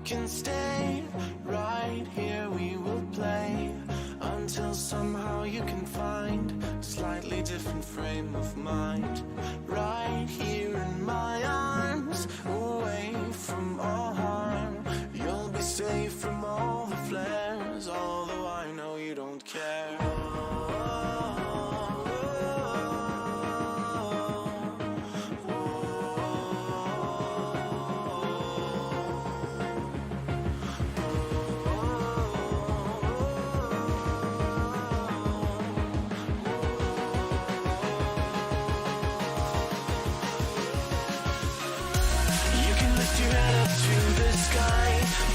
can stay right here, we will play until somehow you can find a slightly different frame of mind. Right here in my arms, away from all harm, you'll be safe from all the flares, although I know you don't care.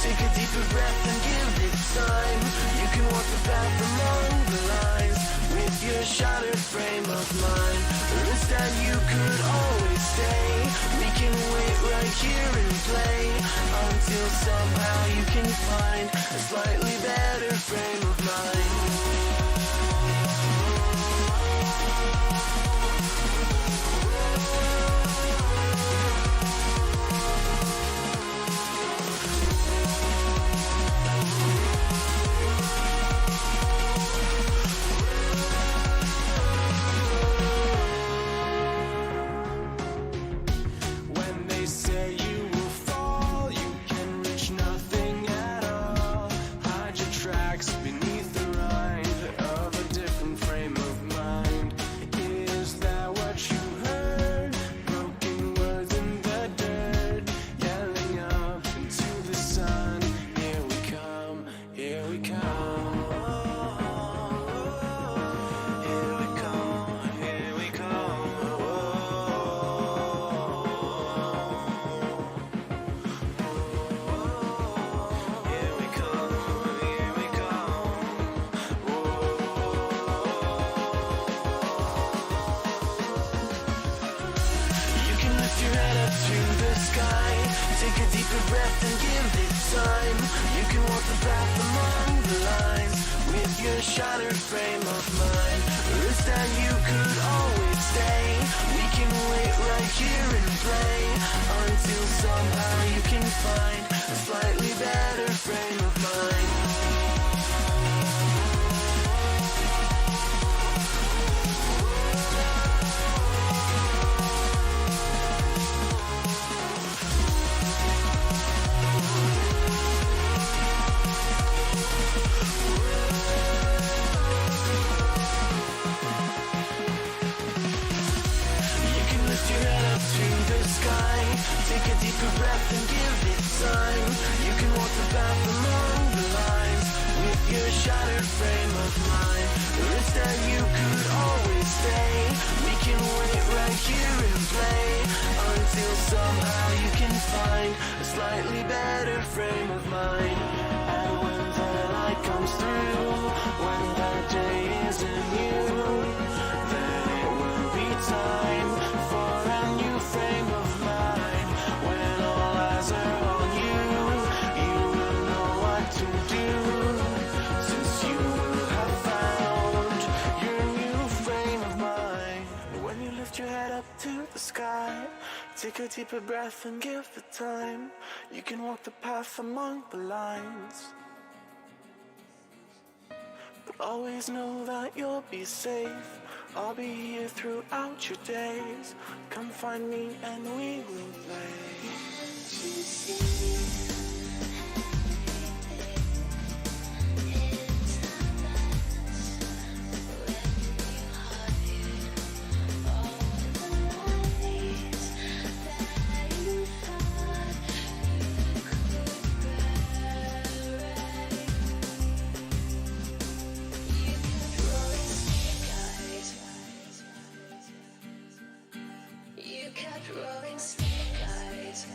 Take a deeper breath and give it time. You can walk the path among the lines with your shattered frame of mind. Or instead you could always stay. We can wait right here and play until somehow you can find a slightly better frame of mind. Take a deeper breath and give it time. You can walk the path among the lines with your shattered frame of mind. Or instead you could always stay. We can wait right here and play until somehow you can find a slightly better frame of mind. Take a deeper breath and give it time. You can walk the path among the lines with your shattered frame of mind. Or instead you could always stay. We can wait right here and play until somehow you can find a slightly better frame of mind. And when the light comes through, when the day isn't new, then it will be time for a new frame of mind. When all eyes are on you, you will know what to do, since you will have found your new frame of mind. When you lift your head up to the sky, take a deeper breath and give it time. You can walk the path among the lines, but always know that you'll be safe. I'll be here throughout your days. Come find me and we will play. You kept rolling snake eyes.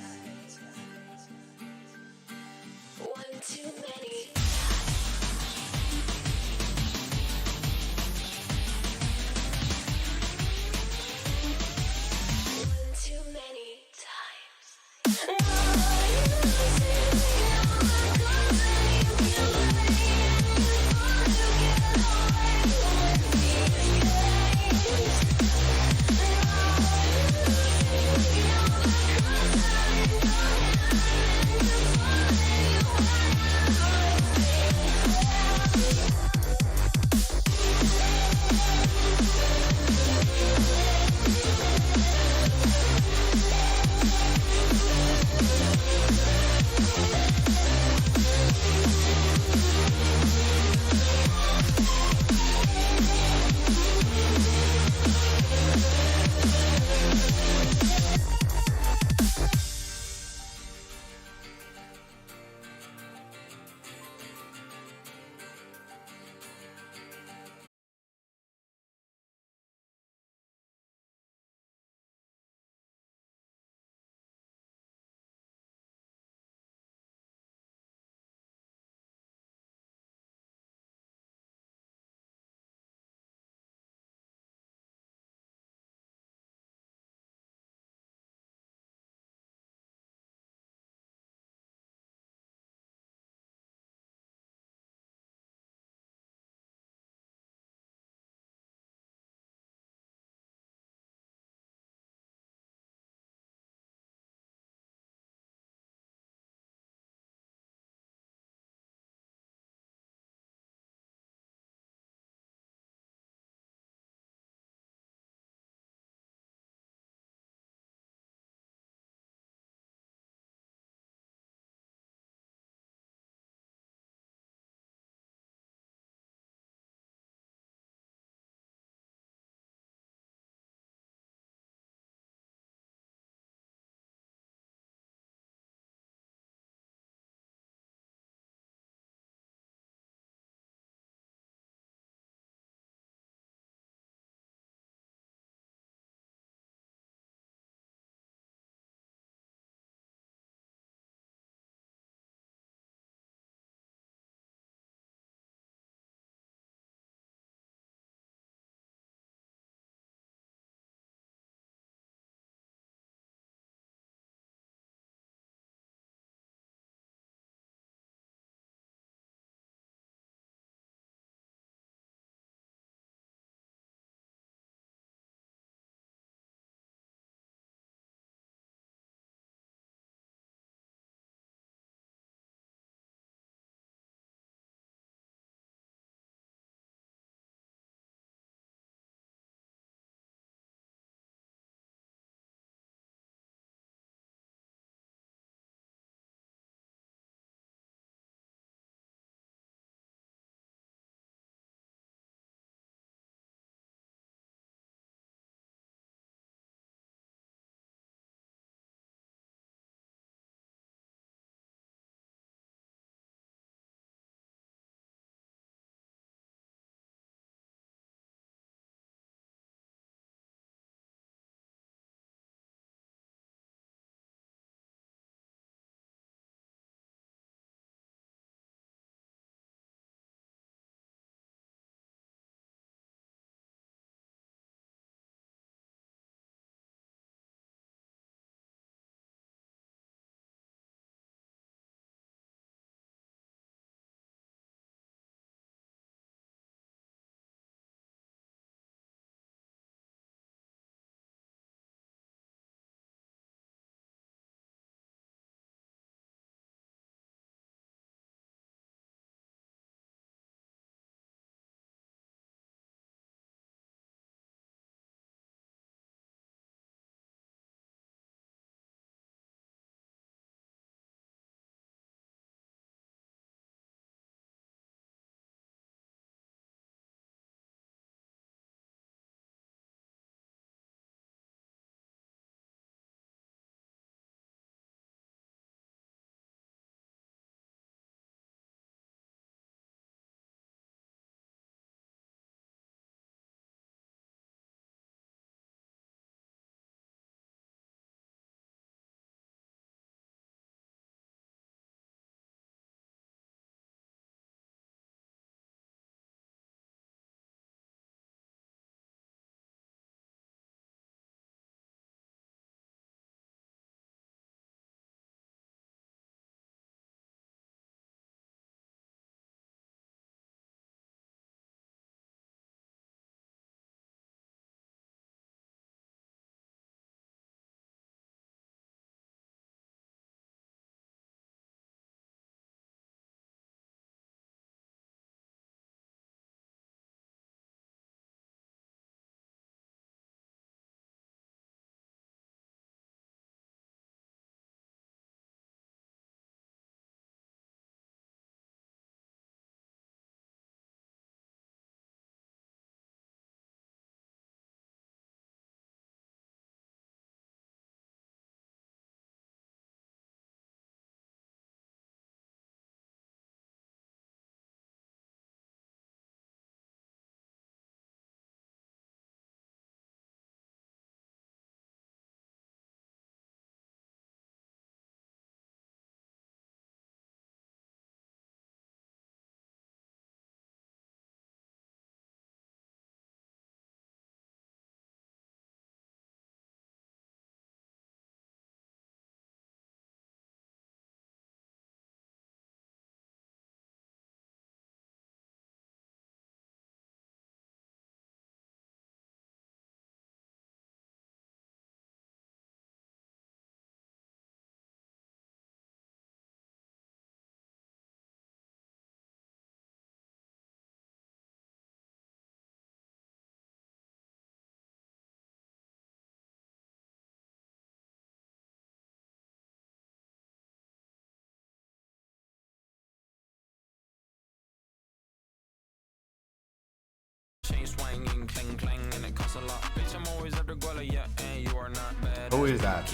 Who is that?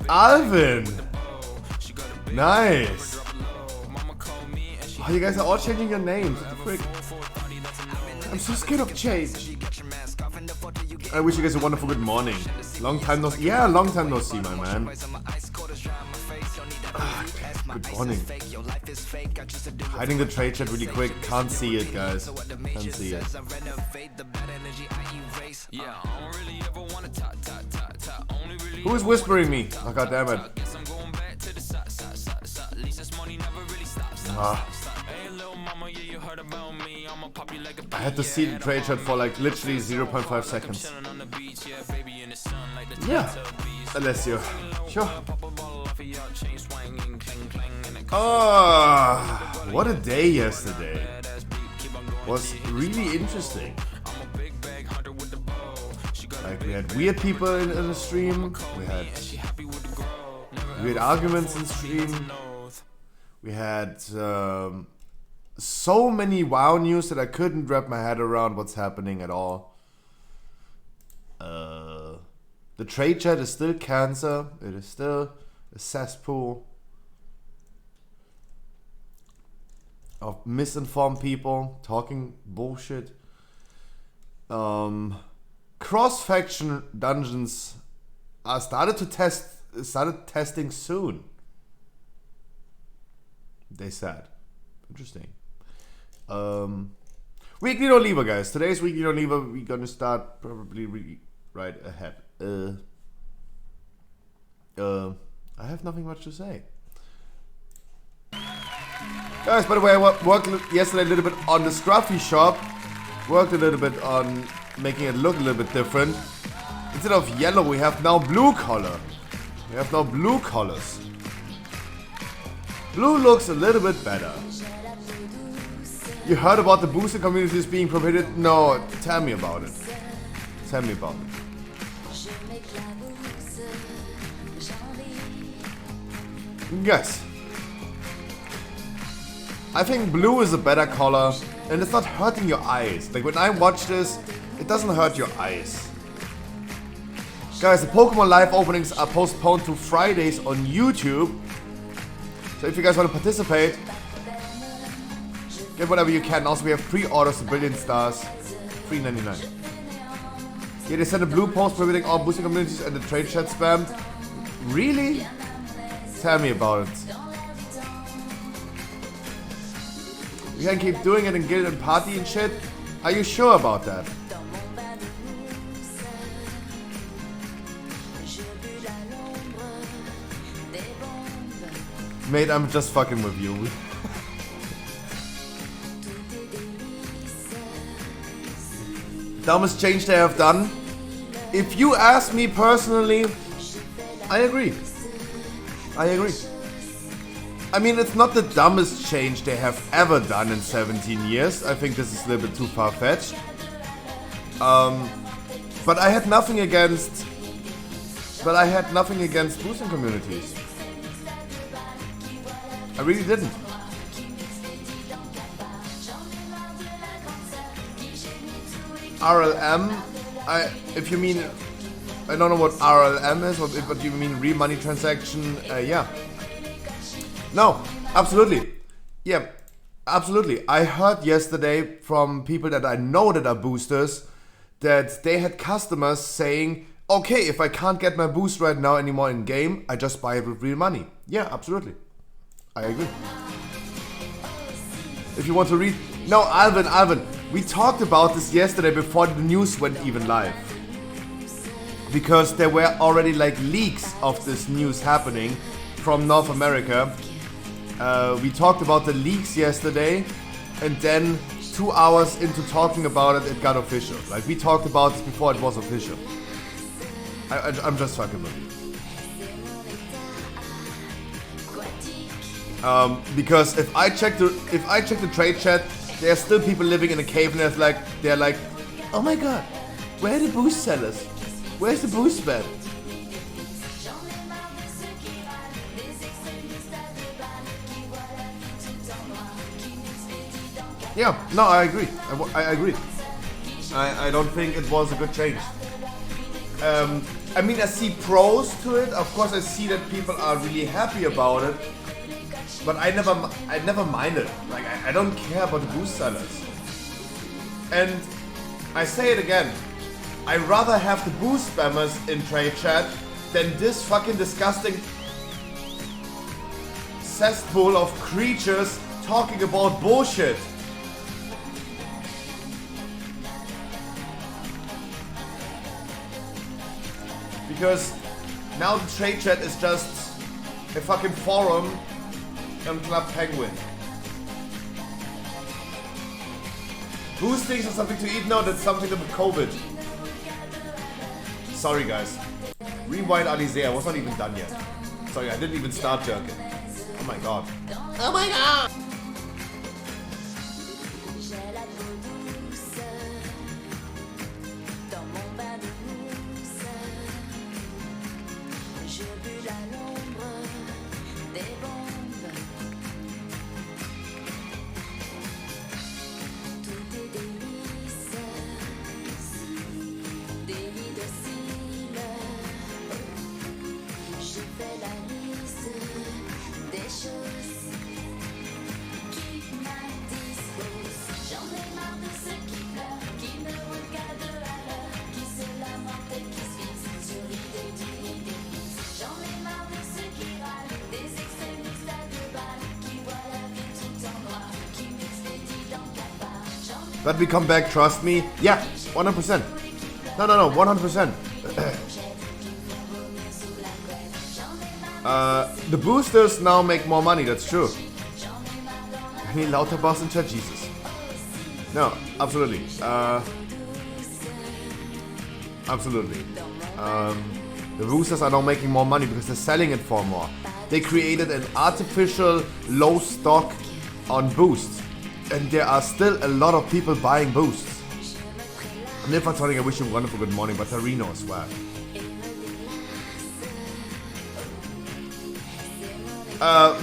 Alvin! Nice! Oh, you guys are all changing your names. What the frick? I'm so scared of change. I wish you guys a wonderful good morning. Long time no see. Yeah, long time no see, my man. Good morning. Hiding the trade chat really quick. Can't see it, guys. Can't see it. Who is whispering me? Oh, god damn it. I had to see the trade chat for like literally 0.5 seconds. Yeah, unless you. Sure. Oh, what a day yesterday. Was really interesting. Like we had weird people in the stream. We had weird arguments in stream. We had so many WoW news that I couldn't wrap my head around what's happening at all. The trade chat is still cancer. It is still a cesspool of misinformed people talking bullshit. Cross-faction dungeons are started testing soon. They said. Interesting. Weekly No Lever, guys. Today's Weekly No Lever. We're gonna start probably right ahead. I have nothing much to say. Guys, by the way, I worked yesterday a little bit on the Scruffy shop. Worked a little bit on making it look a little bit different. Instead of yellow, we have now blue color. We have now blue colors. Blue looks a little bit better. You heard about the booster communities being prohibited? No, tell me about it. Tell me about it. Yes. I think blue is a better color and it's not hurting your eyes. Like when I watch this, it doesn't hurt your eyes. Guys, the Pokemon live openings are postponed to Fridays on YouTube. So if you guys want to participate, get whatever you can. Also, we have pre-orders to Brilliant Stars, $3.99. Yeah, they sent a blue post prohibiting all boosting communities and the trade chat spam. Really? Tell me about it. We can keep doing it in guild and party and shit. Are you sure about that? Mate, I'm just fucking with you. Dumbest change they have done. If you ask me personally, I agree. I agree. I mean, it's not the dumbest change they have ever done in 17 years. I think this is a little bit too far-fetched. But I had nothing against. Boosting communities. I really didn't. RLM, if you mean, I don't know what RLM is, but you mean real money transaction, yeah. No, absolutely. Yeah, absolutely. I heard yesterday from people that I know that are boosters that they had customers saying, okay, if I can't get my boost right now anymore in game, I just buy it with real money. Yeah, absolutely. I agree. If you want to read... No, Alvin, we talked about this yesterday before the news went even live. Because there were already like leaks of this news happening from North America. We talked about the leaks yesterday, and then 2 hours into talking about it, it got official. Like we talked about this before it was official. I'm just fucking with you. Because if I check the trade chat, there are still people living in a cave and they're like, oh my god, where are the boost sellers? Where's the boost bed? Yeah, no, I agree. I agree. I don't think it was a good change. I mean, I see pros to it. Of course, I see that people are really happy about it. But I never minded. Like, I don't care about the boost sellers. And I say it again. I rather have the boost spammers in trade chat than this fucking disgusting cesspool of creatures talking about bullshit. Because now the trade chat is just a fucking forum on Club Penguin. Boostings are something to eat? No, that's something with COVID. Sorry guys. Rewind Alizé, I was not even done yet. Sorry, I didn't even start jerking. Oh my god. Oh my god! But we come back, trust me. Yeah, 100%. No, 100%. The boosters now make more money, that's true. I mean, Lauterbach in chat, Jesus. No, absolutely. Absolutely. The boosters are now making more money because they're selling it for more. They created an artificial low stock on boosts. And there are still a lot of people buying boosts. Nifatonic, I wish you a wonderful good morning, but Tarino as well.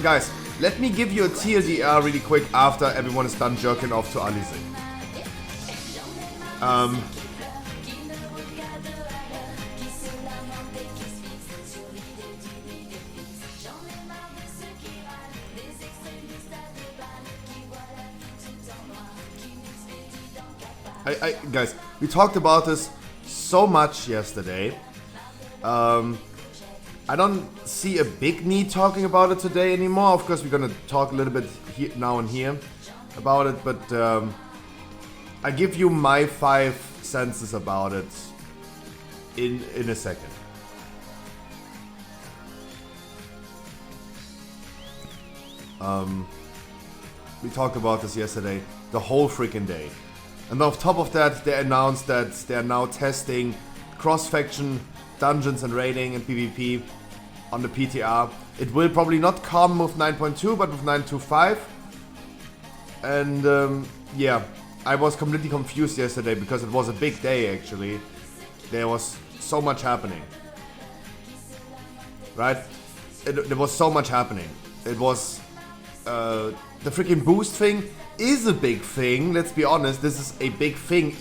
Guys, let me give you a TLDR really quick after everyone is done jerking off to Alize. Guys, we talked about this so much yesterday. I don't see a big need talking about it today anymore. Of course, we're gonna talk a little bit now and here about it, but I give you my 5 senses about it in a second. We talked about this yesterday, the whole freaking day. And on top of that, they announced that they are now testing cross-faction dungeons and raiding and PvP on the PTR. It will probably not come with 9.2, but with 9.25. And yeah, I was completely confused yesterday because it was a big day actually. There was so much happening. Right? There was so much happening. It was the freaking boost thing is a big thing, let's be honest. This is a big thing.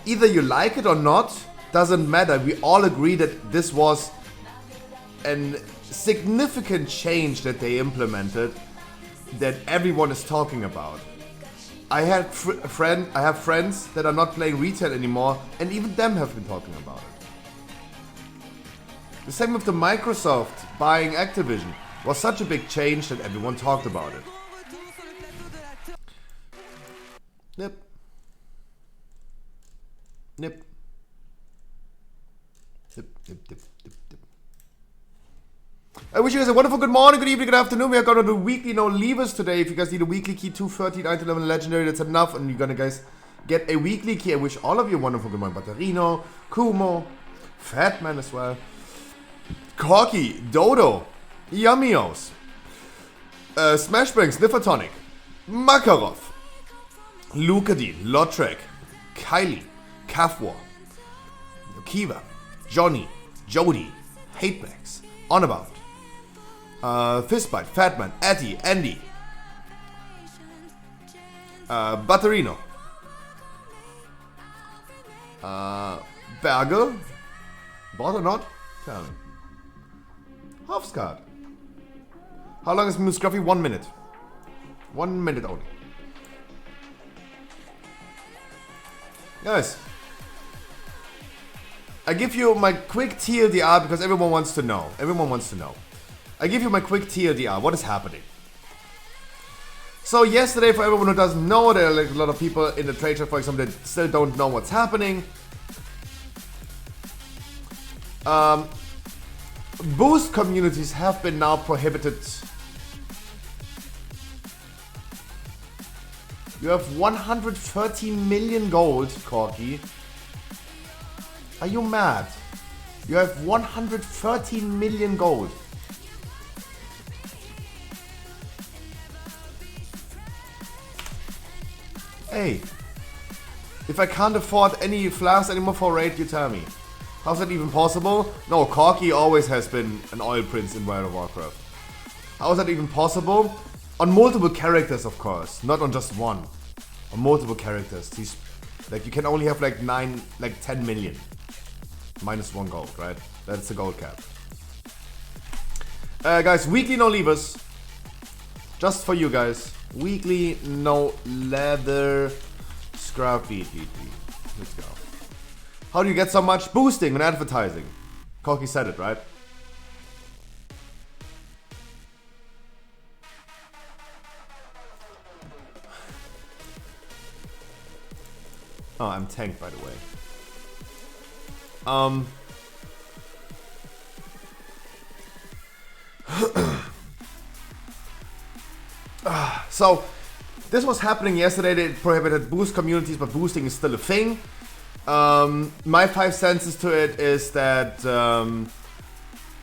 Either you like it or not, doesn't matter. We all agree that this was a significant change that they implemented that everyone is talking about. I have friends that are not playing retail anymore, and even them have been talking about it. The same with the Microsoft buying Activision was such a big change that everyone talked about it. Nip. Nip. Dip. I wish you guys a wonderful good morning, good evening, good afternoon. We are gonna do weekly no leavers today. If you guys need a weekly key, 230, 911 legendary, that's enough. And you're gonna guys get a weekly key. I wish all of you a wonderful good morning. Batterino, Kumo, Fatman as well, Corky, Dodo, Yummios, Smashbang, Sniffertonic, Makarov, Lucadine, Lotrek, Kylie, Kafwar, Kiva, Johnny, Jody, Hatebags, Onabout, Fistbite, Fatman, Atty, Andy, Batterino. Berger. Bought or not? Tell me. Hofscard. How long is Moose Scruffy? 1 minute. 1 minute only. Guys, I give you my quick TLDR because everyone wants to know. Everyone wants to know. I give you my quick TLDR. What is happening? So yesterday, for everyone who doesn't know, there are like a lot of people in the trade chat, for example, that still don't know what's happening. Boost communities have been now prohibited. You have 130 million gold, Corky. Are you mad? You have 130 million gold. Hey, if I can't afford any flasks anymore for raid, you tell me. How's that even possible? No, Corky always has been an oil prince in World of Warcraft. How is that even possible? On multiple characters, of course, not on just one. On multiple characters. He's like, you can only have like 10 million. Minus 1 gold, right? That's the gold cap. Guys, weekly no levers. Just for you guys. Weekly no leather scruffy. Let's go. How do you get so much boosting and advertising? Corky said it, right? Oh, I'm tanked, by the way. So, this was happening yesterday. They prohibited boost communities, but boosting is still a thing. My 5 cents to it is that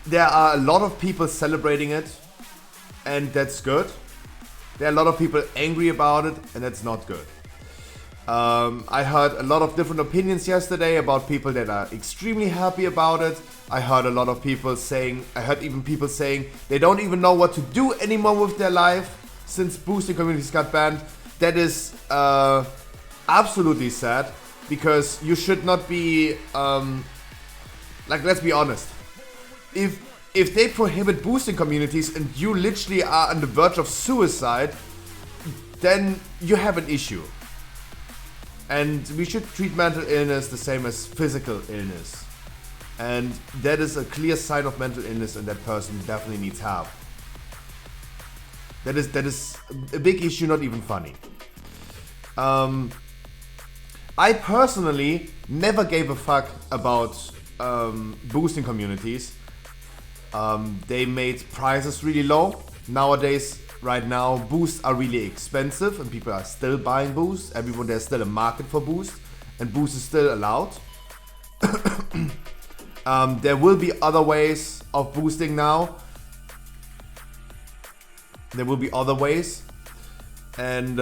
there are a lot of people celebrating it, and that's good. There are a lot of people angry about it, and that's not good. I heard a lot of different opinions yesterday about people that are extremely happy about it. I heard a lot of people saying, I heard even people saying they don't even know what to do anymore with their life since boosting communities got banned. That is absolutely sad, because you should not be, like, let's be honest. If they prohibit boosting communities and you literally are on the verge of suicide, then you have an issue. And we should treat mental illness the same as physical illness. And that is a clear sign of mental illness, and that person definitely needs help. That is a big issue, not even funny. I personally never gave a fuck about boosting communities. They made prices really low. Nowadays, right now, boosts are really expensive and people are still buying boosts. There's still a market for boosts, and boost is still allowed. There will be other ways of boosting now. There will be other ways. And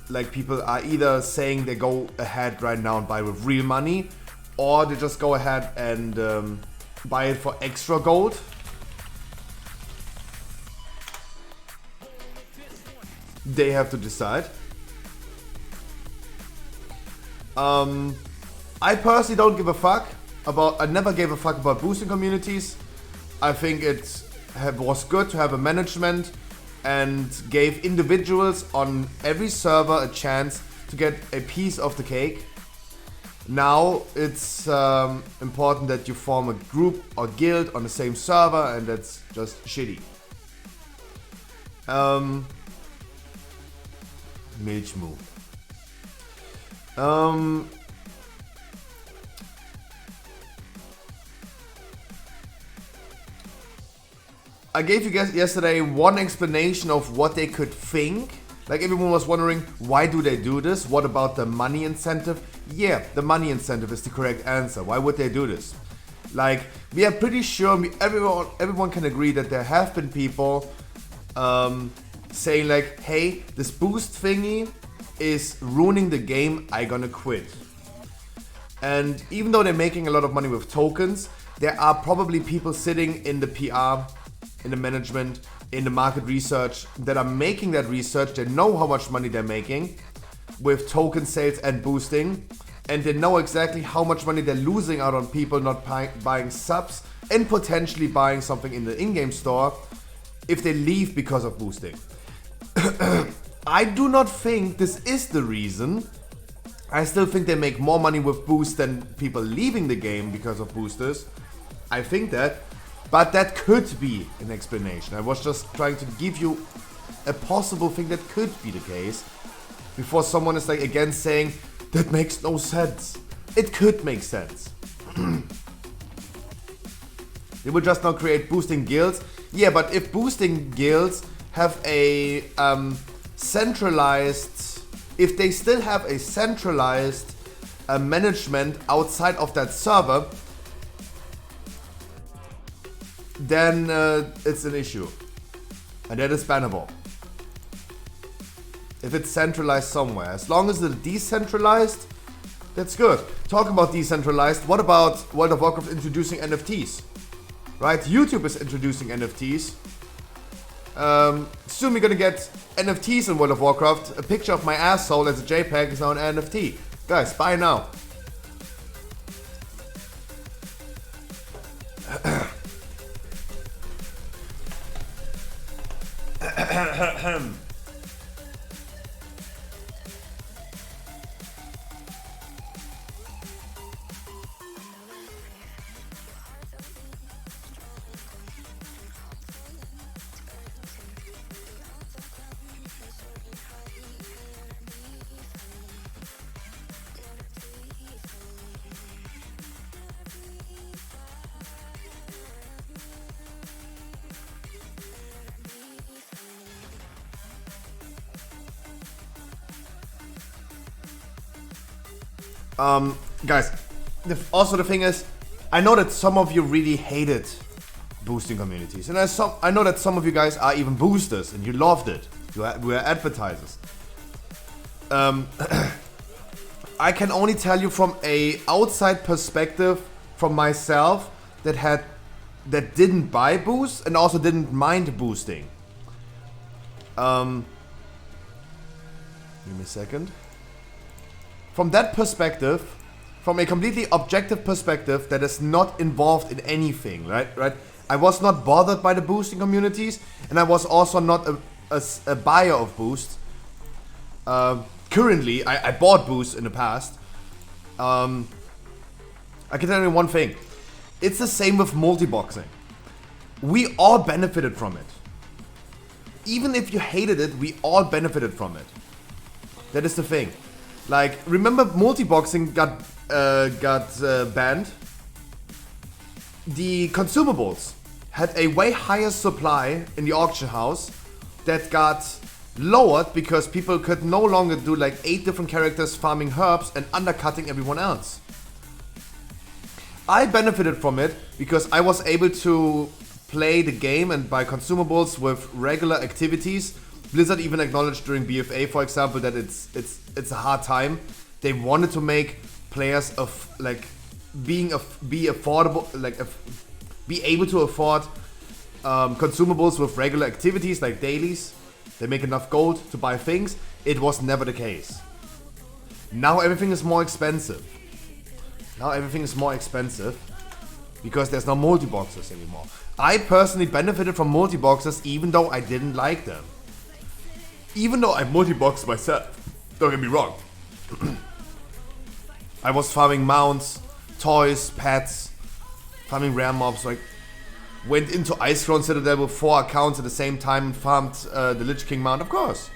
like, people are either saying they go ahead right now and buy with real money, or they just go ahead and buy it for extra gold. They have to decide. I personally don't give a fuck about. I never gave a fuck about boosting communities. I think it was good to have a management and gave individuals on every server a chance to get a piece of the cake. Now it's important that you form a group or guild on the same server, and that's just shitty. Milchmoo. I gave you guys yesterday one explanation of what they could think. Like, everyone was wondering, why do they do this? What about the money incentive? Yeah, the money incentive is the correct answer. Why would they do this? Like, we are pretty sure, everyone can agree that there have been people saying like, hey, this boost thingy is ruining the game, I gonna quit. And even though they're making a lot of money with tokens, there are probably people sitting in the PR, in the management, in the market research that are making that research. They know how much money they're making, with token sales and boosting, and they know exactly how much money they're losing out on people not buying subs and potentially buying something in the in-game store if they leave because of boosting. I do not think this is the reason. I still think they make more money with boost than people leaving the game because of boosters. I think that, but that could be an explanation. I was just trying to give you a possible thing that could be the case before someone is like again saying that makes no sense. It could make sense. They will just now create boosting guilds. Yeah, but if boosting guilds have a centralized, if they still have a centralized management outside of that server, then it's an issue. And that is bannable. If it's centralized somewhere. As long as it's decentralized, that's good. Talk about decentralized. What about World of Warcraft introducing NFTs? Right? YouTube is introducing NFTs. Soon we're gonna get NFTs in World of Warcraft. A picture of my asshole as a JPEG is now an NFT. Guys, buy now. Guys, also the thing is, I know that some of you really hated boosting communities, and I know that some of you guys are even boosters and you loved it. You were advertisers. I can only tell you from a outside perspective, from myself that didn't buy boosts and also didn't mind boosting. Give me a second. From that perspective, from a completely objective perspective that is not involved in anything, right? I was not bothered by the boosting communities, and I was also not a buyer of boosts. Currently, I bought boosts in the past. I can tell you one thing. It's the same with multi-boxing. We all benefited from it. Even if you hated it, we all benefited from it. That is the thing. Like, remember multi-boxing got banned? The consumables had a way higher supply in the auction house that got lowered because people could no longer do like 8 different characters farming herbs and undercutting everyone else. I benefited from it because I was able to play the game and buy consumables with regular activities. Blizzard even acknowledged during BFA, for example, that it's a hard time. They wanted to make players of like be affordable, like be able to afford consumables with regular activities like dailies. They make enough gold to buy things. It was never the case. Now everything is more expensive. Because there's no multi-boxes anymore. I personally benefited from multi-boxes even though I didn't like them. Even though I multi-boxed myself, don't get me wrong. I was farming mounts, toys, pets, farming rare mobs, like went into Ice Throne Citadel with 4 accounts at the same time and farmed the Lich King mount, of course.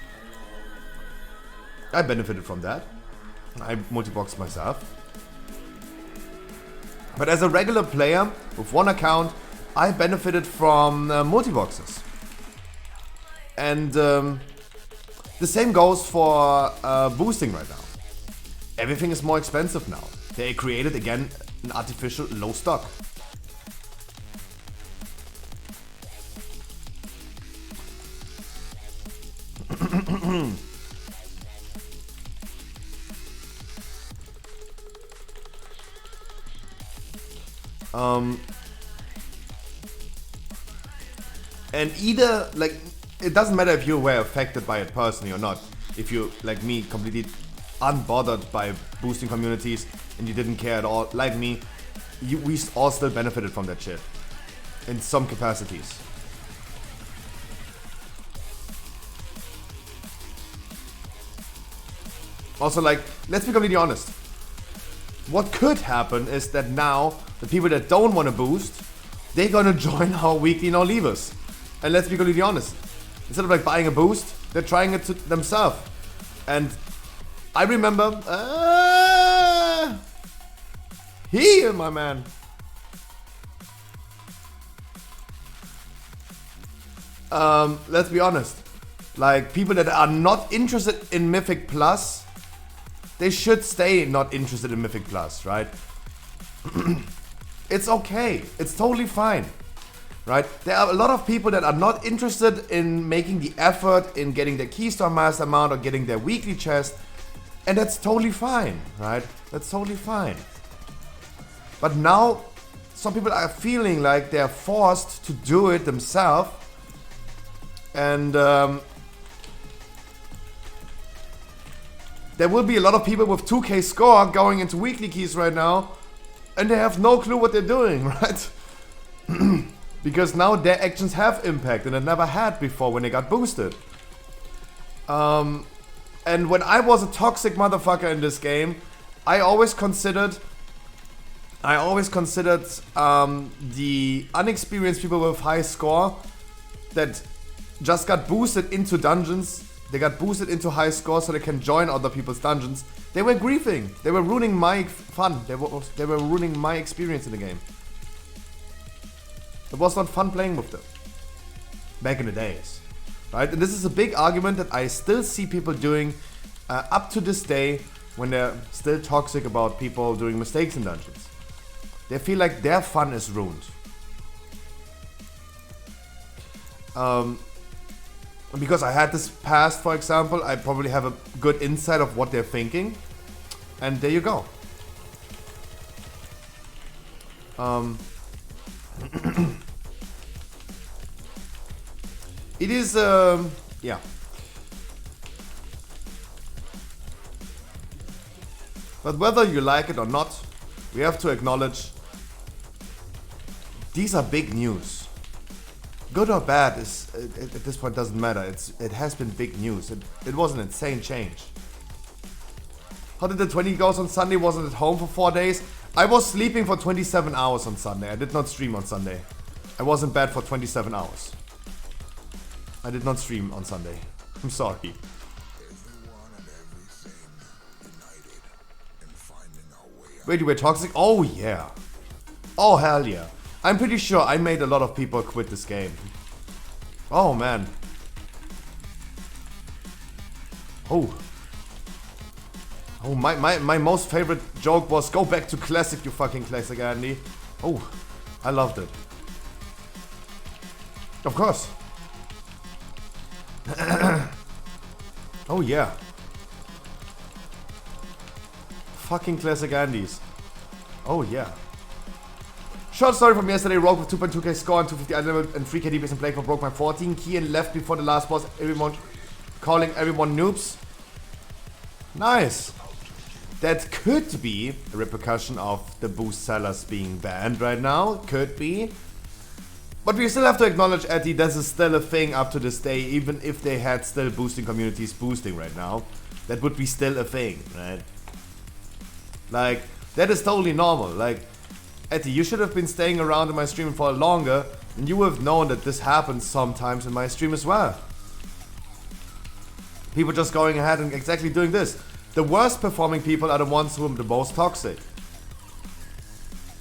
I benefited from that. I multi-boxed myself. But as a regular player with 1 account, I benefited from multi-boxes. And the same goes for boosting right now. Everything is more expensive now. They created again an artificial low stock. And either, like, it doesn't matter if you were affected by it personally or not. If you, like me, completely unbothered by boosting communities and you didn't care at all, like me, we all still benefited from that shit. In some capacities. Also, like, let's be completely honest. What could happen is that now, the people that don't want to boost, they're gonna join our weekly no-leavers. And let's be completely honest. Instead of like buying a boost, they're trying it to themselves. And I remember... Heal, my man. Let's be honest. Like, people that are not interested in Mythic Plus, they should stay not interested in Mythic Plus, right? It's okay. It's totally fine, right? There are a lot of people that are not interested in making the effort in getting their Keystone Master mount or getting their weekly chest, and that's totally fine, right? That's totally fine. But now, some people are feeling like they're forced to do it themselves, and there will be a lot of people with 2k score going into weekly keys right now, and they have no clue what they're doing, right? Because now their actions have impact, and they never had before when they got boosted. And when I was a toxic motherfucker in this game, I always considered the unexperienced people with high score that just got boosted into dungeons. They got boosted into high score so they can join other people's dungeons. They were griefing. They were ruining my fun. They were ruining my experience in the game. It was not fun playing with them. Back in the days. Right? And this is a big argument that I still see people doing up to this day when they're still toxic about people doing mistakes in dungeons. They feel like their fun is ruined. Because I had this past, for example, I probably have a good insight of what they're thinking. And there you go. It is, yeah. But whether you like it or not, we have to acknowledge these are big news. Good or bad is at this point doesn't matter. It has been big news. It was an insane change. How did the 20 goes on Sunday? Wasn't at home for 4 days. I was sleeping for 27 hours on Sunday. I did not stream on Sunday. I was in bed for 27 hours. I did not stream on Sunday. I'm sorry. Wait, you were toxic? Oh yeah. Oh hell yeah. I'm pretty sure I made a lot of people quit this game. Oh man. Oh. Oh, my most favorite joke was, go back to classic, you fucking classic, Andy. Oh, I loved it. Of course. Oh yeah. Fucking classic Andys. Oh yeah. Short story from yesterday, Rogue with 2.2k score and 250 item level and 3k DPS and playing for broke my 14 key and left before the last boss, everyone calling everyone noobs. Nice. That could be a repercussion of the boost sellers being banned right now. Could be. But we still have to acknowledge, Eddie, this is still a thing up to this day, even if they had still boosting communities boosting right now. That would be still a thing, right? Like, that is totally normal. Like, Eddie, you should have been staying around in my stream for longer, and you would have known that this happens sometimes in my stream as well. People just going ahead and exactly doing this. The worst performing people are the ones who are the most toxic.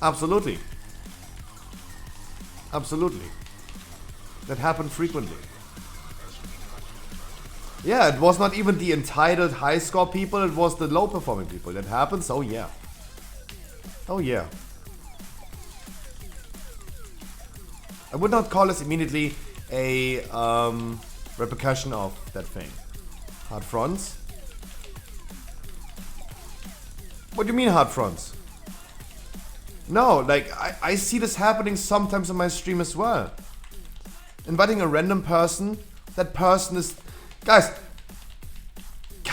Absolutely. Absolutely. That happened frequently. Yeah, it was not even the entitled high score people, it was the low performing people. That happens, oh yeah. Oh yeah. I would not call this immediately a repercussion of that thing. Hard fronts? What do you mean hard fronts? No, like, I see this happening sometimes on my stream as well. Inviting a random person, that person is... Guys,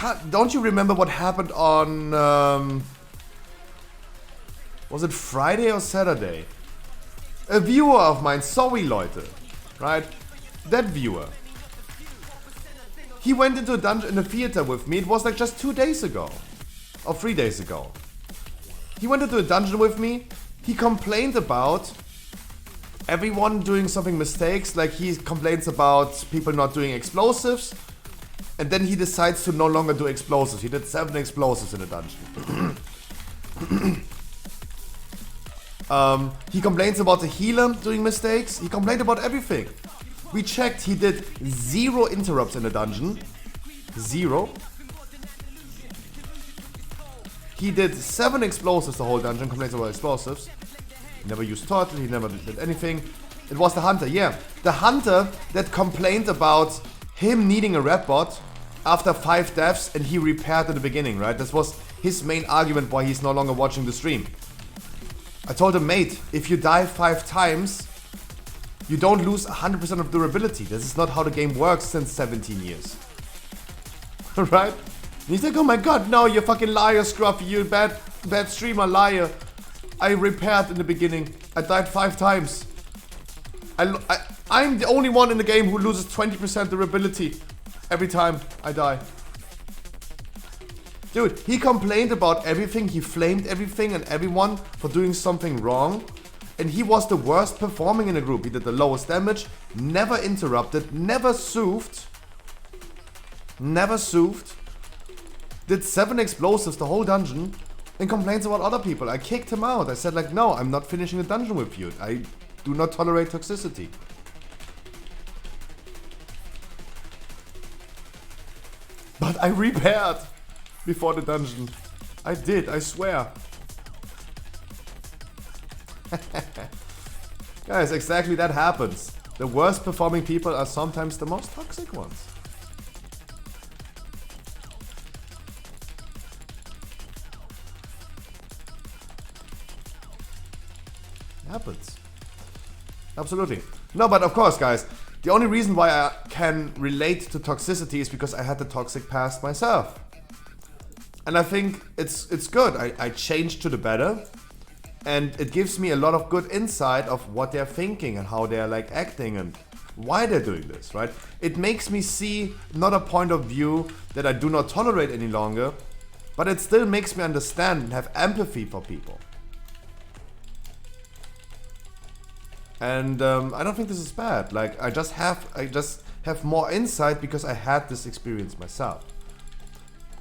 can't. Don't you remember what happened on? Was it Friday or Saturday? A viewer of mine, sorry Leute, right? That viewer. He went into a dungeon in a theater with me. It was like just 2 days ago. Or 3 days ago. He went into a dungeon with me. He complained about everyone doing something mistakes. Like he complains about people not doing explosives. And then he decides to no longer do explosives. He did 7 explosives in a dungeon. He complains about the healer doing mistakes. He complained about everything. We checked, he did 0 interrupts in the dungeon. 0. He did 7 explosives the whole dungeon, complains about explosives. He never used turtle, he never did anything. It was the hunter, yeah. The hunter that complained about him needing a red bot after 5 deaths and he repaired at the beginning, right? This was his main argument why he's no longer watching the stream. I told him, mate, if you die 5 times, you don't lose 100% of durability. This is not how the game works since 17 years. Right? And he's like, oh my god, no, you fucking liar, Scruffy, you bad streamer, liar. I repaired in the beginning. I died 5 times. I'm the only one in the game who loses 20% durability every time I die. Dude, he complained about everything, he flamed everything and everyone for doing something wrong. And he was the worst performing in the group. He did the lowest damage, never interrupted, never soothed. Never soothed. Did 7 explosives the whole dungeon and complains about other people. I kicked him out. I said like, no, I'm not finishing the dungeon with you. I do not tolerate toxicity. But I repaired before the dungeon. I did, I swear. Guys, exactly that happens. The worst performing people are sometimes the most toxic ones. It happens. Absolutely. No, but of course, guys, the only reason why I can relate to toxicity is because I had the toxic past myself. And I think it's good. I changed to the better. And it gives me a lot of good insight of what they're thinking and how they're like acting and why they're doing this, right? It makes me see not a point of view that I do not tolerate any longer, but it still makes me understand and have empathy for people. And I don't think this is bad. Like I just have more insight because I had this experience myself.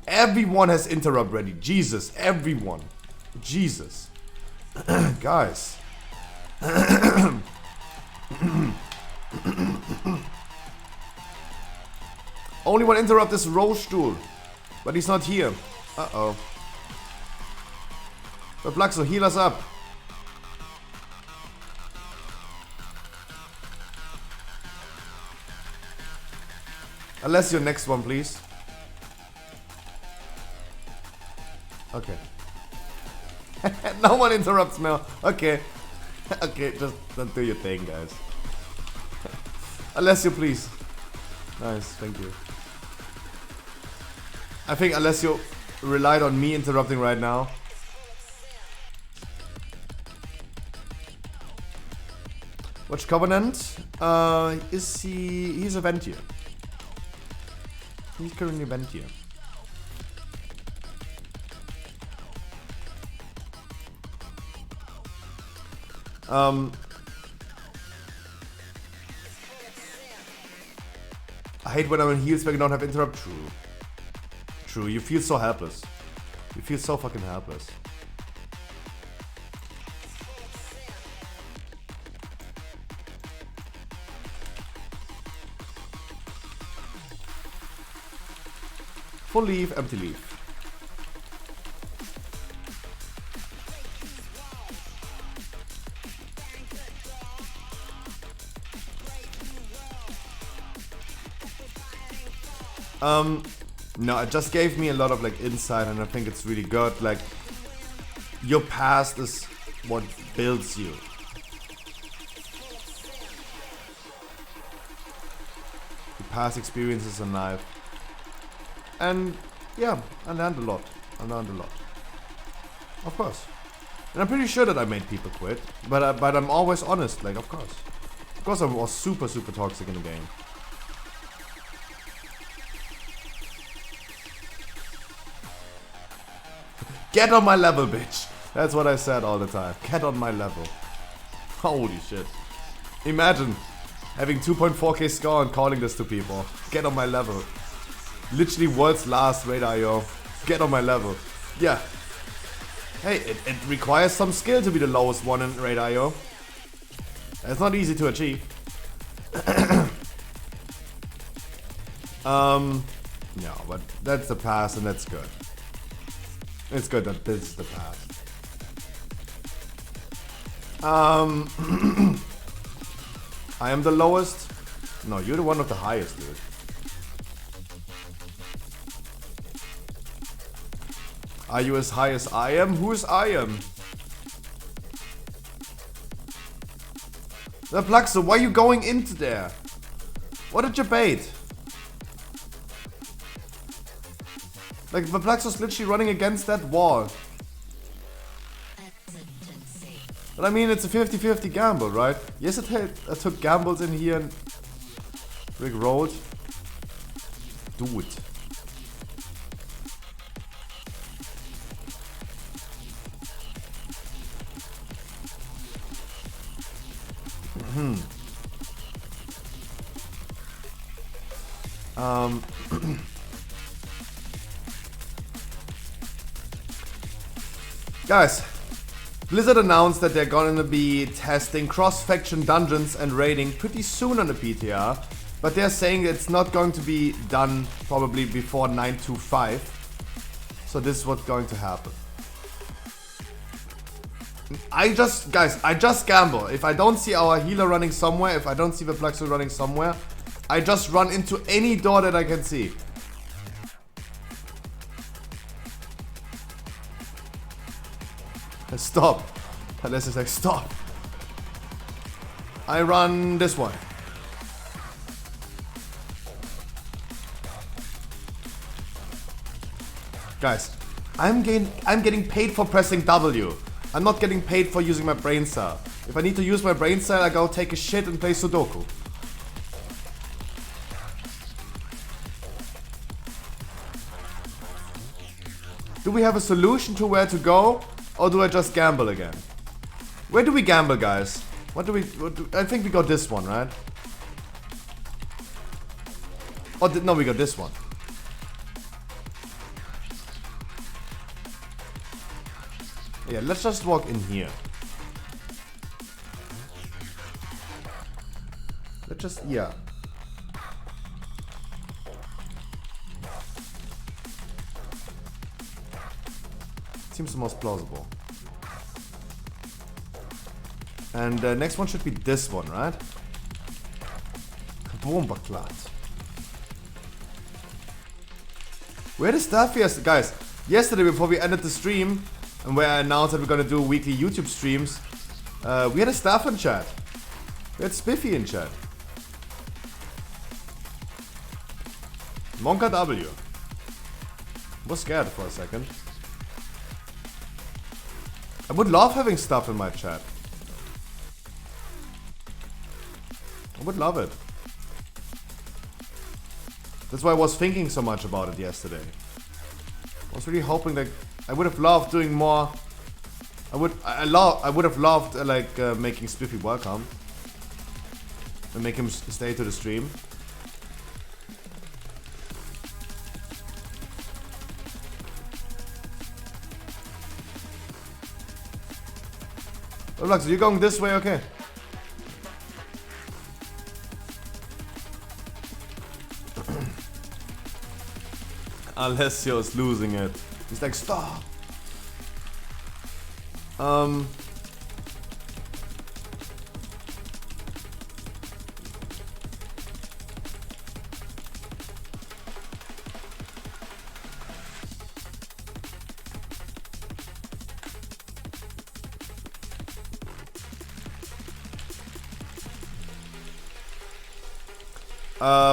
Everyone has interrupt ready. Jesus, everyone. Jesus. Guys. Only one interrupt is Rollstuhl, but he's not here. Uh-oh. But Blaxo, heal us up. Unless your next one, please. Okay. No one interrupts Mel. Okay. Okay, just don't do your thing, guys. Alessio, please. Nice, thank you. I think Alessio relied on me interrupting right now. Watch Covenant. Is he... He's a Ventier. He's currently Ventier. I hate when I'm in heals but I don't have interrupt. True. True, you feel so helpless. You feel so fucking helpless. Full leaf, empty leaf. No, it just gave me a lot of like insight and I think it's really good. Like, your past is what builds you. Your past experiences in life. And Yeah, I learned a lot. Of course. And I'm pretty sure that I made people quit. But I'm always honest, like, of course. Of course I was super toxic in the game. Get on my level, bitch. That's what I said all the time. Get on my level. Holy shit. Imagine having 2.4k score and calling this to people. Get on my level. Literally world's last raid.io. Get on my level. Yeah. Hey, it requires some skill to be the lowest one in raid.io. It's not easy to achieve. No, but that's the past and that's good. It's good that this is the past. I am the lowest. No, you're the one of the highest, dude. Are you as high as I am? Who is I am? The Plaxo, why are you going into there? What did you bait? Like, the Plaxo's literally running against that wall. But I mean, it's a 50-50 gamble, right? Yes, I took gambles in here and Rick rolled. Do it. Guys, Blizzard announced that they're gonna be testing cross-faction dungeons and raiding pretty soon on the PTR, but they're saying it's not going to be done probably before 925. So this is what's going to happen. I just gamble. If I don't see our healer running somewhere, if I don't see the Plaxo running somewhere, I just run into any door that I can see. Stop. Unless it's like, stop. I run this way. Guys, I'm getting paid for pressing W. I'm not getting paid for using my brain cell. If I need to use my brain cell, I go take a shit and play Sudoku. Do we have a solution to where to go? Or do I just gamble again? Where do we gamble, guys? I think we got this one, right? Oh, no, we got this one. Yeah, let's just walk in here. Let's just, yeah. Seems the most plausible. And the next one should be this one, right? Bomberklat. Where the stuff is, guys? Yesterday, before we ended the stream, and where I announced that we're gonna do weekly YouTube streams, we had a staff in chat. We had Spiffy in chat. Monka W. Was scared for a second. I would love having stuff in my chat. I would love it. That's why I was thinking so much about it yesterday. I was really hoping that I would have loved doing more. I would have loved making Spiffy welcome and make him stay to the stream. Oh, Lux, are you going this way? Okay. Alessio's losing it. He's like, stop.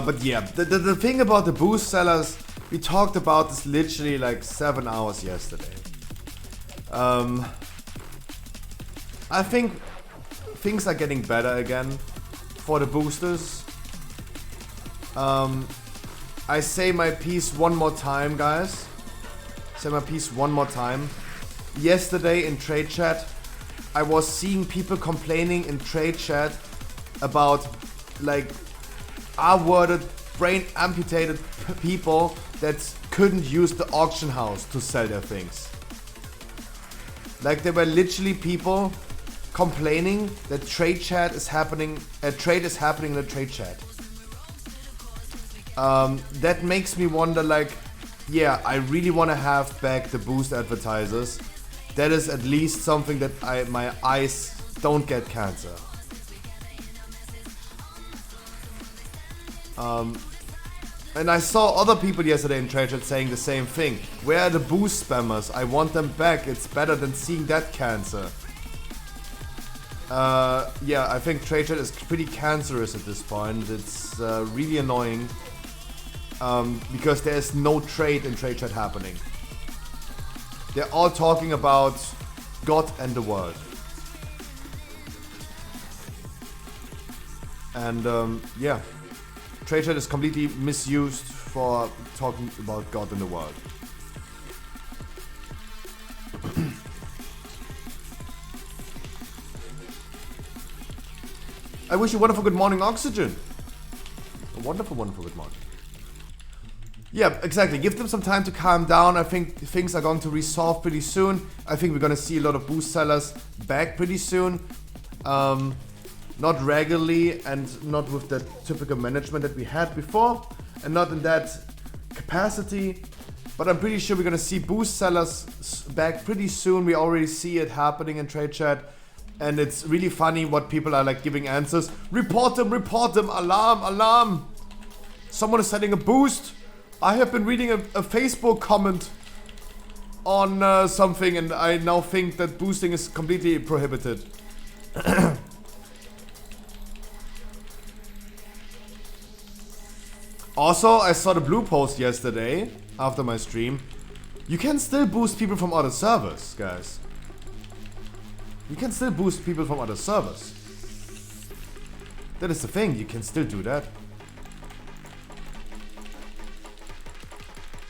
But yeah, the thing about the boost sellers We talked about this literally like 7 hours yesterday. I think things are getting better again for the boosters. I say my piece one more time, guys. Say my piece one more time. Yesterday in trade chat, I was seeing people complaining in trade chat about like R-worded, brain amputated people that couldn't use the auction house to sell their things. Like there were literally people complaining that trade chat is happening, trade is happening in the trade chat. That makes me wonder, like, yeah, I really want to have back the boost advertisers. That is at least something that my eyes don't get cancer. And I saw other people yesterday in trade chat saying the same thing. Where are the boost spammers? I want them back. It's better than seeing that cancer. Yeah, I think trade chat is pretty cancerous at this point. It's really annoying. Because there's no trade in trade chat happening. They're all talking about God and the world. And yeah, trade chat is completely misused for talking about God and the world. I wish you a wonderful good morning, Oxygen. A wonderful, wonderful good morning. Yeah, exactly. Give them some time to calm down. I think things are going to resolve pretty soon. I think we're going to see a lot of boost sellers back pretty soon. Not regularly and not with the typical management that we had before. And not in that capacity. But I'm pretty sure we're going to see boost sellers back pretty soon. We already see it happening in trade chat. And it's really funny what people are like giving answers. Report them, alarm, alarm. Someone is sending a boost. I have been reading a Facebook comment on something, and I now think that boosting is completely prohibited. Also, I saw the blue post yesterday after my stream. You can still boost people from other servers, guys. You can still boost people from other servers. That is the thing, you can still do that.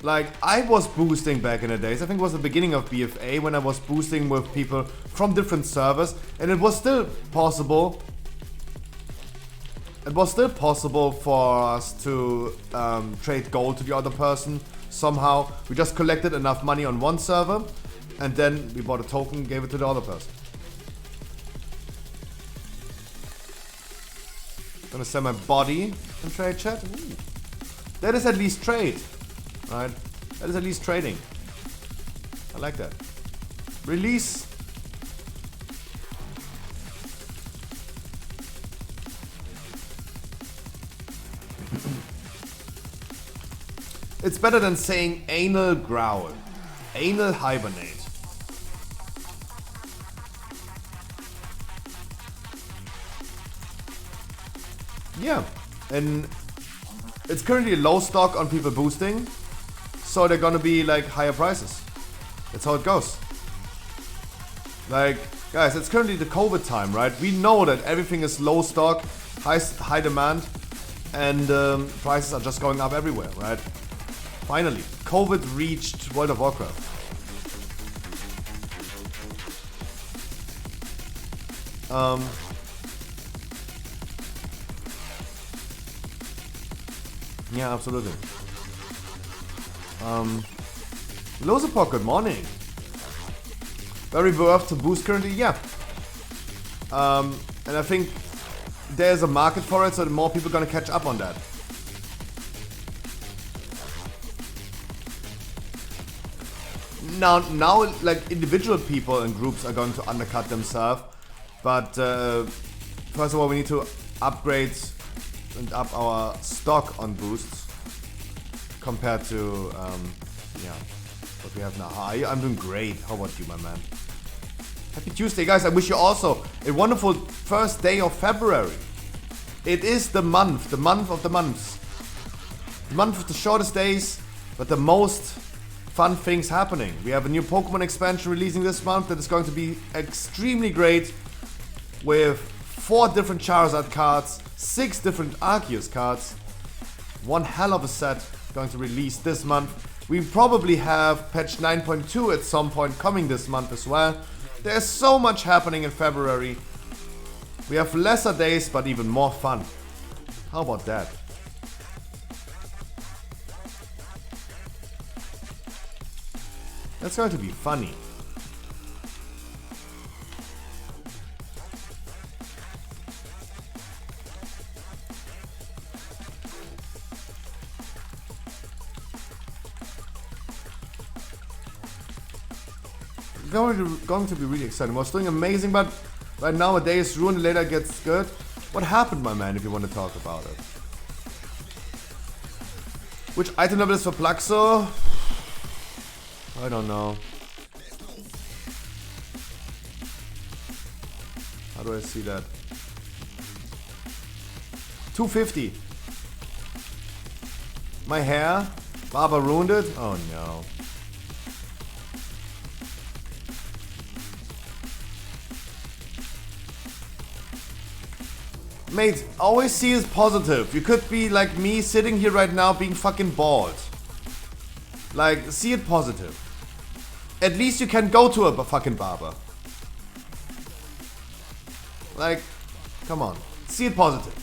Like, I was boosting back in the days. I think it was the beginning of BFA when I was boosting with people from different servers. And it was still possible. It was still possible for us to trade gold to the other person somehow. We just collected enough money on one server. And then we bought a token, gave it to the other person. Gonna send my body in trade chat. Ooh. That is at least trade. Right? That is at least trading. I like that. Release. It's better than saying anal growl. Anal hibernate. Yeah. And it's currently low stock on people boosting. So they're gonna be like higher prices. That's how it goes. Like, guys, it's currently the COVID time, right? We know that everything is low stock, high demand, and prices are just going up everywhere, right? Finally, COVID reached World of Warcraft. Yeah, absolutely. Losepok, good morning. Very worth to boost currently, yeah. And I think there's a market for it, so more people are gonna catch up on that. Now, like individual people and groups are going to undercut themselves, but first of all, we need to upgrade and up our stock on boosts compared to yeah, what we have now. Hi, I'm doing great. How about you, my man? Happy Tuesday, guys. I wish you also a wonderful first day of February. It is the month of the months. The month of the shortest days, but the most fun things happening. We have a new Pokemon expansion releasing this month that is going to be extremely great with 4 different Charizard cards, 6 different Arceus cards. One hell of a set going to release this month. We probably have patch 9.2 at some point coming this month as well. There's so much happening in February. We have lesser days but even more fun. How about that? That's going to be funny. Going to be really exciting. I was doing amazing, but right now a day is ruined, later gets good. What happened, my man, if you want to talk about it? Which item level is for Plaxo? I don't know. How do I see that? 250. My hair? Barber ruined it? Oh no. Mate, always see it positive. You could be like me sitting here right now being fucking bald. Like, see it positive. At least you can go to a fucking barber. Like, come on. See it positive.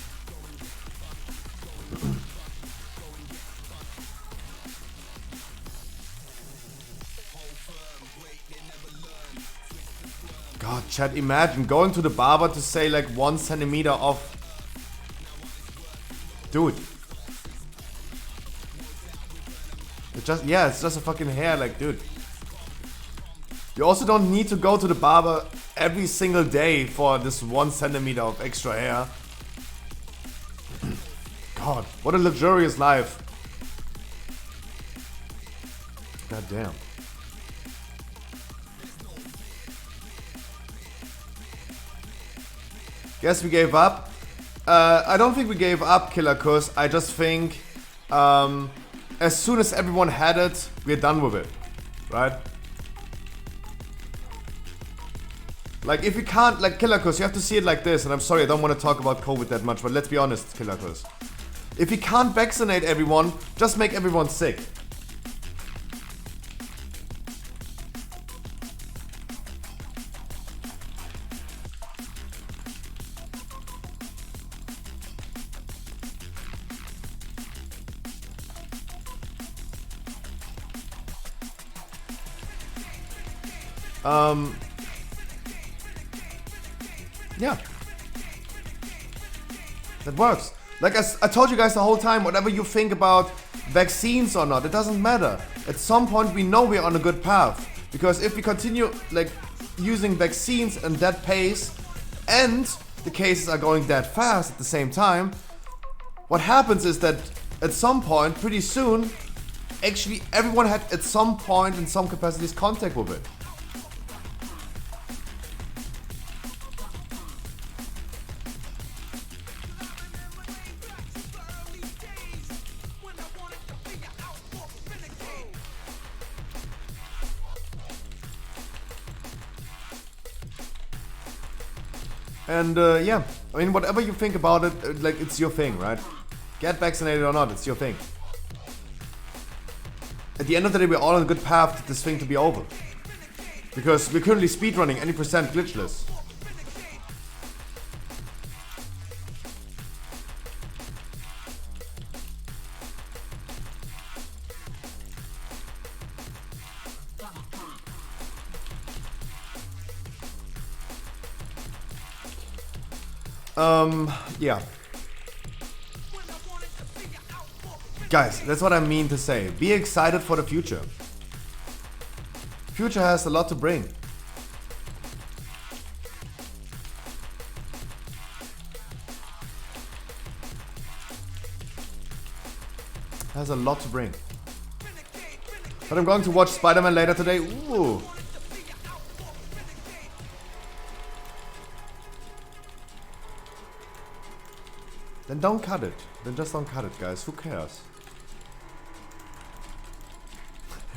God, chat, imagine going to the barber to say like 1 centimeter off. Dude. It's just a fucking hair, like, dude. You also don't need to go to the barber every single day for this 1 centimeter of extra hair. God, what a luxurious life. God damn. Guess we gave up. I don't think we gave up, Killer Kuss. I just think as soon as everyone had it, we're done with it. Right? Like, if you can't, like, Killer Kuss, you have to see it like this. And I'm sorry, I don't want to talk about COVID that much, but let's be honest, Killer Kuss. If you can't vaccinate everyone, just make everyone sick. Yeah. That works. Like I told you guys the whole time, whatever you think about vaccines or not, it doesn't matter. At some point we know we're on a good path. Because if we continue like using vaccines and that pace, and the cases are going that fast at the same time, what happens is that at some point, pretty soon, actually everyone had at some point in some capacities contact with it. And yeah, I mean, whatever you think about it, like, it's your thing, right? Get vaccinated or not, it's your thing. At the end of the day, we're all on a good path to this thing to be over. Because we're currently speedrunning any percent glitchless. Yeah. Guys, that's what I mean to say. Be excited for the future. Future has a lot to bring. Has a lot to bring. But I'm going to watch Spider-Man later today. Ooh. Then don't cut it. Then just don't cut it, guys. Who cares?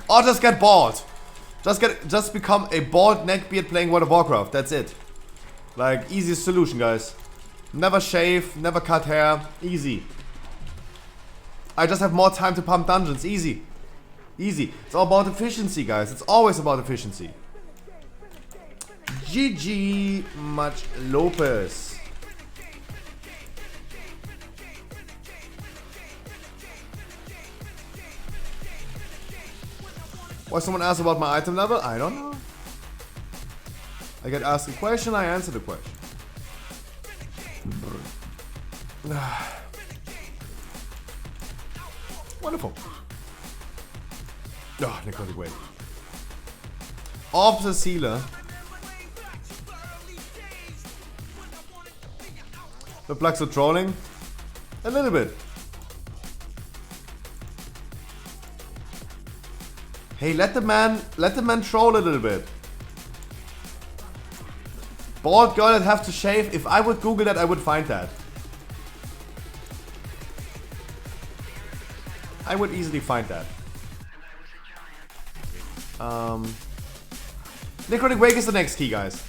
Or just get bald. Just become a bald neckbeard playing World of Warcraft. That's it. Like, easiest solution, guys. Never shave, never cut hair. Easy. I just have more time to pump dungeons. Easy. Easy. It's all about efficiency, guys. It's always about efficiency. GG Much Lopez. Why someone asked about my item level? I don't know. I get asked a question, I answer the question. Wonderful. Oh, necrotic wave. Off the sealer. The plugs are trolling. A little bit. Hey, let the man troll a little bit. Bald girl that have to shave. If I would Google that, I would find that. I would easily find that. Necrotic Wake is the next key, guys.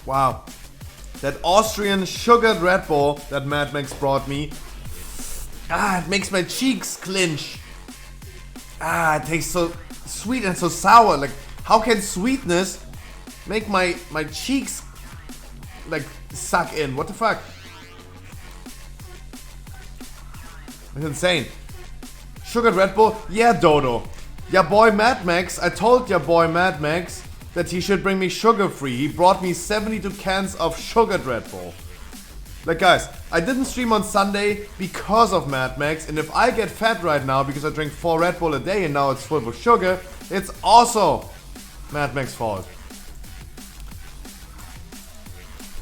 Wow. That Austrian sugared Red Bull that Mad Max brought me. It makes my cheeks clench. It tastes so sweet and so sour. Like, how can sweetness make my cheeks like suck in? What the fuck? It's insane. Sugared Red Bull? Yeah, Dodo. Ya boy Mad Max, I told ya boy Mad Max that he should bring me sugar free. He brought me 72 cans of sugared Red Bull. Like, guys, I didn't stream on Sunday because of Mad Max, and if I get fat right now because I drink 4 Red Bull a day and now it's full of sugar, it's also Mad Max's fault.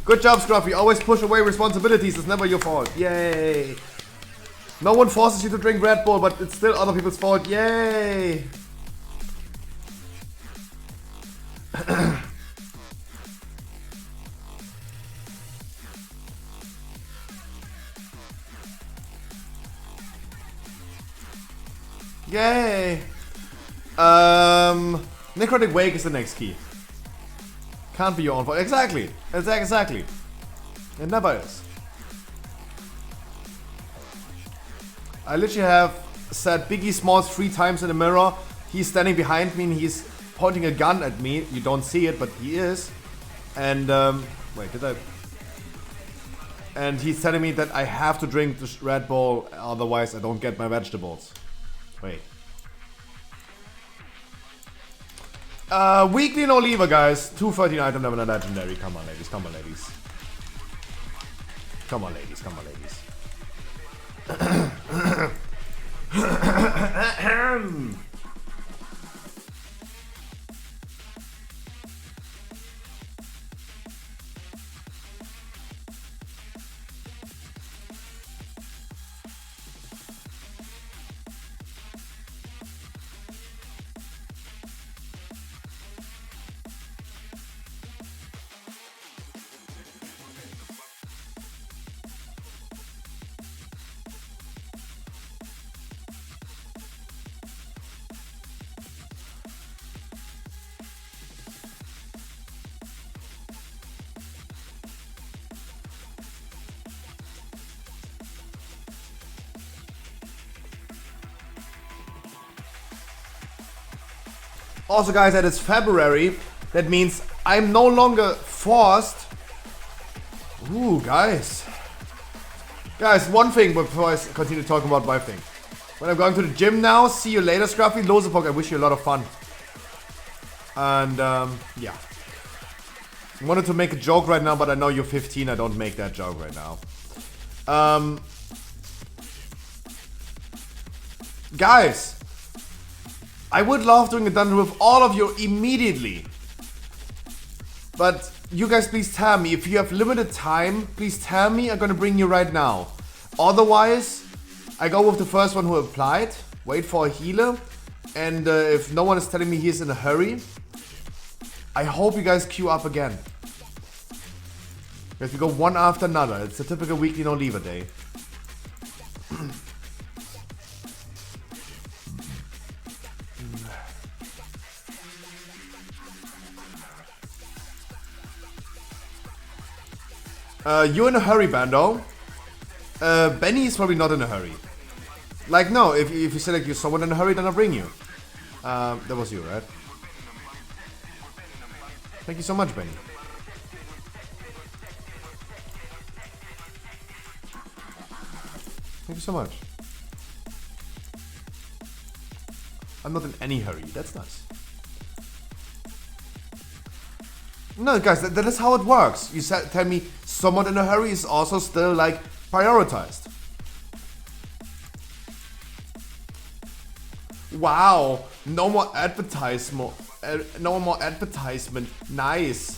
Good job, Scruffy. Always push away responsibilities. It's never your fault. Yay. No one forces you to drink Red Bull, but it's still other people's fault. Yay. Yay! Necrotic Wake is the next key. Can't be your own fault. Exactly. Exactly. It never is. I literally have said Biggie Smalls 3 times in the mirror. He's standing behind me and he's pointing a gun at me. You don't see it, but he is. And, wait, did I? And he's telling me that I have to drink the Red Bull, otherwise I don't get my vegetables. Wait. Weekly no lever, guys. 213 item level and legendary. Come on, ladies. Come on, ladies. Come on, ladies. Come on, ladies. Also, guys, that it's February. That means I'm no longer forced. Ooh, guys. Guys, one thing before I continue talking about my thing. When I'm going to the gym now, see you later, Scruffy. Losepok, I wish you a lot of fun. And, yeah. I wanted to make a joke right now, but I know you're 15. I don't make that joke right now. Guys. I would love doing a dungeon with all of you immediately. But you guys please tell me, if you have limited time, please tell me, I'm gonna bring you right now. Otherwise, I go with the first one who applied, wait for a healer, and if no one is telling me he's in a hurry, I hope you guys queue up again. Because we go one after another. It's a typical weekly no leaver day. You in a hurry, Bando? Benny is probably not in a hurry. Like, no, if you select you someone in a hurry, then I'll bring you. That was you, right? Thank you so much, Benny. Thank you so much. I'm not in any hurry. That's nice. No, guys, that is how it works. You tell me someone in a hurry is also still, like, prioritized. Wow, no more advertisement. No more advertisement. Nice.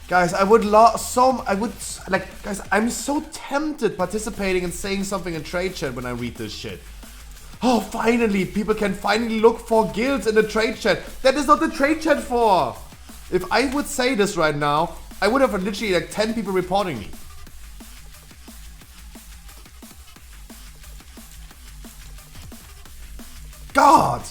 Guys, guys, I'm so tempted participating and saying something in trade chat when I read this shit. Oh, finally, people can finally look for guilds in the trade chat. That is not the trade chat for. If I would say this right now, I would have literally like 10 people reporting me. God,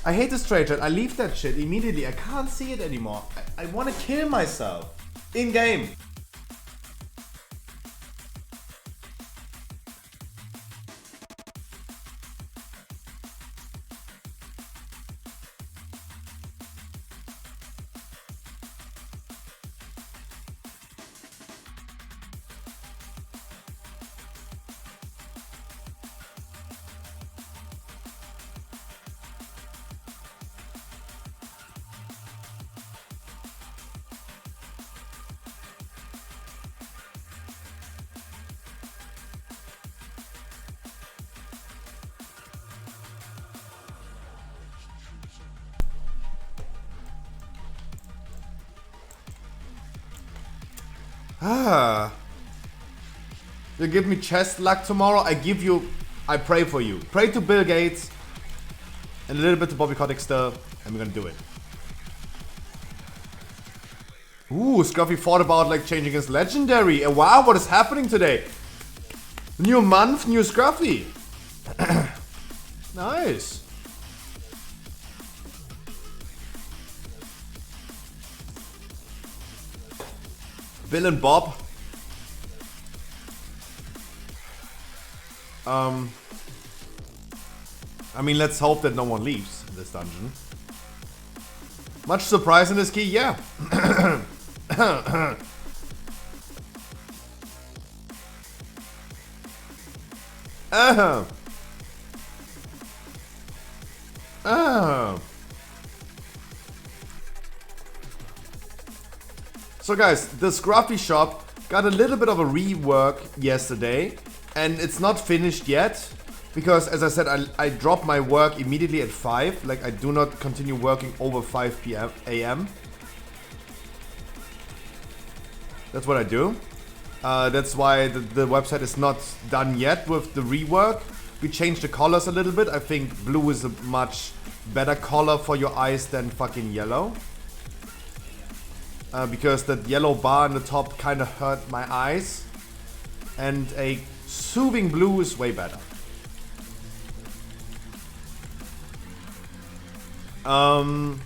I hate this trade chat. I leave that shit immediately. I can't see it anymore. I want to kill myself. In game. You give me chest luck tomorrow, I pray for you. Pray to Bill Gates and a little bit to Bobby Kotick still, and we're gonna do it. Ooh, Scruffy thought about like changing his legendary. Wow, what is happening today? New month, new Scruffy. Nice. Bill and Bob. I mean, let's hope that no one leaves this dungeon. Much surprise in this key, yeah. So guys, the Scruffy shop got a little bit of a rework yesterday, and it's not finished yet because, as I said, I drop my work immediately at 5. Like, I do not continue working over 5 a.m. That's what I do. That's why the website is not done yet with the rework. We changed the colors a little bit. I think blue is a much better color for your eyes than fucking yellow. Because that yellow bar on the top kind of hurt my eyes. And a soothing blue is way better. And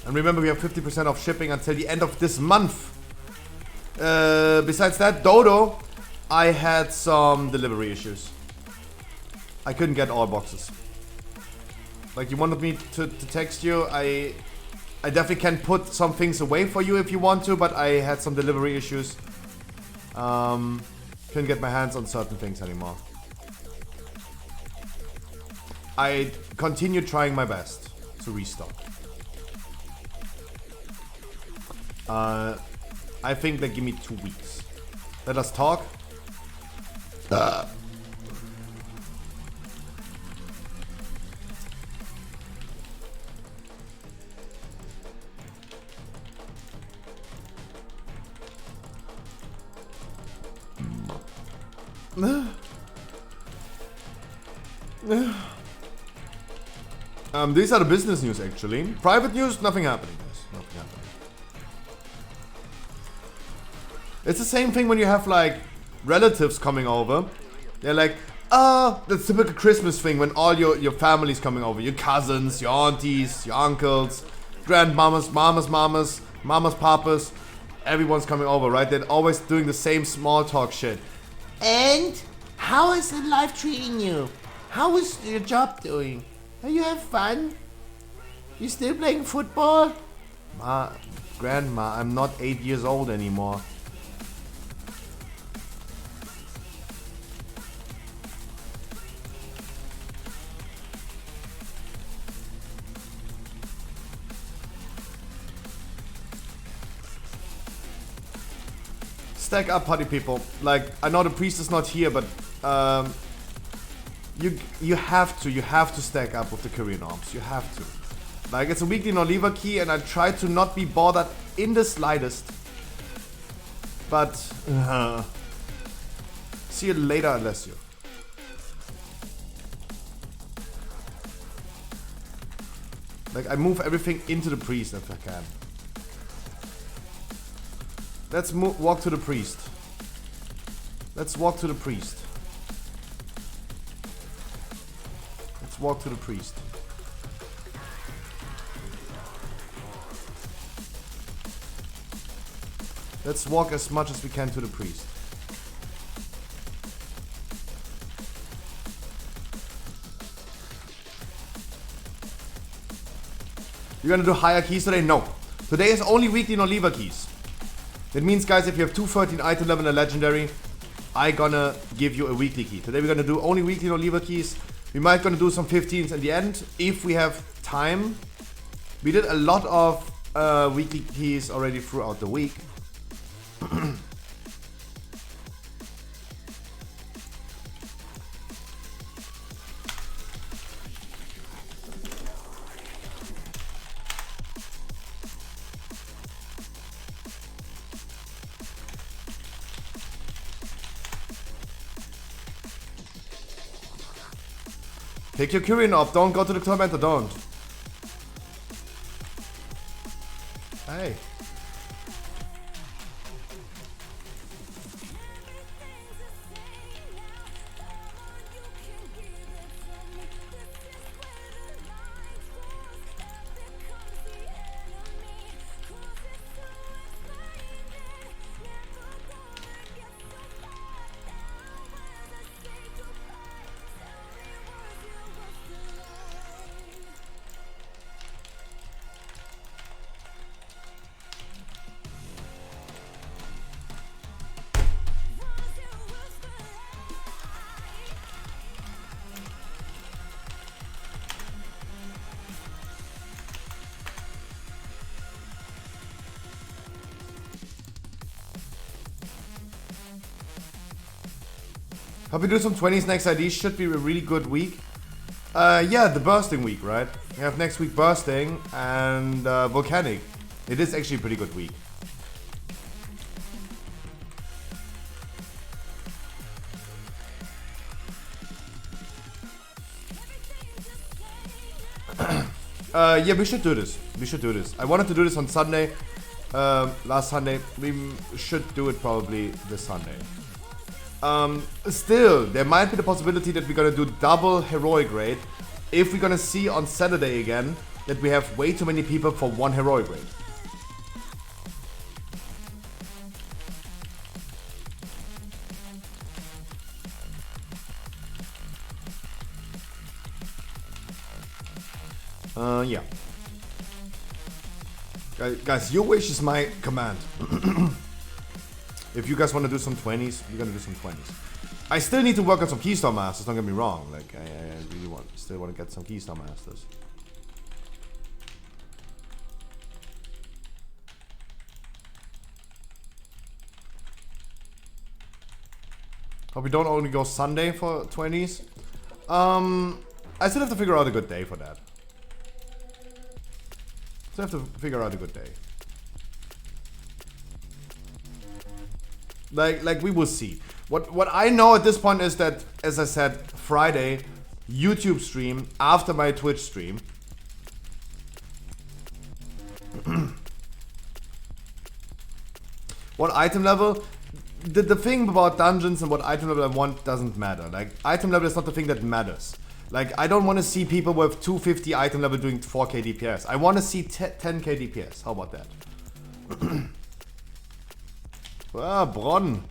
remember, we have 50% off shipping until the end of this month. Besides that, Dodo, I had some delivery issues. I couldn't get all boxes. Like, you wanted me to text you. I definitely can put some things away for you if you want to, but I had some delivery issues. Couldn't get my hands on certain things anymore. I continue trying my best to restock. I think they give me 2 weeks. Let us talk. These are the business news actually. Private news, nothing happening, guys. Nothing happening. It's the same thing when you have like relatives coming over. They're like, that's typical Christmas thing when all your family's coming over. Your cousins, your aunties, your uncles, grandmamas, mamas, papas. Everyone's coming over, right? They're always doing the same small talk shit. And how is the life treating you? How is your job doing? Are you have fun? You still playing football? Grandma, I'm not 8 years old anymore. Stack up, party people. Like, I know the priest is not here, but you have to stack up with the Korean orbs. You have to. Like, it's a weekly non-lever key, and I try to not be bothered in the slightest. But see you later, unless you. Like, I move everything into the priest if I can. Let's walk to the priest. Let's walk to the priest. Let's walk to the priest. Let's walk as much as we can to the priest. You're gonna do higher keys today? No. Today is only weekly non-lever keys. That means, guys, if you have 213 item level and a legendary, I gonna give you a weekly key. Today we're gonna do only weekly non-lever keys. We might gonna do some 15s in the end if we have time. We did a lot of weekly keys already throughout the week. Take your Kyrian up, don't go to the tormentor, don't. Hey. Hope we do some 20s next ID. Should be a really good week. Yeah, the bursting week, right? We have next week bursting and volcanic. It is actually a pretty good week. Yeah, we should do this. We should do this. I wanted to do this on Sunday. Last Sunday. We should do it probably this Sunday. Still, there might be the possibility that we're gonna do double heroic raid if we're gonna see on Saturday again that we have way too many people for one heroic raid. Yeah. Guys, your wish is my command. If you guys want to do some 20s, you're gonna do some 20s. I still need to work on some Keystone Masters, don't get me wrong. Like, I really still want to get some Keystone Masters. Hope we don't only go Sunday for 20s. I still have to figure out a good day for that. Still have to figure out a good day. Like we will see. What I know at this point is that, as I said, Friday, YouTube stream after my Twitch stream. What item level? The thing about dungeons and what item level I want doesn't matter. Like, item level is not the thing that matters. Like, I don't want to see people with 250 item level doing 4k DPS. I want to see 10k DPS. How about that? Ah, Bronn.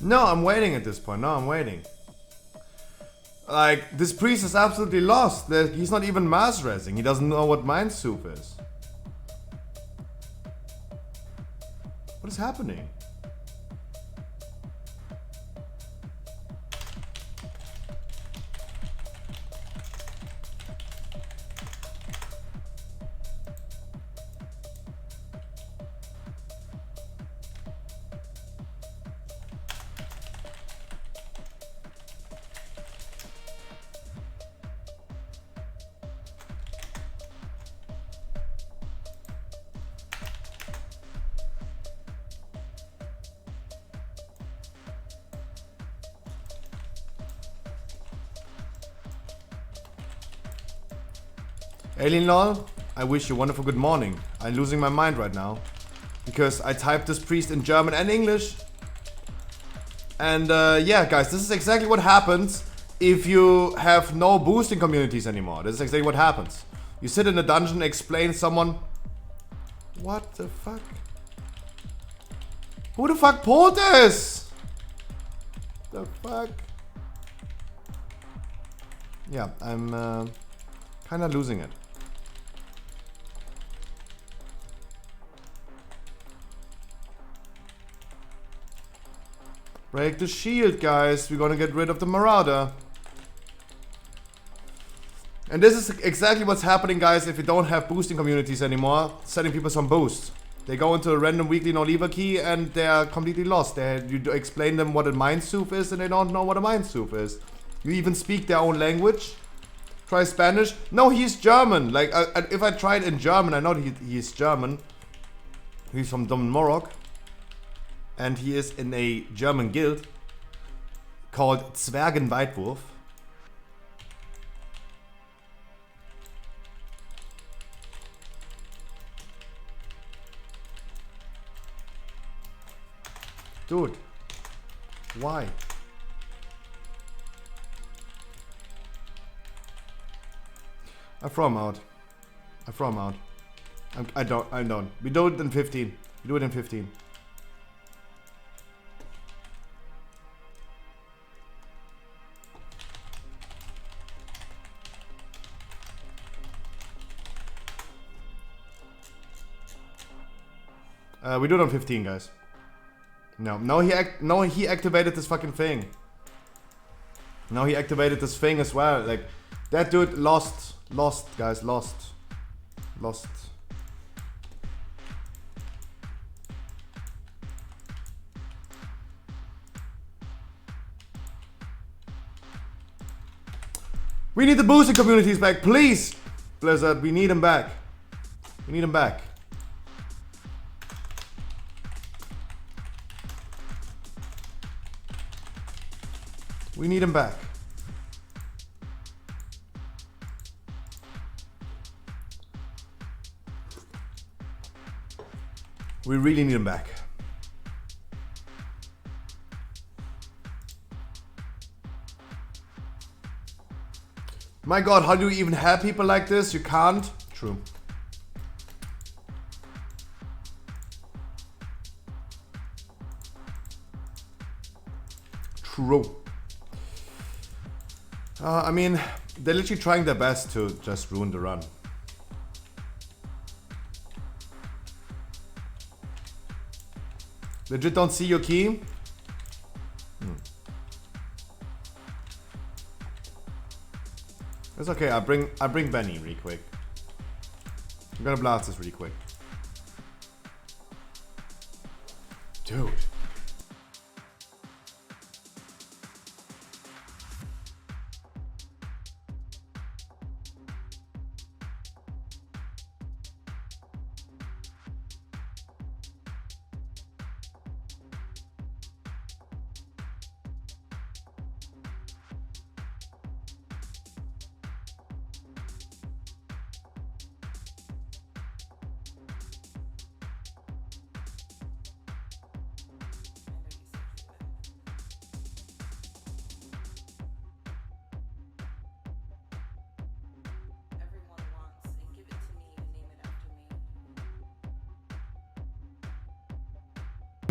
No, I'm waiting at this point. No, I'm waiting. Like, this priest is absolutely lost. He's not even mass resing. He doesn't know what Mind Soup is. What is happening? Alien Lol, I wish you a wonderful good morning. I'm losing my mind right now. Because I typed this priest in German and English. And yeah, guys, this is exactly what happens if you have no boosting communities anymore. This is exactly what happens. You sit in a dungeon and explain someone... What the fuck? Who the fuck pulled this? The fuck? Yeah, I'm kinda losing it. Break the shield, guys. We're gonna get rid of the Marauder. And this is exactly what's happening, guys, if you don't have boosting communities anymore. Setting people some boost. They go into a random weekly no-lever key and they're completely lost. You explain them what a Mind Soup is and they don't know what a Mind Soup is. You even speak their own language. Try Spanish. No, he's German. Like, if I tried in German, I know he's German. He's from Morok. And he is in a German guild called Zwergenweitwurf. Dude, why? I throw him out. I throw him out. I don't. We do it in 15. We do it in 15. We do it on 15, guys. No, he activated this fucking thing. No, he activated this thing as well. Like, that dude lost, guys, lost. We need the boosting communities back, please! Blizzard, we need them back. We need them back. We need him back. We really need him back. My god, how do you even help people like this? You can't. True. True. I mean, they're literally trying their best to just ruin the run. Legit don't see your key? It's okay, I bring Benny really quick. I'm gonna blast this really quick. Dude.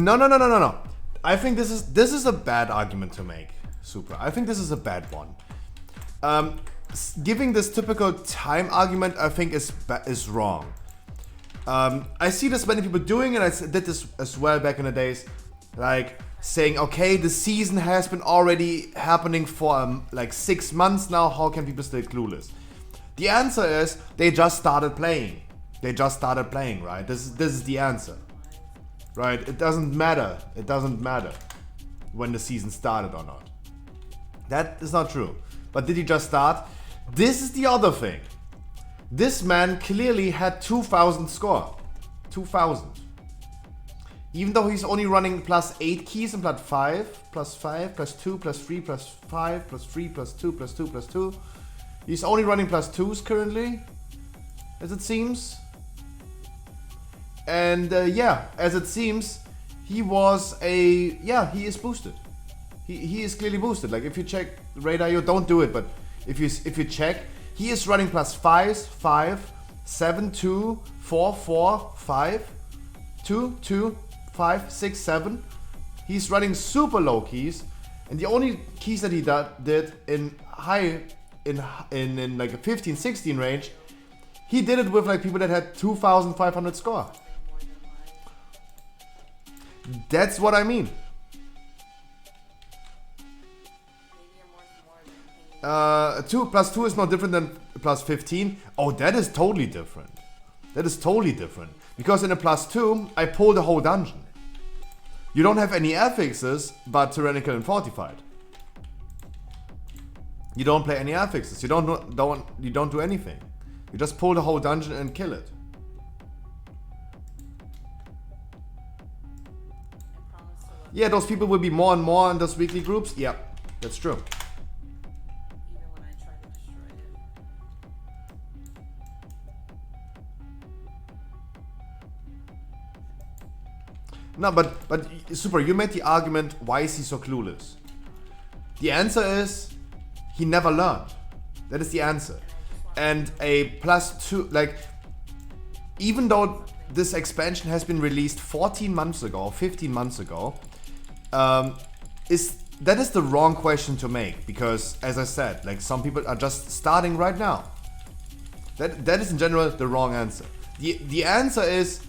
No. I think this is a bad argument to make, Super. I think this is a bad one. Giving this typical time argument, I think is wrong. I see this many people doing it. I did this as well back in the days, like saying, okay, the season has been already happening for like 6 months now. How can people still clueless? The answer is they just started playing. They just started playing, right? This is the answer. Right, it doesn't matter. It doesn't matter when the season started or not. That is not true. But did he just start? This is the other thing. This man clearly had 2000 score. 2000. Even though he's only running +8 keys and +5, +5, +2, +3, +5, +3, +2, +2, +2. He's only running +2s currently, as it seems. And yeah, as it seems, he is boosted. He is clearly boosted. Like if you check Radar, don't do it, but if you check, he is running +5s, 5, 7, 2, 4, 4, 5, 2, 2, 5, 6, 7. He's running super low keys, and the only keys that he did in high in like a 15, 16 range, he did it with like people that had 2,500 score. That's what I mean. 2 + 2 is no different than +15. Oh, that is totally different. That is totally different. Because in a +2, I pull the whole dungeon. You don't have any affixes, but tyrannical and fortified. You don't play any affixes. You don't do anything. You just pull the whole dungeon and kill it. Yeah, those people will be more and more in those weekly groups. Yeah, that's true. No, but Super, you made the argument, why is he so clueless? The answer is, he never learned. That is the answer. And a +2, like, even though this expansion has been released 14 months ago, 15 months ago, that is the wrong question to make, because as I said, like some people are just starting right now. That is in general the wrong answer. The answer is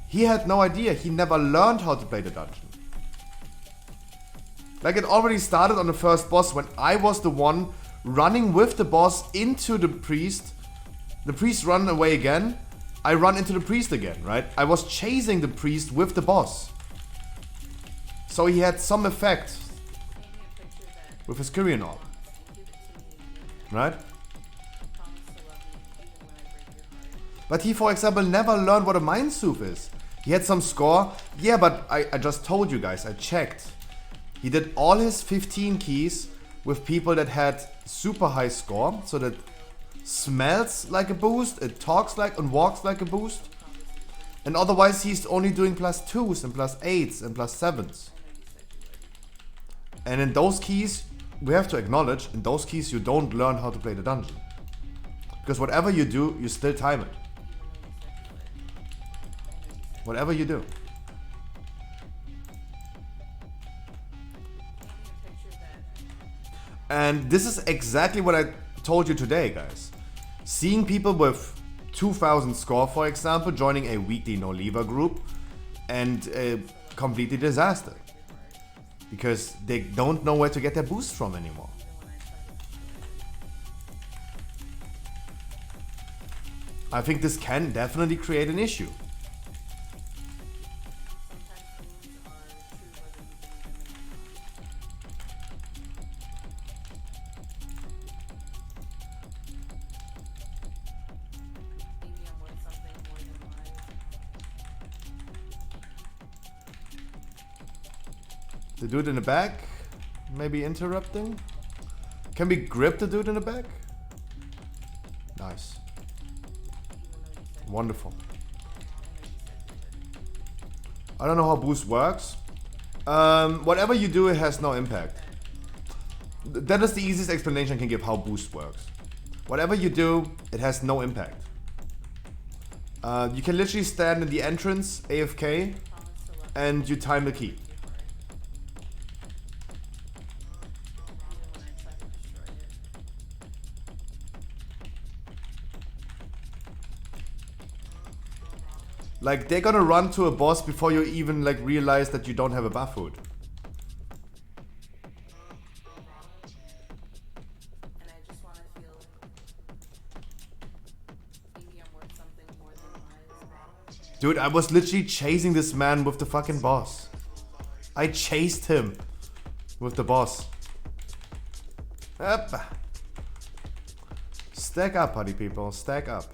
he had no idea. He never learned how to play the dungeon. Like it already started on the first boss when I was the one running with the boss into the priest. The priest run away again. I run into the priest again, right? I was chasing the priest with the boss. So he had some effect with his Kyrian orb. Right? But he, for example, never learned what a Mind Soup is. He had some score. Yeah, but I just told you guys, I checked. He did all his 15 keys with people that had super high score. So that smells like a boost, it talks like and walks like a boost. And otherwise he's only doing +2s and +8s and +7s. And in those keys, we have to acknowledge, in those keys you don't learn how to play the dungeon. Because whatever you do, you still time it. Whatever you do. And this is exactly what I told you today, guys. Seeing people with 2000 score, for example, joining a weekly no-leaver group and a completely disaster. Because they don't know where to get their boost from anymore. I think this can definitely create an issue. The dude in the back, maybe interrupting. Can we grip the dude in the back? Nice. Wonderful. I don't know how boost works. Whatever you do, it has no impact. That is the easiest explanation I can give how boost works. Whatever you do, it has no impact. You can literally stand in the entrance, AFK, and you time the key. Like, they're gonna run to a boss before you even like realize that you don't have a buff hood. Dude, I was literally chasing this man with the fucking boss. I chased him with the boss. Up. Stack up, party people. Stack up.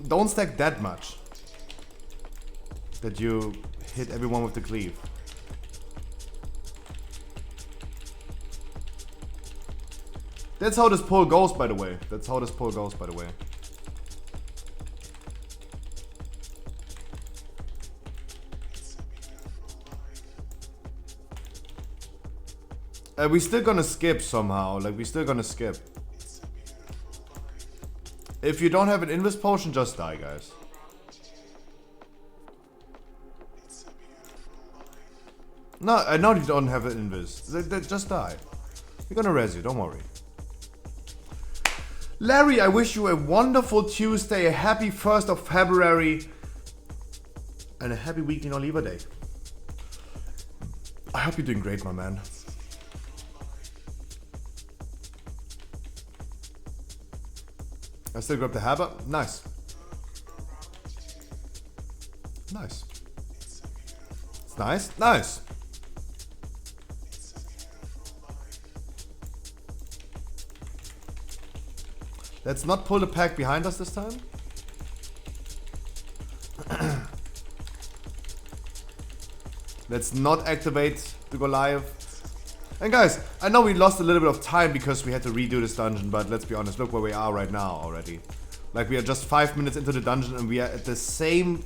Don't stack that much that you hit everyone with the cleave. That's how this pull goes, by the way. That's how this pull goes, by the way. We're still gonna skip somehow. Like, we're still gonna skip. If you don't have an invis potion, just die, guys. No, I know you don't have an invis. Just die. We're gonna res you, don't worry. Larry, I wish you a wonderful Tuesday, a happy 1st of February, and a happy weekly no-leaver day. I hope you're doing great, my man. I still grab the hammer. Nice. Nice. It's nice. Nice. Let's not pull the pack behind us this time. Let's not activate the Goliath. And guys, I know we lost a little bit of time because we had to redo this dungeon, but let's be honest, look where we are right now already. Like, we are just 5 minutes into the dungeon and we are at the same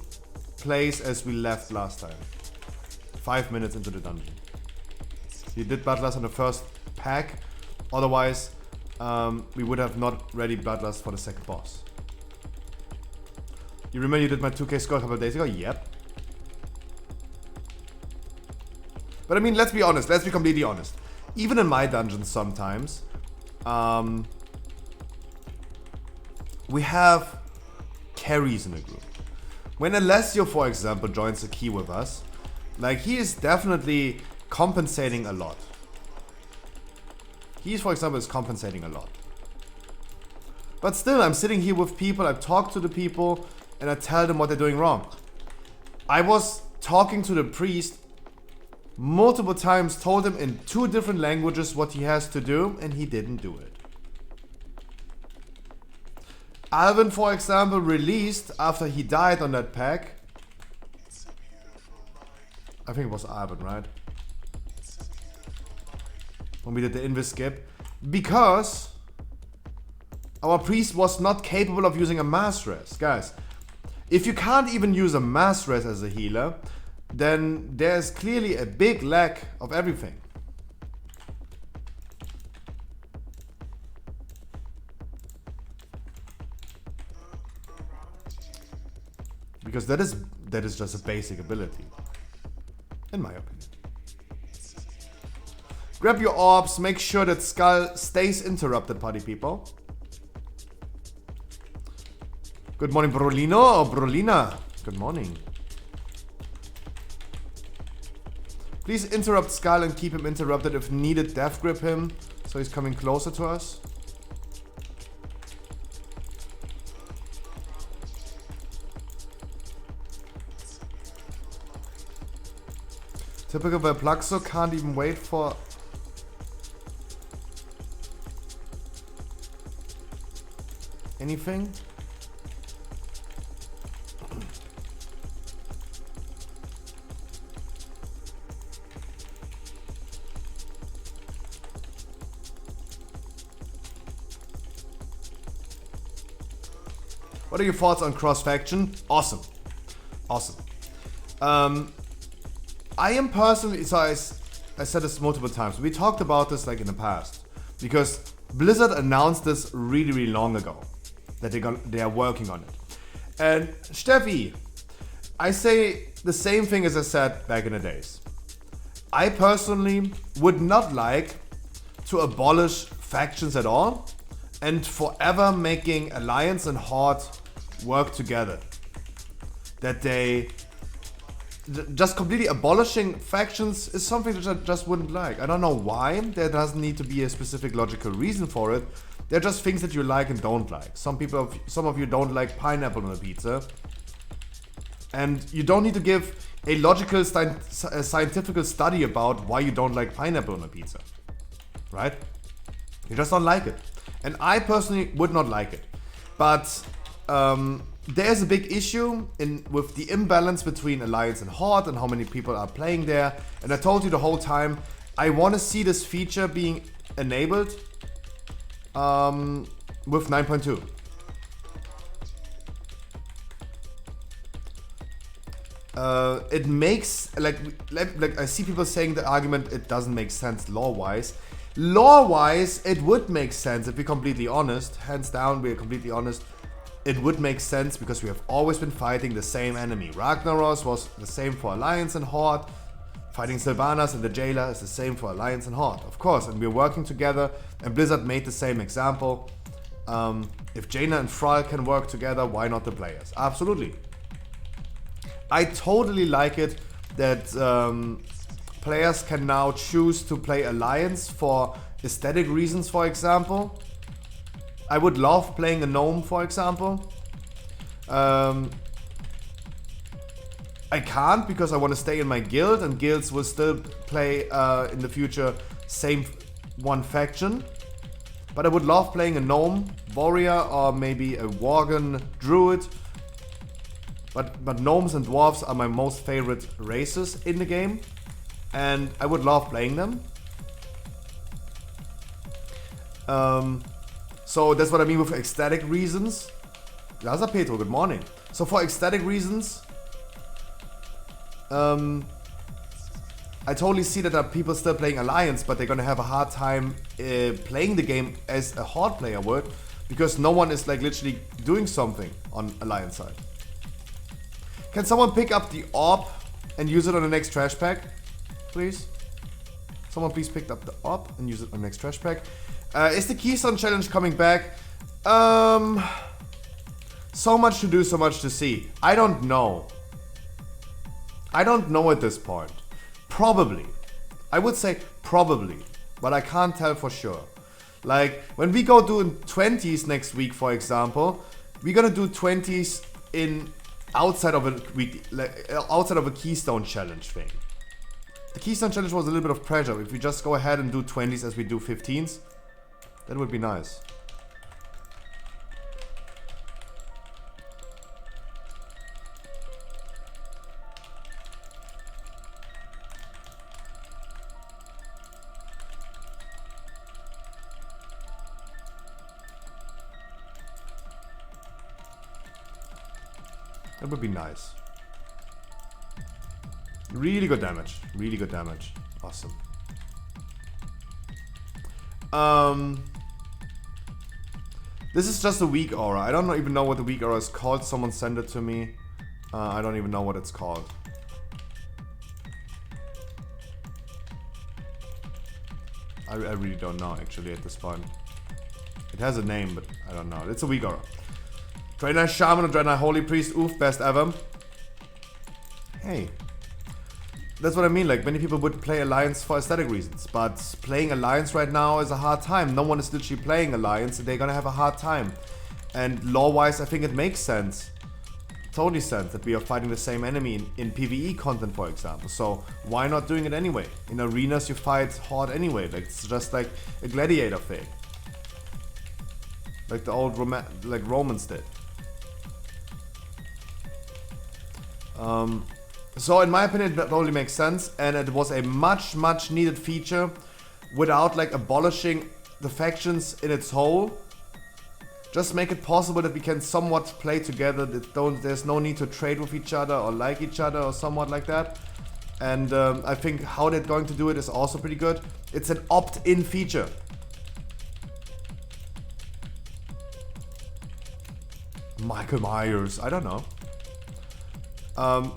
place as we left last time. 5 minutes into the dungeon. We did Bloodlust on the first pack, otherwise we would have not ready Bloodlust for the second boss. You remember you did my 2K score a couple of days ago? Yep. But I mean, let's be honest, let's be completely honest. Even in my dungeons sometimes, we have carries in the group. When Alessio, for example, joins the key with us, like, he is definitely compensating a lot. He, for example, is compensating a lot. But still, I'm sitting here with people, I talk to the people, and I tell them what they're doing wrong. I was talking to the priest multiple times, told him in 2 different languages what he has to do, and he didn't do it. Alvin, for example, released after he died on that pack. I think it was Alvin, right? when we did the invis skip, because our priest was not capable of using a mass res. Guys, if you can't even use a mass res as a healer, then there's clearly a big lack of everything. Because that is just a basic ability, in my opinion. Grab your orbs, make sure that Skull stays interrupted, party people. Good morning, Brolino or Brolina. Good morning. Please interrupt Skull and keep him interrupted. If needed, death grip him so he's coming closer to us. Typical Verplaxo can't even wait for... anything? What are your thoughts on cross-faction? Awesome. Awesome. I am personally, so I said this multiple times. We talked about this like in the past because Blizzard announced this really, really long ago that they are working on it. And Steffi, I say the same thing as I said back in the days. I personally would not like to abolish factions at all and forever making Alliance and Horde work together. That they just completely abolishing factions is something that I just wouldn't like. I don't know why. There doesn't need to be a specific logical reason for it. They're just things that you like and don't like. Some of you don't like pineapple on a pizza, and you don't need to give a logical scientific study about why you don't like pineapple on a pizza, right? You just don't like it, and I personally would not like it. But there's a big issue with the imbalance between Alliance and Horde and how many people are playing there. And I told you the whole time, I want to see this feature being enabled with 9.2. It makes, like I see people saying the argument, it doesn't make sense lore-wise. Lore-wise, it would make sense if we're completely honest. Hands down, we're completely honest. It would make sense because we have always been fighting the same enemy. Ragnaros was the same for Alliance and Horde. Fighting Sylvanas and the Jailer is the same for Alliance and Horde, of course. And we're working together, and Blizzard made the same example. If Jaina and Thrall can work together, why not the players? Absolutely. I totally like it that players can now choose to play Alliance for aesthetic reasons, for example. I would love playing a gnome, for example. I can't because I want to stay in my guild, and guilds will still play in the future same one faction. But I would love playing a gnome warrior or maybe a worgen druid. But gnomes and dwarves are my most favorite races in the game, and I would love playing them. So that's what I mean with ecstatic reasons. Laza Petro, good morning. So for ecstatic reasons, I totally see that there are people still playing Alliance, but they're gonna have a hard time playing the game as a Horde player would, because no one is like literally doing something on Alliance side. Can someone pick up the orb and use it on the next trash pack, please? Someone please pick up the orb and use it on the next trash pack. Is the Keystone Challenge coming back? So much to do, so much to see. I don't know. I don't know at this point. Probably. I would say probably, but I can't tell for sure. Like, when we go doing 20s next week, for example, we're gonna do 20s in outside of a Keystone Challenge thing. The Keystone Challenge was a little bit of pressure. If we just go ahead and do 20s as we do 15s, that would be nice. It would be nice. Really good damage. Really good damage. Awesome. This is just a weak aura. I don't even know what the weak aura is called. Someone sent it to me. I don't even know what it's called. I really don't know actually at this point. It has a name, but I don't know. It's a weak aura. Draenei Shaman or Draenei Holy Priest. Oof, best ever. Hey. That's what I mean, like many people would play Alliance for aesthetic reasons, but playing Alliance right now is a hard time. No one is literally playing Alliance and they're gonna have a hard time. And lore-wise, I think it makes sense. Totally sense that we are fighting the same enemy in PvE content, for example. So why not doing it anyway? In arenas you fight Horde anyway, like it's just like a gladiator thing. Like the old Romans did. So in my opinion, that totally makes sense, and it was a much needed feature without like abolishing the factions in its whole. Just make it possible that we can somewhat play together. There's no need to trade with each other or like each other or somewhat like that. And I think how they're going to do it is also pretty good. It's an opt-in feature. Michael Myers, I don't know.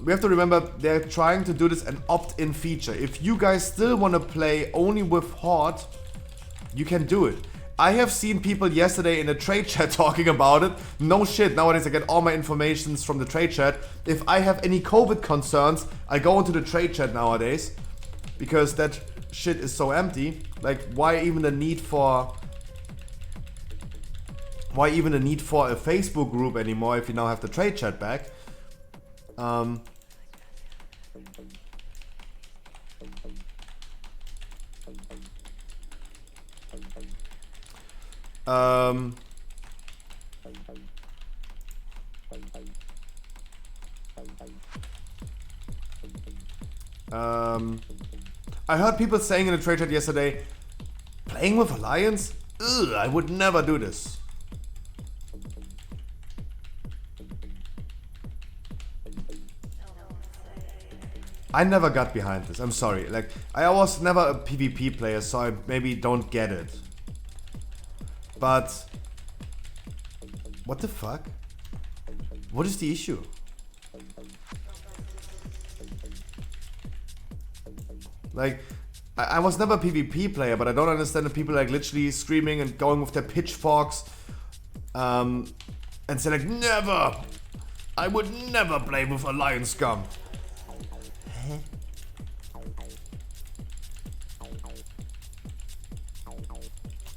We have to remember they're trying to do this an opt-in feature. If you guys still want to play only with Horde, you can do it. I have seen people yesterday in the trade chat talking about it. No shit, nowadays I get all my informations from the trade chat. If I have any COVID concerns, I go into the trade chat nowadays. Because that shit is so empty. Like, why even the need for a Facebook group anymore if you now have the trade chat back? I heard people saying in the trade chat yesterday, playing with Alliance? Ugh, I would never do this. I never got behind this, I'm sorry. Like, I was never a PvP player, so I maybe don't get it. But what the fuck? What is the issue? Like, I was never a PvP player, but I don't understand the people like literally screaming and going with their pitchforks and say like, never! I would never play with Alliance scum.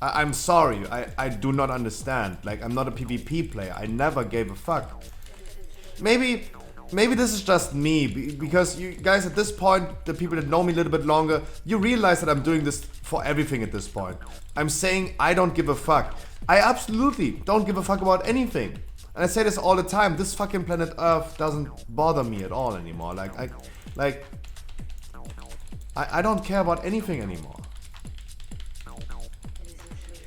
I'm sorry, I do not understand. Like, I'm not a PvP player. I never gave a fuck. Maybe this is just me, because you guys at this point, the people that know me a little bit longer, you realize that I'm doing this for everything at this point. I'm saying I don't give a fuck. I absolutely don't give a fuck about anything. And I say this all the time, this fucking planet Earth doesn't bother me at all anymore. I don't care about anything anymore.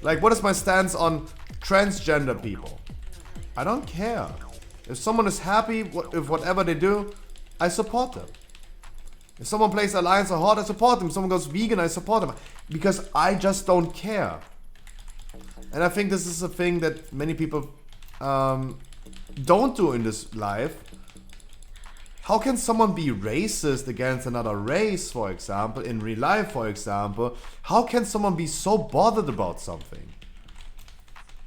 Like, what is my stance on transgender people? I don't care. If someone is happy with whatever they do, I support them. If someone plays Alliance or Horde, I support them. If someone goes vegan, I support them. Because I just don't care. And I think this is a thing that many people don't do in this life. How can someone be racist against another race, for example, in real life, for example? How can someone be so bothered about something?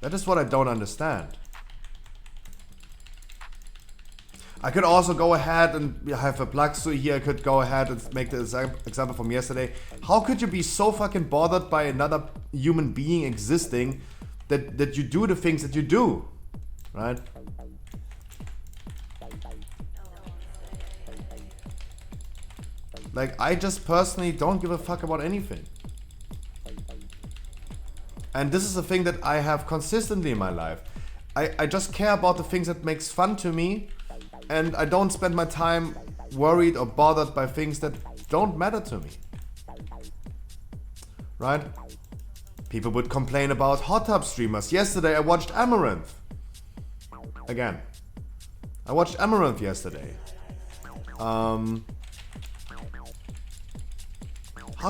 That is what I don't understand. I could also go ahead and have a plug so here. I could go ahead and make the example from yesterday. How could you be so fucking bothered by another human being existing that you do the things that you do, right? Like, I just personally don't give a fuck about anything. And this is a thing that I have consistently in my life. I just care about the things that makes fun to me, and I don't spend my time worried or bothered by things that don't matter to me. Right? People would complain about hot tub streamers. Yesterday I watched Amaranth. Again. I watched Amaranth yesterday. How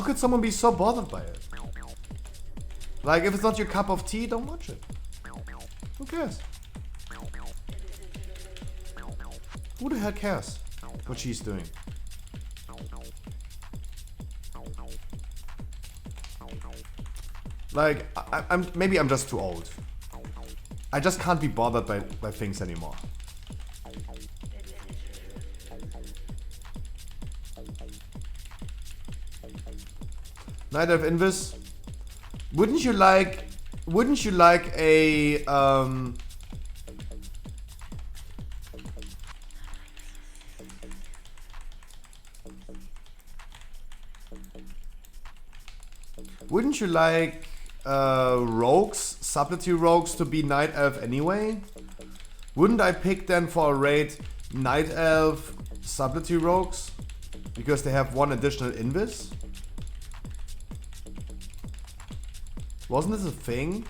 could someone be so bothered by it? Like, if it's not your cup of tea, don't watch it. Who cares? Who the hell cares what she's doing? Like, maybe I'm just too old. I just can't be bothered by things anymore. Night of Invis. Wouldn't you like a wouldn't you like rogues, subtlety rogues to be Night Elf anyway? Wouldn't I pick then for a raid Night Elf subtlety rogues? Because they have one additional invis? Wasn't this a thing?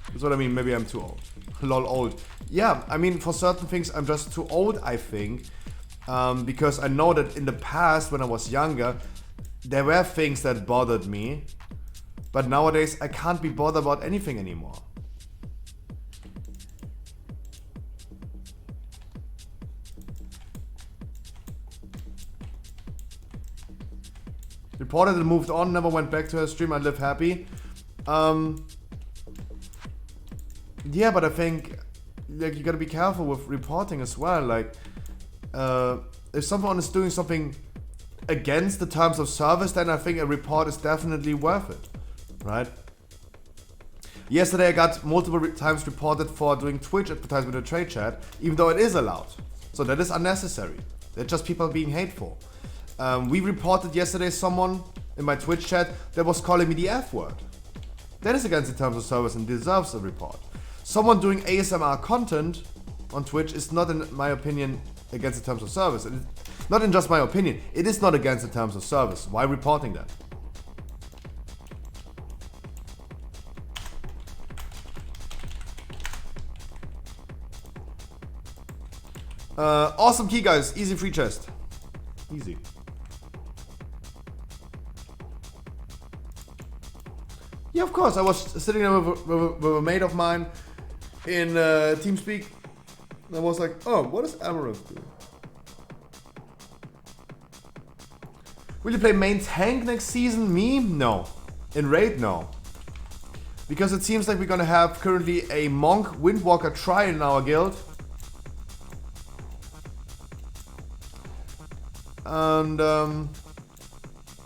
That's what I mean, maybe I'm too old. Lol old. Yeah, I mean for certain things I'm just too old, I think. Because I know that in the past when I was younger, there were things that bothered me. But nowadays I can't be bothered about anything anymore. Reported and moved on, never went back to her stream, I live happy. Yeah, but I think like you gotta be careful with reporting as well. Like, if someone is doing something against the terms of service, then I think a report is definitely worth it, right? Yesterday I got multiple times reported for doing Twitch advertisement in a trade chat, even though it is allowed. So that is unnecessary. They're just people being hateful. We reported yesterday someone in my Twitch chat that was calling me the F word. That is against the terms of service and deserves a report. Someone doing ASMR content on Twitch is not, in my opinion, against the terms of service. And not in just my opinion, it is not against the terms of service. Why reporting that? Awesome key, guys. Easy free chest. Easy. Yeah, of course. I was sitting there with a mate of mine in TeamSpeak. And I was like, oh, what does Amaranth do? Will you play main tank next season? Me? No. In raid? No. Because it seems like we're gonna have currently a Monk Windwalker trial in our guild. And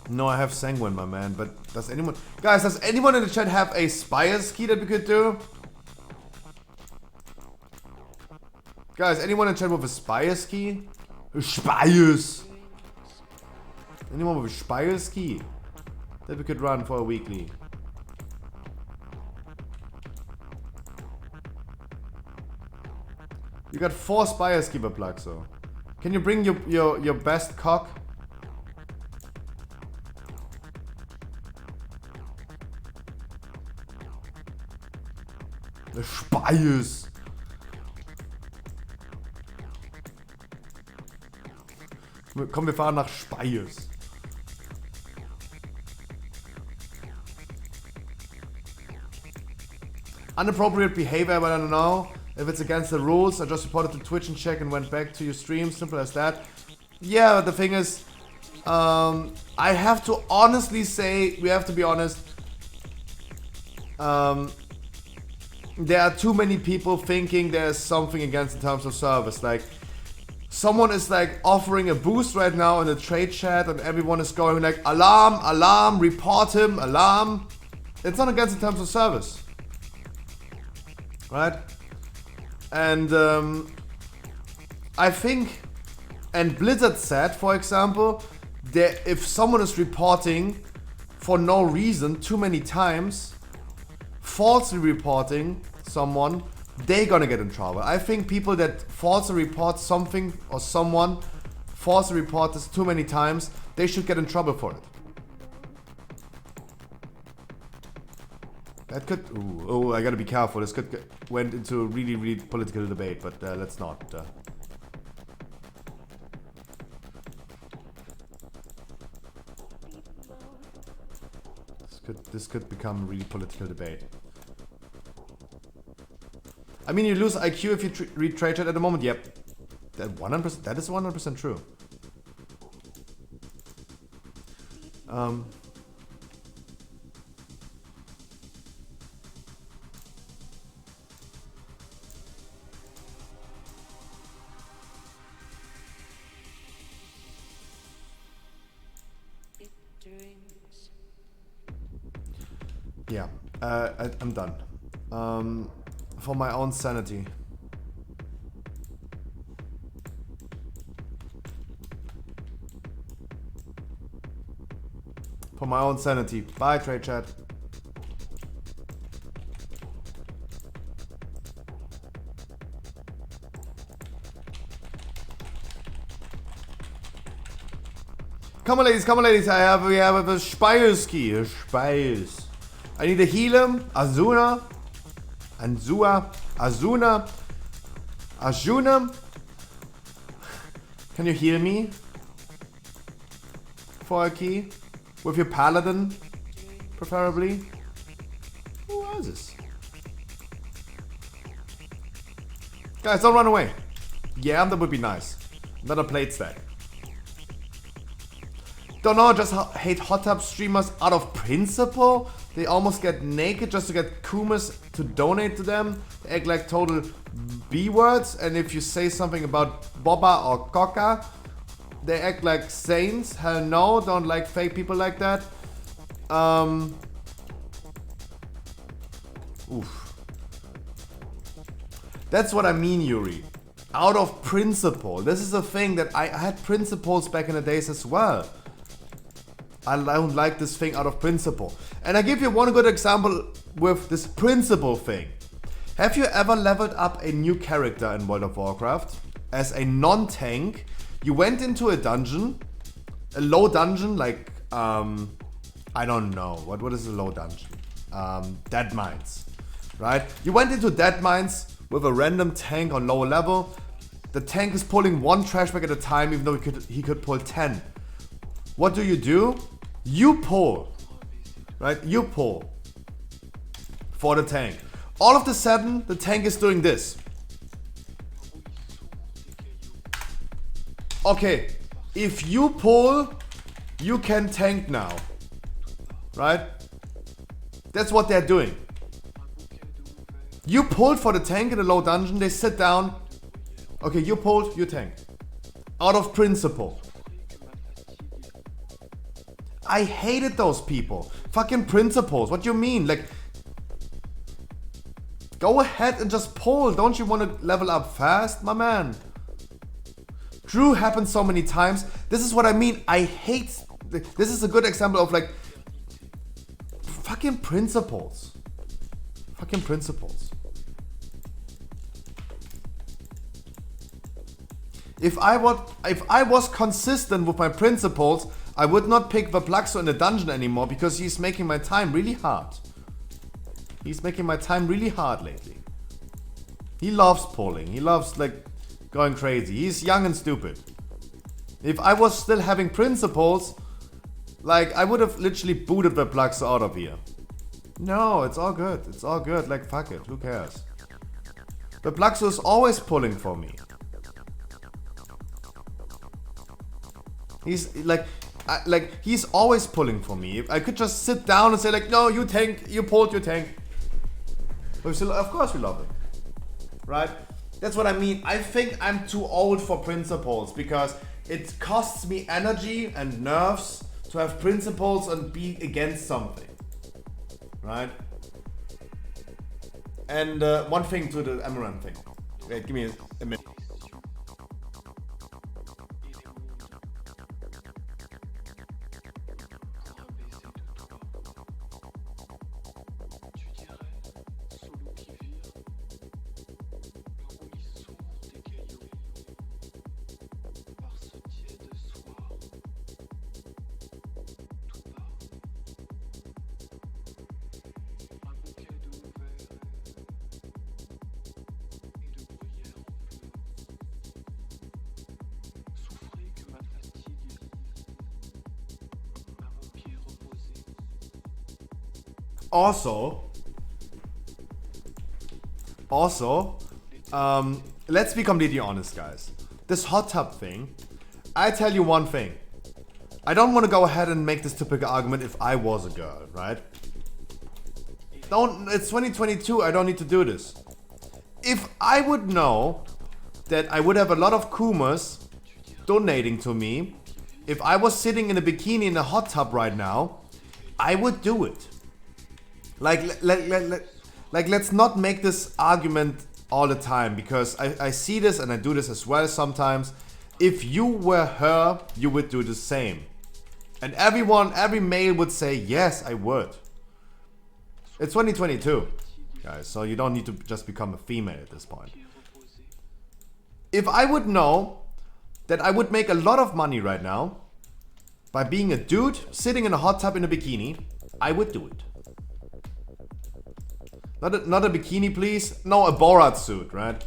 no, I have Sanguine, my man. But does anyone, guys? Does anyone in the chat have a Spire ski that we could do? Guys, anyone in the chat with a Spire ski? Spires. Anyone with a Spire ski that we could run for a weekly? You got 4 Spire Skipper plugs, so. Can you bring your best cock? The Spires. Komm, wir fahren nach Spires. Inappropriate behavior, but I don't know. If it's against the rules, I just reported to Twitch and check and went back to your stream. Simple as that. Yeah, the thing is, I have to honestly say, we have to be honest. There are too many people thinking there's something against the terms of service. Like, someone is like offering a boost right now in the trade chat and everyone is going like, alarm, alarm, report him, alarm. It's not against the terms of service. Right? And I think, and Blizzard said, for example, that if someone is reporting for no reason too many times, falsely reporting someone, they're gonna get in trouble. I think people that falsely report something or someone, falsely report this too many times, they should get in trouble for it. That could... Ooh, I gotta be careful. This could went into a really, really political debate, but let's not. This could become a really political debate. I mean, you lose IQ if you read trade chat at the moment. Yep. That 100%. That is 100% true. Yeah, I'm done. For my own sanity. For my own sanity. Bye, trade chat. Come on, ladies. We have a Speilski. Speils. I need a healer. Azuna. Arjuna. Can you heal me? For a key? With your paladin? Preferably? Who is this? Guys, don't run away. Yeah, that would be nice. Another plate stack. Don't know, just hate hot tub streamers out of principle. They almost get naked just to get Kumas to donate to them. They act like total B-words. And if you say something about Boba or Coca, they act like saints. Hell no, don't like fake people like that. Oof. That's what I mean, Yuri. Out of principle. This is a thing that I had principles back in the days as well. I don't like this thing out of principle. And I give you one good example with this principle thing. Have you ever leveled up a new character in World of Warcraft as a non-tank? You went into a dungeon, a low dungeon, like, I don't know. What is a low dungeon? Dead Mines, right? You went into Dead Mines with a random tank on low level. The tank is pulling one trash bag at a time, even though he could pull 10. What do? You pull, right? You pull for the tank. All of a sudden, the tank is doing this. Okay, if you pull, you can tank now, right? That's what they're doing. You pulled for the tank in a low dungeon, they sit down. Okay, you pulled, you tank. Out of principle. I hated those people. Fucking principles. What do you mean? Like, go ahead and just pull. Don't you want to level up fast, my man? Drew happened so many times. This is what I mean. I hate... This is a good example of like... Fucking principles. Fucking principles. If I was consistent with my principles, I would not pick Verplaxo in the dungeon anymore because he's making my time really hard. He's making my time really hard lately. He loves pulling. He loves like going crazy. He's young and stupid. If I was still having principles, like I would have literally booted Verplaxo out of here. No, it's all good. It's all good. Like fuck it. Who cares? Verplaxo is always pulling for me. He's like he's always pulling for me. I could just sit down and say like, no, you tank, you pulled, you tank. But still, of course we love it, right? That's what I mean. I think I'm too old for principles because it costs me energy and nerves to have principles and be against something, right? And one thing to the Amaranth thing. Wait, give me a minute. Also, let's be completely honest, guys. This hot tub thing, I tell you one thing. I don't want to go ahead and make this typical argument if I was a girl, right? It's 2022, I don't need to do this. If I would know that I would have a lot of Kumas donating to me, if I was sitting in a bikini in a hot tub right now, I would do it. Like let's not make this argument all the time, because I see this and I do this as well sometimes. If you were her, you would do the same. And every male would say, yes, I would. It's 2022, guys, so you don't need to just become a female at this point. If I would know that I would make a lot of money right now by being a dude sitting in a hot tub in a bikini, I would do it. Not a bikini, please. No, a Borat suit, right?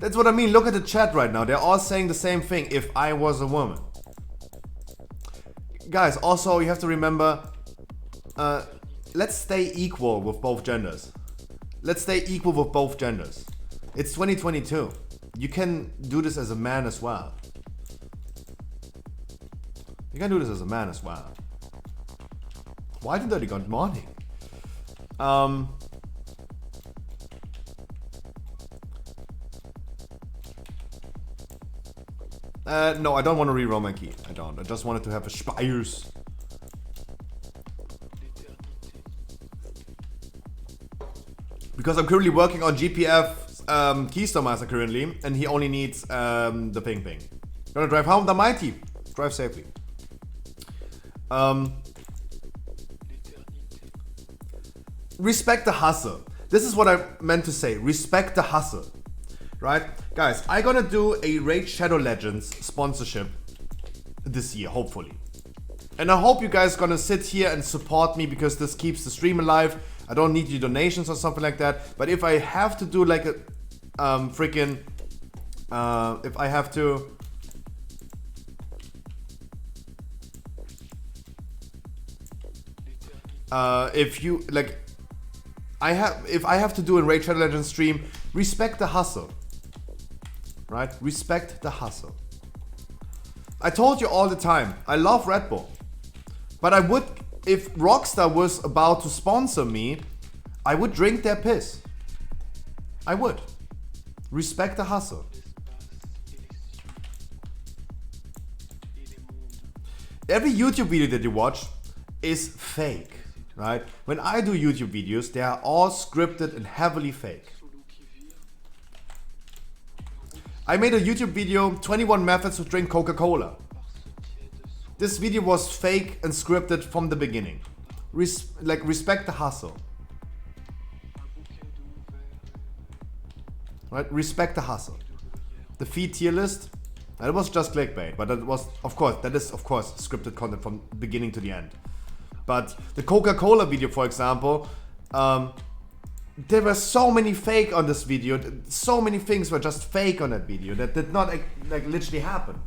That's what I mean. Look at the chat right now. They're all saying the same thing. If I was a woman. Guys, also you have to remember, let's stay equal with both genders. Let's stay equal with both genders. It's 2022. You can do this as a man as well. You can do this as a man as well. Why did they good morning? No, I don't want to re-roll my key. I don't. I just wanted to have a Spires. Because I'm currently working on GPF Keystone Master currently, and he only needs the ping. Gonna drive home the mighty. Drive safely. Respect the hustle. This is what I meant to say. Respect the hustle. Right? Guys, I'm gonna do a Raid Shadow Legends sponsorship this year, hopefully. And I hope you guys gonna sit here and support me, because this keeps the stream alive. I don't need your donations or something like that. But if I have to do like a freaking if I have to if I have to do a Raid Shadow Legends stream, respect the hustle. Right? Respect the hustle. I told you all the time, I love Red Bull. But I would, if Rockstar was about to sponsor me, I would drink their piss. I would. Respect the hustle. Every YouTube video that you watch is fake, right? When I do YouTube videos, they are all scripted and heavily fake. I made a YouTube video, 21 methods to drink Coca-Cola. This video was fake and scripted from the beginning. Respect the hustle. Right? Respect the hustle. The feed tier list, that was just clickbait, but that is of course scripted content from beginning to the end. But the Coca-Cola video, for example, there were so many fake on this video. So many things were just fake on that video that did not like literally happen.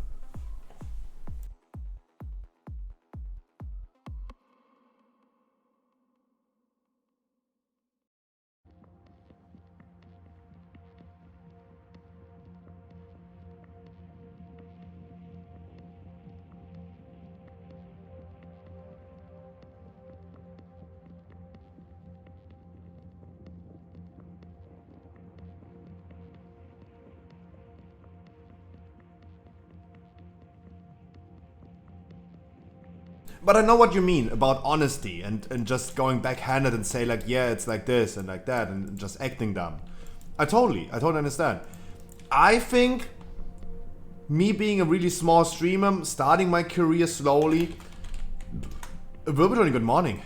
But I know what you mean about honesty and just going backhanded and say like, yeah, it's like this and like that and just acting dumb. I totally understand. I think me being a really small streamer, starting my career slowly, Wirbeltoni, good morning.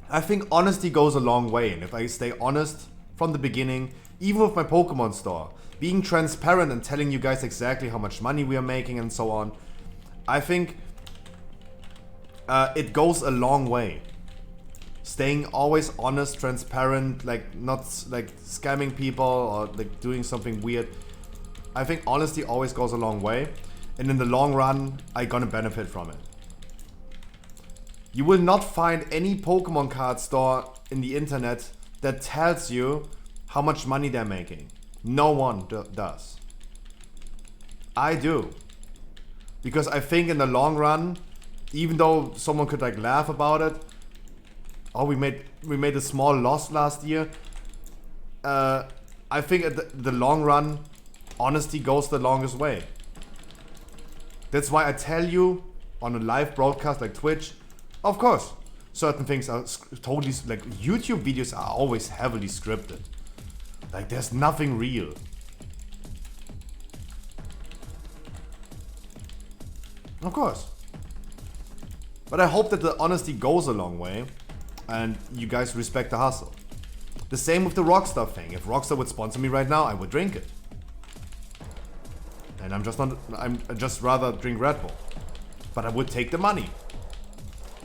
I think honesty goes a long way, and if I stay honest from the beginning, even with my Pokemon store, being transparent and telling you guys exactly how much money we are making and so on, I think it goes a long way. staying always honest, transparent, like not like scamming people or like doing something weird. I think honesty always goes a long way, and in the long run, I'm gonna benefit from it. You will not find any Pokemon card store in the internet that tells you how much money they're making. No one does. I do. Because I think in the long run, even though someone could like laugh about it, oh, we made a small loss last year. I think at the long run, honesty goes the longest way. That's why I tell you on a live broadcast like Twitch, of course, certain things are totally, like YouTube videos are always heavily scripted. Like there's nothing real. Of course. But I hope that the honesty goes a long way and you guys respect the hustle. The same with the Rockstar thing. If Rockstar would sponsor me right now, I would drink it. And I'm just rather drink Red Bull. But I would take the money.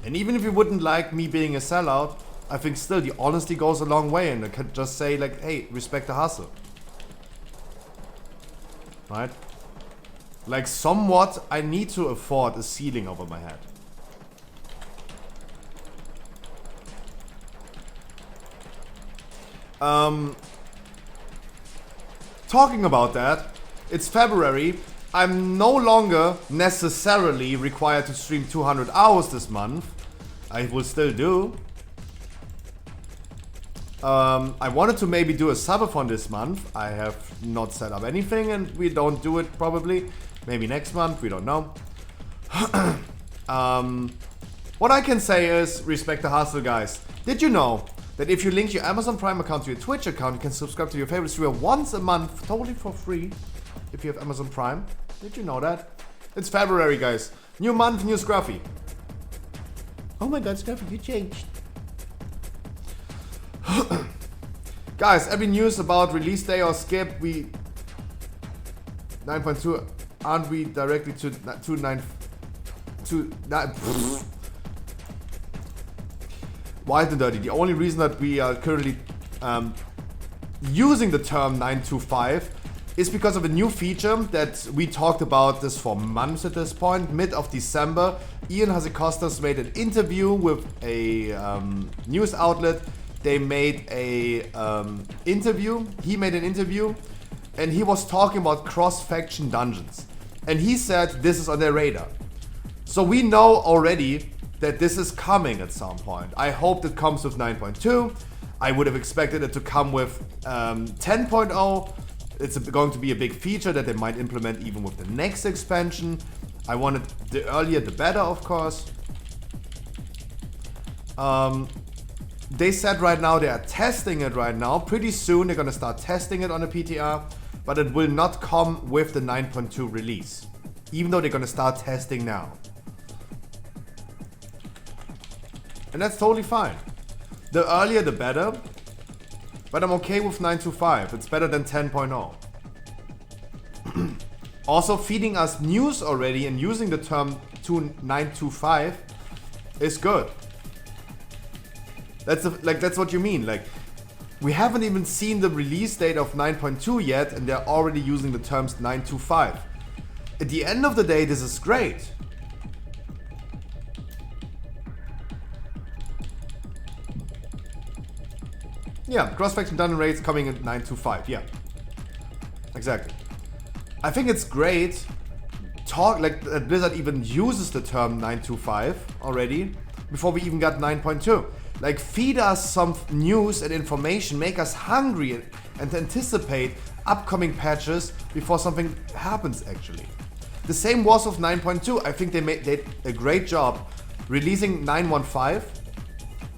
And even if you wouldn't like me being a sellout, I think still the honesty goes a long way, and I could just say like, hey, respect the hustle. Right? Like somewhat, I need to afford a ceiling over my head. Talking about that, it's February. I'm no longer necessarily required to stream 200 hours this month. I will still do. I wanted to maybe do a subathon this month. I have not set up anything and we don't do it probably. Maybe next month, we don't know. What I can say is, respect the hustle, guys. Did you know that if you link your Amazon Prime account to your Twitch account, you can subscribe to your favorite streamer once a month, totally for free, if you have Amazon Prime? Did you know that? It's February, guys. New month, new Scruffy. Oh my god, Scruffy, you changed. Guys, every news about release day or skip, we 9.2, aren't we directly to 2.9 to that? Wild and dirty. The only reason that we are currently using the term 925 is because of a new feature that we talked about this for months at this point. Mid of December, Ian Hasekostas made an interview with a news outlet. They made a interview. He made an interview, and he was talking about cross-faction dungeons. And he said this is on their radar. So we know already that this is coming at some point. I hope it comes with 9.2. I would have expected it to come with 10.0. It's going to be a big feature that they might implement even with the next expansion. I wanted the earlier the better, of course. They said right now they are testing it right now. Pretty soon they're gonna start testing it on the PTR, but it will not come with the 9.2 release, even though they're gonna start testing now. And that's totally fine. The earlier the better, but I'm okay with 9.25. It's better than 10.0. Also, feeding us news already and using the term 9.25 is good. That's what you mean. Like, we haven't even seen the release date of 9.2 yet, and they're already using the terms 9.25. At the end of the day, this is great. Yeah, cross-faction dungeon raids coming in 9.25. Yeah, exactly. I think it's great. That Blizzard even uses the term 9.25 already before we even got 9.2. Like, feed us some news and information, make us hungry and anticipate upcoming patches before something happens actually. The same was with 9.2. I think they did a great job releasing 9.15.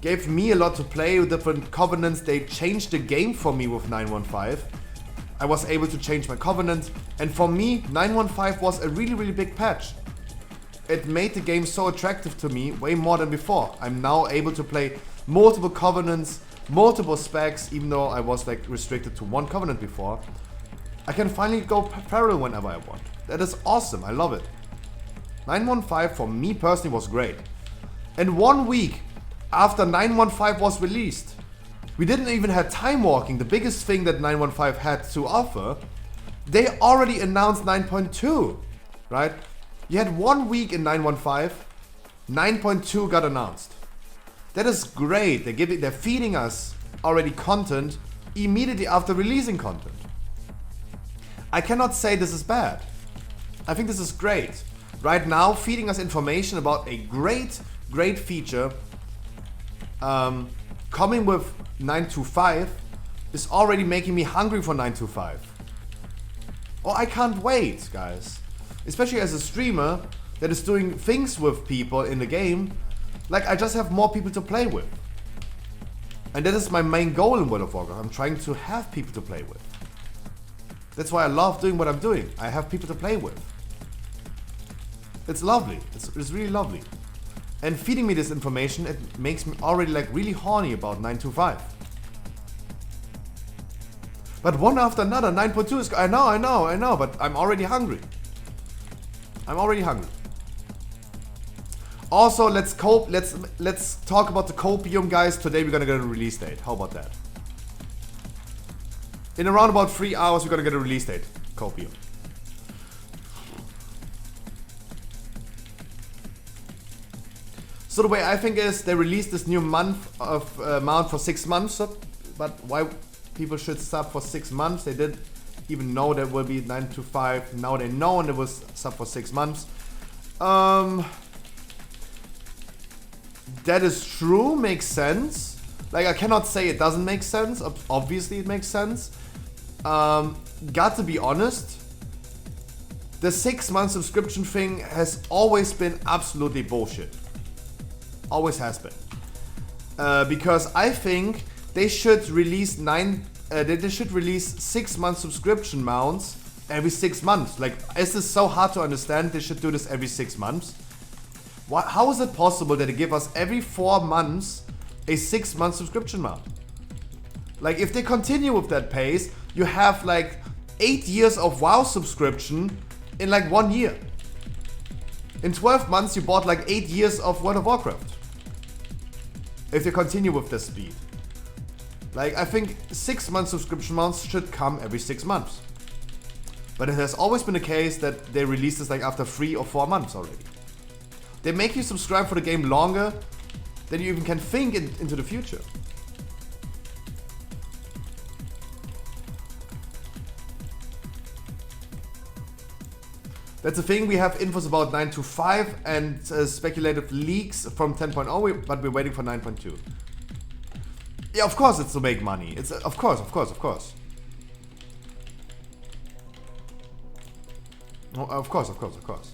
Gave me a lot to play with different covenants. They changed the game for me with 9.15. I was able to change my covenant, and for me 9.15 was a really, really big patch. It made the game so attractive to me, way more than before. I'm now able to play multiple covenants, multiple specs, even though I was like restricted to one covenant before. I can finally go feral whenever I want. That is awesome, I love it. 9.15 for me personally was great. And 1 week after 915 was released. We didn't even have time walking, the biggest thing that 915 had to offer. They already announced 9.2, right? You had 1 week in 915, 9.2 got announced. That is great. They're feeding us already content immediately after releasing content. I cannot say this is bad. I think this is great. Right now, feeding us information about a great feature coming with 925 is already making me hungry for 925. Oh, I can't wait, guys. Especially as a streamer that is doing things with people in the game. Like, I just have more people to play with. And that is my main goal in World of Warcraft. I'm trying to have people to play with. That's why I love doing what I'm doing. I have people to play with. It's lovely. It's really lovely. And feeding me this information, it makes me already like really horny about 925. But one after another, 9.2 is... I know, but I'm already hungry. I'm already hungry. Also, let's talk about the copium, guys. Today we're gonna get a release date. How about that? In around about 3 hours, we're gonna get a release date. Copium. So the way I think is they released this new month of mount for 6 months, but why people should sub for 6 months? They didn't even know there will be 925. Now they know, and it was sub for 6 months. That is true, makes sense. Like, I cannot say it doesn't make sense. Obviously it makes sense. Got to be honest, the 6-month subscription thing has always been absolutely bullshit. Always has been. Because I think they should release 6-month subscription mounts every 6 months. Like, is this so hard to understand? They should do this every 6 months. How is it possible that they give us every 4 months a 6-month subscription mount? Like, if they continue with that pace, you have like 8 years of WoW subscription in like 1 year. In 12 months, you bought like 8 years of World of Warcraft. If they continue with this speed. Like, I think 6-month subscription mounts should come every 6 months. But it has always been the case that they release this like after 3 or 4 months already. They make you subscribe for the game longer than you even can think into the future. That's the thing, we have infos about 925 and speculative leaks from 10.0, but we're waiting for 9.2. Yeah, of course it's to make money. It's of course. Oh, of course.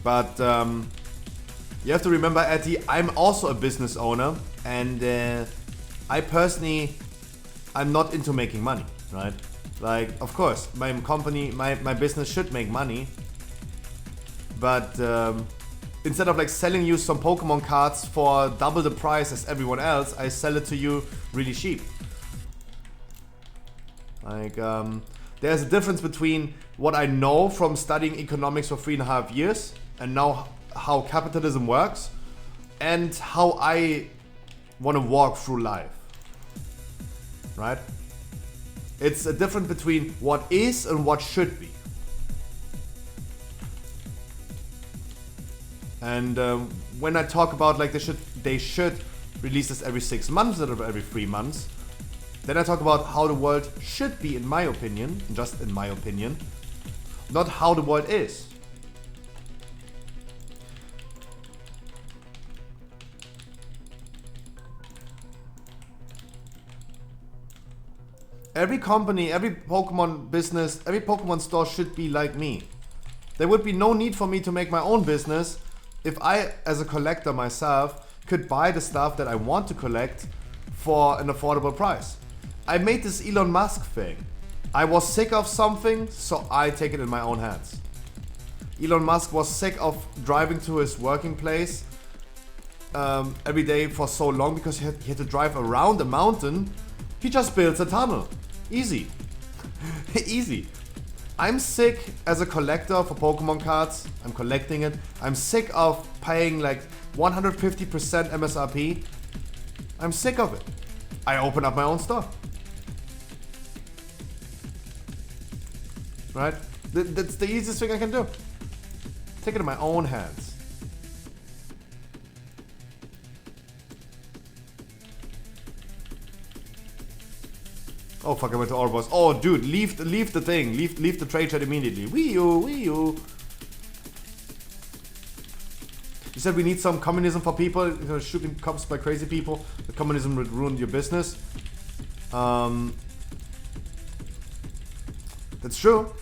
But you have to remember, Etty, I'm also a business owner, and I personally, I'm not into making money, right? Like, of course, my company, my business should make money, but instead of like selling you some Pokemon cards for double the price as everyone else, I sell it to you really cheap. Like, there's a difference between what I know from studying economics for 3.5 years and know how capitalism works and how I want to walk through life. Right? It's a difference between what is and what should be. And when I talk about like they should release this every 6 months instead of every 3 months, then I talk about how the world should be, in my opinion, just in my opinion, not how the world is. Every company, every Pokemon business, every Pokemon store should be like me. There would be no need for me to make my own business if I, as a collector myself, could buy the stuff that I want to collect for an affordable price. I made this Elon Musk thing. I was sick of something, so I take it in my own hands. Elon Musk was sick of driving to his working place every day for so long because he had to drive around a mountain. He just builds a tunnel. Easy. Easy. I'm sick as a collector for Pokemon cards. I'm collecting it. I'm sick of paying like 150% MSRP. I'm sick of it. I open up my own store. Right? That's the easiest thing I can do. Take it in my own hands. Oh fuck, I went to Ouroboros. Oh dude, leave the thing. Leave the trade chat immediately. Wii U. You said we need some communism for people, you know, shooting cops by crazy people. The communism would ruin your business. That's true.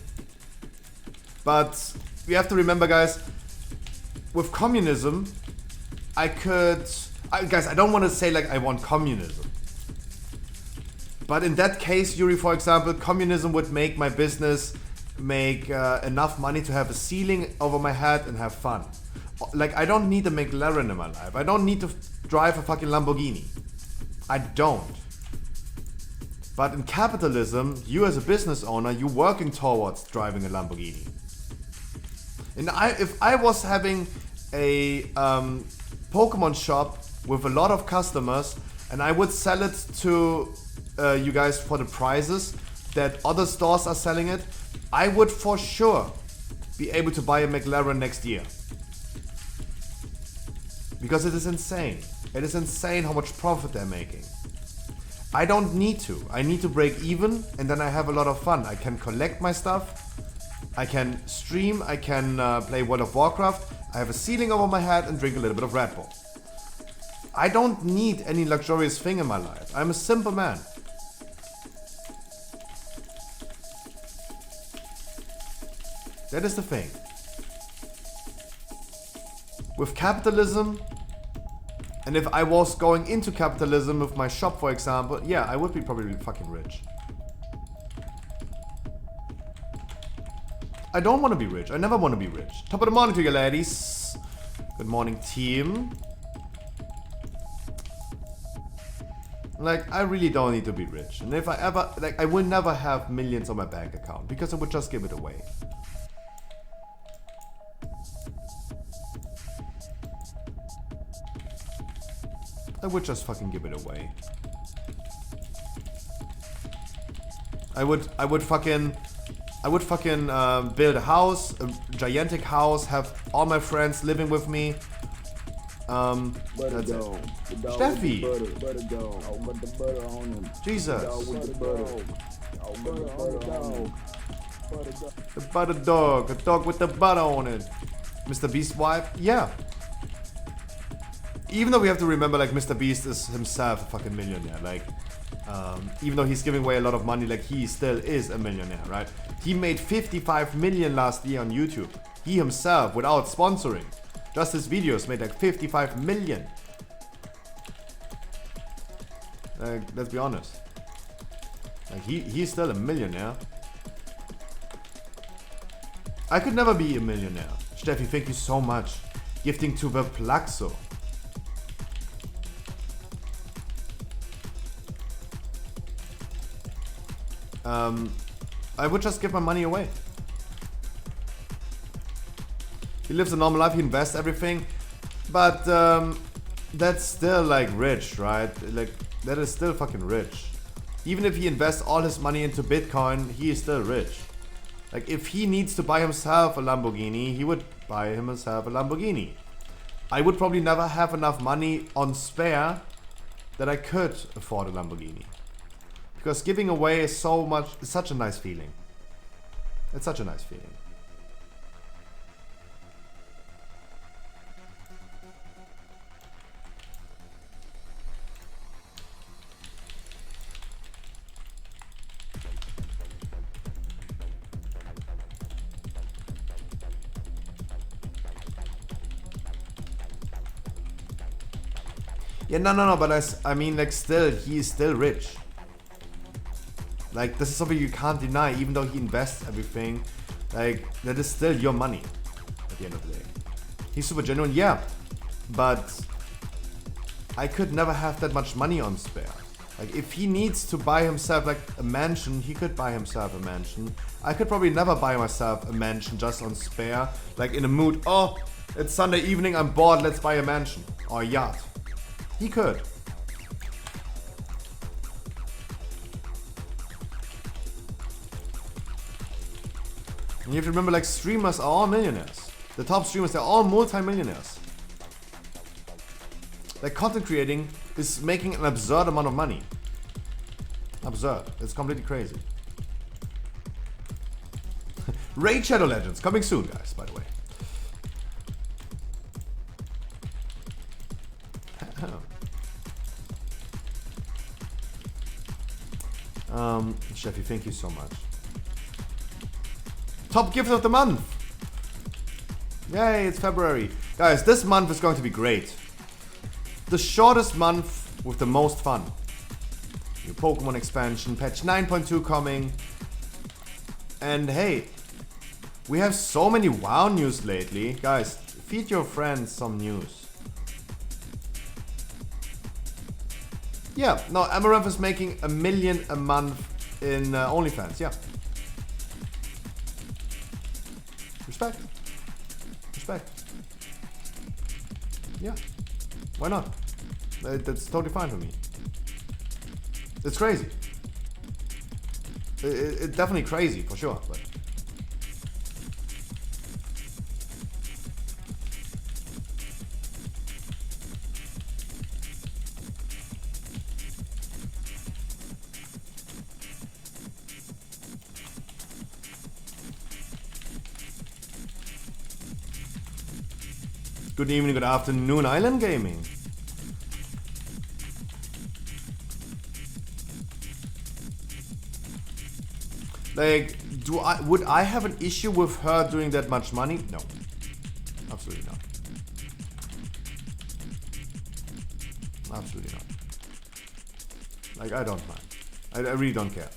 But we have to remember, guys, with communism, guys, I don't want to say like I want communism. But in that case, Yuri, for example, communism would make my business make enough money to have a ceiling over my head and have fun. Like, I don't need a McLaren in my life. I don't need to drive a fucking Lamborghini. I don't. But in capitalism, you as a business owner, you're working towards driving a Lamborghini. And if I was having a Pokemon shop with a lot of customers and I would sell it to you guys for the prices that other stores are selling it, I would for sure be able to buy a McLaren next year. Because it is insane. It is insane how much profit they're making. I don't need to. I need to break even and then I have a lot of fun. I can collect my stuff. I can stream. I can play World of Warcraft. I have a ceiling over my head and drink a little bit of Red Bull. I don't need any luxurious thing in my life. I'm a simple man. That is the thing. With capitalism, and if I was going into capitalism with my shop, for example, yeah, I would be probably fucking rich. I don't want to be rich. I never want to be rich. Top of the morning to you, ladies. Good morning, team. Like, I really don't need to be rich. And if I ever, like, I will never have millions on my bank account because I would just give it away. I would just fucking give it away. I would fucking build a house, a gigantic house, have all my friends living with me. That's it. Steffi! Jesus! The butter dog, a dog with the butter on it. Mr. Beast wipe? Yeah. Even though we have to remember, like, Mr. Beast is himself a fucking millionaire. Like, even though he's giving away a lot of money, like, he still is a millionaire, right? He made 55 million last year on YouTube. He himself, without sponsoring. Just his videos made like 55 million. Like, let's be honest. Like, he's still a millionaire. I could never be a millionaire. Steffi, thank you so much. Gifting to the Plaxo. I would just give my money away. He lives a normal life, he invests everything, but that's still like rich, right? Like, that is still fucking rich. Even if he invests all his money into Bitcoin, he is still rich. Like, if he needs to buy himself a Lamborghini, he would buy himself a Lamborghini. I would probably never have enough money on spare that I could afford a Lamborghini. Because giving away is such a nice feeling. It's such a nice feeling. Yeah, no, but I mean, like, still, he is still rich. Like, this is something you can't deny, even though he invests everything. Like, that is still your money at the end of the day. He's super genuine, yeah, but I could never have that much money on spare. Like, if he needs to buy himself, like, a mansion, he could buy himself a mansion. I could probably never buy myself a mansion just on spare. Like, in a mood, oh, it's Sunday evening, I'm bored, let's buy a mansion. Or a yacht. He could. And you have to remember, like, streamers are all millionaires. The top streamers, they're all multi-millionaires. Like, content creating is making an absurd amount of money. Absurd. It's completely crazy. Raid Shadow Legends, coming soon, guys, by the way. Chefy, thank you so much. Top gift of the month. Yay, it's February. Guys, this month is going to be great. The shortest month with the most fun. New Pokemon expansion, patch 9.2 coming. And hey, we have so many WoW news lately. Guys, feed your friends some news. Yeah, no, Amaranth is making $1 million a month in OnlyFans, yeah. Respect. Respect. Yeah. Why not? That's totally fine for me. It's crazy. It's definitely crazy, for sure, but... Good evening, good afternoon, Island Gaming. Like, would I have an issue with her doing that much money? No. Absolutely not. Absolutely not. Like, I don't mind. I really don't care.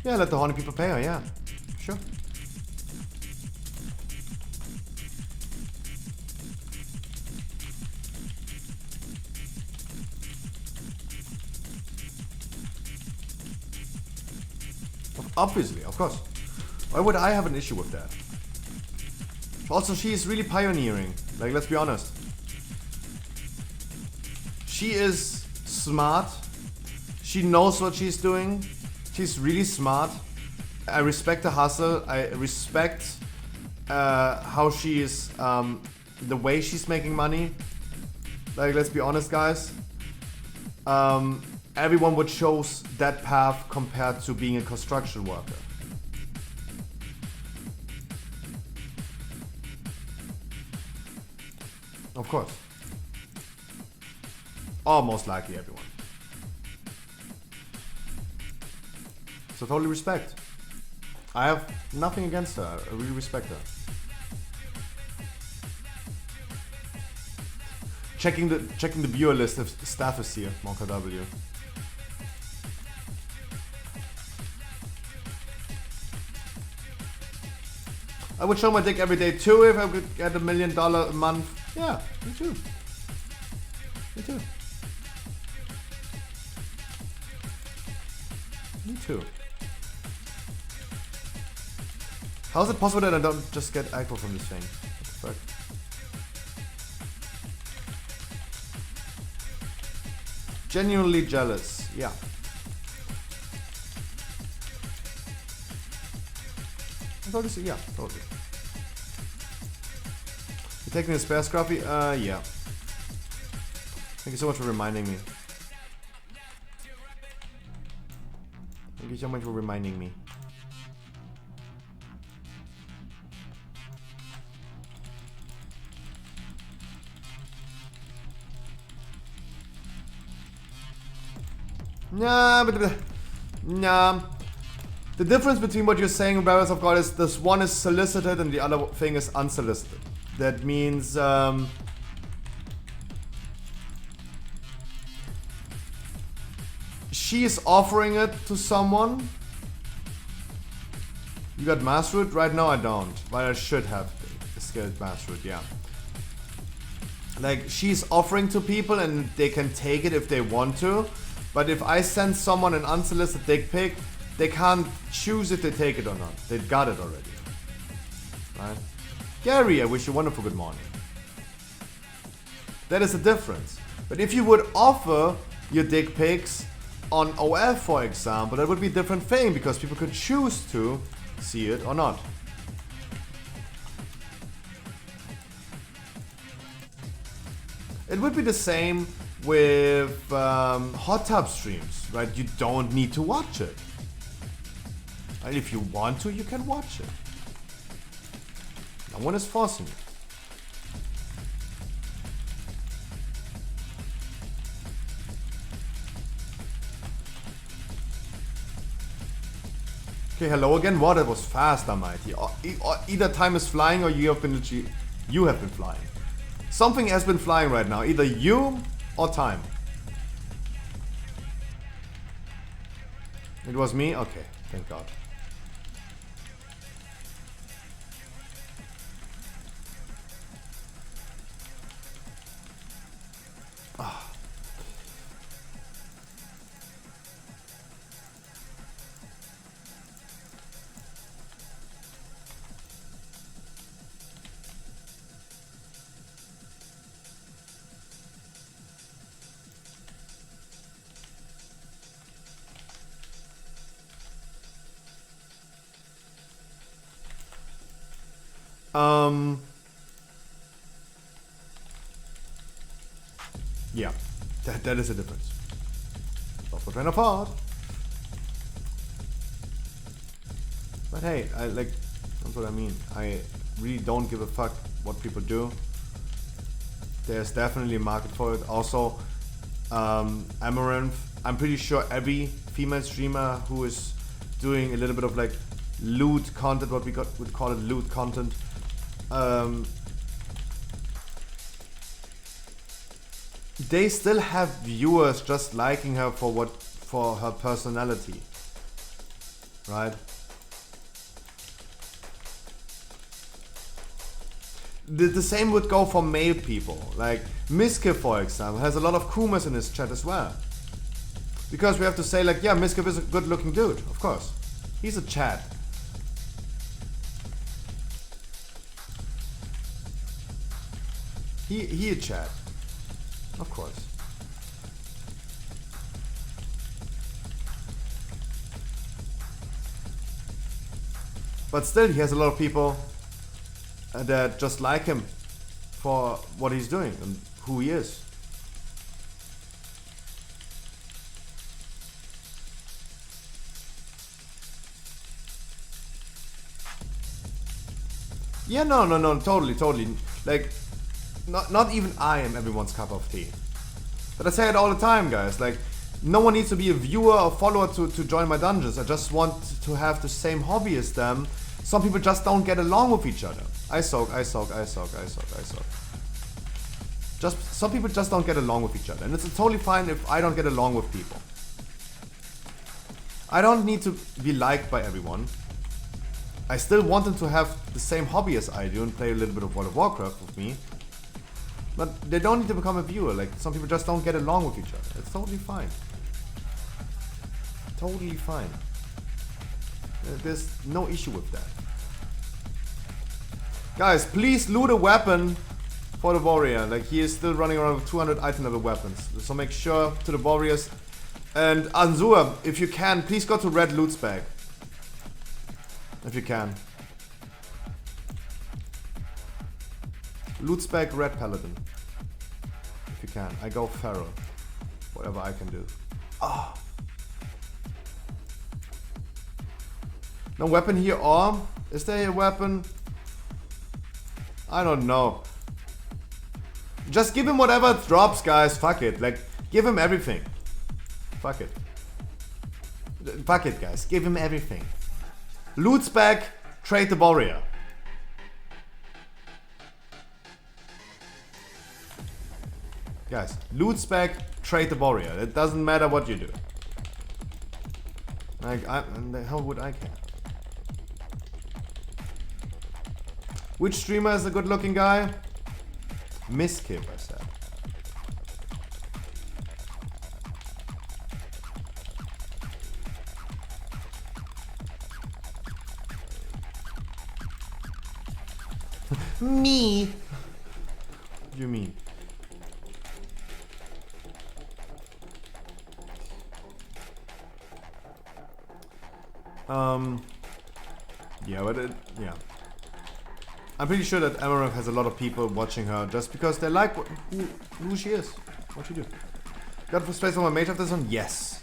Yeah, let the horny people pay her, yeah. Sure. Obviously, of course. Why would I have an issue with that? Also, she is really pioneering. Like, let's be honest. She is smart. She knows what she's doing. She's really smart. I respect the hustle. I respect how she is, the way she's making money. Like, let's be honest, guys. Everyone would choose that path compared to being a construction worker. Of course. Or most likely everyone. So totally respect. I have nothing against her. I really respect her. Checking the viewer list if staff is here, Monka W. I would show my dick every day too if I could get $1 million a month. Yeah, me too. Me too. Me too. How is it possible that I don't just get aggro from this thing? What the fuck? Genuinely jealous. Yeah. Totally, yeah, totally. You taking a spare Scruffy? Yeah. Thank you so much for reminding me. Thank you so much for reminding me. Nah, nah. The difference between what you're saying, Brothers of God, is this one is solicited and the other thing is unsolicited. That means she is offering it to someone You got Massroot? Right now I don't. But I should have a skilled Massroot, yeah. Like, she's offering to people and they can take it if they want to. But if I send someone an unsolicited dick pic, they can't choose if they take it or not. They've got it already. Right? Gary, I wish you a wonderful good morning. That is the difference. But if you would offer your dick pics on OF, for example, that would be a different thing because people could choose to see it or not. It would be the same with hot tub streams, right? You don't need to watch it. And if you want to, you can watch it. No one is forcing you. Okay, hello again. Wow, that was fast, Almighty. Either time is flying or you have been flying. Something has been flying right now. Either you or time. It was me? Okay, thank God. Yeah, that is a difference. Lost my train of thought. But hey, that's what I mean. I really don't give a fuck what people do. There's definitely a market for it. Also, Amaranth, I'm pretty sure every female streamer who is doing a little bit of like lewd content, what we would call it lewd content, they still have viewers just liking her for her personality, right? The same would go for male people. Like Miske, for example, has a lot of Kumas in his chat as well. Because we have to say like, yeah, Miske is a good looking dude, of course. He's a chat. He a chat. Of course. But still, he has a lot of people that just like him for what he's doing and who he is. Yeah, no, totally. Like, not even I am everyone's cup of tea. But I say it all the time, guys. Like, no one needs to be a viewer or follower to join my dungeons. I just want to have the same hobby as them. Some people just don't get along with each other. I soak. Just some people just don't get along with each other. And it's totally fine if I don't get along with people. I don't need to be liked by everyone. I still want them to have the same hobby as I do and play a little bit of World of Warcraft with me. But they don't need to become a viewer. Like, some people just don't get along with each other. It's totally fine. Totally fine. There's no issue with that. Guys, please loot a weapon for the warrior. Like, he is still running around with 200 item level weapons. So make sure to the warriors. And Anzur, if you can, please go to red loot spec. If you can. Loot spec red paladin. If you can. I go feral. Whatever I can do. Oh. No weapon here, or is there a weapon? I don't know. Just give him whatever drops, guys. Fuck it. Like, give him everything. Fuck it. Fuck it, guys. Give him everything. Loot spec, trade the warrior. Guys, loot spec, trade the warrior. It doesn't matter what you do. Like, how would I care? Which streamer is a good looking guy? Miskip, I said. Me. What do you mean? Yeah, but yeah. I'm pretty sure that Amaranth has a lot of people watching her just because they like who she is, what she do. Got for space for my mate after this one? Yes.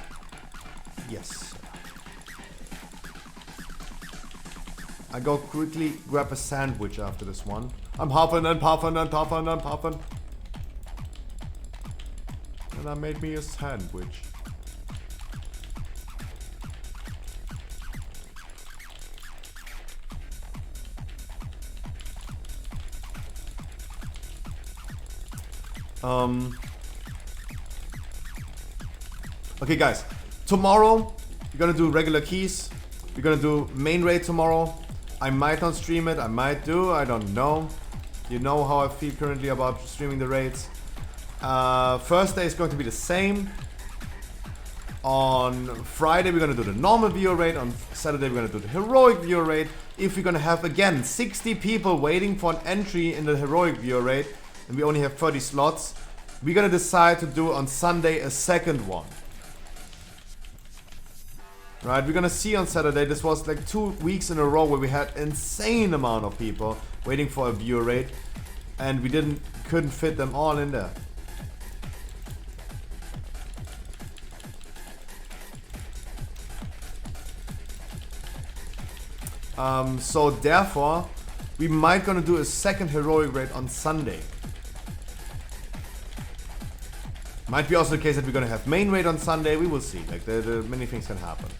Yes. I go quickly grab a sandwich after this one. I'm huffing and puffing and puffing and puffing. And I made me a sandwich. Okay guys, tomorrow we're gonna do regular keys. We're gonna do main raid tomorrow. I might not stream it, I might do, I don't know. You know how I feel currently about streaming the raids. First day is going to be the same. On Friday we're gonna do the normal viewer raid. On Saturday we're gonna do the heroic viewer raid. If we're gonna have again 60 people waiting for an entry in the heroic viewer raid, and we only have 30 slots, we're gonna decide to do on Sunday a second one. Right, we're gonna see on Saturday. This was like 2 weeks in a row where we had insane amount of people waiting for a viewer raid, and we couldn't fit them all in there. So therefore, we might gonna do a second heroic raid on Sunday. Might be also the case that we're gonna have main raid on Sunday. We will see. Like the many things can happen.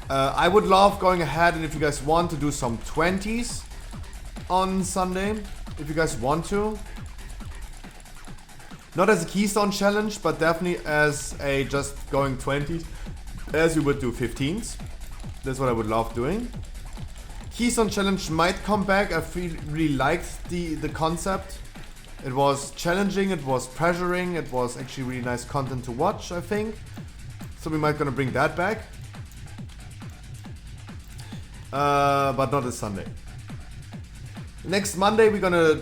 I would love going ahead, and if you guys want to do some 20s on Sunday, if you guys want to. Not as a keystone challenge, but definitely as a just going 20s, as you would do 15s. That's what I would love doing. Keystone challenge might come back. I really liked the concept. It was challenging, it was pressuring, it was actually really nice content to watch, I think. So we might gonna bring that back. But not this Sunday. Next Monday we're gonna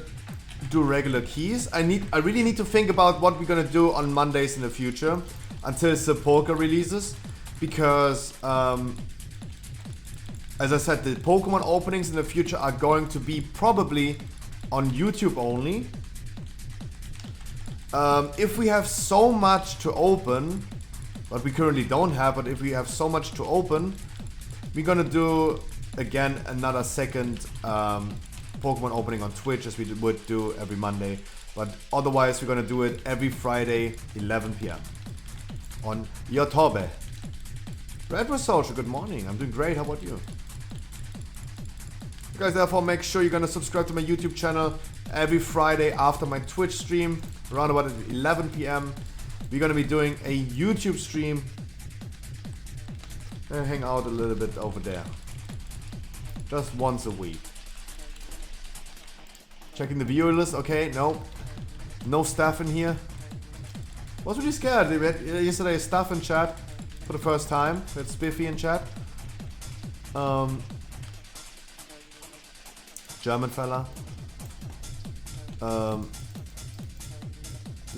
do regular keys. I really need to think about what we're gonna do on Mondays in the future until Sepulka releases, because as I said, the Pokemon openings in the future are going to be probably on YouTube only. If we have so much to open, but we currently don't have, but if we have so much to open, we're gonna do again another second Pokemon opening on Twitch as we would do every Monday. But otherwise we're gonna do it every Friday 11 PM on YouTube. Retro Social, good morning. I'm doing great, how about you? You guys, therefore make sure you're gonna subscribe to my YouTube channel every Friday after my Twitch stream, around about at 11 PM. We're gonna be doing a YouTube stream and hang out a little bit over there. Just once a week. Checking the viewer list, okay, no staff in here. Was really scared. We had yesterday staff in chat for the first time. We had Spiffy in chat. German fella. The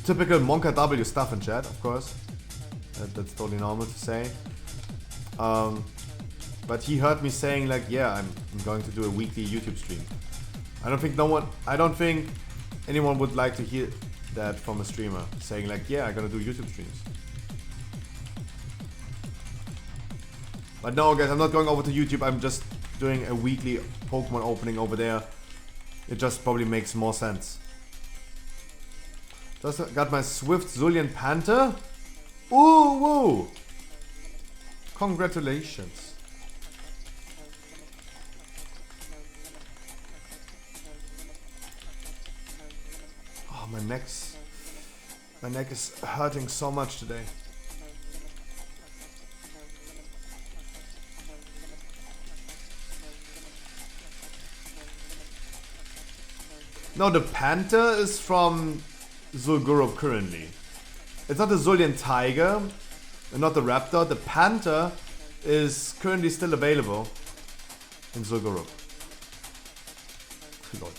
typical Monka W stuff in chat, of course. That's totally normal to say. But he heard me saying like, yeah, I'm going to do a weekly YouTube stream. I don't think anyone would like to hear that from a streamer saying like, yeah, I'm gonna do YouTube streams. But no, guys, I'm not going over to YouTube. I'm just doing a weekly Pokemon opening over there. It just probably makes more sense. Just got my Swift Zulian Panther. Ooh, woo! Congratulations. Oh, my neck is hurting so much today. No, the Panther is from Zul'Gurub currently. It's not the Zulian Tiger, and not the Raptor. The Panther is currently still available in Zul'Gurub. Lord.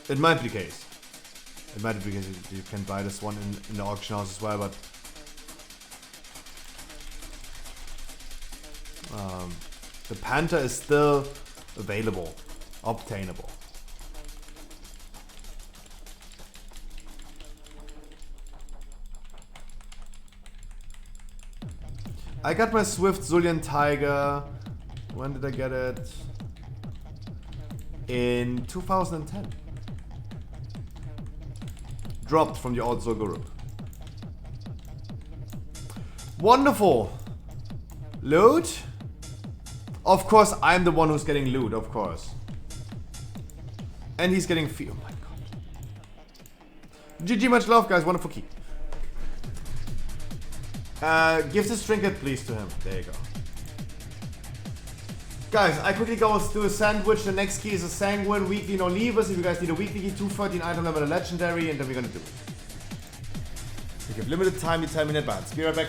It might be the case. It might be because you can buy this one in the auction house as well, but the Panther is still available, obtainable. I got my Swift Zulian Tiger. When did I get it? In 2010. Dropped from the old Zul'Gurub. Wonderful. Loot? Of course, I'm the one who's getting loot, of course. And he's getting fee. Oh my god. GG, much love, guys. Wonderful key. Give this trinket, please, to him. There you go. Guys, I quickly go do a sandwich. The next key is a Sanguine, weekly, no levers. If you guys need a weekly key, 213 item level, a legendary, and then we're gonna do it. We give limited time, you tell me in advance. Be right back.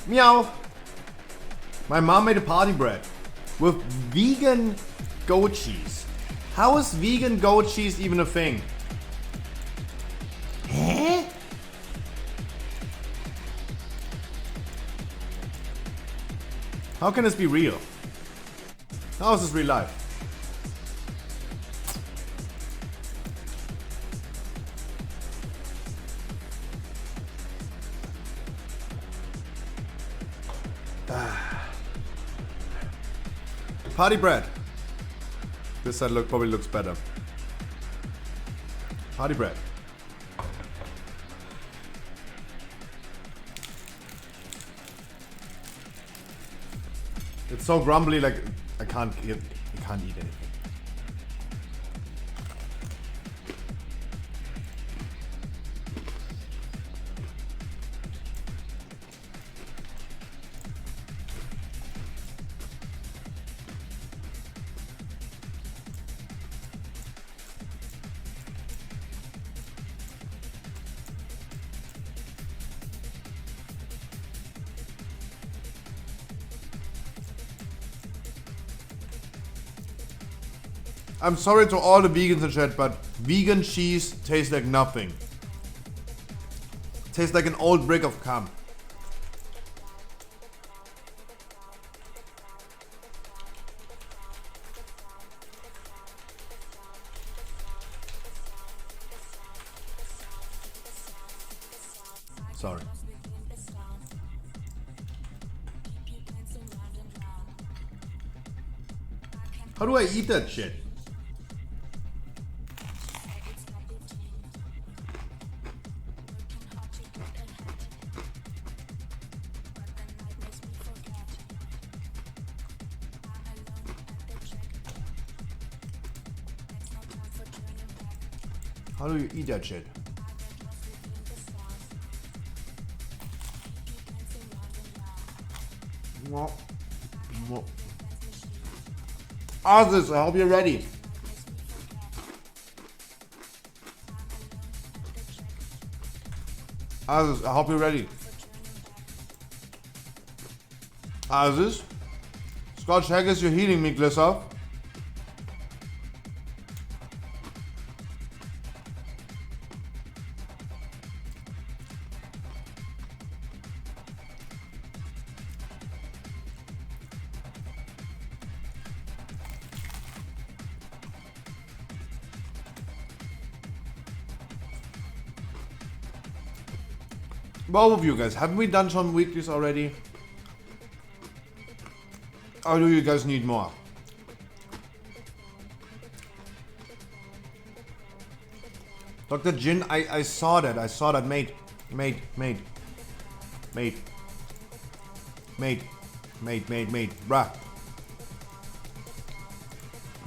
Meow. My mom made a party bread with vegan goat cheese. How is vegan goat cheese even a thing? Huh? How can this be real? How is this real life? Party bread. This side probably looks better. Party bread. It's so grumbly, like I can't eat anything. I'm sorry to all the vegans in chat, but vegan cheese tastes like nothing. Tastes like an old brick of cum. Sorry. How do I eat that shit? How do you eat that shit? Others, I hope you're ready. Others, I hope you're ready. Others, Scotch Haggis, you're healing me, Glissov. Both of you guys, haven't we done some weeklies already? Or do you guys need more? Dr. Jin, I saw that, mate,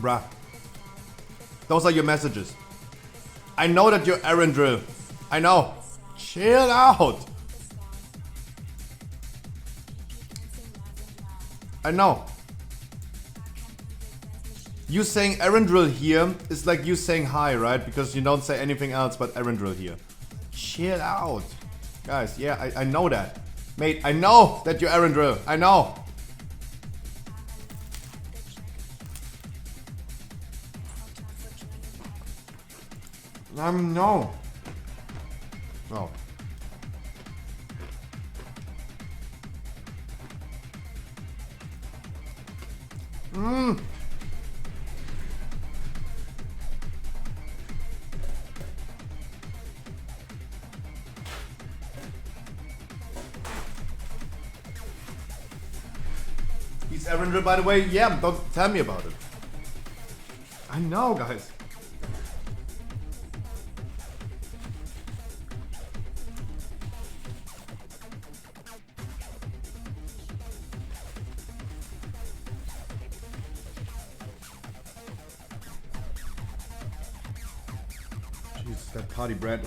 bruh. Those are your messages. I know that you're errand drill. I know. Chill out. I know. You saying Erendril here is like you saying hi, right? Because you don't say anything else but Erendril here. Chill out. Guys, yeah, I know that. Mate, I know that you're Erendril. I know. No. Oh. He's Erendril, by the way. Yeah, don't tell me about it. I know, guys. Jesus, that party bread.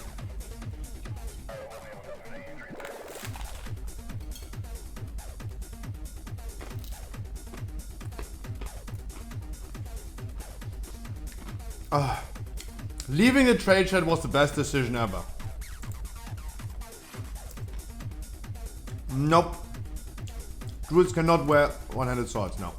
Leaving the trade chat was the best decision ever. Nope. Druids cannot wear one-handed swords, no.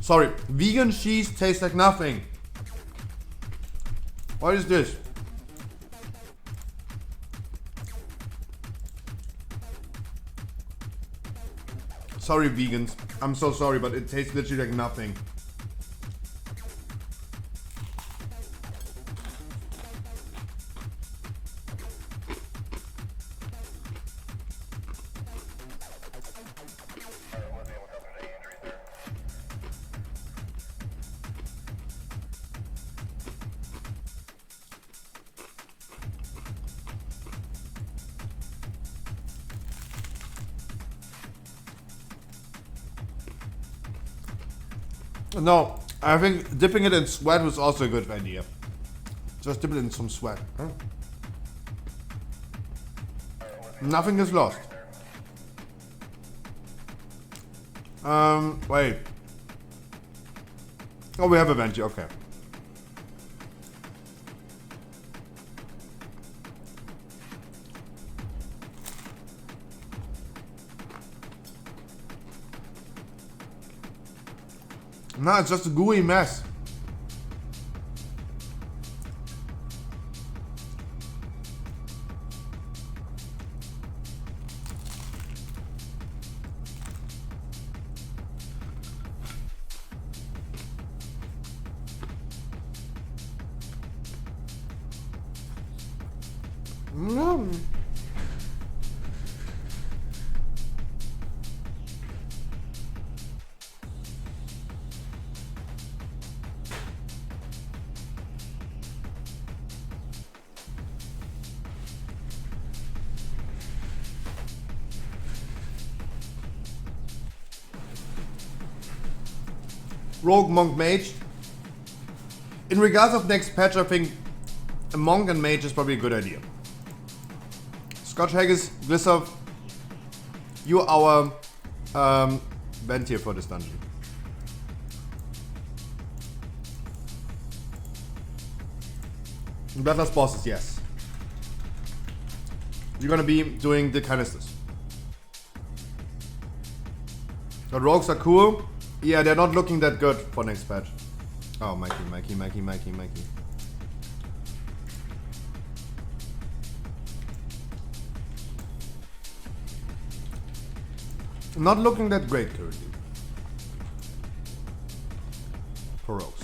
Sorry, vegan cheese tastes like nothing. What is this? Sorry, vegans. I'm so sorry, but it tastes literally like nothing. No, I think dipping it in sweat was also a good idea. Just dip it in some sweat. Huh? Nothing is lost. Wait. Oh, we have a venti, okay. No, it's just a gooey mess. Rogue, Monk, Mage. In regards of next patch, I think a Monk and Mage is probably a good idea. Scotch Haggis, Glissov, you are our vent here for this dungeon. Bloodlust bosses, yes. You're gonna be doing the canisters. The rogues are cool. Yeah, they're not looking that good for next patch. Oh, Mikey. Not looking that great currently. For rogues.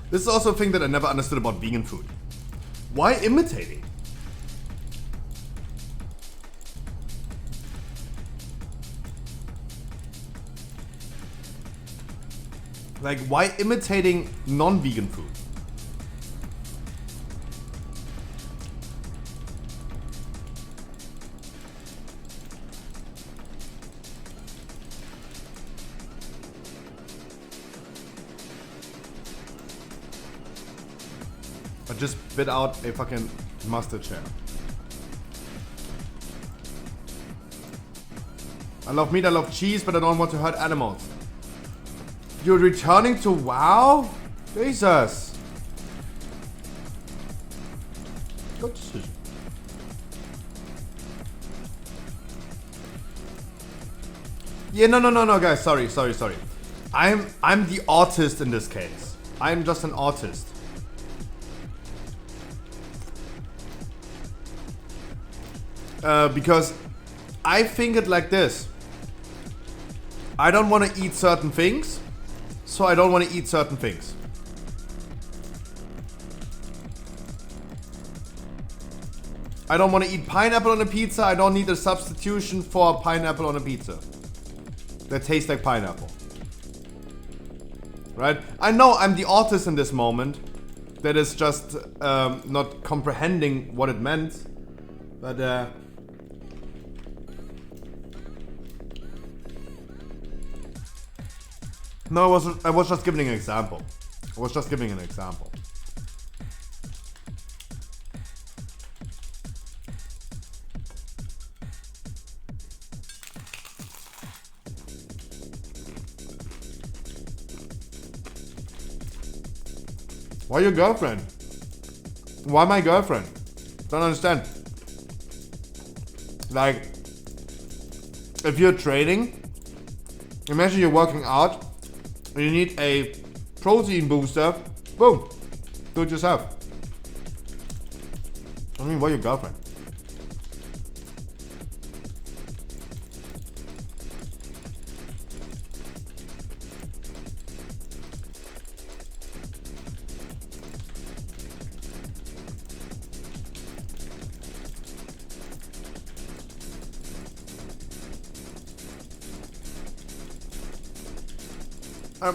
This is also a thing that I never understood about vegan food. Why imitating? Like, why imitating non-vegan food? I just spit out a fucking mustard share. I love meat, I love cheese, but I don't want to hurt animals. You're returning to WoW? Jesus. Good decision. Yeah, no, guys. Sorry. I'm the artist in this case. I'm just an artist. Because I think it like this. I don't want to eat certain things, so I don't want to eat certain things. I don't want to eat pineapple on a pizza. I don't need a substitution for pineapple on a pizza. that taste like pineapple. Right? I know I'm the autist in this moment that is just not comprehending what it meant. But no, I was just giving an example. I was just giving an example. Why your girlfriend? Why my girlfriend? Don't understand. Like, if you're training, imagine you're working out and you need a protein booster, boom, do it yourself. I mean, why your girlfriend?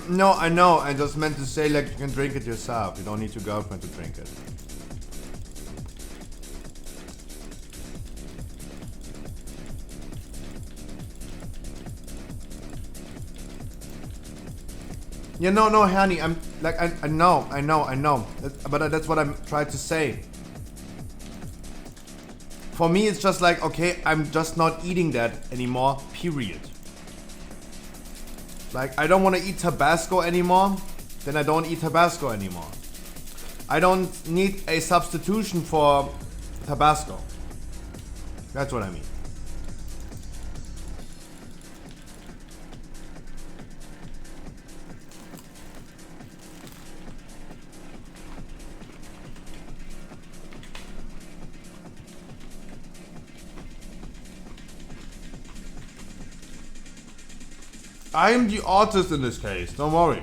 No, I know. I just meant to say, like, you can drink it yourself. You don't need your girlfriend to drink it. Yeah, no, honey. I'm like, I know. But that's what I'm trying to say. For me, it's just like, okay, I'm just not eating that anymore. Period. Like, I don't want to eat Tabasco anymore, then I don't eat Tabasco anymore. I don't need a substitution for Tabasco. That's what I mean. I am the artist in this case, don't worry.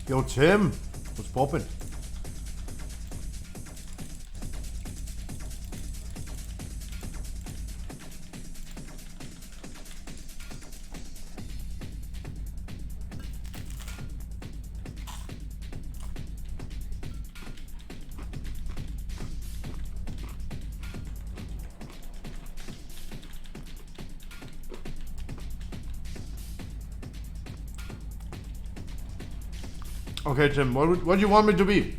Yo, Tim, what's poppin'? Okay, Tim, what do you want me to be?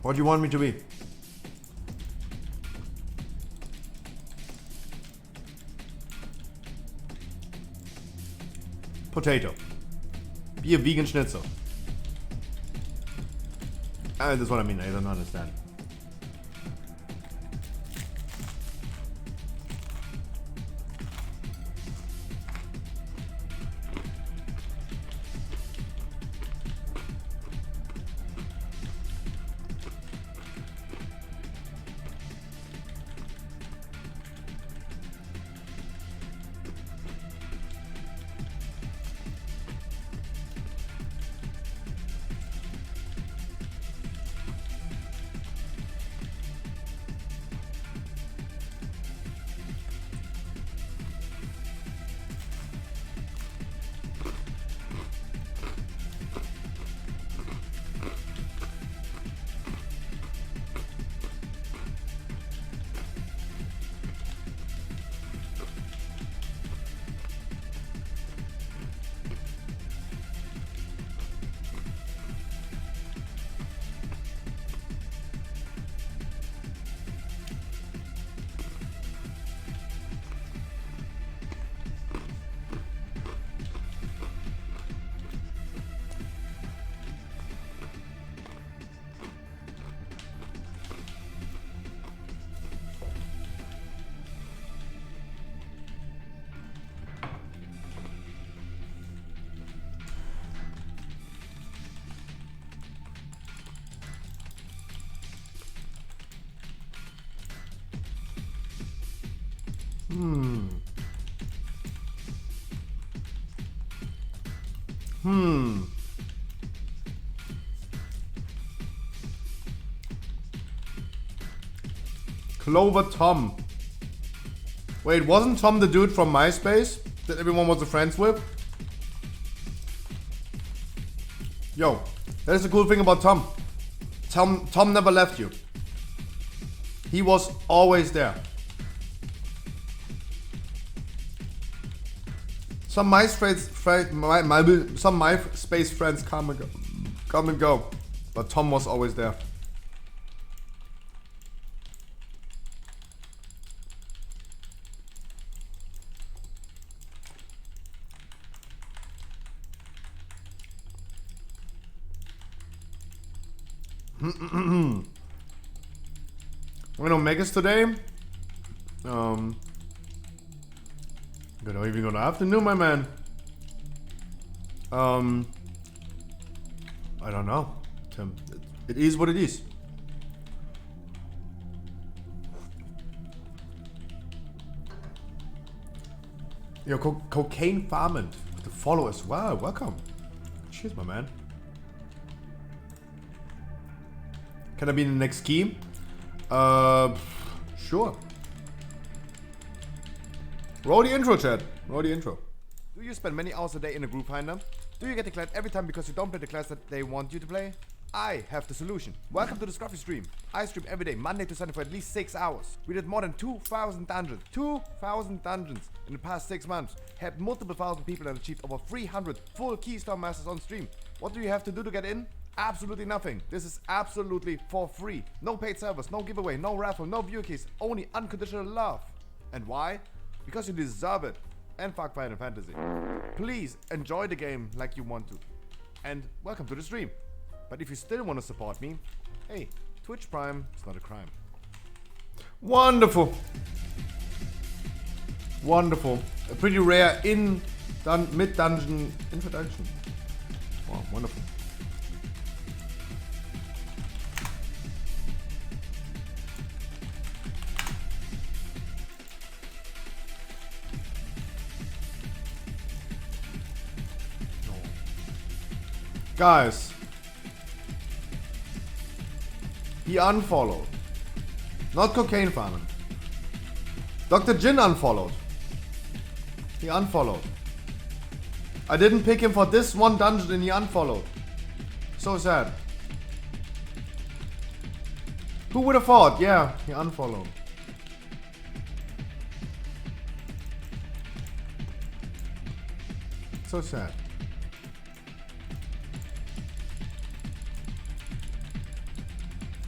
What do you want me to be? Potato. Be a vegan schnitzel. That's what I mean, I don't understand. Clover Tom. Wait, wasn't Tom the dude from MySpace that everyone was friends with? Yo, that is the cool thing about Tom. Tom never left you. He was always there. Some MySpace friends come and go, but Tom was always there. We're gonna make us today. Good evening, good afternoon, my man. I don't know, Tim. It is what it is. Yo, cocaine farming with the followers. Wow, welcome. Cheers, my man. Can I be in the next key? Sure. Roll the intro, chat. Roll the intro. Do you spend many hours a day in a group finder? Do you get declared every time because you don't play the class that they want you to play? I have the solution. Welcome to the Scruffy stream. I stream every day, Monday to Sunday for at least 6 hours. We did more than 2,000 dungeons. 2,000 dungeons in the past 6 months. Had multiple thousand people and achieved over 300 full Keystone Masters on stream. What do you have to do to get in? Absolutely nothing. This is absolutely for free. No paid servers, no giveaway, no raffle, no view keys, only unconditional love. And why? Because you deserve it. And fuck Final Fantasy. Please enjoy the game like you want to. And welcome to the stream. But if you still want to support me, hey, Twitch Prime is not a crime. Wonderful. Wonderful. A pretty rare mid-dungeon introduction. Wow, wonderful. Guys, he unfollowed. Not cocaine farming. Dr. Jin unfollowed. He unfollowed. I didn't pick him for this one dungeon and he unfollowed. So sad. Who would have thought? Yeah, he unfollowed. So sad.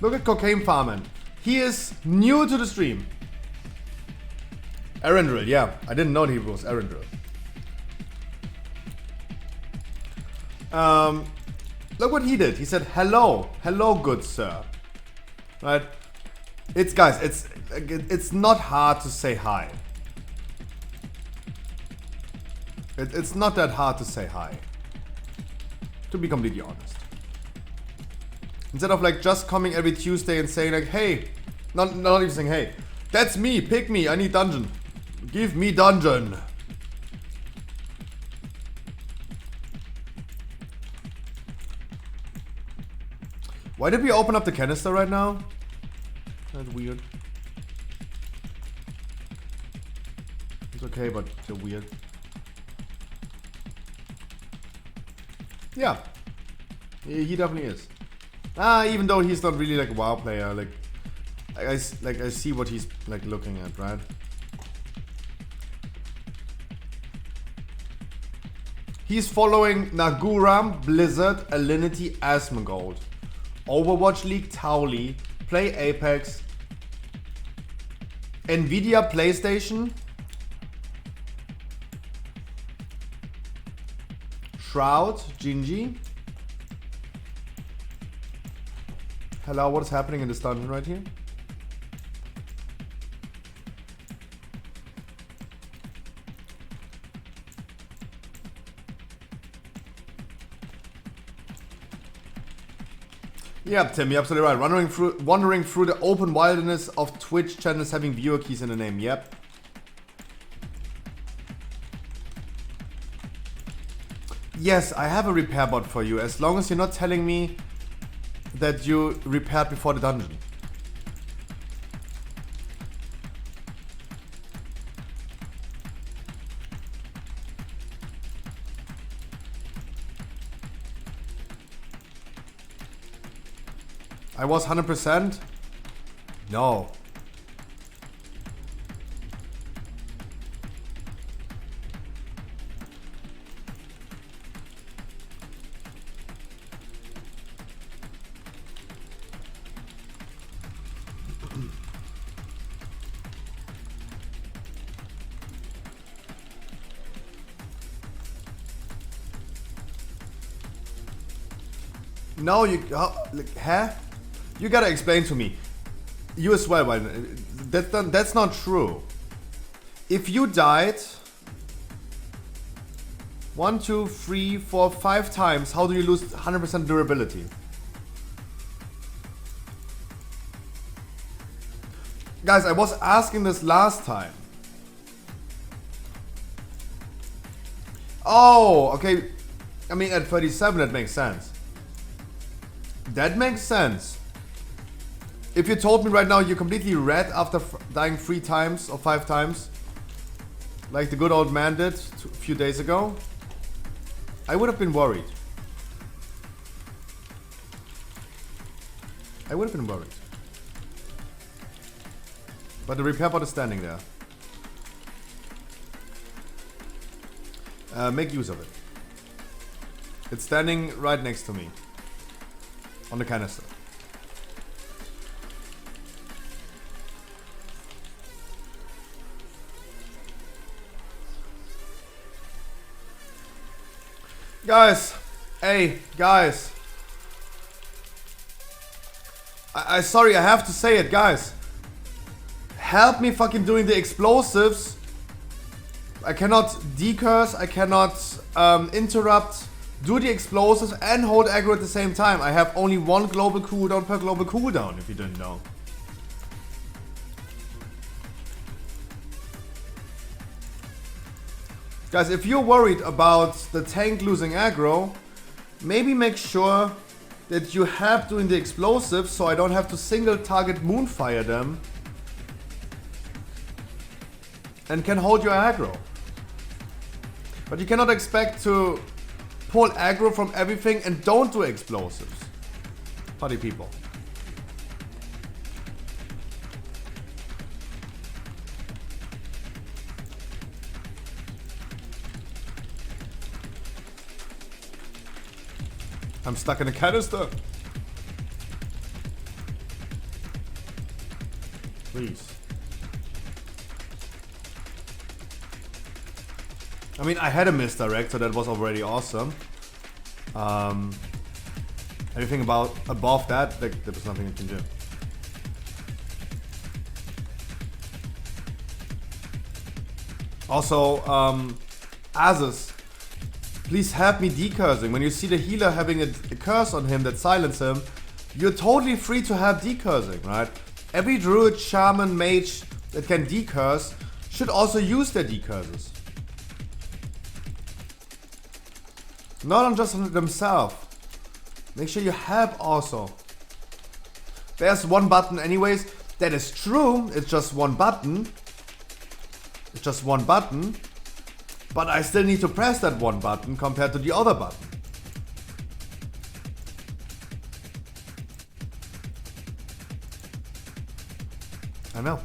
Look at Cocaine Farman. He is new to the stream. Erendril, yeah. I didn't know he was Erendril. Look what he did. He said, hello. Hello, good sir. Right? It's, guys, it's not hard to say hi. It's not that hard to say hi. To be completely honest. Instead of like just coming every Tuesday and saying like, hey, not even saying, hey, that's me, pick me, I need dungeon. Give me dungeon. Why did we open up the canister right now? That's weird. It's okay, but they're weird. Yeah. He definitely is. Even though he's not really like a WoW player, like I see what he's like looking at, right? He's following Naguram, Blizzard, Alinity, Asmongold, Overwatch League, Towley, Play Apex, Nvidia, PlayStation, Shroud, Gingy. Hello, what is happening in this dungeon right here? Yeah, Tim, you're absolutely right. Wandering through the open wilderness of Twitch channels having viewer keys in the name. Yep. Yes, I have a repair bot for you, as long as you're not telling me that you repaired before the dungeon. I was 100%? No. No, you... Huh? You gotta explain to me. You as well, but that's not true. If you died 1, 2, 3, 4, 5 times, how do you lose 100% durability? Guys, I was asking this last time. Oh, okay. I mean, at 37, that makes sense. That makes sense. If you told me right now you're completely red after dying 3 times or 5 times, like the good old man did a few days ago, I would have been worried. I would have been worried. But the repair bot is standing there. Make use of it. It's standing right next to me. On the canister. Guys, hey, guys. I sorry, I have to say it, guys. Help me fucking doing the explosives. I cannot decurse, I cannot interrupt, do the explosives and hold aggro at the same time. I have only 1 global cooldown per global cooldown, if you didn't know. Guys, if you're worried about the tank losing aggro, maybe make sure that you help doing the explosives so I don't have to single target moonfire them and can hold your aggro. But you cannot expect to pull aggro from everything and don't do explosives. Party people. I'm stuck in a canister. Please. I mean, I had a misdirect, so that was already awesome. Anything above that, there was nothing you can do. Also, Azus, please help me decursing. When you see the healer having a curse on him that silence him, you're totally free to help decursing, right? Every druid, shaman, mage that can decurse should also use their decurses. Not on just on themselves. Make sure you help also. There's 1 button anyways. That is true. It's just 1 button. It's just 1 button. But I still need to press that 1 button compared to the other button. I know.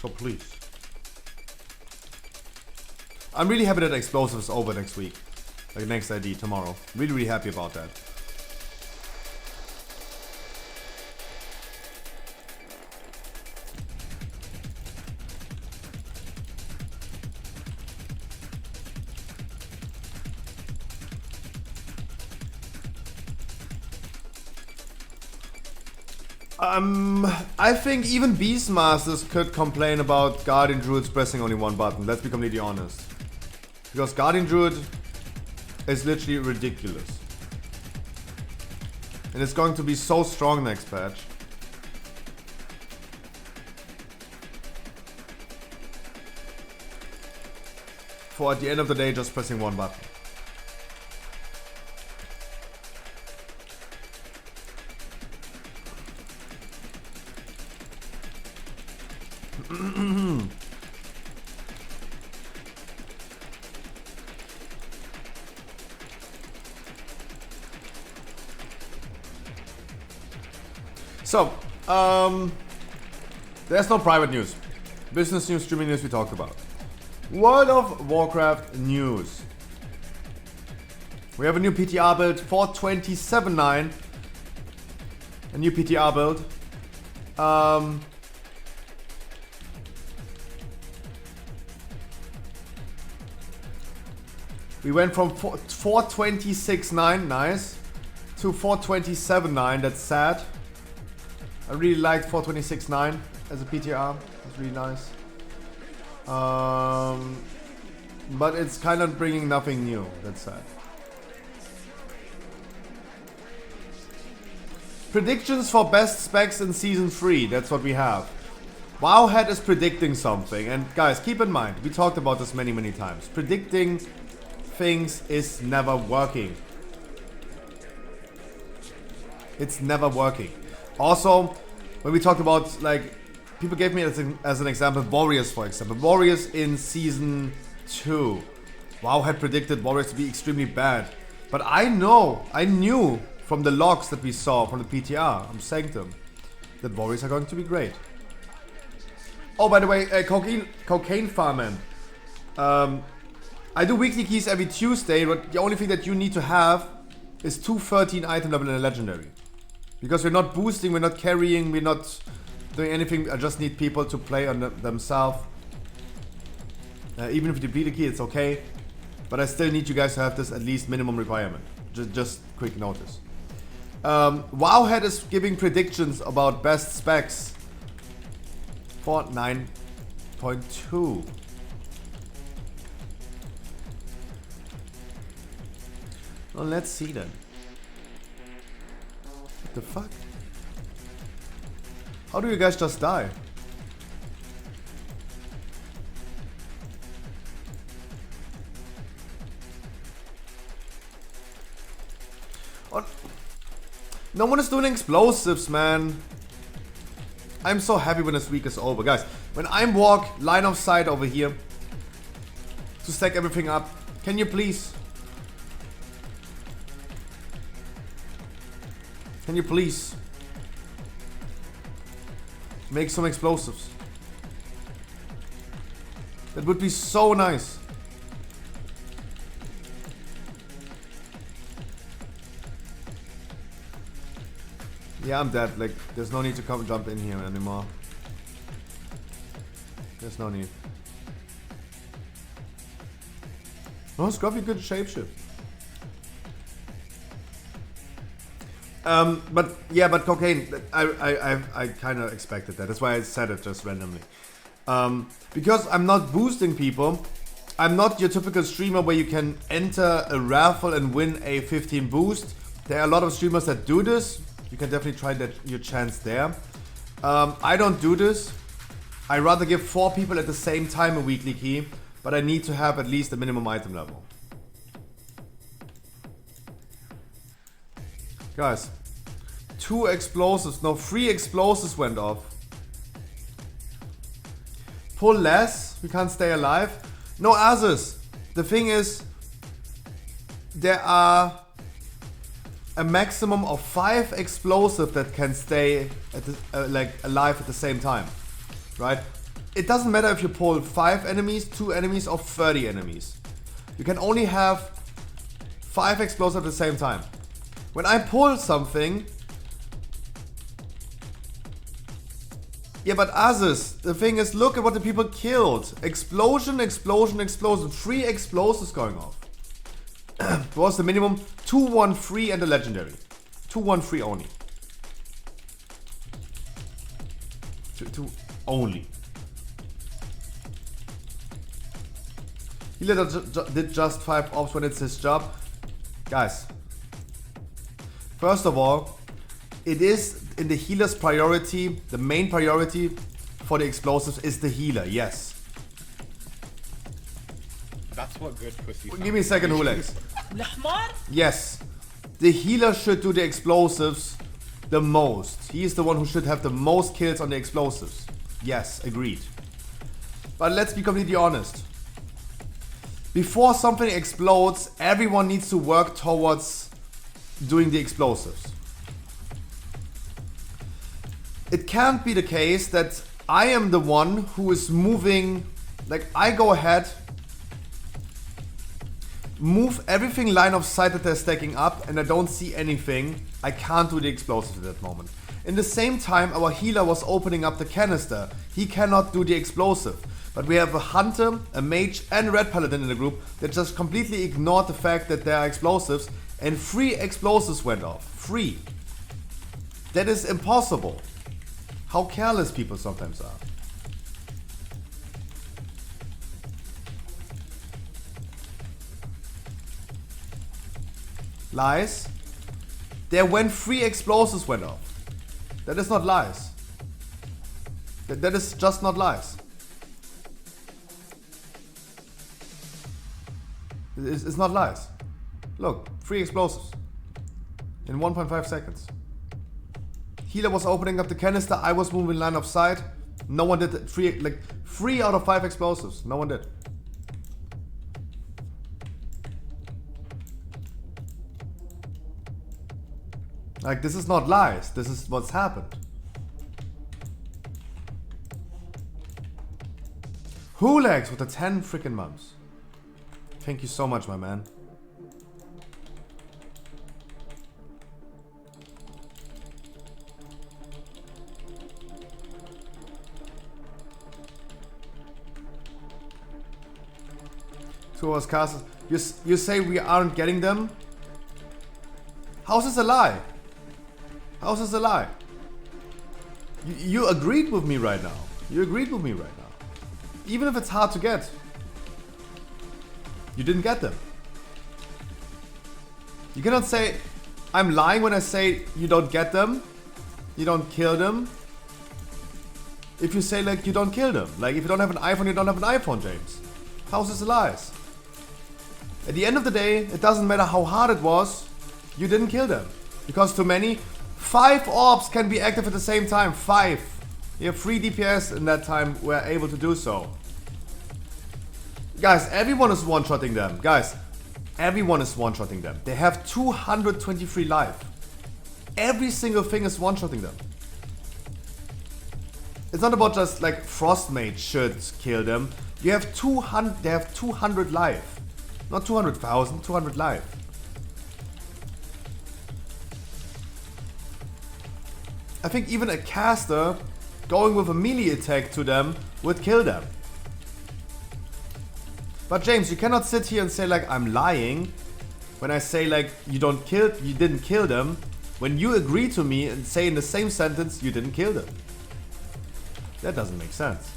So please. I'm really happy that Explosive is over next week. Like next ID tomorrow. Really happy about that. I think even Beastmasters could complain about Guardian Druids pressing only 1 button, let's be completely honest. Because Guardian Druid is literally ridiculous. And it's going to be so strong next patch. for at the end of the day just pressing one button. So, there's no private news. Business news, streaming news we talked about. World of Warcraft news. We have a new PTR build, 427.9. A new PTR build. We went from 426.9, nice, to 427.9, that's sad. I really liked 426.9 as a PTR, it's really nice. But it's kind of bringing nothing new, that's sad. Predictions for best specs in Season 3, that's what we have. Wowhead is predicting something, and guys, keep in mind, we talked about this many times. Predicting things is never working. It's never working. Also, when we talked about, like, people gave me as an example Warriors, for example. Warriors in Season 2. Wowhead predicted Warriors to be extremely bad. But I knew from the logs that we saw from the PTR, I'm saying to them, that Warriors are going to be great. Oh, by the way, cocaine farming. I do weekly keys every Tuesday, but the only thing that you need to have is 213 item level in a legendary. Because we're not boosting, we're not carrying, we're not doing anything. I just need people to play on themselves. Even if you deplete a key, it's okay. But I still need you guys to have this at least minimum requirement. Just quick notice. Wowhead is giving predictions about best specs for 9.2. Well, let's see then. What the fuck? How do you guys just die? Oh, no one is doing explosives, man. I'm so happy when this week is over. Guys, when I'm walk line of sight over here to stack everything up, can you please? Can you please make some explosives? That would be so nice. Yeah, I'm dead. Like, there's no need to come jump in here anymore. There's no need. Oh, Scruffy good shapeshift. But cocaine, I kind of expected that. That's why I said it just randomly. Because I'm not boosting people. I'm not your typical streamer where you can enter a raffle and win a 15 boost. There are a lot of streamers that do this. You can definitely try your chance there. I don't do this. I rather give 4 people at the same time a weekly key, but I need to have at least a minimum item level. Guys, 2 explosives, no, 3 explosives went off. Pull less, we can't stay alive. No Asus. The thing is, there are a maximum of 5 explosives that can stay at the, like alive at the same time, right? It doesn't matter if you pull 5 enemies, 2 enemies, or 30 enemies. You can only have 5 explosives at the same time. When I pull something... Yeah, but Asus, the thing is, look at what the people killed. Explosion, explosion, explosion. 3 explosives going off. Was the minimum 213 and a legendary. 213 only. Two only. Healer did just 5 ops when it's his job. Guys. First of all, it is in the healer's priority. The main priority for the explosives is the healer, yes. That's what good pussy sounds. Give me a second, Hulex. الحمار. Yes. The healer should do the explosives the most. He is the one who should have the most kills on the explosives. Yes, agreed. But let's be completely honest. Before something explodes, everyone needs to work towards doing the explosives. It can't be the case that I am the one who is moving, like I go ahead, move everything line of sight that they're stacking up and I don't see anything. I can't do the explosives at that moment. In the same time, our healer was opening up the canister. He cannot do the explosive. But we have a hunter, a mage and a red paladin in the group that just completely ignored the fact that there are explosives and 3 explosives went off. 3. That is impossible. How careless people sometimes are. Lies. There went 3 explosives went off. That is not lies. That is just not lies. It's not lies. Look, 3 explosives in 1.5 seconds. Healer was opening up the canister. I was moving line of sight. No one did it. 3 out of 5 explosives. No one did. Like, this is not lies. This is what's happened. Hulex with the 10 freaking months. Thank you so much, my man. Towards castles. You say we aren't getting them? How's this a lie? How's this a lie? You agreed with me right now. You agreed with me right now. Even if it's hard to get. You didn't get them. You cannot say, I'm lying when I say you don't get them. You don't kill them. If you say like you don't kill them. Like if you don't have an iPhone, you don't have an iPhone, James. How's this a lies? At the end of the day, it doesn't matter how hard it was. You didn't kill them. Because too many. 5 orbs can be active at the same time. 5. You have 3 DPS in that time. We're able to do so. Guys, everyone is one-shotting them. Guys, everyone is one-shotting them. They have 223 life. Every single thing is one-shotting them. It's not about just like Frostmage should kill them. You have 200. They have 200 life. Not 200,000, 200 life. I think even a caster going with a melee attack to them would kill them. But James, you cannot sit here and say like I'm lying when I say like you didn't kill them, when you agree to me and say in the same sentence you didn't kill them. That doesn't make sense.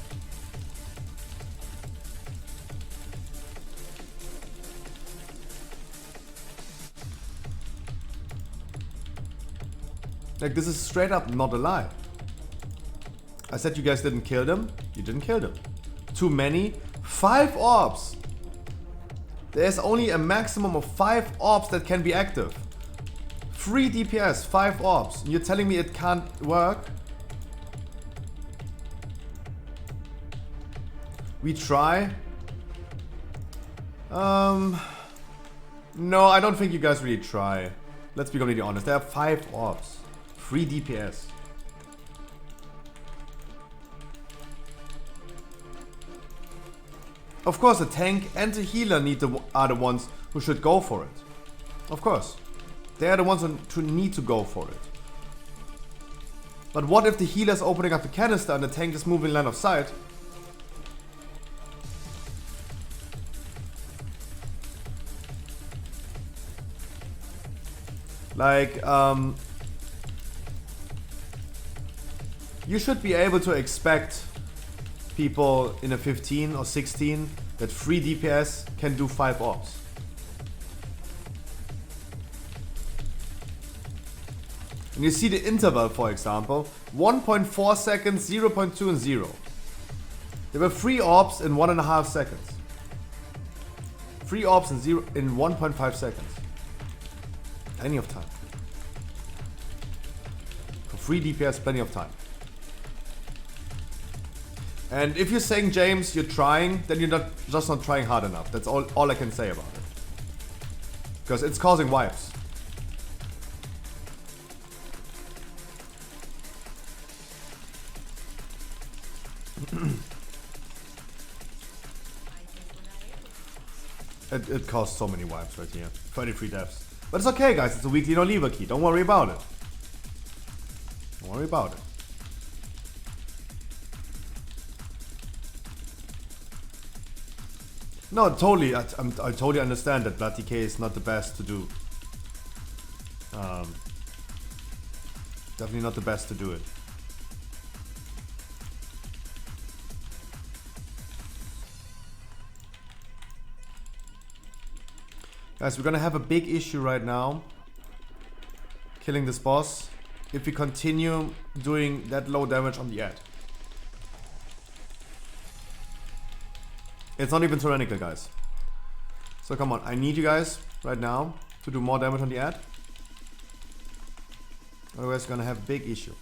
Like this is straight up not a lie. I said you guys didn't kill them. You didn't kill them. Too many. 5 orbs. There's only a maximum of 5 orbs that can be active. 3 DPS, 5 orbs. You're telling me it can't work? We try. No, I don't think you guys really try. Let's be completely honest. There are 5 orbs. 3 DPS. Of course, the tank and the healer are the ones who should go for it. Of course. They are the ones who need to go for it. But what if the healer is opening up the canister and the tank is moving line of sight? Like, you should be able to expect people in a 15 or 16 that 3 DPS can do 5 orbs. And you see the interval, for example, 1.4 seconds, 0.2 and 0. There were 3 orbs in 1.5 seconds. 3 orbs in 1.5 seconds. Plenty of time. For 3 DPS, plenty of time. And if you're saying, James, you're trying, then you're just not trying hard enough. That's all I can say about it. Because it's causing wipes. It caused so many wipes right here. 33 deaths. But it's okay, guys. It's a weekly no lever key. Don't worry about it. Don't worry about it. No, totally. I totally understand that Blood DK is not the best to do. Definitely not the best to do it. Guys, we're gonna have a big issue right now killing this boss if we continue doing that low damage on the ad. It's not even tyrannical, guys. So come on, I need you guys right now to do more damage on the ad. Otherwise we're gonna have a big issue.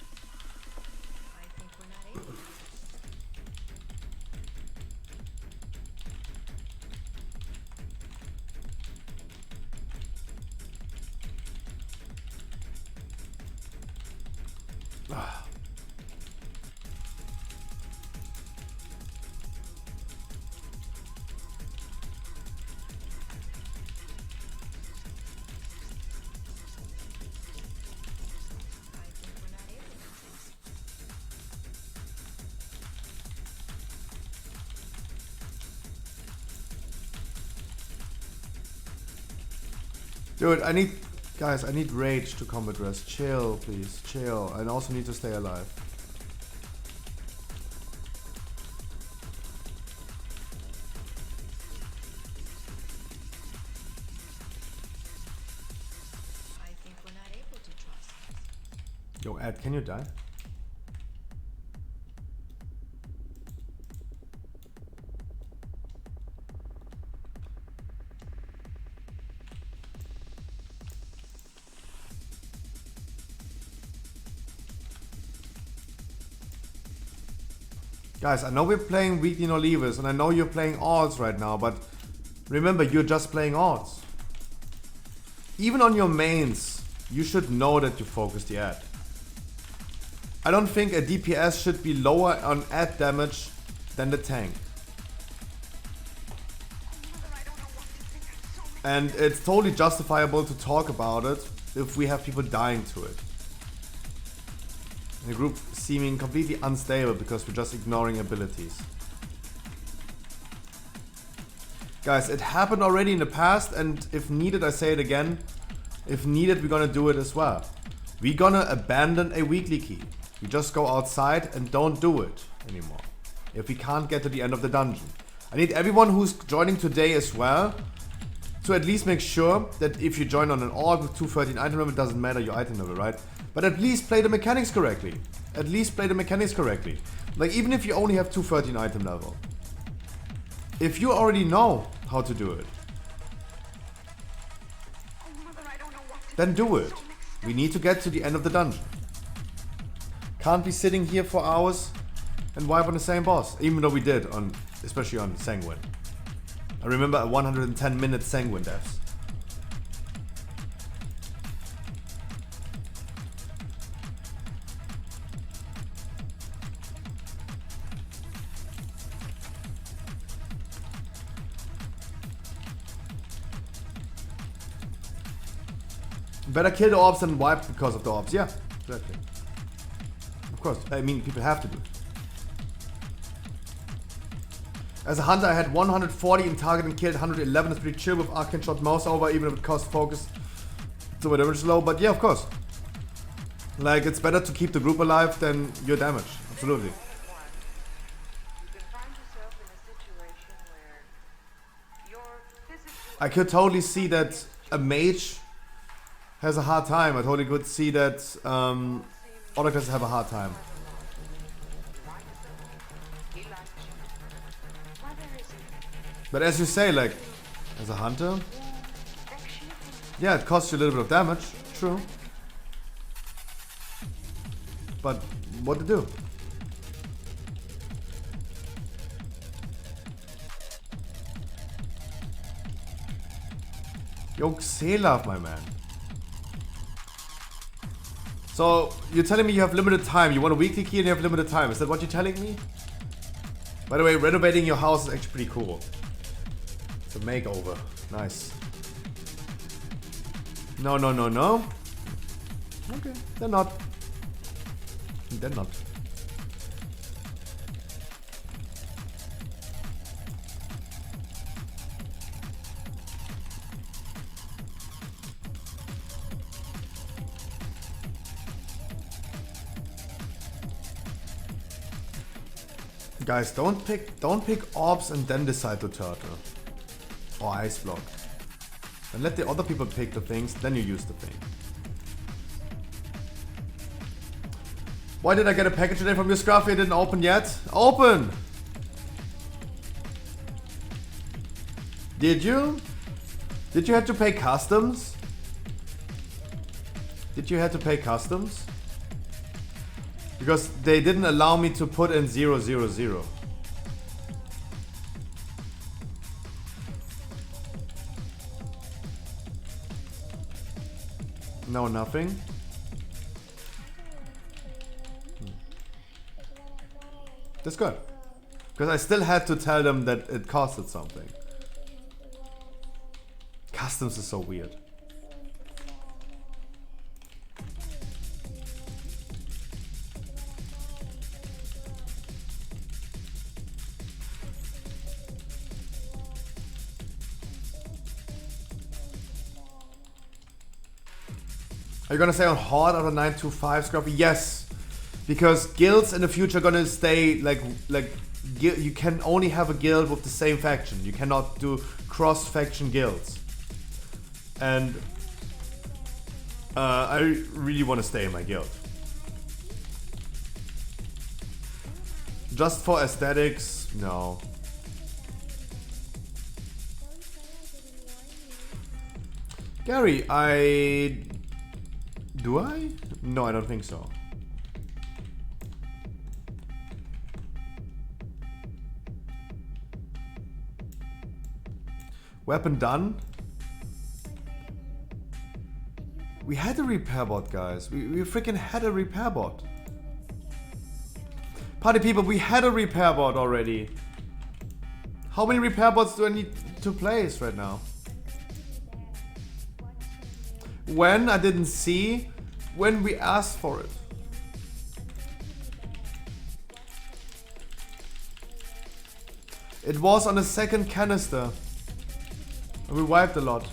Dude, I need rage to combat rest. Chill, please, chill. I also need to stay alive. I think we're not able to trust. Yo, Ed, can you die? Guys, I know we're playing weekly no levers and I know you're playing odds right now, but remember, you're just playing odds. Even on your mains, you should know that you focus the ad. I don't think a DPS should be lower on ad damage than the tank. And it's totally justifiable to talk about it if we have people dying to it. The group seeming completely unstable because we're just ignoring abilities. Guys, it happened already in the past, and if needed, I say it again, if needed, we're gonna do it as well. We're gonna abandon a weekly key. We just go outside and don't do it anymore if we can't get to the end of the dungeon. I need everyone who's joining today as well to at least make sure that if you join on an orb with 213 item level, it doesn't matter your item level, right? But at least play the mechanics correctly. At least play the mechanics correctly. Like, even if you only have 213 item level. If you already know how to do it, then do it. We need to get to the end of the dungeon. Can't be sitting here for hours and wipe on the same boss. Even though we did, especially on Sanguine. I remember a 110-minute Sanguine deaths. Better kill the orbs than wipe because of the orbs. Yeah, exactly. Of course, I mean, people have to do it. As a hunter, I had 140 in target and killed 111. It's pretty chill with Arcane Shot mouse over, even if it costs focus. So whatever is low, but yeah, of course. Like, it's better to keep the group alive than your damage. Absolutely. I could totally see that a mage has a hard time. I totally could see that other classes have a hard time. But as you say, like, As a hunter? Yeah, it costs you a little bit of damage. True. But what to do? Yo, Xelav, my man. So, you're telling me you have limited time. You want a weekly key and you have limited time. Is that what you're telling me? By the way, renovating your house is actually pretty cool. It's a makeover. Nice. No, no, no, no. Okay, they're not. They're not. Guys, don't pick orbs and then decide to turtle. Or ice block. And let the other people pick the things, then you use the thing. Why did I get a package today from your Scruffy? It didn't open yet. Open! Did you? Did you have to pay customs? Did you have to pay customs? Because they didn't allow me to put in 000. No, nothing. That's good. Because I still had to tell them that it costed something. Customs is so weird. Are you gonna stay on Horde out of 925, Scruffy? Yes, because guilds in the future are gonna stay like you can only have a guild with the same faction. You cannot do cross-faction guilds, and I really want to stay in my guild. Just for aesthetics, no. Gary, do I? No, I don't think so. Weapon done? We had a repair bot, guys. We freaking had a repair bot. Party people, we had a repair bot already. How many repair bots do I need to place right now? When? I didn't see. When we asked for it. It was on the second canister. And we wiped a lot.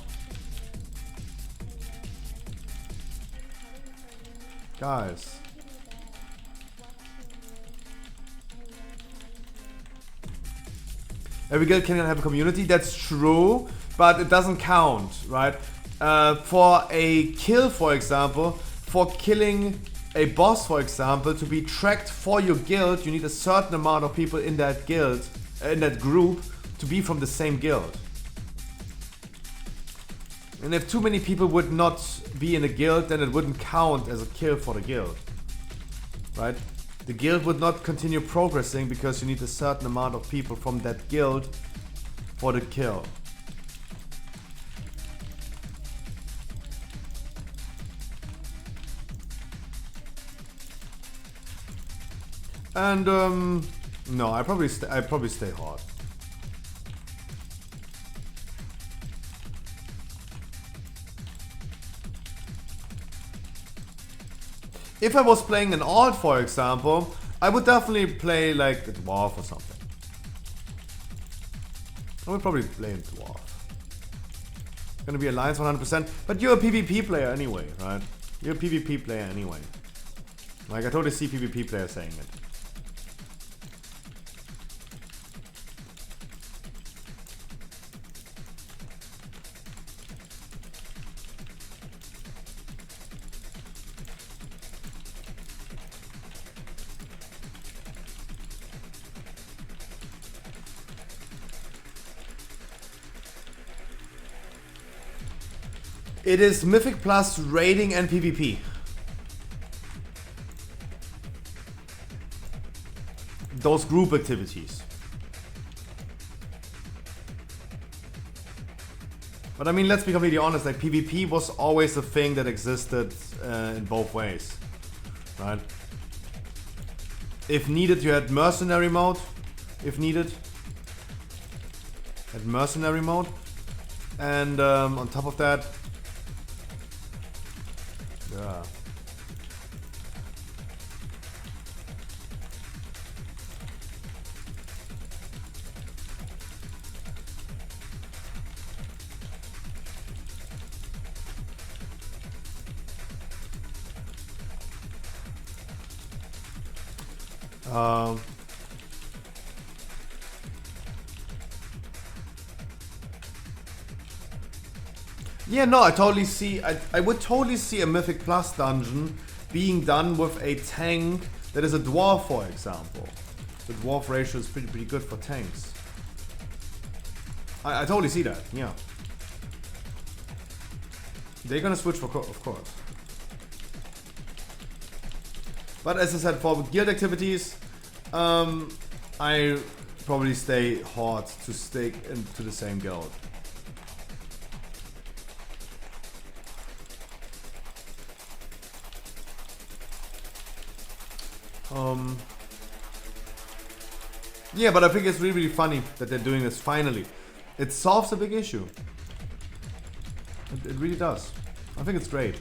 Guys. Every guild can have a community, that's true, but it doesn't count, right? For a kill, for example, for killing a boss, for example, to be tracked for your guild, you need a certain amount of people in that guild, in that group, to be from the same guild. And if too many people would not be in a guild, then it wouldn't count as a kill for the guild, right? The guild would not continue progressing because you need a certain amount of people from that guild for the kill. And no, I probably stay hard. If I was playing an alt, for example, I would definitely play like a dwarf or something. I would probably play a dwarf. Gonna be alliance 100%, but you're a PvP player anyway, right? You're a PvP player anyway. Like I totally see PvP players saying it. It is Mythic Plus, raiding, and PvP. Those group activities. But I mean, let's be completely honest, like PvP was always a thing that existed in both ways, right? If needed, you had mercenary mode, if needed. Had mercenary mode. And on top of that, yeah. Yeah, no, I totally see. I would totally see a Mythic Plus dungeon being done with a tank that is a dwarf, for example. The dwarf ratio is pretty good for tanks. I totally see that. Yeah, they're gonna switch of course. But as I said, for guild activities, I probably stay hard to stick into the same guild. Yeah, but I think it's really funny that they're doing this finally. It solves a big issue. It really does. I think it's great.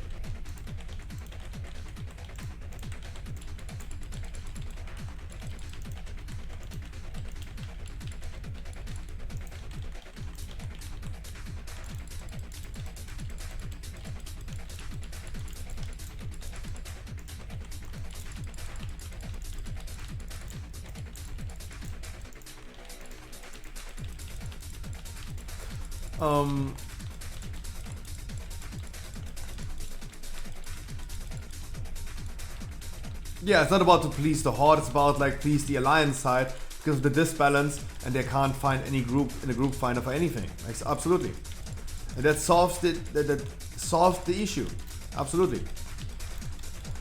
Yeah, it's not about to please the Horde, it's about like please the Alliance side because of the disbalance and they can't find any group in a group finder for anything. Like, absolutely. And that solves the issue. Absolutely.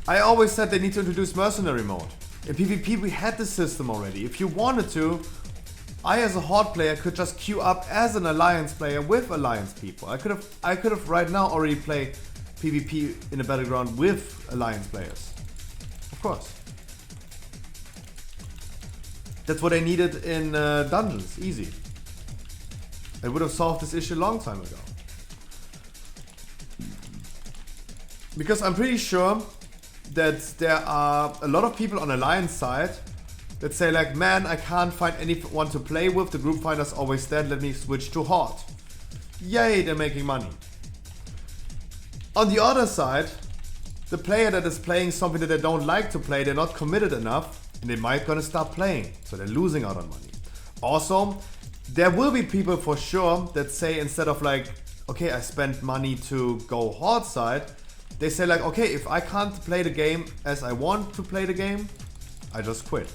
I always said they need to introduce mercenary mode. In PvP we had this system already. If you wanted to, I as a Horde player could just queue up as an Alliance player with Alliance people. I could have right now already played PvP in a battleground with Alliance players. Of course. That's what I needed in dungeons. Easy. I would have solved this issue a long time ago. Because I'm pretty sure that there are a lot of people on Alliance side that say like, man, I can't find anyone to play with, the group finder's always dead, let me switch to Horde. Yay, they're making money. On the other side, the player that is playing something that they don't like to play, they're not committed enough, and they might gonna stop playing, so they're losing out on money. Also, there will be people for sure that say instead of like, okay, I spent money to go Horde side, they say like, okay, if I can't play the game as I want to play the game, I just quit.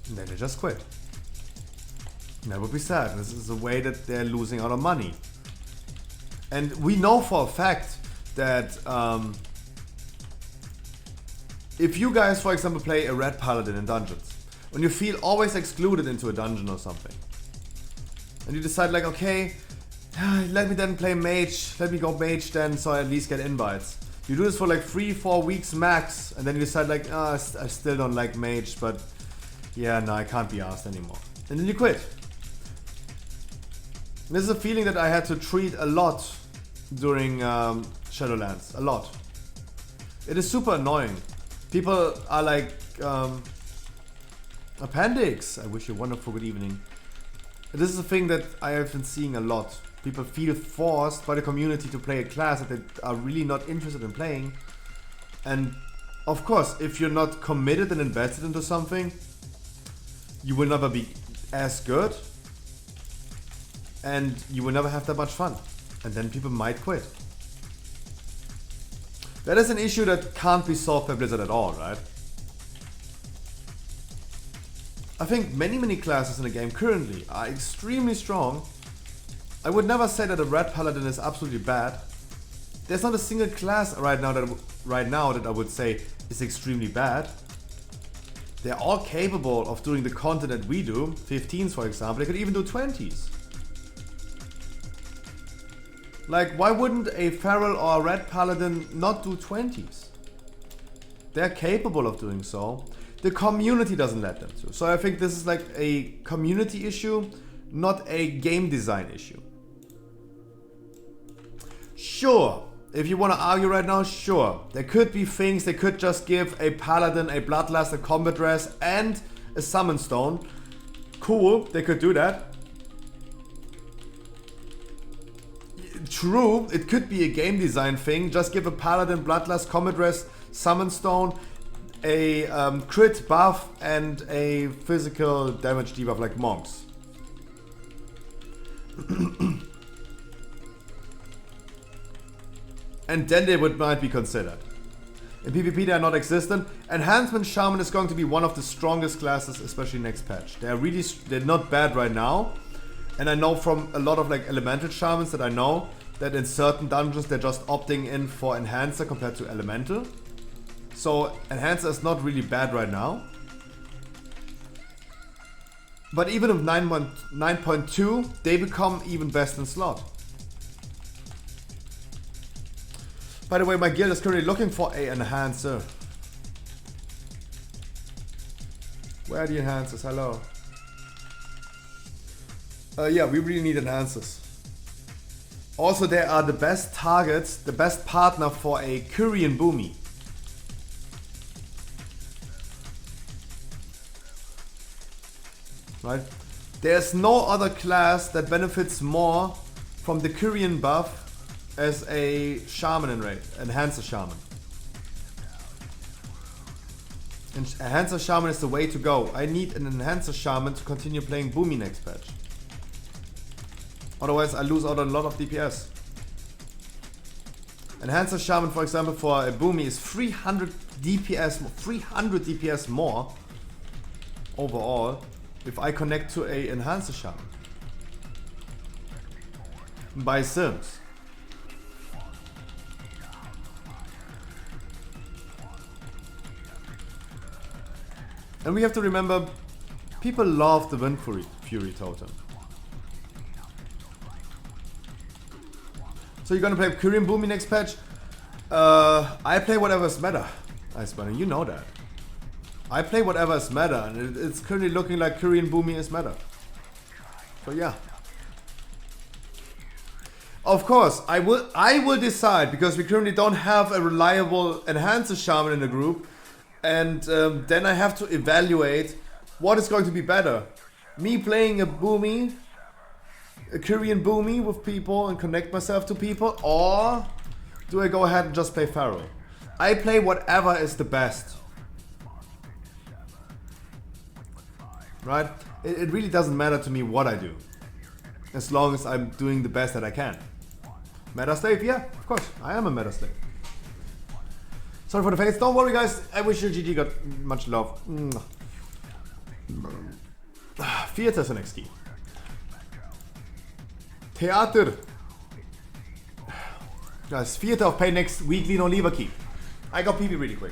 And then they just quit. And that would be sad. This is a way that they're losing out on money. And we know for a fact that if you guys, for example, play a red paladin in dungeons, when you feel always excluded into a dungeon or something, and you decide like, okay, let me then play mage, let me go mage then so I at least get invites. You do this for like 3-4 weeks max, and then you decide like, I still don't like mage, but yeah, no, I can't be asked anymore. And then you quit. This is a feeling that I had to treat a lot during Shadowlands, a lot. It is super annoying. People are like, appendix, I wish you a wonderful good evening. This is a thing that I have been seeing a lot. People feel forced by the community to play a class that they are really not interested in playing. And of course, if you're not committed and invested into something, you will never be as good. And you will never have that much fun. And then people might quit. That is an issue that can't be solved by Blizzard at all, right? I think many classes in the game currently are extremely strong. I would never say that a red paladin is absolutely bad. There's not a single class right now that I would say is extremely bad. They're all capable of doing the content that we do. 15s, for example. They could even do 20s. Like, why wouldn't a feral or a red paladin not do 20s? They're capable of doing so. The community doesn't let them to. So I think this is like a community issue, not a game design issue. Sure, if you want to argue right now, sure. There could be things, they could just give a paladin a bloodlust, a combat dress, and a summon stone. Cool, they could do that. True, it could be a game design thing. Just give a paladin bloodlust, combat dress, summon stone, a crit buff, and a physical damage debuff like monks. And then they might be considered. In PvP they are not existent. Enhancement Shaman is going to be one of the strongest classes, especially next patch. They're not bad right now. And I know from a lot of like elemental shamans that I know that in certain dungeons they're just opting in for Enhancer compared to elemental. So Enhancer is not really bad right now. But even with 9.2, they become even best in slot. By the way, my guild is currently looking for a Enhancer. Where are the Enhancers? Hello. Yeah, we really need Enhancers. Also, they are the best targets, the best partner for a Korean Boomy. Right? There's no other class that benefits more from the Korean buff as a shaman in raid, Enhancer Shaman. And Enhancer Shaman is the way to go. I need an Enhancer Shaman to continue playing Boomy next patch. Otherwise I lose out on a lot of DPS. Enhancer Shaman, for example, for a Boomy is 300 DPS more overall if I connect to a Enhancer Shaman. By Sims. And we have to remember, people love the Wind Fury totem. So you're gonna play Korean Boomy next patch? I play whatever's meta, Iceburner, you know that. I play whatever is meta, and it's currently looking like Korean Boomy is meta. So yeah. Of course, I will decide, because we currently don't have a reliable Enhancer Shaman in the group. And then I have to evaluate what is going to be better. Me playing a Boomy, a Korean Boomy with people and connect myself to people, or do I go ahead and just play Pharaoh? I play whatever is the best. Right? It really doesn't matter to me what I do, as long as I'm doing the best that I can. Meta slave? Yeah, of course, I am a meta slave. Sorry for the face. Don't worry, guys. I wish your GG got much love. Theater is the next key. Theater. Guys, Theater of Pain next weekly no lever key. I got PB really quick.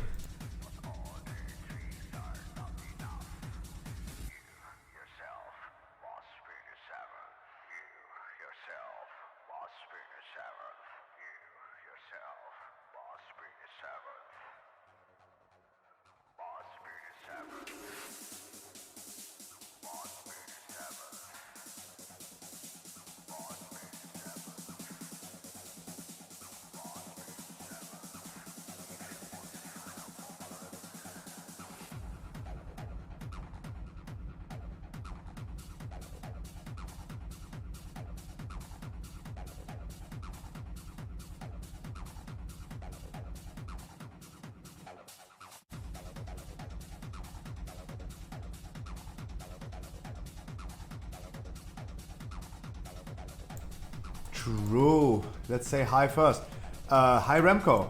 True. Let's say hi first. Hi Remco.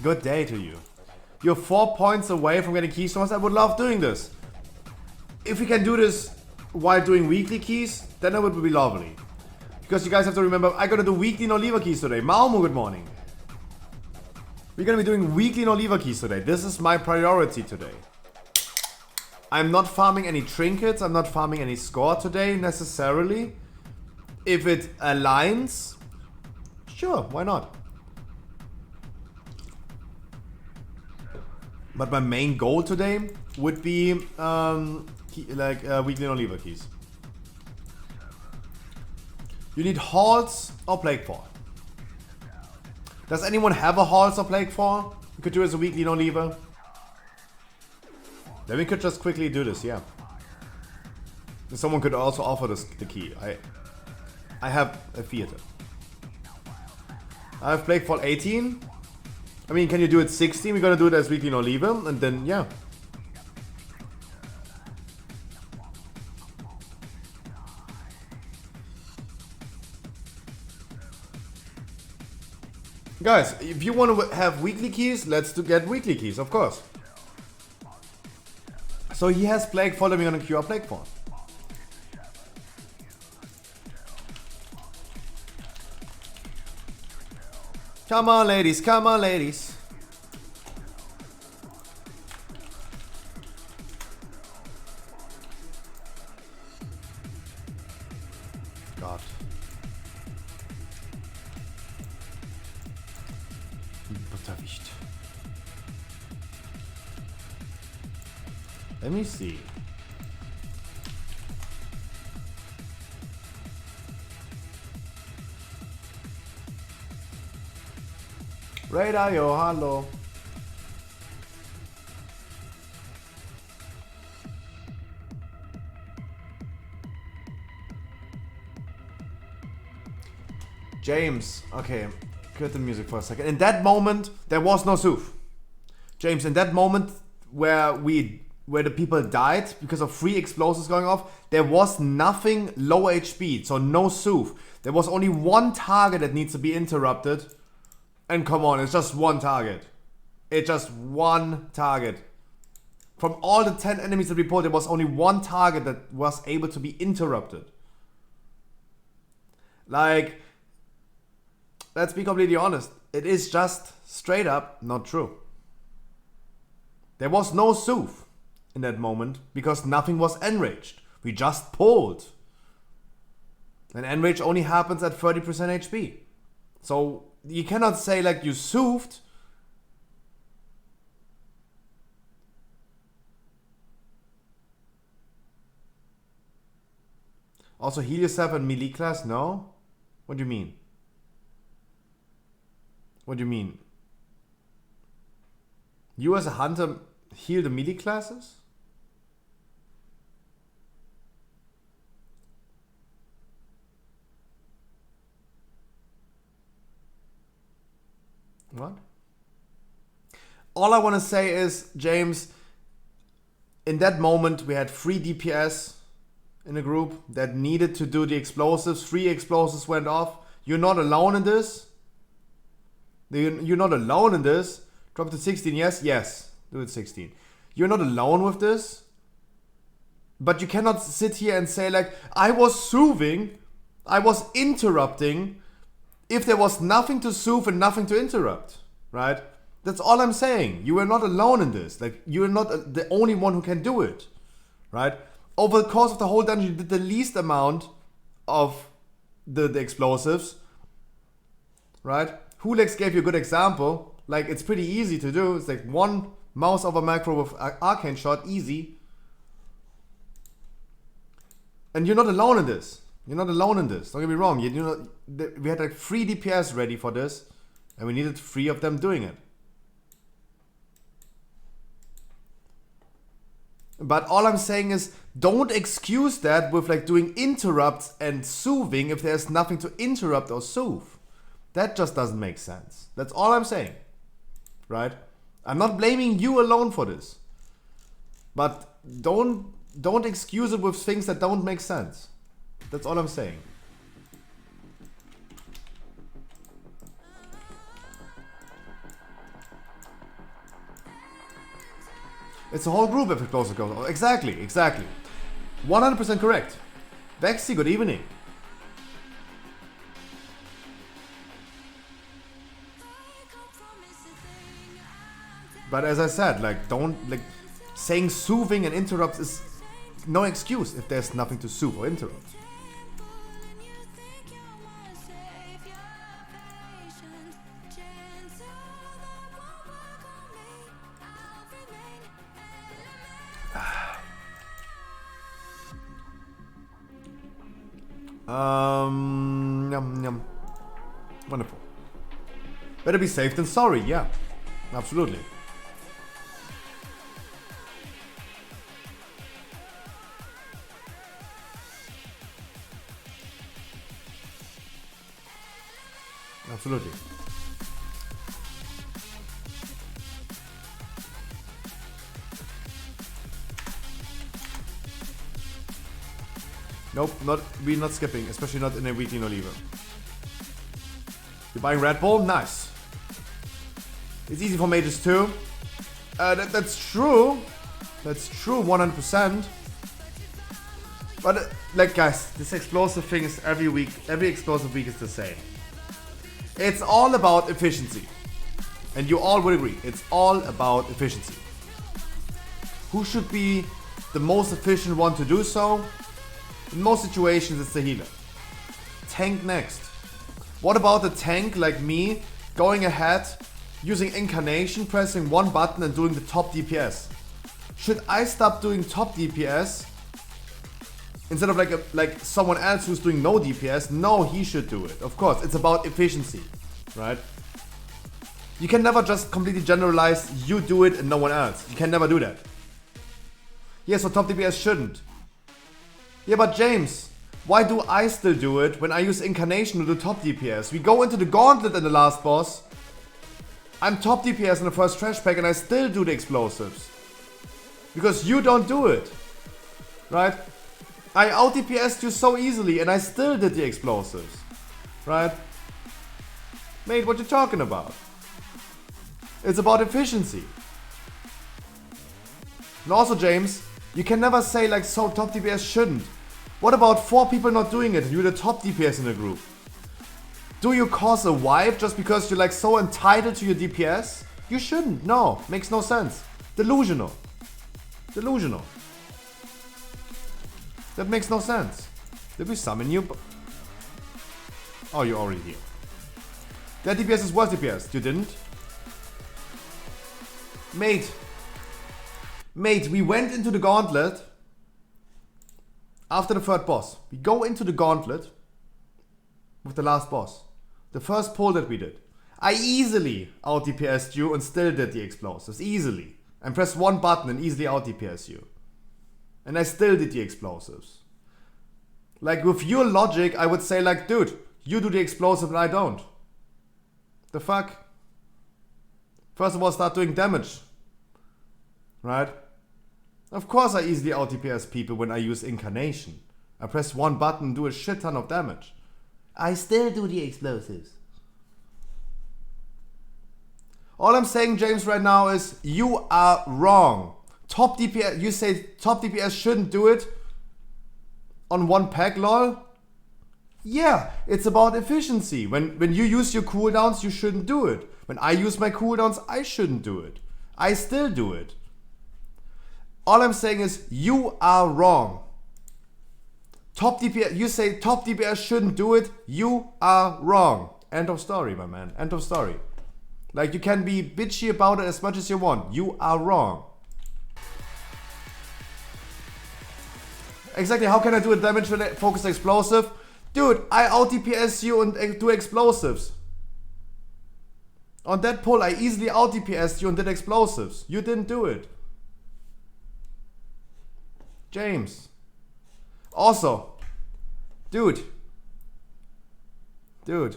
Good day to you. You're 4 points away from getting keystones. I would love doing this. if we can do this while doing weekly keys, then it would be lovely. Because you guys have to remember, I gotta do weekly no lever keys today. Maumo, good morning. We're gonna be doing weekly no lever keys today. This is my priority today. I'm not farming any trinkets. I'm not farming any score today necessarily. If it aligns, sure, why not? But my main goal today would be weekly no lever keys. You need halts or plague fall. Does anyone have a halts or plague fall? You could do as a weekly no lever. Then we could just quickly do this, yeah. Someone could also offer this, the key. I have a theater. I have plague fall 18. I mean, can you do it 16? We're gonna do it as weekly no lever, and then yeah. Guys, if you want to have weekly keys, let's get weekly keys, of course. So he has plague fall, and we're gonna queue up plague fall. Come on, ladies, come on, ladies. God. Butterwicht. Let me see. Radar, yo, hallo. James, okay, cut the music for a second. In that moment, there was no Sooth. James, in that moment where the people died because of 3 explosives going off, there was nothing low HP, so no Sooth. There was only one target that needs to be interrupted. And come on, it's just one target. It's just one target. From all the 10 enemies that we pulled, there was only one target that was able to be interrupted. Like, let's be completely honest. It is just straight up not true. There was no Sooth in that moment because nothing was enraged. We just pulled. And enrage only happens at 30% HP. So you cannot say like you Soothed. Also heal yourself in melee class? No? What do you mean? What do you mean? You as a hunter heal the melee classes? What? All I want to say is, James, in that moment we had 3 DPS in a group that needed to do the explosives. 3 explosives went off. You're not alone in this. You're not alone in this. Drop to 16, yes? Yes. Do it 16. You're not alone with this. But you cannot sit here and say like, I was soothing, I was interrupting, if there was nothing to soothe and nothing to interrupt, right? That's all I'm saying. You are not alone in this. Like, you're not the only one who can do it, right? Over the course of the whole dungeon, you did the least amount of the explosives, right? Hulex gave you a good example. Like, it's pretty easy to do. It's like 1 mouse over macro with arcane shot, easy. And you're not alone in this. You're not alone in this. Don't get me wrong. You know, we had like 3 DPS ready for this, and we needed 3 of them doing it. But all I'm saying is, don't excuse that with like doing interrupts and soothing if there's nothing to interrupt or soothe. That just doesn't make sense. That's all I'm saying, right? I'm not blaming you alone for this, but don't excuse it with things that don't make sense. That's all I'm saying. It's a whole group if it goes. Exactly. 100% correct. Vexy, good evening. But as I said, like, don't, like, saying soothing and interrupts is no excuse if there's nothing to soothe or interrupt. Yum, yum. Wonderful. Better be safe than sorry, yeah. Absolutely. Absolutely. Nope, we're not skipping, especially not in a weekly no lever. You're buying Red Bull? Nice. It's easy for mages too. That's true. That's true, 100%. But like guys, this explosive thing is every week. Every explosive week is the same. It's all about efficiency. And you all would agree, it's all about efficiency. Who should be the most efficient one to do so? In most situations, it's the healer. Tank next. What about the tank like me going ahead, using incarnation, pressing one button and doing the top DPS? Should I stop doing top DPS instead of like someone else who's doing no DPS? No, he should do it. Of course, it's about efficiency, right? You can never just completely generalize you do it and no one else. You can never do that. Yeah, so top DPS shouldn't. Yeah, but James, why do I still do it when I use incarnation to do top DPS? We go into the gauntlet in the last boss. I'm top DPS in the first trash pack and I still do the explosives. Because you don't do it. Right? I out DPS'd you so easily and I still did the explosives. Right? Mate, what you talking about? It's about efficiency. And also, James, you can never say like, so top DPS shouldn't. What about 4 people not doing it and you're the top DPS in the group? Do you cause a wipe just because you're like so entitled to your DPS? You shouldn't. No, makes no sense. Delusional. Delusional. That makes no sense. Did we summon you? Oh, you're already here. That DPS is worse DPS. You didn't? Mate, we went into the gauntlet after the third boss. We go into the gauntlet with the last boss. The first pull that we did. I easily out DPS'd you and still did the explosives. Easily. And pressed one button and easily out DPS you. And I still did the explosives. Like with your logic, I would say like, dude, you do the explosive and I don't. The fuck? First of all, start doing damage. Right? Of course I easily out DPS people when I use incarnation. I press one button and do a shit ton of damage. I still do the explosives. All I'm saying, James, right now is you are wrong. Top DPS, you say top DPS shouldn't do it on one pack, lol. Yeah, it's about efficiency. When you use your cooldowns, you shouldn't do it. When I use my cooldowns, I shouldn't do it. I still do it. All I'm saying is you are wrong. Top DPS, you say top DPS shouldn't do it. You are wrong. End of story, my man. End of story. Like, you can be bitchy about it as much as you want. You are wrong. Exactly, how can I do a damage focused explosive? Dude, I out DPS you and do explosives. On that pull, I easily out DPS'd you and did explosives. You didn't do it. James. Also, dude. You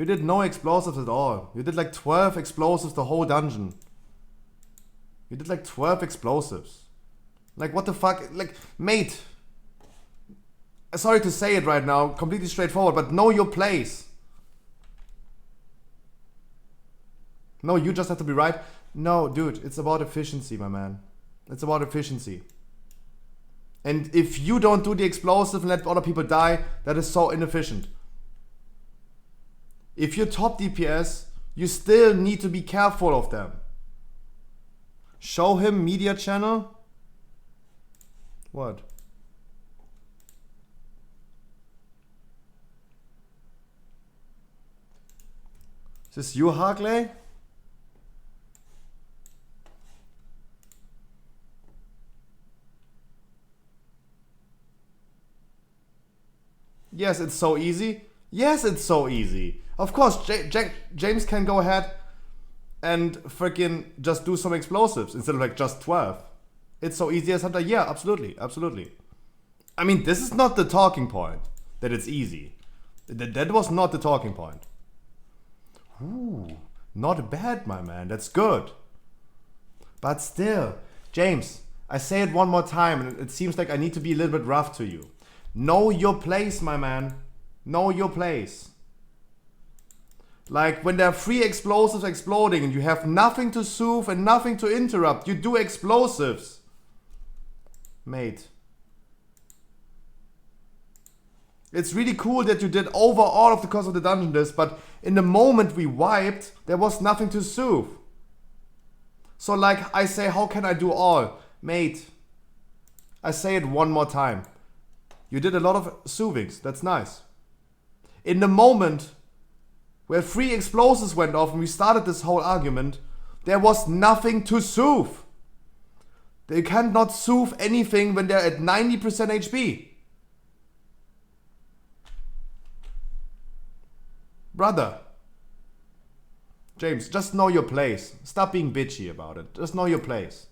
did no explosives at all. You did like 12 explosives the whole dungeon. You did like 12 explosives. Like, what the fuck? Like, mate. Sorry to say it right now, completely straightforward, but know your place. No, you just have to be right. No, dude, it's about efficiency, my man. It's about efficiency. And if you don't do the explosive and let other people die, that is so inefficient. If you're top DPS, you still need to be careful of them. Show him media channel. What? Is this you, Harkley? Yes, it's so easy. Yes, it's so easy. Of course, James can go ahead and freaking just do some explosives instead of like just 12. It's so easy as Hunter. Yeah, absolutely, absolutely. I mean, this is not the talking point that it's easy. That was not the talking point. Ooh, not bad, my man. That's good. But still, James, I say it one more time, and it seems like I need to be a little bit rough to you. Know your place, my man. Know your place. Like when there are 3 explosives exploding and you have nothing to soothe and nothing to interrupt, you do explosives. Mate. It's really cool that you did over all of the course of the dungeon this, but in the moment we wiped, there was nothing to soothe. So like I say, how can I do all? Mate, I say it one more time. You did a lot of soothings, that's nice. In the moment where 3 explosives went off and we started this whole argument, there was nothing to soothe. They cannot soothe anything when they're at 90% HP. Brother. James, just know your place. Stop being bitchy about it. Just know your place.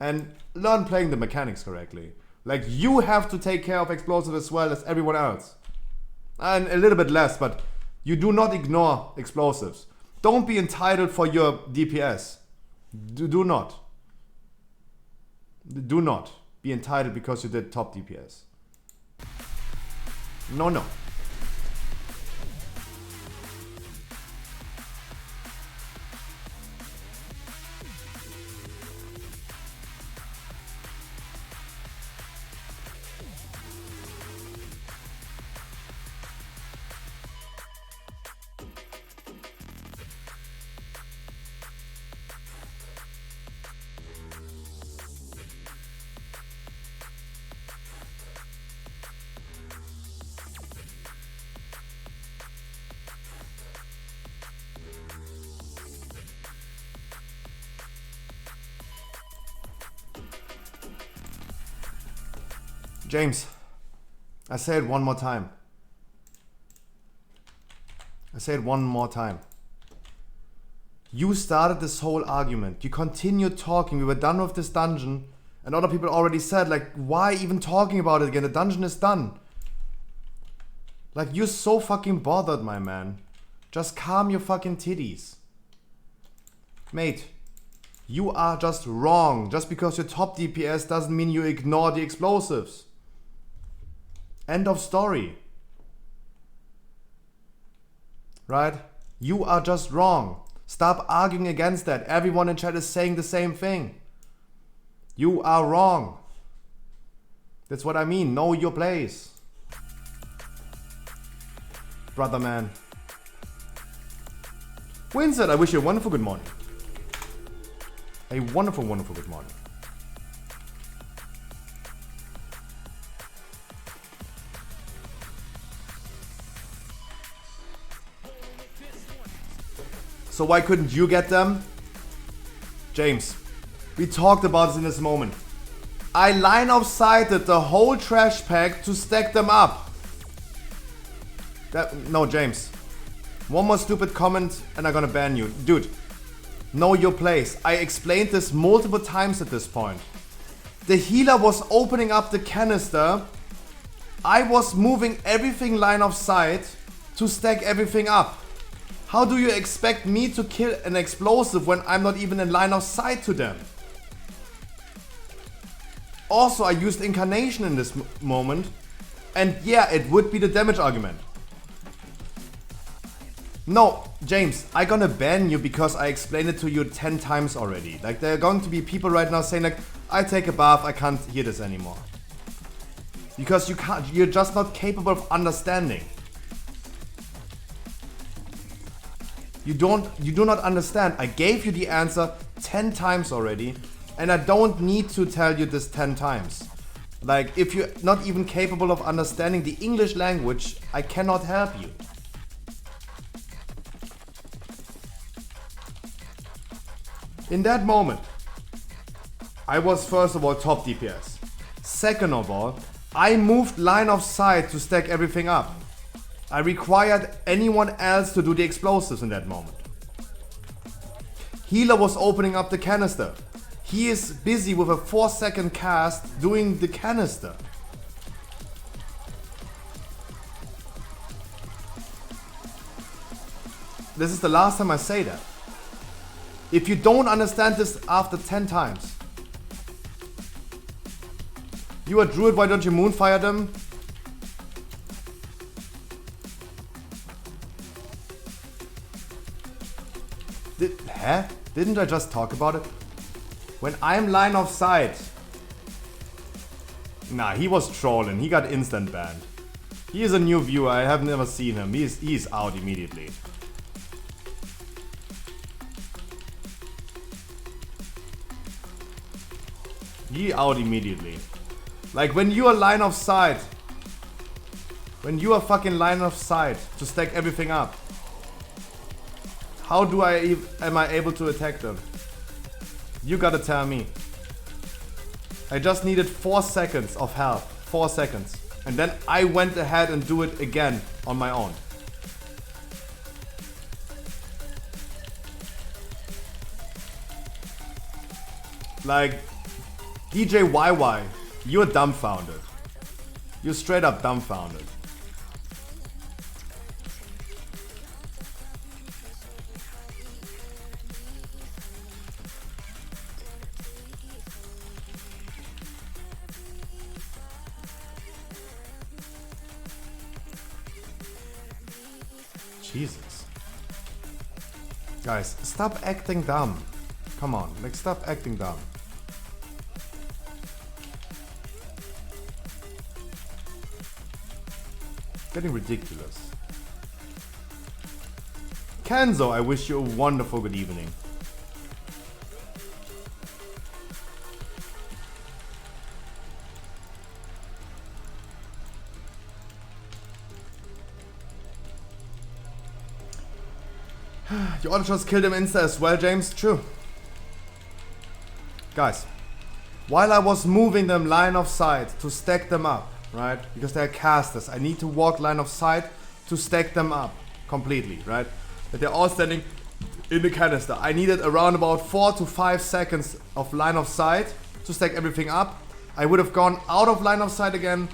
And learn playing the mechanics correctly. Like, you have to take care of explosives as well as everyone else. And a little bit less, but you do not ignore explosives. Don't be entitled for your DPS. Do not. Do not be entitled because you did top DPS. No, no. James, I say it one more time. I say it one more time. You started this whole argument. You continued talking. We were done with this dungeon. And other people already said, like, why even talking about it again? The dungeon is done. Like, you're so fucking bothered, my man. Just calm your fucking titties. Mate, you are just wrong. Just because you're top DPS doesn't mean you ignore the explosives. End of story. Right? You are just wrong. Stop arguing against that. Everyone in chat is saying the same thing. You are wrong. That's what I mean. Know your place. Brother man. Winston, I wish you a wonderful good morning. A wonderful, wonderful good morning. So why couldn't you get them? James, we talked about this in this moment. I line of sighted the whole trash pack to stack them up. No, James. One more stupid comment and I'm gonna ban you. Dude, know your place. I explained this multiple times at this point. The healer was opening up the canister. I was moving everything line of sight to stack everything up. How do you expect me to kill an explosive when I'm not even in line of sight to them? Also, I used incarnation in this moment. And yeah, it would be the damage argument. No, James, I gonna ban you because I explained it to you 10 times already. Like, there are going to be people right now saying like, I take a bath, I can't hear this anymore. Because you're just not capable of understanding. You do not understand. I gave you the answer 10 times already, and I don't need to tell you this 10 times. Like, if you're not even capable of understanding the English language, I cannot help you. In that moment, I was first of all top DPS. Second of all, I moved line of sight to stack everything up. I required anyone else to do the explosives in that moment. Healer was opening up the canister. He is busy with a 4-second cast doing the canister. This is the last time I say that. If you don't understand this after 10 times. You are Druid, why don't you Moonfire them? Didn't I just talk about it? When I'm line of sight. Nah, he was trolling. He got instant banned. He is a new viewer. I have never seen him. He's out immediately. He out immediately. Like when you are line of sight. When you are fucking line of sight to stack everything up. How am I able to attack them? You gotta tell me. I just needed 4 seconds of help. 4 seconds. And then I went ahead and do it again on my own. Like, DJ YY, you're dumbfounded. You're straight up dumbfounded. Jesus. Guys, stop acting dumb. Come on, like stop acting dumb. Getting ridiculous. Kenzo, I wish you a wonderful good evening. You ought to just kill them insta as well, James. True. Guys, while I was moving them line of sight to stack them up, right? Because they're casters. I need to walk line of sight to stack them up completely, right? But they're all standing in the canister. I needed around about 4 to 5 seconds of line of sight to stack everything up. I would have gone out of line of sight again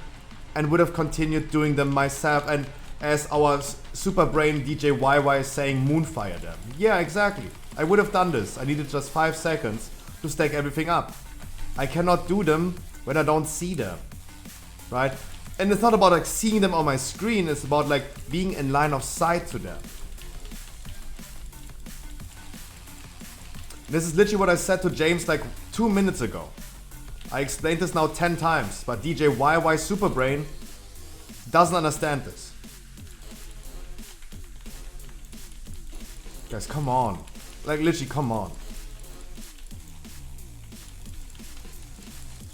and would have continued doing them myself. And as our super brain DJ YY is saying, Moonfire them. Yeah, exactly. I would have done this. I needed just 5 seconds to stack everything up. I cannot do them when I don't see them. Right? And it's not about like seeing them on my screen, it's about like being in line of sight to them. This is literally what I said to James like 2 minutes ago. I explained this now 10 times, but DJ YY Superbrain doesn't understand this. Guys, come on. Like literally, come on.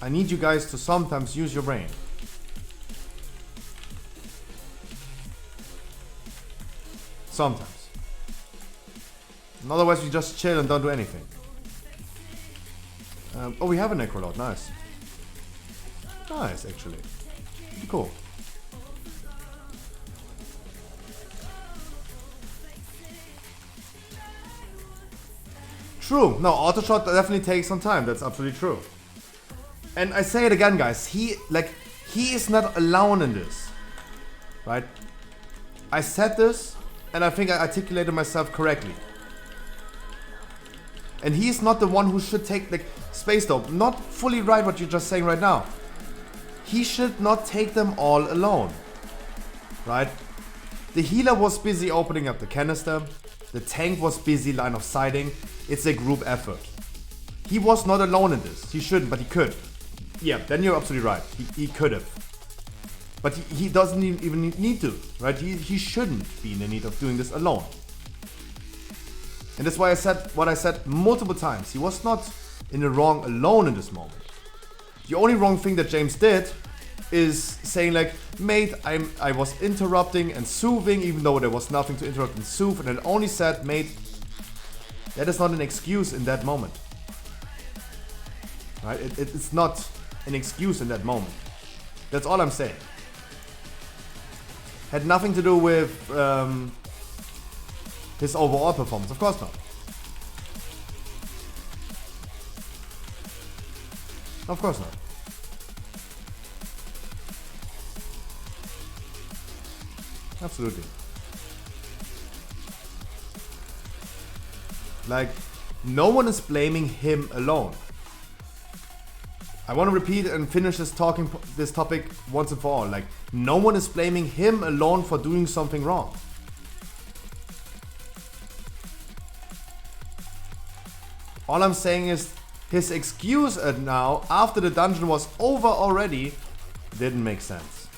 I need you guys to sometimes use your brain. Sometimes. And otherwise we just chill and don't do anything. Oh, we have a Necrolord. Nice. Nice, actually. Pretty cool. True. No, auto shot definitely takes some time. That's absolutely true. And I say it again, guys. He is not alone in this. Right? I said this, and I think I articulated myself correctly. And he's not the one who should take the space dope. Not fully right what you're just saying right now. He should not take them all alone. Right? The healer was busy opening up the canister. The tank was busy line of sighting. It's a group effort. He was not alone in this. He shouldn't, but he could. Yeah, then you're absolutely right. He could have. But he doesn't even need to, right? He shouldn't be in the need of doing this alone. And that's why I said what I said multiple times. He was not in the wrong alone in this moment. The only wrong thing that James did is saying like, mate, I was interrupting and soothing even though there was nothing to interrupt and soothe, and I only said, mate, that is not an excuse in that moment. Right? It's not an excuse in that moment. That's all I'm saying. Had nothing to do with his overall performance. Of course not. Of course not. Absolutely. Like, no one is blaming him alone. I want to repeat and finish this topic once and for all. Like, no one is blaming him alone for doing something wrong. All I'm saying is his excuse now, after the dungeon was over already, didn't make sense.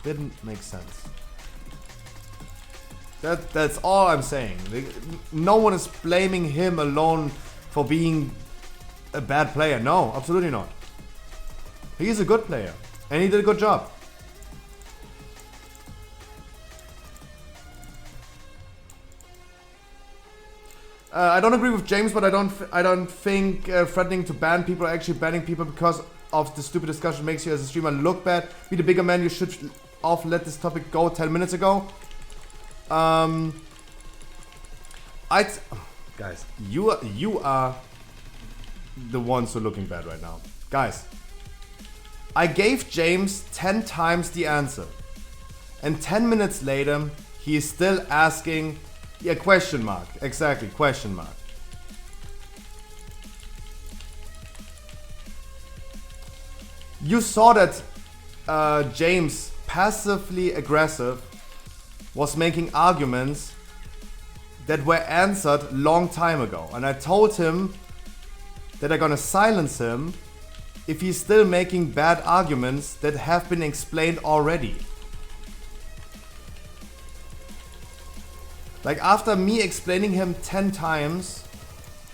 Didn't make sense. That's all I'm saying. No one is blaming him alone for being a bad player. No, absolutely not. He is a good player and he did a good job. I don't agree with James, but I don't think threatening to ban people or actually banning people because of the stupid discussion makes you as a streamer look bad. Be the bigger man. You should have let this topic go 10 minutes ago. Guys, you are the ones who are looking bad right now. Guys, I gave James 10 times the answer, and 10 minutes later he is still asking, yeah, question mark, exactly, question mark. You saw that James, passively aggressive, was making arguments that were answered long time ago. And I told him that I'm gonna silence him if he's still making bad arguments that have been explained already. Like, after me explaining him 10 times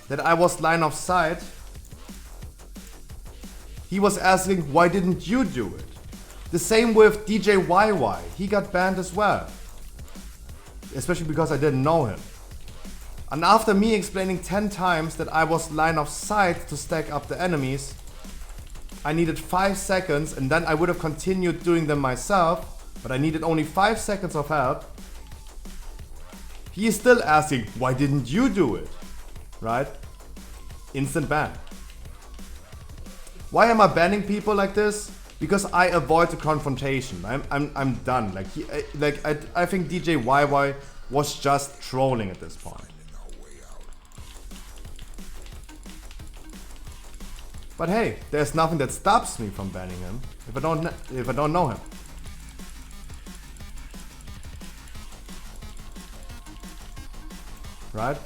that I was line of sight, he was asking, why didn't you do it? The same with DJ YY. He got banned as well. Especially because I didn't know him. And after me explaining 10 times that I was line of sight to stack up the enemies, I needed 5 seconds and then I would have continued doing them myself, but I needed only 5 seconds of help. He is still asking, why didn't you do it? Right? Instant ban. Why am I banning people like this? Because I avoid the confrontation. I'm done. I think DJ YY was just trolling at this point. But hey, there's nothing that stops me from banning him if I don't know him. Right?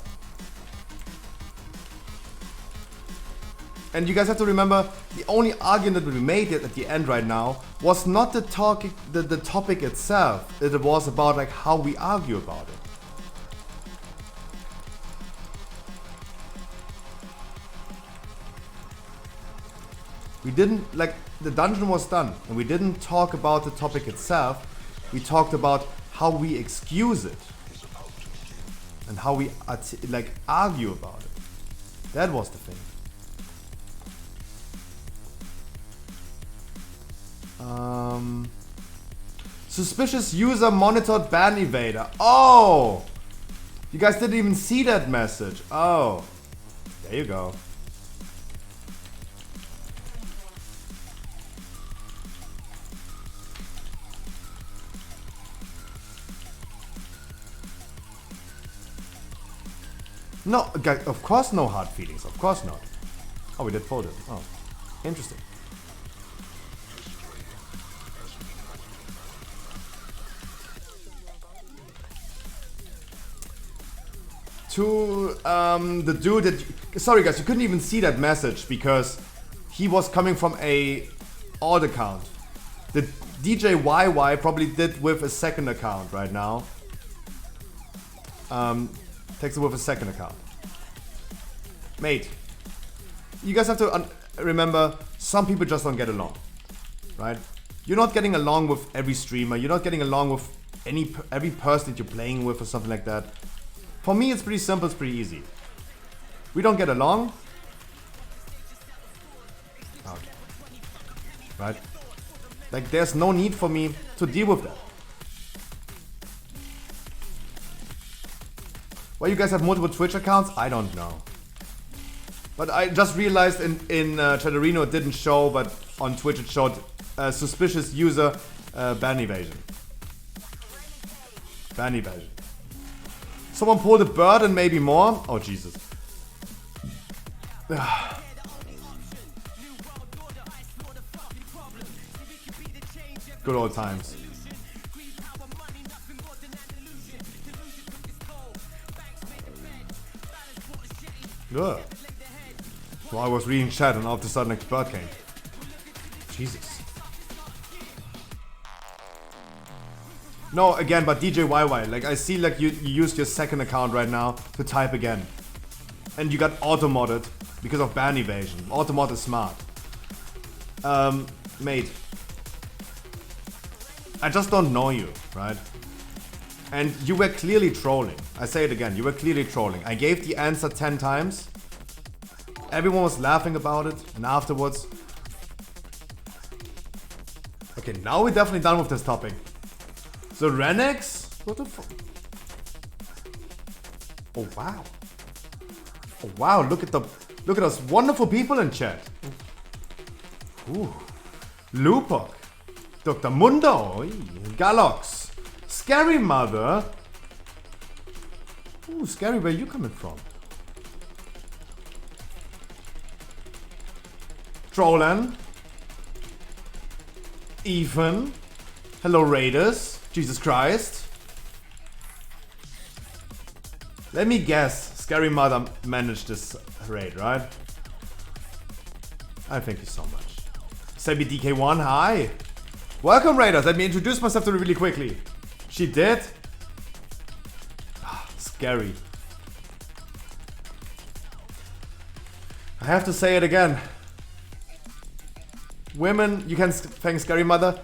And you guys have to remember, the only argument that we made at the end right now was not the topic itself. It was about like how we argue about it. We didn't, like, the dungeon was done and we didn't talk about the topic itself. We talked about how we excuse it and how we argue about it. That was the thing. Suspicious user monitored ban evader. Oh! You guys didn't even see that message. Oh. There you go. No, guys, of course no hard feelings. Of course not. Oh, we did fold it. Oh, interesting. to the dude that... Sorry guys, you couldn't even see that message because he was coming from a old account. The DJ YY probably did with a second account right now. Texted with a second account. Mate, you guys have to remember, some people just don't get along, right? You're not getting along with every streamer. You're not getting along with every person that you're playing with or something like that. For me, it's pretty simple. It's pretty easy. We don't get along. Out. Right? Like, there's no need for me to deal with that. Why you guys have multiple Twitch accounts? I don't know. But I just realized in Chatterino it didn't show, but on Twitch it showed suspicious user ban evasion. Ban evasion. Someone pulled a bird and maybe more. Oh Jesus. Good old times. Ugh. So I was reading chat and all of a sudden expert came. Jesus. No, again, but DJ YY, like I see like you used your second account right now to type again. And you got auto-modded because of ban evasion. Auto-mod is smart. Mate. I just don't know you, right? And you were clearly trolling. I say it again, you were clearly trolling. I gave the answer 10 times. Everyone was laughing about it, and afterwards... Okay, now we're definitely done with this topic. So Renex? What the fuck? Oh wow. Oh wow, look at those wonderful people in chat. Ooh. Lupok. Dr. Mundo. Galox. Scary Mother. Ooh, Scary, where you coming from? Trollan. Ethan. Hello Raiders. Jesus Christ. Let me guess. Scary Mother managed this raid, right? I thank you so much. Sebi DK1, hi. Welcome Raiders. Let me introduce myself to you really quickly. She did? Ah, scary. I have to say it again. Women, you can thank Scary Mother.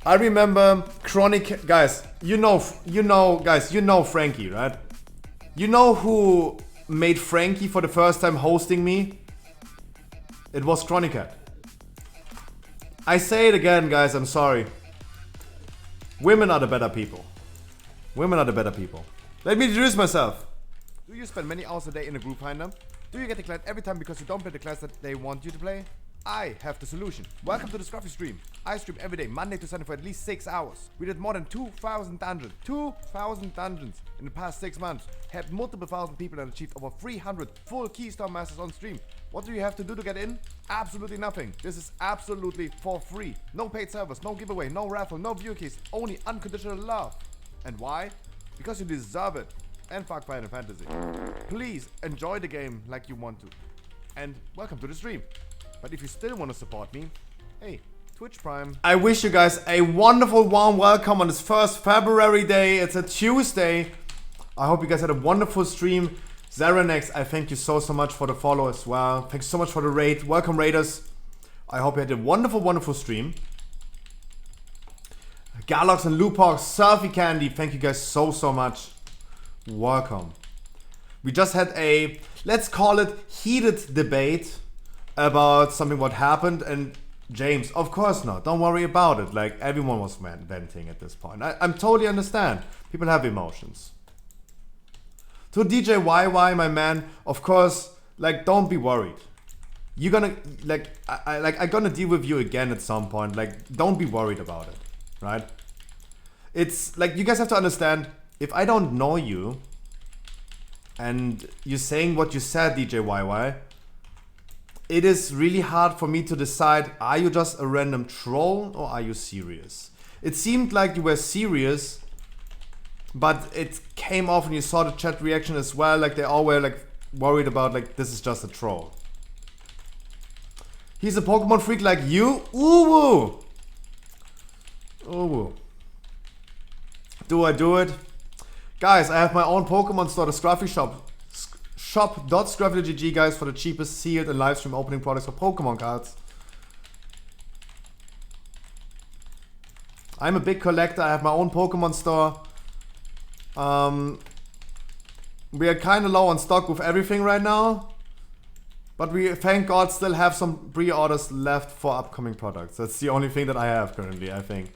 I remember Chronic, guys, you know Frankie, right? You know who made Frankie for the first time hosting me? It was Chronicat. I say it again, guys, I'm sorry. Women are the better people. Women are the better people. Let me introduce myself. Do you spend many hours a day in a group finder? Do you get declared every time because you don't play the class that they want you to play? I have the solution. Welcome to the Scruffy stream. I stream every day, Monday to Sunday for at least 6 hours. We did more than 2,000 dungeons. 2,000 dungeons in the past 6 months. Had multiple thousand people and achieved over 300 full Keystone Masters on stream. What do you have to do to get in? Absolutely nothing. This is absolutely for free. No paid servers, no giveaway, no raffle, no view keys. Only unconditional love. And why? Because you deserve it. And fuck Final Fantasy. Please enjoy the game like you want to. And welcome to the stream. But if you still want to support me, hey, Twitch Prime. I wish you guys a wonderful warm welcome on this first February day. It's a Tuesday. I hope you guys had a wonderful stream. Zeranex, I thank you so much for the follow as well. Thanks so much for the raid. Welcome Raiders. I hope you had a wonderful stream. Galox and Lupox, Surfy Candy, thank you guys so much. Welcome. We just had a, let's call it heated debate about something what happened, and James, of course not. Don't worry about it. Like, everyone was venting at this point. I'm totally understand. People have emotions. To DJ YY, my man, of course, like, don't be worried. You're gonna, like, I'm gonna deal with you again at some point. Like, don't be worried about it, right? It's, like, you guys have to understand, if I don't know you, and you're saying what you said, DJ YY, it is really hard for me to decide, are you just a random troll or are you serious? It seemed like you were serious but it came off and you saw the chat reaction as well. Like they all were like worried about like this is just a troll. He's a Pokemon freak like you? Ooh woo! Ooh woo. Do I do it? Guys, I have my own Pokemon store, the Scruffy Shop. Shop.scruffy.gg, guys, for the cheapest sealed and live stream opening products for Pokemon cards. I'm a big collector. I have my own Pokemon store. We are kind of low on stock with everything right now. But we, thank God, still have some pre-orders left for upcoming products. That's the only thing that I have currently, I think.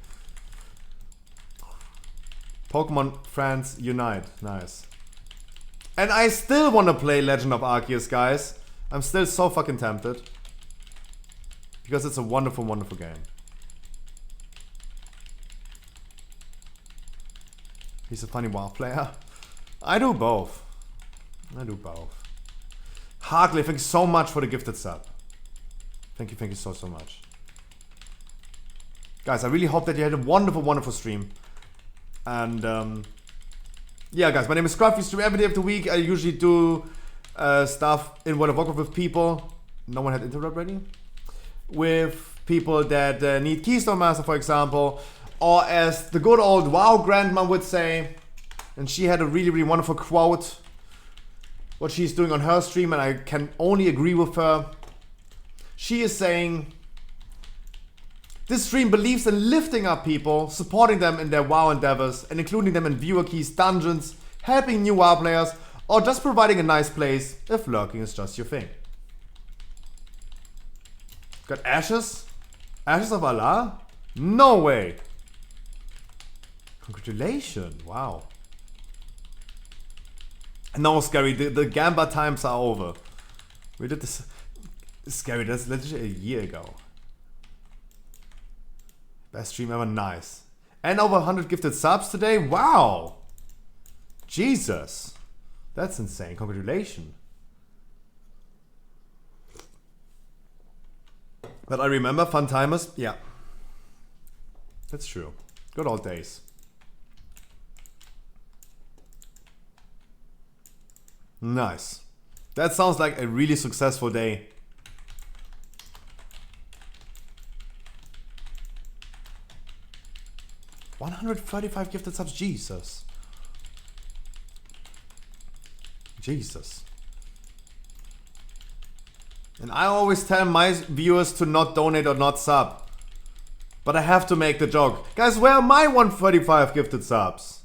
Pokemon fans unite. Nice. And I still want to play Legend of Arceus, guys. I'm still so fucking tempted. Because it's a wonderful, wonderful game. He's a funny WoW player. I do both. I do both. Harkley, thank you so much for the gifted sub. Thank you so much. Guys, I really hope that you had a wonderful, wonderful stream. And yeah, guys, my name is Scruffy. Stream every day of the week. I usually do stuff in World of Warcraft with people. No one had interrupt ready. With people that need Keystone Master, for example. Or as the good old WoW grandma would say. And she had a really, really wonderful quote. What she's doing on her stream, and I can only agree with her. She is saying, this stream believes in lifting up people, supporting them in their WoW endeavors, and including them in viewer keys, dungeons, helping new WoW players, or just providing a nice place if lurking is just your thing. Got Ashes? Ashes of Allah? No way! Congratulations, wow. No, Scary, the Gamba times are over. We did this. Scary, that's literally a year ago. Best stream ever, nice. And over 100 gifted subs today, wow! Jesus. That's insane, congratulations. But I remember fun timers, yeah. That's true. Good old days. Nice. That sounds like a really successful day. $135 gifted subs, Jesus. Jesus. And I always tell my viewers to not donate or not sub. But I have to make the joke. Guys, where are my 135 gifted subs?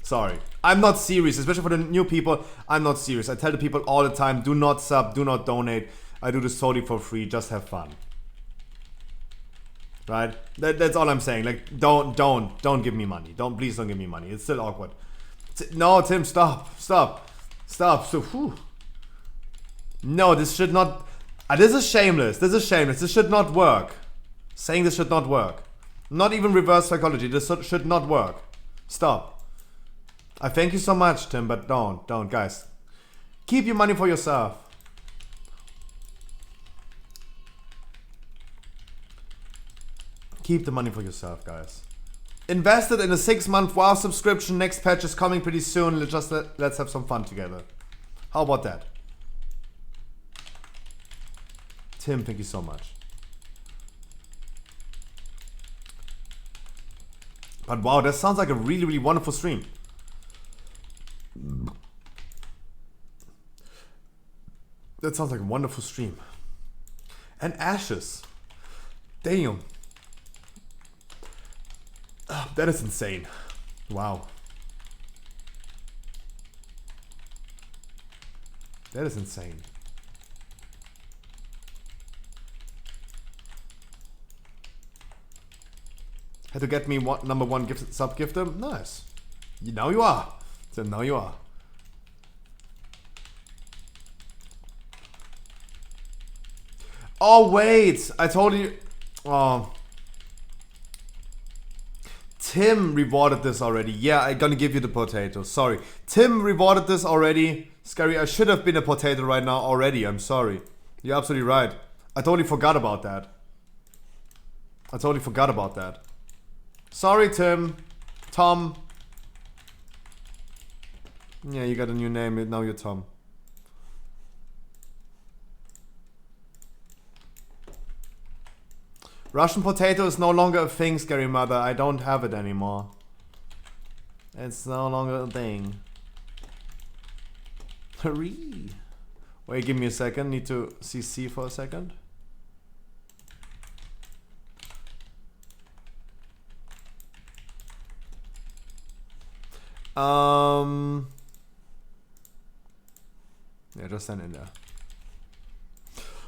Sorry. I'm not serious, especially for the new people. I'm not serious. I tell the people all the time, do not sub, do not donate. I do this totally for free, just have fun. Right? That's all I'm saying. Like, don't give me money. Please don't give me money. It's still awkward. No, Tim, stop. So, whew. No, this should not. This is shameless. This should not work. Saying this should not work. Not even reverse psychology. This should not work. Stop. I thank you so much, Tim, but don't, guys. Keep your money for yourself. Keep the money for yourself, guys. Invested in a 6-month WoW subscription. Next patch is coming pretty soon. Let's have some fun together. How about that? Tim, thank you so much. But wow, that sounds like a really, really wonderful stream. That sounds like a wonderful stream. And Ashes. Damn. Oh, that is insane. Wow. That is insane. Had to get me number 1 gifted sub gifter. Nice. Now you are. So now you are. Oh wait, I told you. Oh. Tim rewarded this already. Yeah, I'm gonna give you the potato. Sorry. Tim rewarded this already. Scary, I should have been a potato right now already. I'm sorry. You're absolutely right. I totally forgot about that. Sorry, Tim. Tom. Yeah, you got a new name. Now you're Tom. Russian potato is no longer a thing, Scary Mother. I don't have it anymore. It's no longer a thing. Hurry. Wait, give me a second. Need to CC for a second. Yeah, just send in there.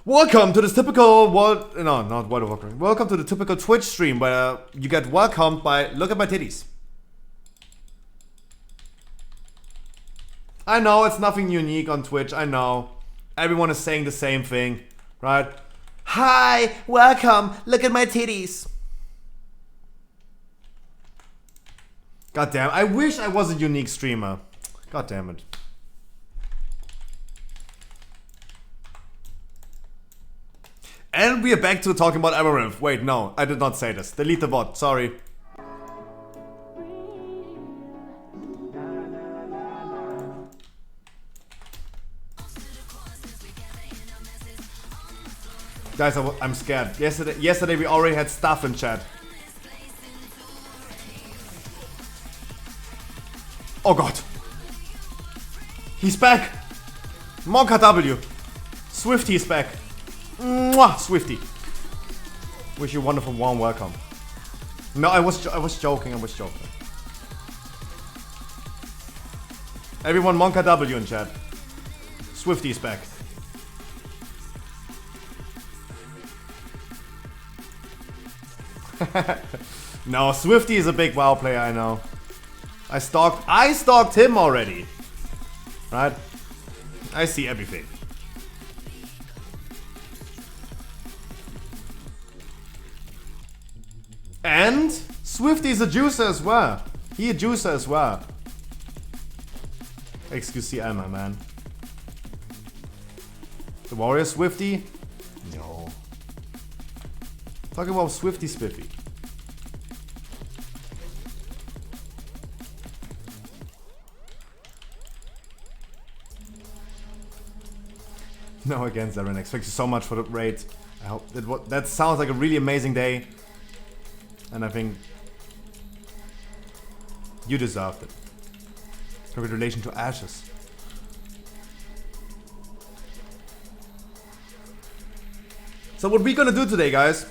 Welcome to this typical World... No, not World of Warcraft. Welcome to the typical Twitch stream where you get welcomed by look at my titties. I know it's nothing unique on Twitch, I know. Everyone is saying the same thing, right? Hi, welcome, look at my titties. God damn, I wish I was a unique streamer. God damn it. And we are back to talking about Amaranth. Wait, no, I did not say this. Delete the bot, sorry. Guys, I'm scared. Yesterday we already had stuff in chat. Oh god. He's back. Monka W. Swifty is back. Mwah, Swifty. Wish you a wonderful warm welcome. No, I was joking. Everyone, Monka W in chat. Swifty is back. No, Swifty is a big WoW player, I know. I stalked him already. Right? I see everything. And Swifty is a juicer as well. He a juicer as well. XQCL, my man. The warrior Swifty? No. Talking about Swifty Spiffy. No, against Zarenex. Thank you so much for the raid. I hope that sounds like a really amazing day. And I think you deserved it. Congratulations to Ashes. So what we're gonna do today, guys,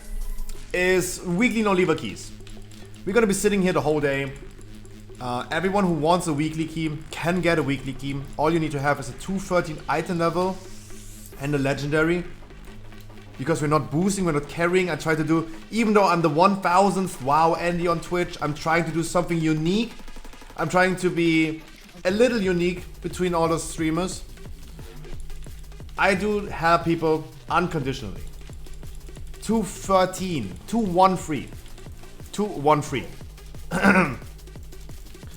is weekly no lever keys. We're gonna be sitting here the whole day. Everyone who wants a weekly key can get a weekly key. All you need to have is a 213 item level and a legendary. Because we're not boosting, we're not carrying. I try to do, even though I'm the 1000th WoW Andy on Twitch, I'm trying to do something unique. I'm trying to be a little unique between all those streamers. I do have people unconditionally. 213, 213, 213.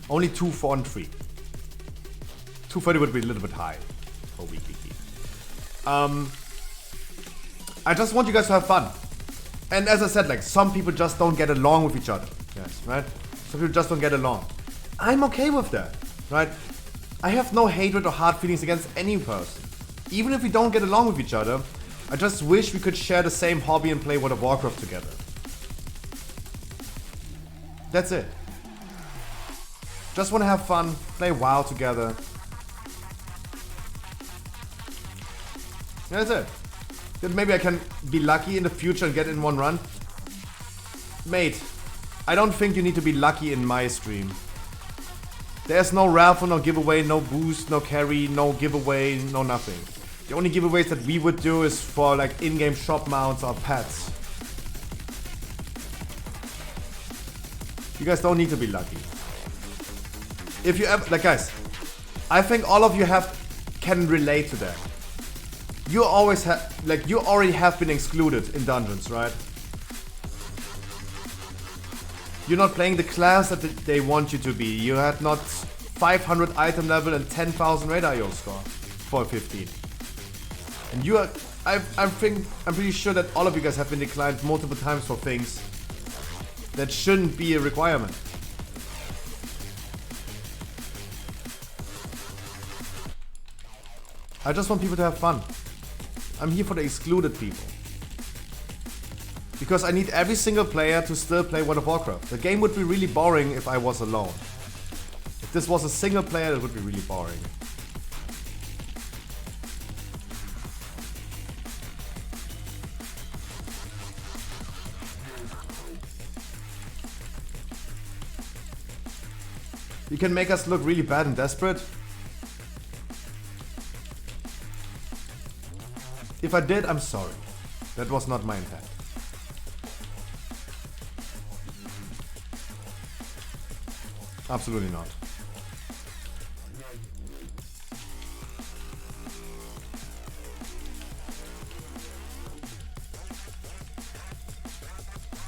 Only 213. 230 would be a little bit high for weekly key. I just want you guys to have fun. And as I said, like, some people just don't get along with each other. Yes, right? Some people just don't get along. I'm okay with that, right? I have no hatred or hard feelings against any person. Even if we don't get along with each other, I just wish we could share the same hobby and play World of Warcraft together. That's it. Just want to have fun, play WoW together. That's it. Then maybe I can be lucky in the future and get in one run. Mate, I don't think you need to be lucky in my stream. There's no raffle, no giveaway, no boost, no carry, no giveaway, no nothing. The only giveaways that we would do is for like in-game shop mounts or pets. You guys don't need to be lucky. If you ever, like guys, I think all of you can relate to that. You always have, like, you already have been excluded in dungeons, right? You're not playing the class that they want you to be. You had not 500 item level and 10,000 raid IO score for 15. And you are, I'm pretty sure that all of you guys have been declined multiple times for things that shouldn't be a requirement. I just want people to have fun. I'm here for the excluded people. Because I need every single player to still play World of Warcraft. The game would be really boring if I was alone. If this was a single player, it would be really boring. You can make us look really bad and desperate. If I did, I'm sorry. That was not my intent. Absolutely not.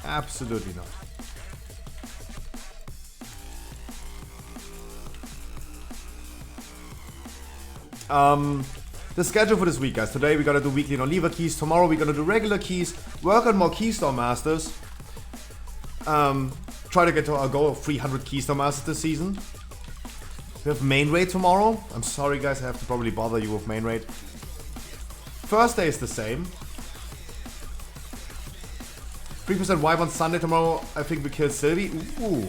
Absolutely not. The schedule for this week, guys. Today we're gonna do weekly non-lever keys. Tomorrow we're gonna do regular keys. Work on more Keystone Masters. Try to get to our goal of 300 Keystone Masters this season. We have main raid tomorrow. I'm sorry, guys. I have to probably bother you with main raid. Thursday is the same. 3% wipe on Sunday tomorrow. I think we kill Sylvie. Ooh,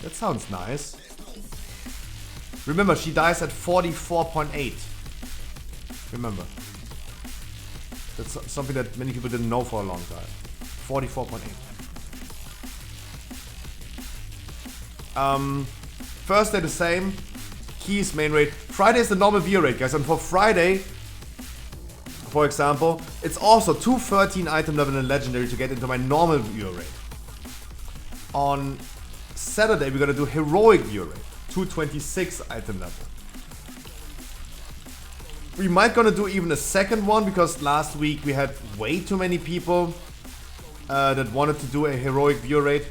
that sounds nice. Remember, she dies at 44.8. Remember. That's something that many people didn't know for a long time. 44.8. Thursday the same. Keys, main raid. Friday is the normal view rate, guys. And for Friday, for example, it's also 213 item level in legendary to get into my normal view rate. On Saturday, we're gonna do heroic view rate. 226 item level. We might gonna do even a second one because last week we had way too many people that wanted to do a heroic view rate.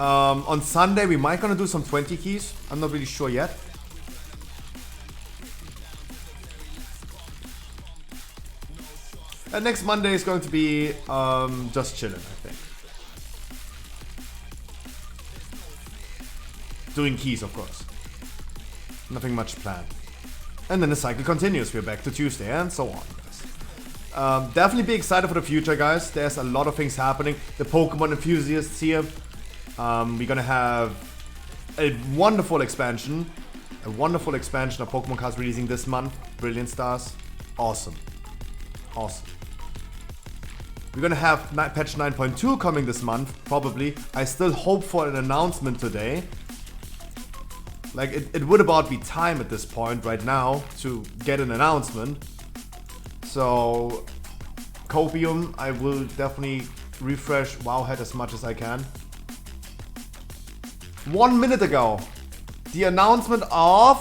On Sunday we might gonna do some 20 keys. I'm not really sure yet. And next Monday is going to be just chilling, I think. Doing keys, of course. Nothing much planned. And then the cycle continues. We're back to Tuesday and so on, guys. Definitely be excited for the future, guys. There's a lot of things happening. The Pokemon enthusiasts here. We're gonna have a wonderful expansion. A wonderful expansion of Pokemon cards releasing this month. Brilliant Stars. Awesome. Awesome. We're gonna have patch 9.2 coming this month, probably. I still hope for an announcement today. Like, it would about be time at this point right now to get an announcement. So, Copium, I will definitely refresh Wowhead as much as I can. 1 minute ago, the announcement of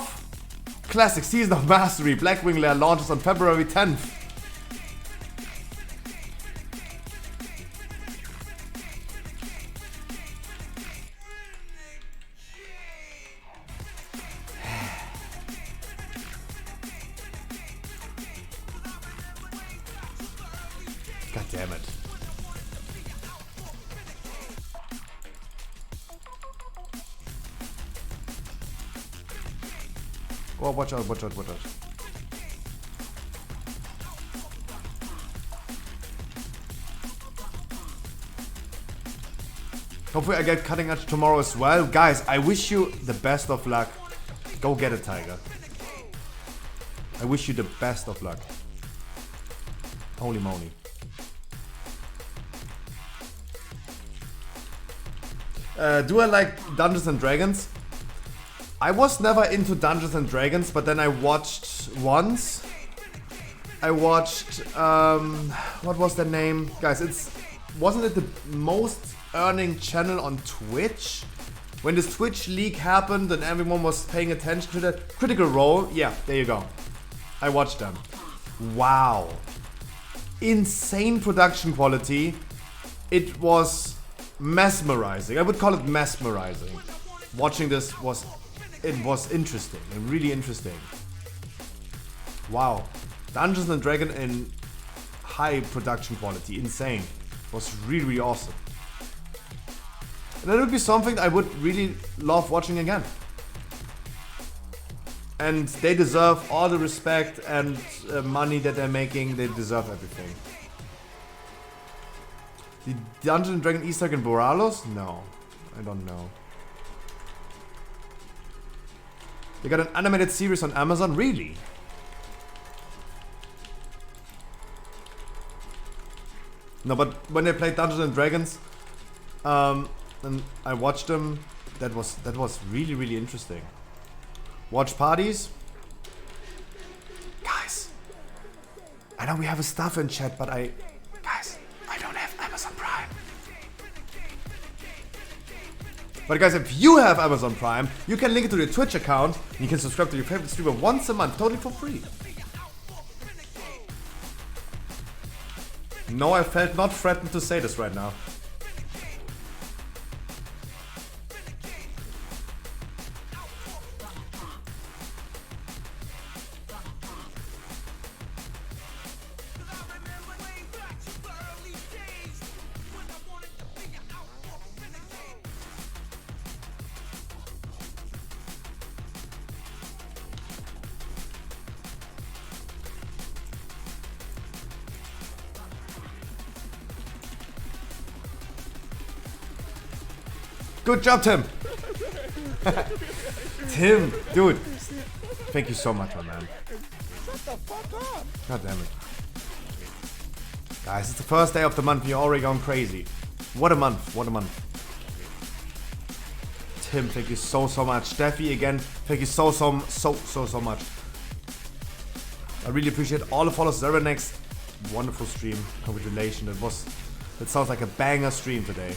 Classic Season of Mastery Blackwing Lair launches on February 10th. God damn it. Oh, watch out, watch out, watch out. Hopefully I get cutting edge tomorrow as well. Guys, I wish you the best of luck. Go get it, Tiger. I wish you the best of luck. Holy moly. Do I like Dungeons and Dragons? I was never into Dungeons and Dragons, but then I watched once. I watched, what was the name? Guys, wasn't it the most earning channel on Twitch? When this Twitch leak happened and everyone was paying attention to that. Critical Role, yeah, there you go. I watched them. Wow. Insane production quality. It was mesmerizing. I would call it mesmerizing. Watching this was interesting and really interesting. Wow. Dungeons and Dragons in high production quality. Insane. Was really, really awesome. And that would be something I would really love watching again. And they deserve all the respect and money that they're making. They deserve everything. The Dungeons and Dragon Easter egg in Boralos? No, I don't know. They got an animated series on Amazon? Really? No, but when they played Dungeons and Dragons, and I watched them, that was really, really interesting. Watch parties? Guys, I know we have a stuff in chat, but guys, I don't have Amazon Prime. But guys, if you have Amazon Prime, you can link it to your Twitch account, and you can subscribe to your favorite streamer once a month, totally for free. No, I felt not threatened to say this right now. Good job, Tim. Tim, dude. Thank you so much, my man. God damn it. Guys, it's the first day of the month. You're already going crazy. What a month. What a month. Tim, thank you so much. Steffi, again, thank you so much. I really appreciate all the follows. Zerenex, wonderful stream. Congratulations. It sounds like a banger stream today.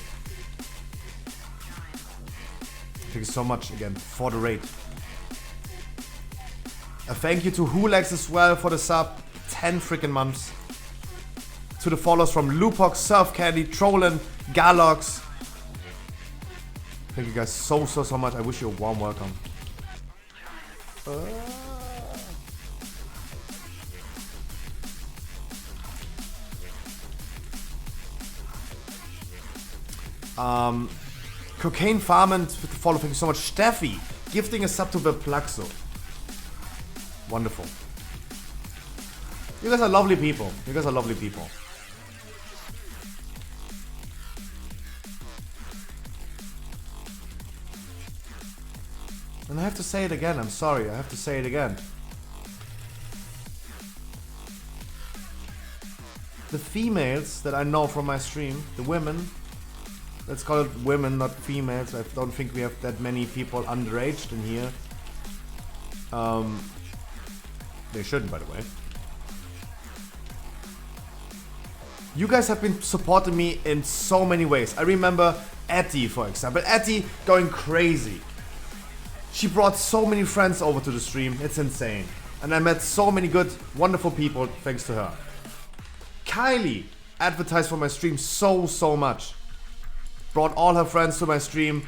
Thank you so much again for the raid. A thank you to Hulex as well for the sub. 10 freaking months. To the follows from Lupox, Surf Candy, Trollin, Galox. Thank you guys so much. I wish you a warm welcome. Cocaine Farmant with the follow, thank you so much. Steffi, gifting a sub to the Plaxo. Wonderful. You guys are lovely people. You guys are lovely people. And I have to say it again, I'm sorry, I have to say it again. The females that I know from my stream, the women, let's call it women, not females. I don't think we have that many people underaged in here. They shouldn't, by the way. You guys have been supporting me in so many ways. I remember Etty, for example. Etty going crazy. She brought so many friends over to the stream. It's insane. And I met so many good, wonderful people thanks to her. Kylie advertised for my stream so much. Brought all her friends to my stream.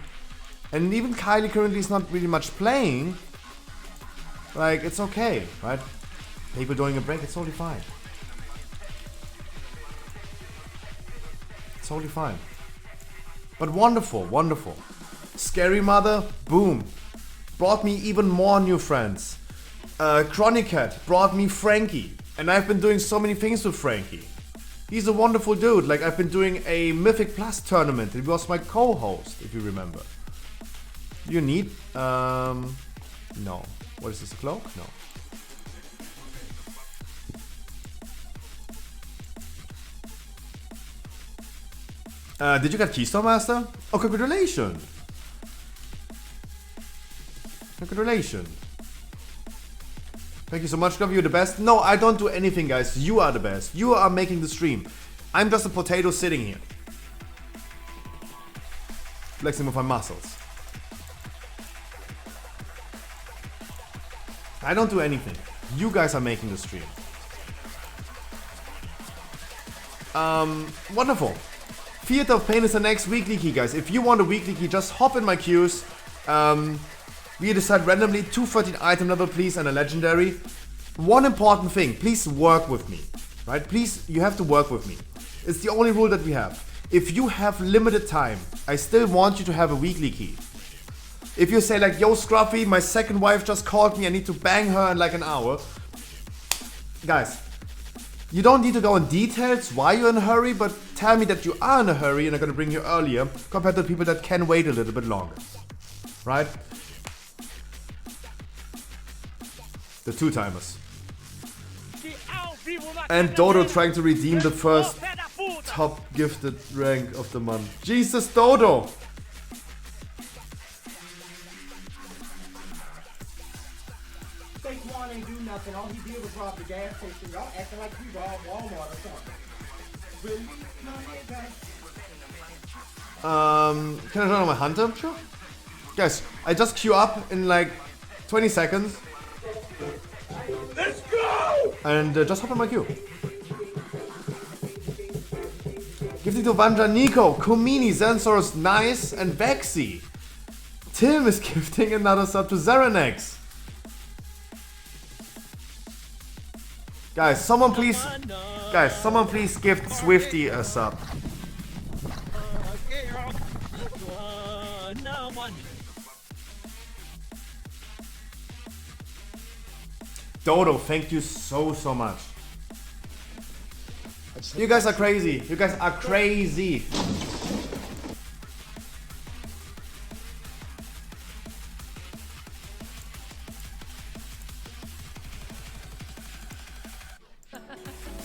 And even Kylie currently is not really much playing. Like, it's okay, right? People doing a break, it's totally fine. It's totally fine. But wonderful, wonderful. Scary Mother, boom. Brought me even more new friends. Chronicat brought me Frankie. And I've been doing so many things with Frankie. He's a wonderful dude. Like, I've been doing a Mythic Plus tournament. He was my co-host, if you remember. You need... no. What is this, a cloak? No. Did you get Keystone Master? Oh, congratulations! Congratulations. Thank you so much, Love. You're the best. No, I don't do anything, guys. You are the best. You are making the stream. I'm just a potato sitting here. Flexing with my muscles. I don't do anything. You guys are making the stream. Wonderful. Theater of Pain is the next weekly key, guys. If you want a weekly key, just hop in my queues. We decide randomly 213 item level, please, and a legendary. One important thing, please work with me, right? Please, you have to work with me. It's the only rule that we have. If you have limited time, I still want you to have a weekly key. If you say like, yo Scruffy, my second wife just called me, I need to bang her in like an hour. Guys, you don't need to go in details why you're in a hurry, but tell me that you are in a hurry and I'm gonna bring you earlier compared to people that can wait a little bit longer. Right? The two timers. And Dodo trying to redeem the first top gifted rank of the month. Jesus, Dodo! Saquon ain't do nothing. All he did was rob the gas station. Y'all acting like we robbed Walmart or something. Really? No, Can I turn on my hunter? Sure. Guys, I just queue up in like 20 seconds. Let's go! And just hop on my queue. Gifting to Vanja, Nico, Kumini, Zensaurus, Nice, and Vexy. Tim is gifting another sub to Zeranex. Guys, someone please gift Swifty a sub. Dodo, thank you so much. You guys are crazy. You guys are crazy.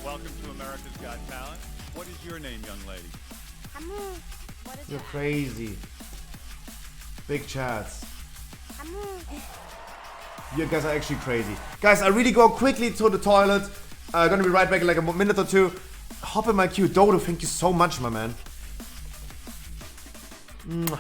Welcome to America's Got Talent. What is your name, young lady? You're crazy. Big chats. You guys are actually crazy. Guys, I really go quickly to the toilet. Gonna be right back in like a minute or two. Hop in my queue. Dodo, thank you so much, my man. Mwah.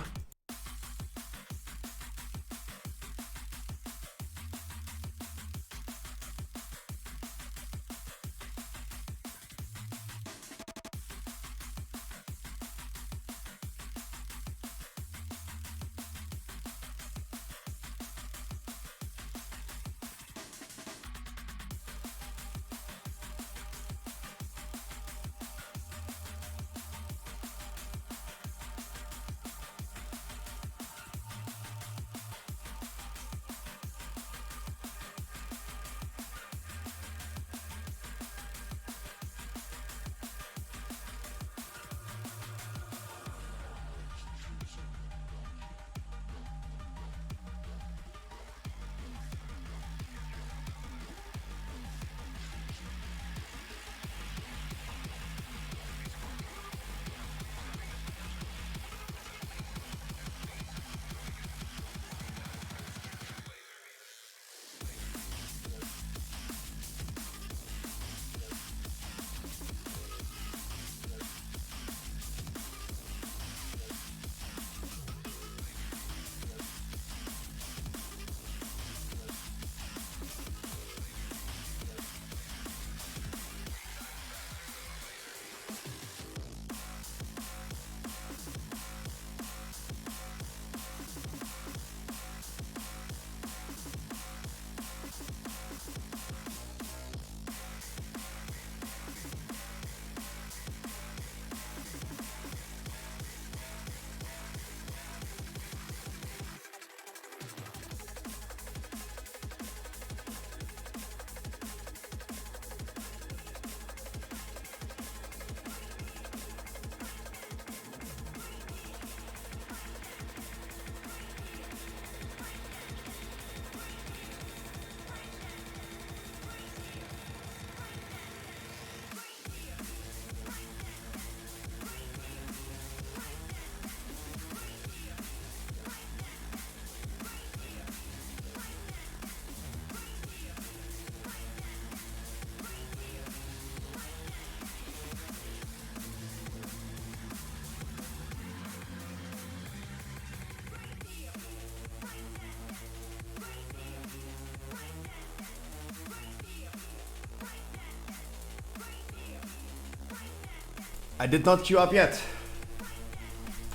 I did not queue up yet.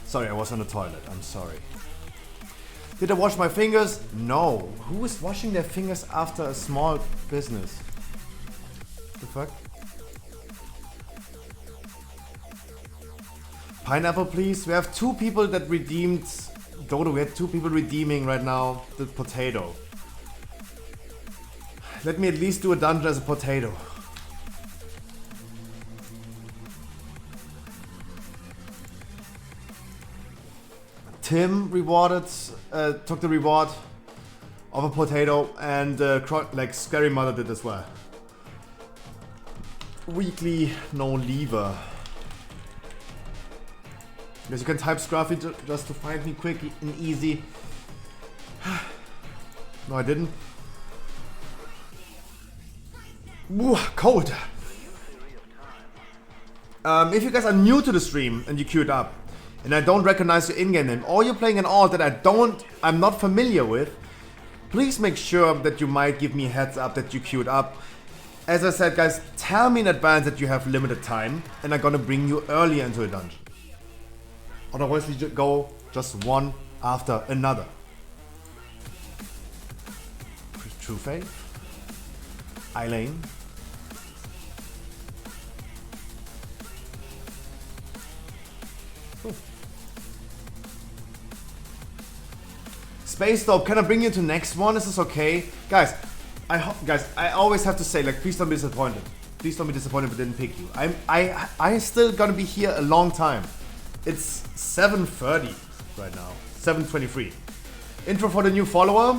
Sorry, I was on the toilet. I'm sorry. Did I wash my fingers? No. Who is washing their fingers after a small business? The fuck? Pineapple, please. We have 2 people that redeemed. Dodo, we had 2 people redeeming right now the potato. Let me at least do a dungeon as a potato. Tim rewarded, took the reward of a potato, and like Scary Mother did as well. Weekly no lever. Yes, you can type Scruffy just to find me quick and easy. No, I didn't. Ooh, cold. If you guys are new to the stream and you queued up, and I don't recognize your in-game name, or you're playing an alt that I'm not familiar with, please make sure that you might give me a heads up that you queued up. As I said, guys, tell me in advance that you have limited time, and I'm gonna bring you earlier into a dungeon. Otherwise, we just go just one after another. True Faith. Eileen. Space Dope, can I bring you to next one? Is this okay? Guys, I always have to say, like, please don't be disappointed. Please don't be disappointed if I didn't pick you. I still gonna be here a long time. It's 7:30 right now. 7:23. Intro for the new follower.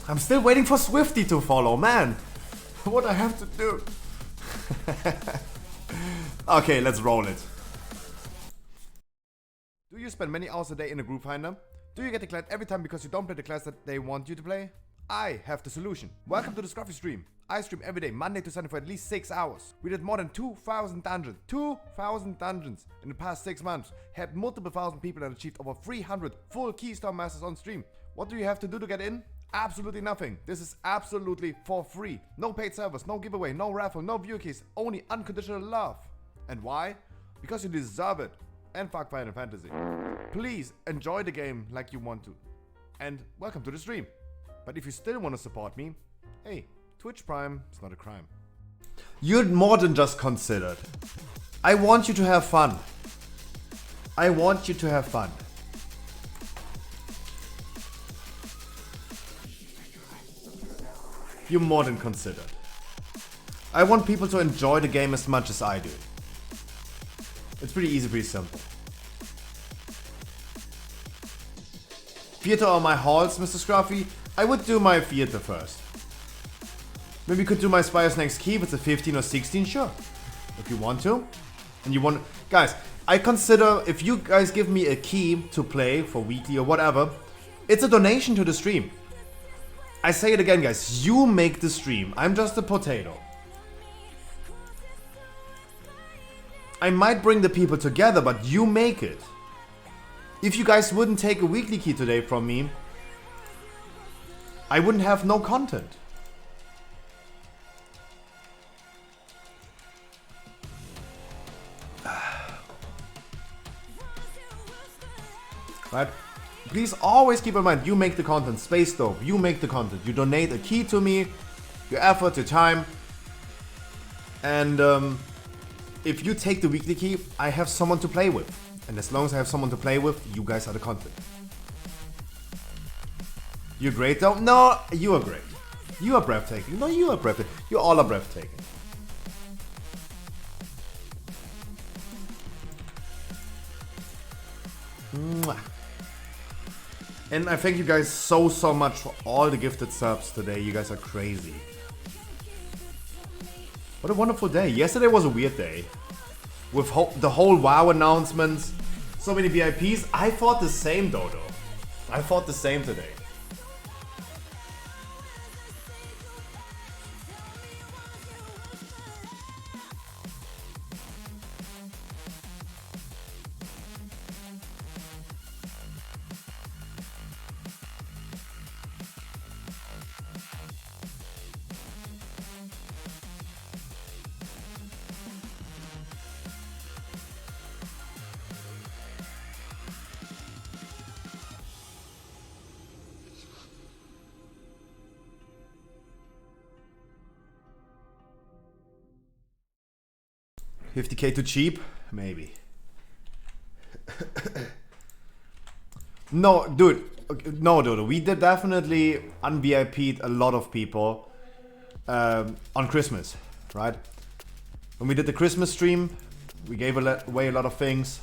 I'm still waiting for Swifty to follow, man. What I have to do. Okay, let's roll it. Do you spend many hours a day in a group finder? Do you get declared every time because you don't play the class that they want you to play? I have the solution. Welcome to the Scruffy stream. I stream every day, Monday to Sunday for at least 6 hours. We did more than 2,000 dungeons. 2,000 dungeons in the past 6 months. Had multiple thousand people and achieved over 300 full Keystone Masters on stream. What do you have to do to get in? Absolutely nothing. This is absolutely for free. No paid servers, no giveaway, no raffle, no view keys, only unconditional love. And why? Because you deserve it. And fuck Final Fantasy. Please enjoy the game like you want to. And welcome to the stream. But if you still want to support me, hey, Twitch Prime is not a crime. You're more than just considered. I want you to have fun. I want you to have fun. You're more than considered. I want people to enjoy the game as much as I do. It's pretty easy, pretty simple. Theater or my halls, Mr. Scruffy? I would do my theater first. Maybe you could do my Spire's Next Keep. It's a 15 or 16, sure. If you want to. And you want... Guys, I consider if you guys give me a key to play for weekly or whatever, it's a donation to the stream. I say it again, guys. You make the stream. I'm just a potato. I might bring the people together, but you make it. If you guys wouldn't take a weekly key today from me, I wouldn't have no content. Right? Please always keep in mind, you make the content. Space Dope, you make the content. You donate a key to me, your effort, your time. And if you take the weekly key, I have someone to play with. And as long as I have someone to play with, you guys are the content. You're great though? No, you are great. You are breathtaking. No, you are breathtaking. You all are breathtaking. Mwah. And I thank you guys so much for all the gifted subs today. You guys are crazy. What a wonderful day. Yesterday was a weird day. With the whole WoW announcements. So many VIPs. I thought the same, Dodo. I thought the same today. 50k too cheap? Maybe. No, dude. No, dude. We did definitely un-VIP'd a lot of people on Christmas, right? When we did the Christmas stream, we gave away a lot of things.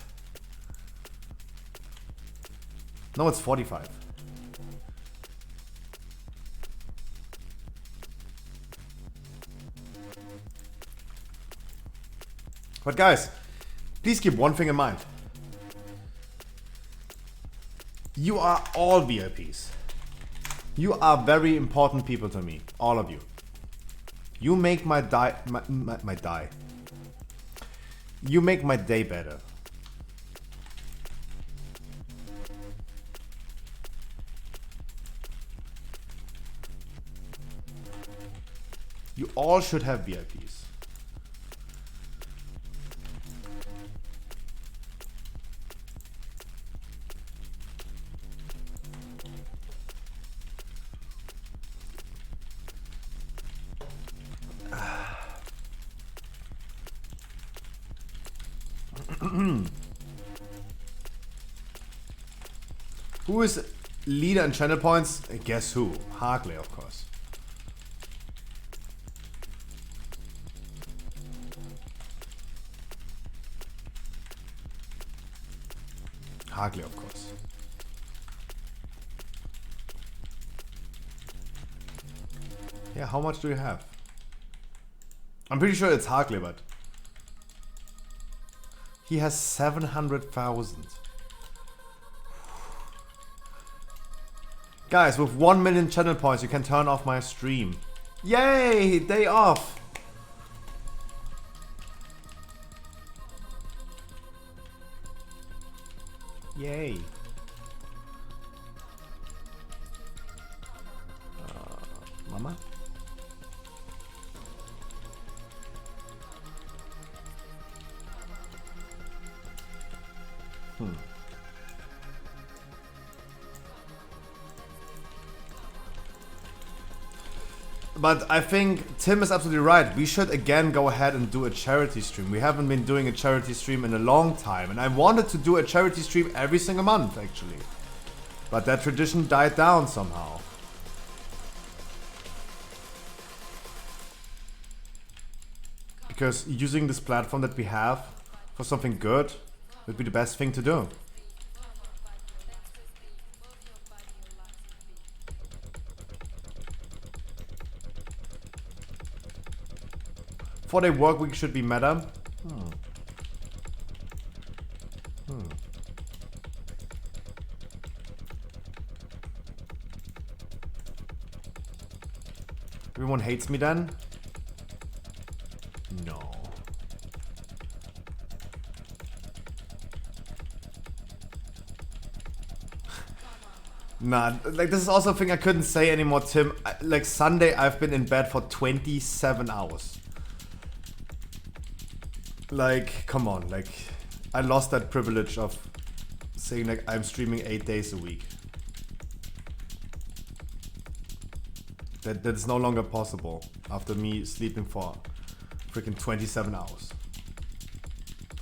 No, it's 45. But guys, please keep one thing in mind. You are all VIPs. You are very important people to me, all of you. You make my day. You make my day better. You all should have VIPs. Who is leader in channel points? Guess who? Harkley, of course. Harkley, of course. Yeah, how much do you have? I'm pretty sure it's Harkley, but he has 700,000. Guys, with 1 million channel points, you can turn off my stream. Yay! Day off! Yay! Mama? But I think Tim is absolutely right. We should again go ahead and do a charity stream. We haven't been doing a charity stream in a long time. And I wanted to do a charity stream every single month, actually. But that tradition died down somehow. Because using this platform that we have for something good would be the best thing to do. Four-day work week should be meta. Everyone hates me then? No. Nah, like this is also a thing I couldn't say anymore, Tim. Like Sunday I've been in bed for 27 hours. Like, come on, like, I lost that privilege of saying like I'm streaming 8 days a week. That's no longer possible after me sleeping for freaking 27 hours.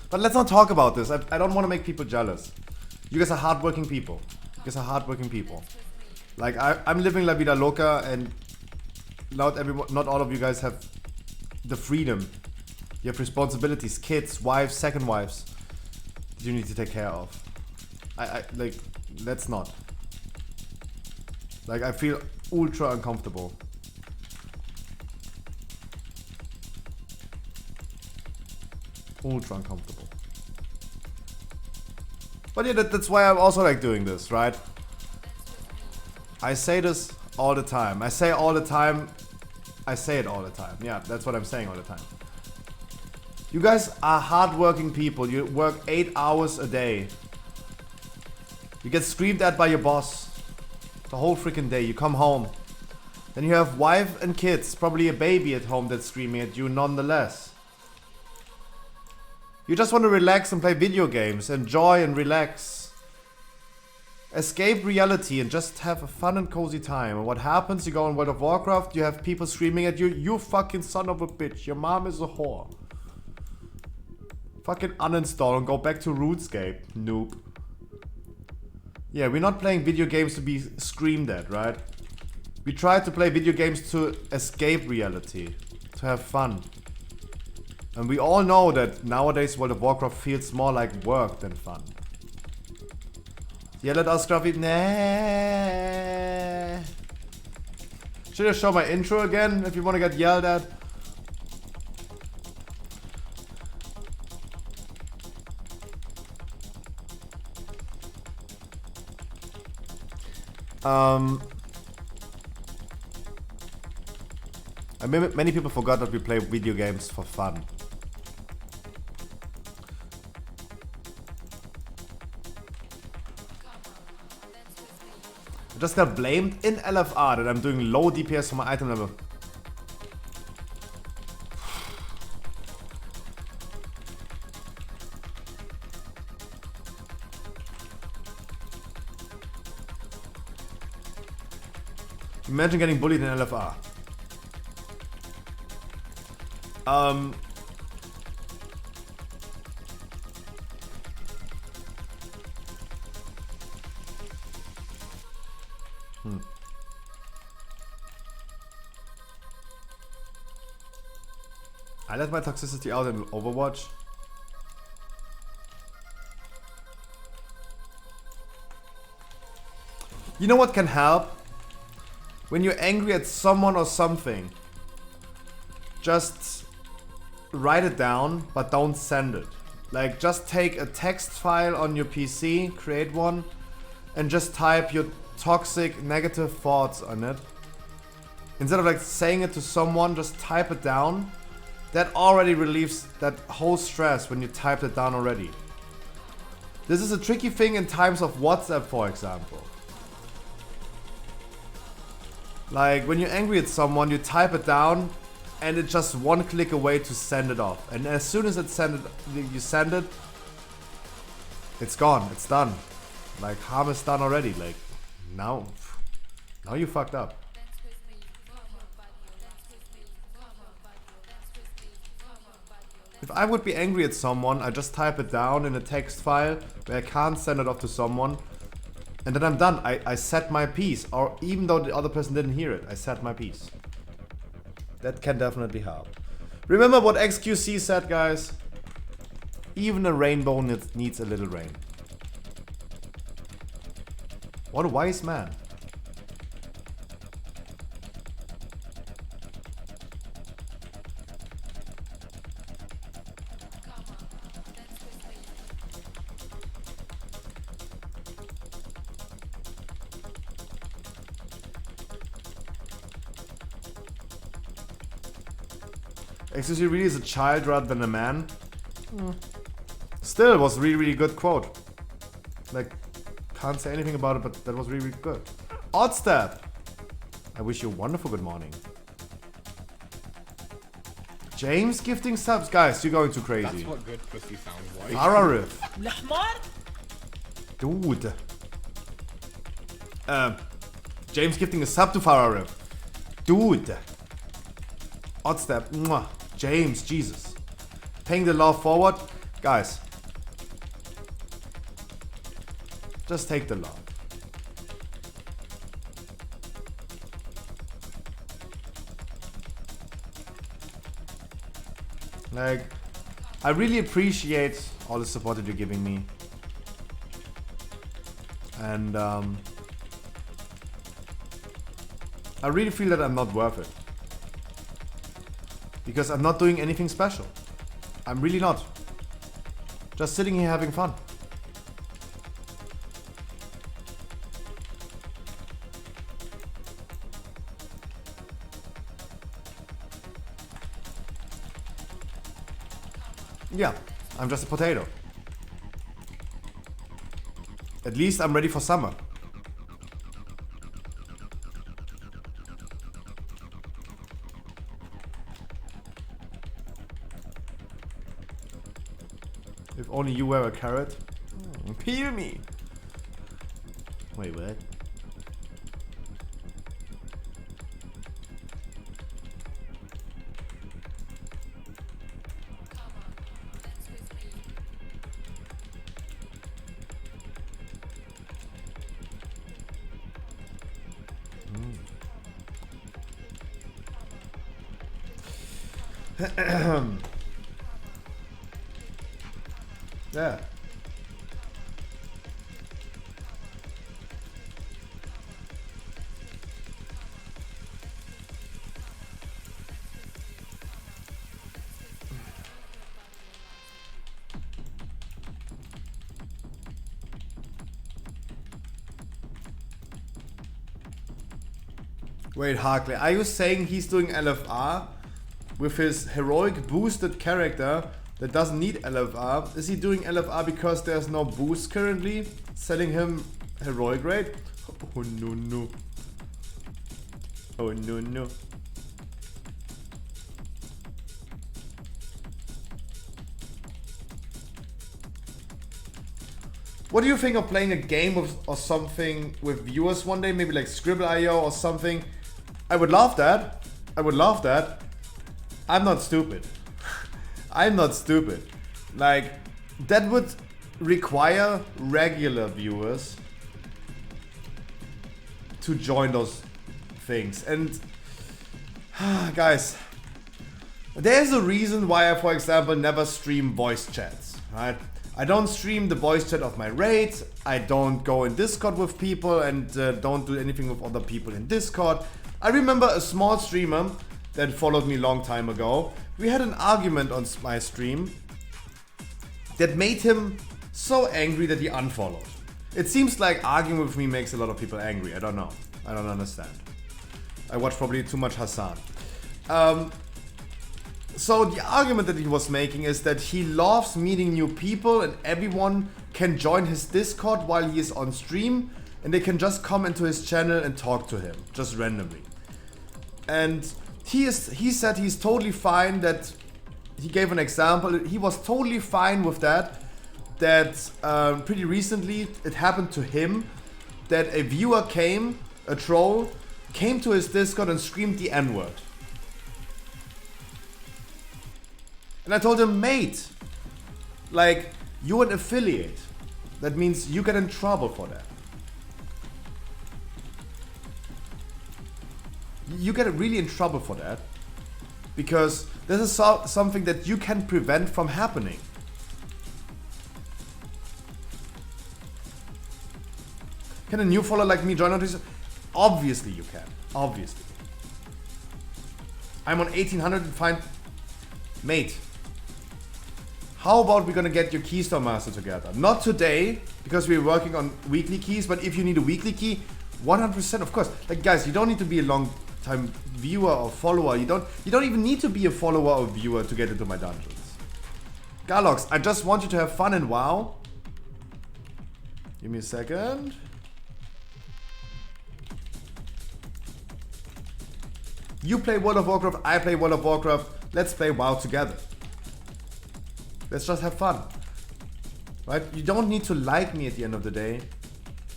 But let's not talk about this. I don't want to make people jealous. You guys are hardworking people. You guys are hardworking people. Like, I'm living La Vida Loca, and not all of you guys have the freedom. You have responsibilities, kids, wives, second wives that you need to take care of. Like, let's not. Like, I feel ultra uncomfortable. Ultra uncomfortable. But yeah, that's why I'm also like doing this, right? I say this all the time. I say all the time. I say it all the time. Yeah, that's what I'm saying all the time. You guys are hardworking people. You work 8 hours a day. You get screamed at by your boss the whole freaking day. You come home. Then you have wife and kids, probably a baby at home that's screaming at you nonetheless. You just want to relax and play video games, enjoy and relax. Escape reality and just have a fun and cozy time. And what happens? You go on World of Warcraft, you have people screaming at you, you fucking son of a bitch, your mom is a whore. Fucking uninstall and go back to RuneScape, noob. Yeah, we're not playing video games to be screamed at, right? We try to play video games to escape reality, to have fun. And we all know that nowadays World of Warcraft feels more like work than fun. Yell at us, Scruffy. Nah. Should I show my intro again if you want to get yelled at? Many people forgot that we play video games for fun. I just got blamed in LFR that I'm doing low DPS for my item level. Imagine getting bullied in LFR. I let my toxicity out in Overwatch. You know what can help? When you're angry at someone or something, just write it down, but don't send it. Like, just take a text file on your PC, create one, and just type your toxic, negative thoughts on it. Instead of like saying it to someone, just type it down. That already relieves that whole stress when you typed it down already. This is a tricky thing in times of WhatsApp, for example. Like, when you're angry at someone, you type it down, and it's just one click away to send it off. And as soon as you send it, it's gone, it's done. Like, harm is done already. Like, now you fucked up. If I would be angry at someone, I just type it down in a text file where I can't send it off to someone. And then I'm done. I said my piece. Or even though the other person didn't hear it, I said my piece. That can definitely help. Remember what XQC said, guys? Even a rainbow needs a little rain. What a wise man. XQC really is a child rather than a man. Still, was really, really good quote. Like, can't say anything about it, but that was really, really good. Oddstep! I wish you a wonderful good morning. James gifting subs. Guys, you're going too crazy. That's what good pussy sounds like. Ararif. Dude. James gifting a sub to Fararif. Dude. Oddstep. Mwah. James, Jesus. Paying the love forward. Guys. Just take the love. Like, I really appreciate all the support that you're giving me. And I really feel that I'm not worth it. Because I'm not doing anything special. I'm really not. Just sitting here having fun. Yeah, I'm just a potato. At least I'm ready for summer. If only you were a carrot. Peel me. Wait, what? Yeah. Wait, Harkley, are you saying he's doing LFR with his heroic boosted character that doesn't need LFR? Is he doing LFR because there's no boost currently selling him heroic rate? Oh no no. Oh no no. What do you think of playing a game or something with viewers one day? Maybe like Scribble.io or something. I would love that. I would love that. I'm not stupid. I'm not stupid. Like, that would require regular viewers to join those things. And guys, there's a reason why I, for example, never stream voice chats, right? I don't stream the voice chat of my raid. I don't go in Discord with people and don't do anything with other people in Discord. I remember a small streamer that followed me a long time ago. We had an argument on my stream that made him so angry that he unfollowed. It seems like arguing with me makes a lot of people angry. I don't know. I don't understand. I watch probably too much Hassan. So the argument that he was making is that he loves meeting new people and everyone can join his Discord while he is on stream and they can just come into his channel and talk to him, just randomly. And he said he's totally fine that, he gave an example, he was totally fine with that pretty recently it happened to him that a viewer came, a troll, came to his Discord and screamed the N-word. And I told him, mate, like, you're an affiliate. That means you get in trouble for that. You get really in trouble for that. Because this is something that you can prevent from happening. Can a new follower like me join on this? Obviously you can. Obviously. I'm on 1800 and find... Mate. How about we're gonna get your Keystone Master together? Not today, because we're working on weekly keys, but if you need a weekly key, 100% of course. Like guys, you don't need to be a long time viewer or follower. You don't even need to be a follower or viewer to get into my dungeons. Galox, I just want you to have fun and WoW. Give me a second. You play World of Warcraft, I play World of Warcraft. Let's play WoW together. Let's just have fun. Right? You don't need to like me at the end of the day.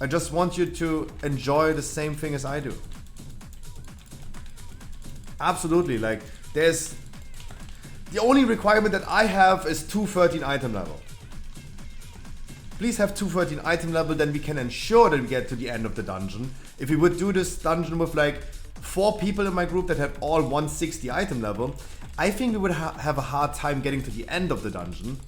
I just want you to enjoy the same thing as I do. Absolutely, like, there's... The only requirement that I have is 213 item level. Please have 213 item level, then we can ensure that we get to the end of the dungeon. If we would do this dungeon with like 4 people in my group that have all 160 item level, I think we would have a hard time getting to the end of the dungeon.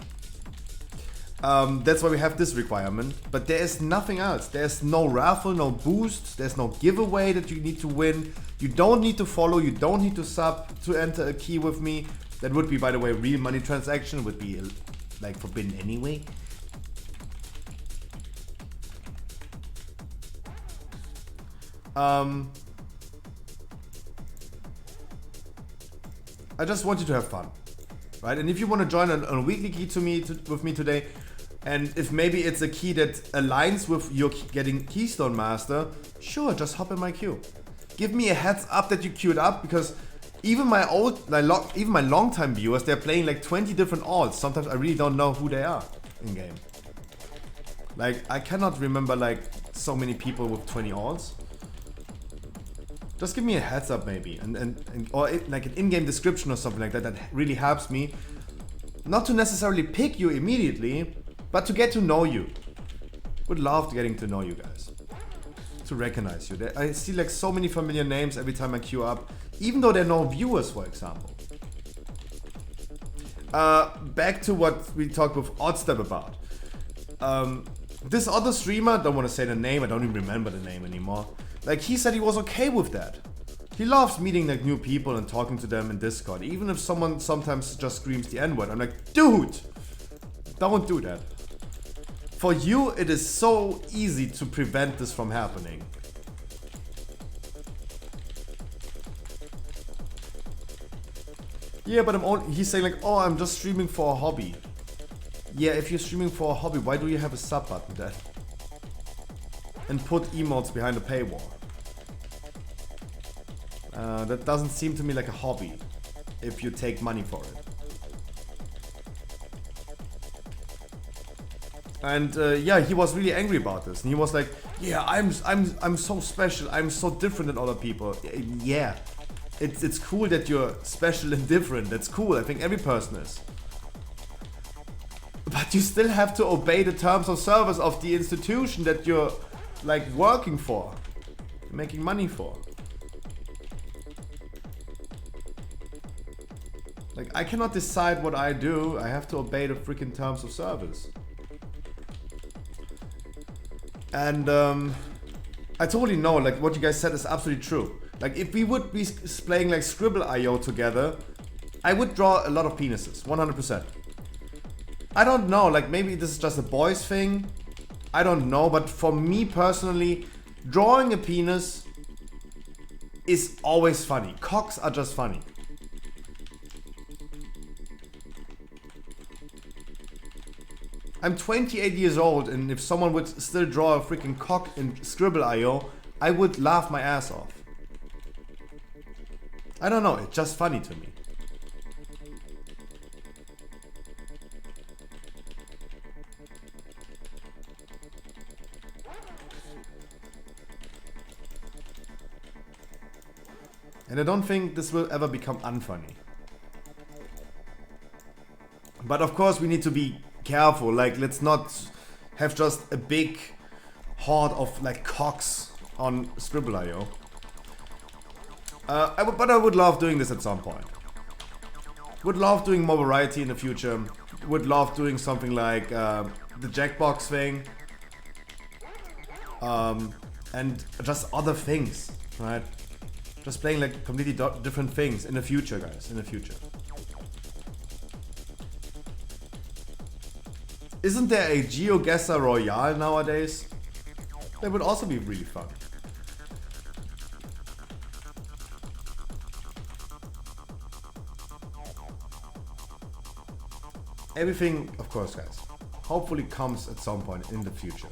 That's why we have this requirement. But there is nothing else. There's no raffle, no boost. There's no giveaway that you need to win. You don't need to follow. You don't need to sub to enter a key with me. That would be, by the way, real money transaction. Would be like forbidden anyway. I just want you to have fun, right? And if you want to join on a weekly key with me today, and if maybe it's a key that aligns with your getting Keystone Master, sure, just hop in my queue. Give me a heads up that you queued up, because even my long-time viewers, they're playing like 20 different alts. Sometimes I really don't know who they are in game. Like, I cannot remember like so many people with 20 alts. Just give me a heads up maybe, or like an in-game description or something like that. That really helps me, not to necessarily pick you immediately, but to get to know you. Would love getting to know you guys, to recognize you. I see like so many familiar names every time I queue up, even though there are no viewers, for example. back to what we talked with Oddstep about. This other streamer, don't want to say the name, I don't even remember the name anymore. Like, he said he was okay with that. He loves meeting like new people and talking to them in Discord, even if someone sometimes just screams the N-word. I'm like, dude, don't do that. For you, it is so easy to prevent this from happening. Yeah, but he's saying like, oh, I'm just streaming for a hobby. Yeah, if you're streaming for a hobby, why do you have a sub button then? And put emotes behind a paywall. That doesn't seem to me like a hobby, if you take money for it. And yeah, he was really angry about this, and he was like, "Yeah, I'm so special. I'm so different than other people." Yeah, it's cool that you're special and different. That's cool. I think every person is. But you still have to obey the terms of service of the institution that you're like working for, making money for. Like, I cannot decide what I do. I have to obey the freaking terms of service. And I totally know, like, what you guys said is absolutely true. Like, if we would be playing like Scribble.io together, I would draw a lot of penises, 100%. I don't know, like, maybe this is just a boys thing. I don't know, but for me personally, drawing a penis is always funny. Cocks are just funny. I'm 28 years old, and if someone would still draw a freaking cock in Scribble.io, I would laugh my ass off. I don't know, it's just funny to me. And I don't think this will ever become unfunny. But of course we need to be careful, like, let's not have just a big horde of like cocks on Scribble.io. But I would love doing this at some point. Would love doing more variety in the future. Would love doing something like the Jackbox thing. And just other things, right? Just playing like completely different things in the future, guys, in the future. Isn't there a GeoGuessr Royale nowadays? That would also be really fun. Everything, of course, guys, hopefully comes at some point in the future.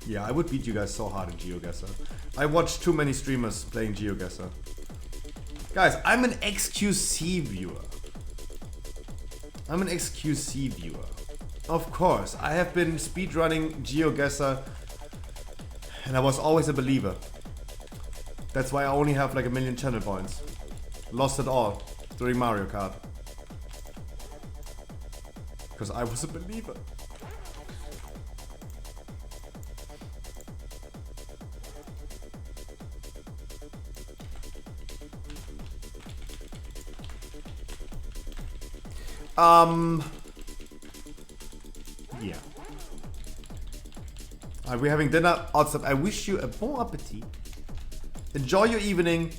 Yeah, I would beat you guys so hard in GeoGuessr. I watched too many streamers playing GeoGuessr. Guys, I'm an XQC viewer. I'm an XQC viewer. Of course, I have been speedrunning GeoGuessr and I was always a believer. That's why I only have like 1 million channel points. Lost it all during Mario Kart. Because I was a believer. Yeah. Are we having dinner? Awesome. I wish you a bon appetit. Enjoy your evening.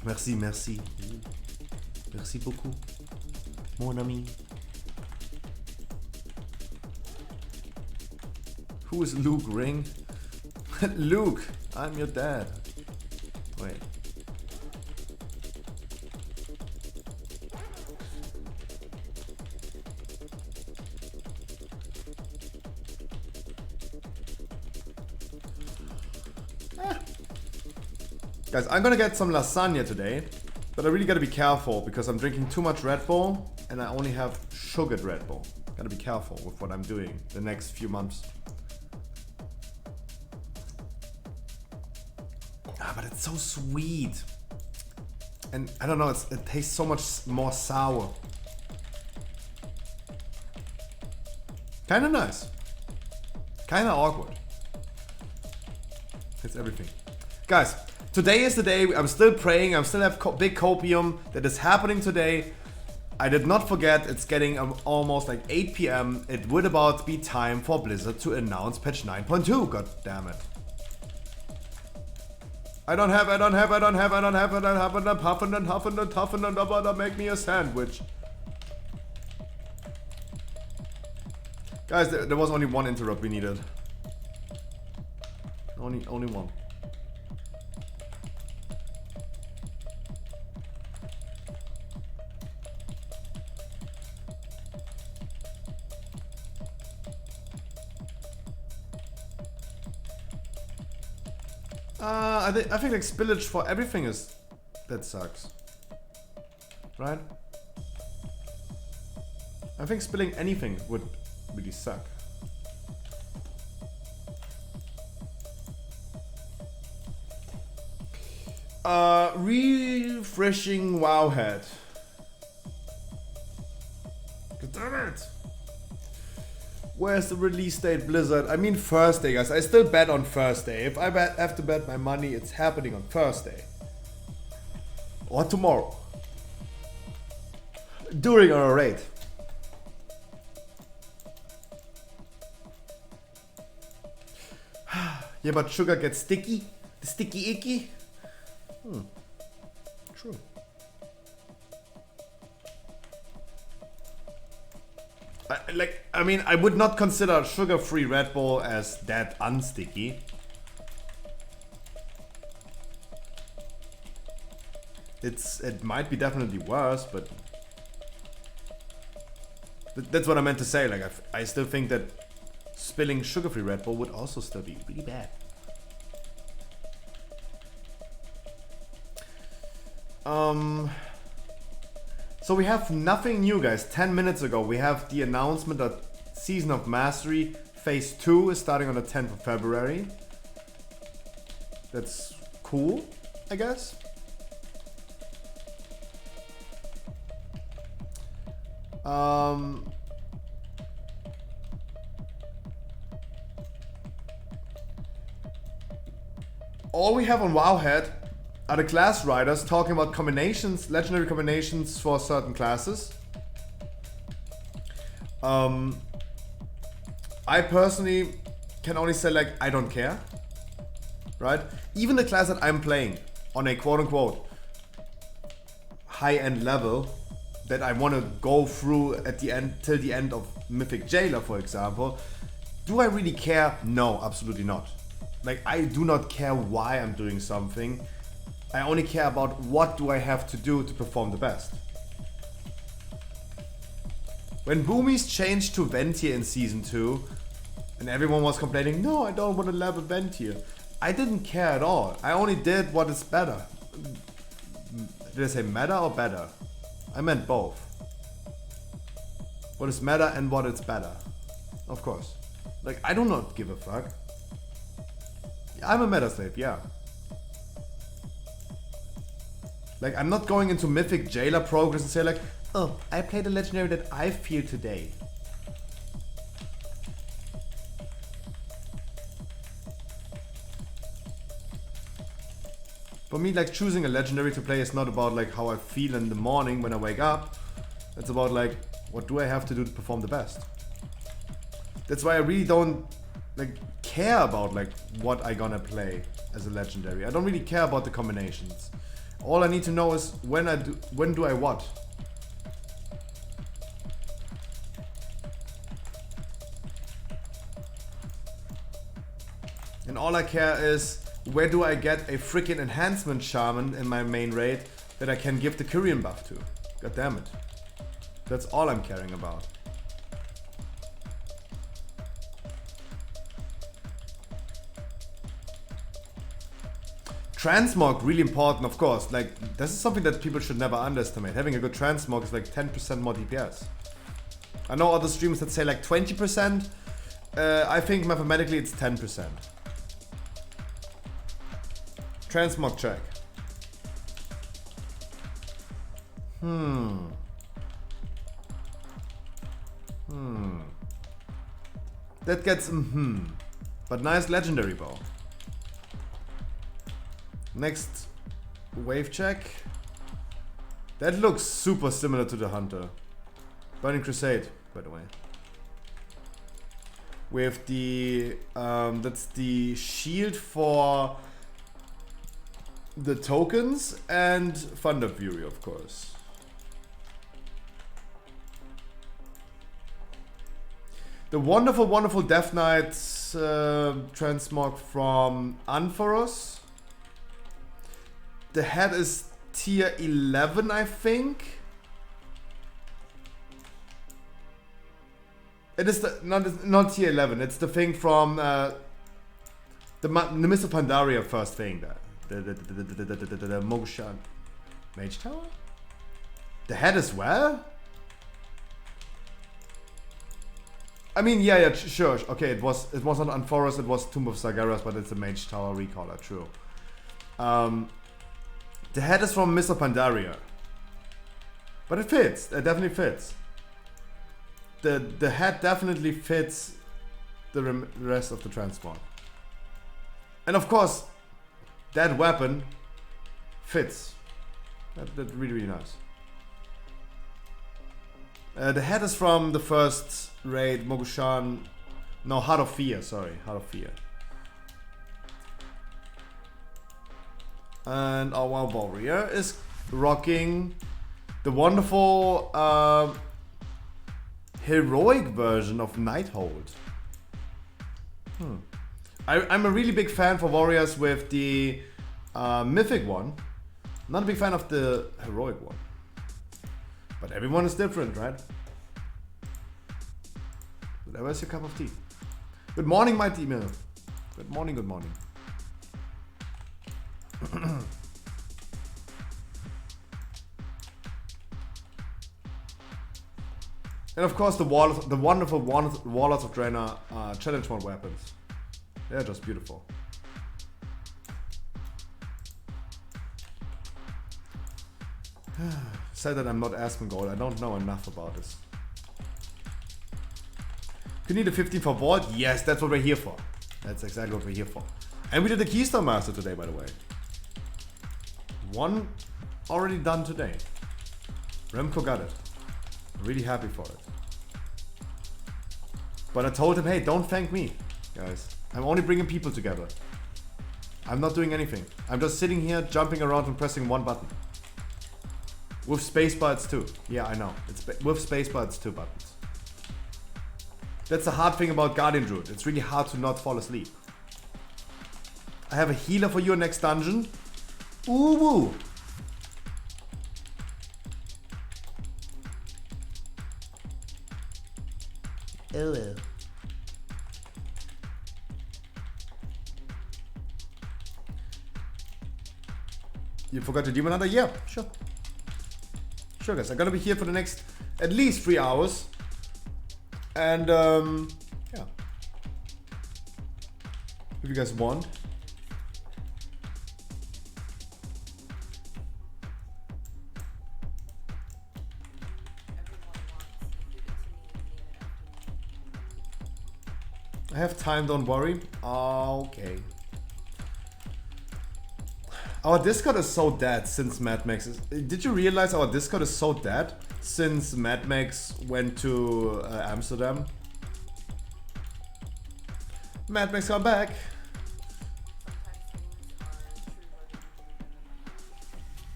Merci, merci. Merci beaucoup. Mon ami. Who is Luke Ring? Luke, I'm your dad. Wait. Guys, I'm gonna get some lasagna today, but I really gotta be careful because I'm drinking too much Red Bull and I only have sugared Red Bull. Gotta be careful with what I'm doing the next few months. but it's so sweet. And I don't know, it tastes so much more sour. Kinda nice. Kinda awkward. It's everything. Guys, today is the day. I'm still praying. I still have big copium that is happening today. I did not forget, it's getting almost like 8 PM. It would about be time for Blizzard to announce patch 9.2. God damn it. I don't have, and I'm huffing and huffing and about to make me a sandwich. Guys, there was only one interrupt we needed. Only one. I think like spillage for everything that sucks, right? I think spilling anything would really suck. Refreshing Wowhead. God damn it! Where's the release date, Blizzard? I mean Thursday, guys. I still bet on Thursday. If I have to bet my money, it's happening on Thursday. Or tomorrow. During our raid. Yeah, but sugar gets sticky. The sticky icky. True. I mean, I would not consider sugar-free Red Bull as that unsticky. It might be definitely worse, but that's what I meant to say. Like, I still think that spilling sugar-free Red Bull would also still be really bad. So we have nothing new, guys. 10 minutes ago, we have the announcement that Season of Mastery Phase 2 is starting on the 10th of February. That's cool, I guess. All we have on Wowhead are the class riders talking about combinations, legendary combinations for certain classes. I personally can only say, like, I don't care, right? Even the class that I'm playing on a quote-unquote high-end level that I want to go through at the end, till the end of Mythic Jailer, for example, do I really care? No, absolutely not. Like, I do not care why I'm doing something. I only care about what do I have to do to perform the best. When Boomies changed to Ventier in Season 2, and everyone was complaining, no, I don't want to level Ventier, I didn't care at all. I only did what is better. Did I say meta or better? I meant both. What is meta and what is better. Of course. Like, I do not give a fuck. I'm a meta slave, yeah. Like, I'm not going into Mythic Jailer progress and say like, oh, I played a legendary that I feel today. For me, like, choosing a legendary to play is not about like how I feel in the morning when I wake up. It's about like, what do I have to do to perform the best? That's why I really don't like care about like what I gonna play as a legendary. I don't really care about the combinations. All I need to know is when do I what? And all I care is where do I get a freaking enhancement shaman in my main raid that I can give the Kyrian buff to. God damn it. That's all I'm caring about. Transmog, really important, of course. Like, this is something that people should never underestimate. Having a good transmog is like 10% more DPS. I know other streamers that say like 20%. I think mathematically it's 10%. transmog check. That gets but nice legendary bow. Next wave check. That looks super similar to the Hunter. Burning Crusade, by the way. With the that's the shield for the tokens and Thunder Fury, of course. The wonderful, wonderful Death Knight transmog from Ampharos. The head is tier 11, I think. It is the not tier 11. It's the thing from the Mist of Pandaria first thing. The Mogushan Mage Tower. The head as well. I mean, yeah, sure. Okay, it was not Ampharos, it was Tomb of Sargeras, but it's a Mage Tower recaller, true. The head is from Mr. Pandaria. But it fits, it definitely fits. The head definitely fits the rest of the transform. And of course, that weapon fits. That's really, really nice. The head is from the first raid, Mogushan. No, Heart of Fear, sorry. Heart of Fear. And our warrior is rocking the wonderful heroic version of Nighthold. I'm a really big fan for warriors with the mythic one. Not a big fan of the heroic one. But everyone is different, right? Whatever is your cup of tea. Good morning, my team. Good morning, good morning. And of course the wonderful Warlords of Draenor challenge mode weapons. They're just beautiful. Say that I'm not Asmongold, I don't know enough about this. You need a 15 for VoD? Yes, that's what we're here for. That's exactly what we're here for. And we did the Keystone Master today, by the way. One already done today. Remco got it. Really happy for it. But I told him, hey, don't thank me, guys. I'm only bringing people together. I'm not doing anything. I'm just sitting here, jumping around and pressing one button. With spacebar it's two. Yeah, I know. With spacebar it's two buttons. That's the hard thing about Guardian Druid. It's really hard to not fall asleep. I have a healer for your next dungeon. Ooh woo. Hello. You forgot the Demon Hunter? Yeah, sure. Sure guys, I'm gonna be here for the next at least 3 hours. And yeah. If you guys want. I have time, don't worry. Okay. Our Discord is so dead since Mad Max is... Did you realize our Discord is so dead since Mad Max went to Amsterdam? Mad Max come back.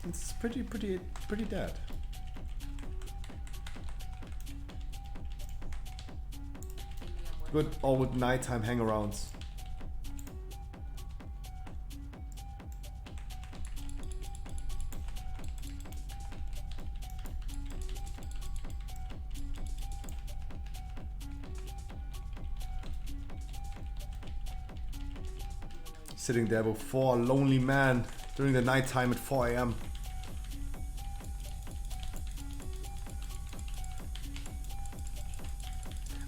It's pretty dead. Good old nighttime hangarounds. Sitting there with 4 lonely men during the nighttime at 4 AM.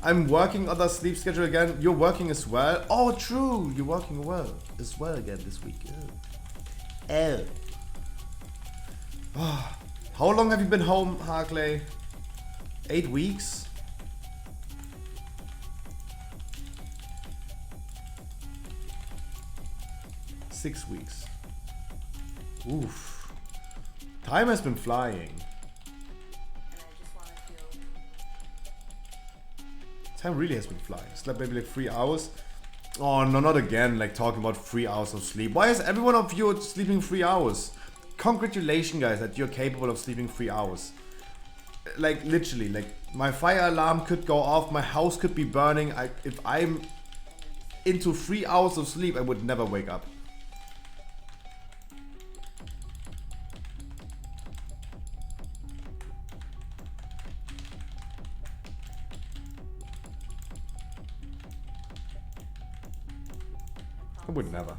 I'm working on the sleep schedule again. You're working as well? Oh, true. You're working well as well again this week. XL. Oh, how long have you been home, Harkley? 8 weeks? Six weeks. Oof. Time has been flying. Time really has been flying. Slept maybe like 3 hours. Oh no, not again, like talking about 3 hours of sleep. Why is every one of you sleeping 3 hours? Congratulations guys that you're capable of sleeping 3 hours. Like literally, like my fire alarm could go off, my house could be burning. If I'm into 3 hours of sleep, I would never wake up. I would never.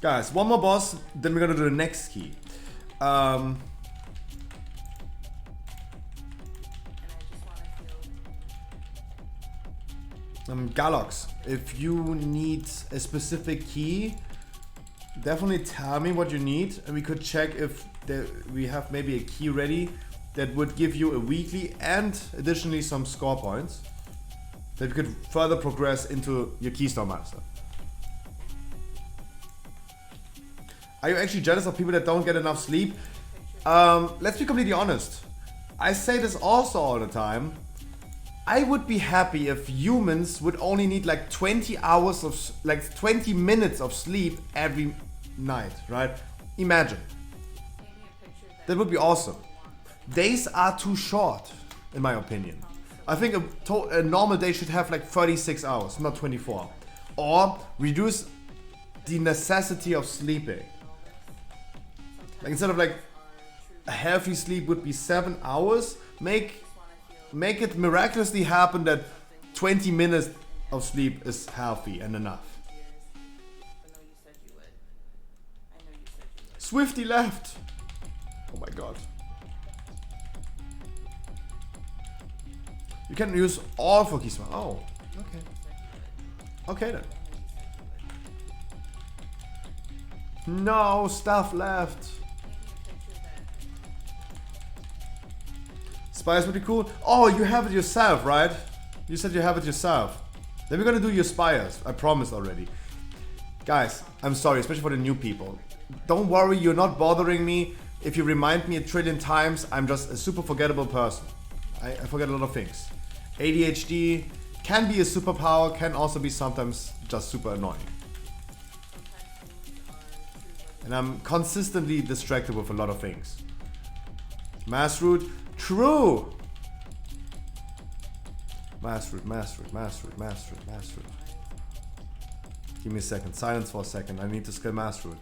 Guys, one more boss, then we're gonna do the next key. Galox, if you need a specific key, definitely tell me what you need, and we could check if we have maybe a key ready that would give you a weekly and additionally some score points that you could further progress into your Keystone Master. Are you actually jealous of people that don't get enough sleep? Let's be completely honest. I say this also all the time. I would be happy if humans would only need like 20 hours of, like 20 minutes of sleep every night, right? Imagine. That would be awesome. Days are too short, in my opinion. I think a normal day should have like 36 hours, not 24. Or reduce the necessity of sleeping. Like instead of like a healthy sleep would be 7 hours, make it miraculously happen that 20 minutes of sleep is healthy and enough. Swifty left. Oh my god. You can use all for Keystone. Oh, okay. Okay then. No stuff left. Spires would be cool. Oh, you have it yourself, right? You said you have it yourself. Then we're gonna do your spires. I promised already. Guys, I'm sorry, especially for the new people. Don't worry, you're not bothering me. If you remind me a trillion times, I'm just a super forgettable person. I forget a lot of things. ADHD can be a superpower, can also be sometimes just super annoying. And I'm consistently distracted with a lot of things. Mass root, true! Mass root. Give me a second, silence for a second. I need to skill mass root.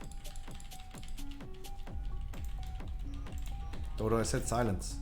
Dodo, I said silence.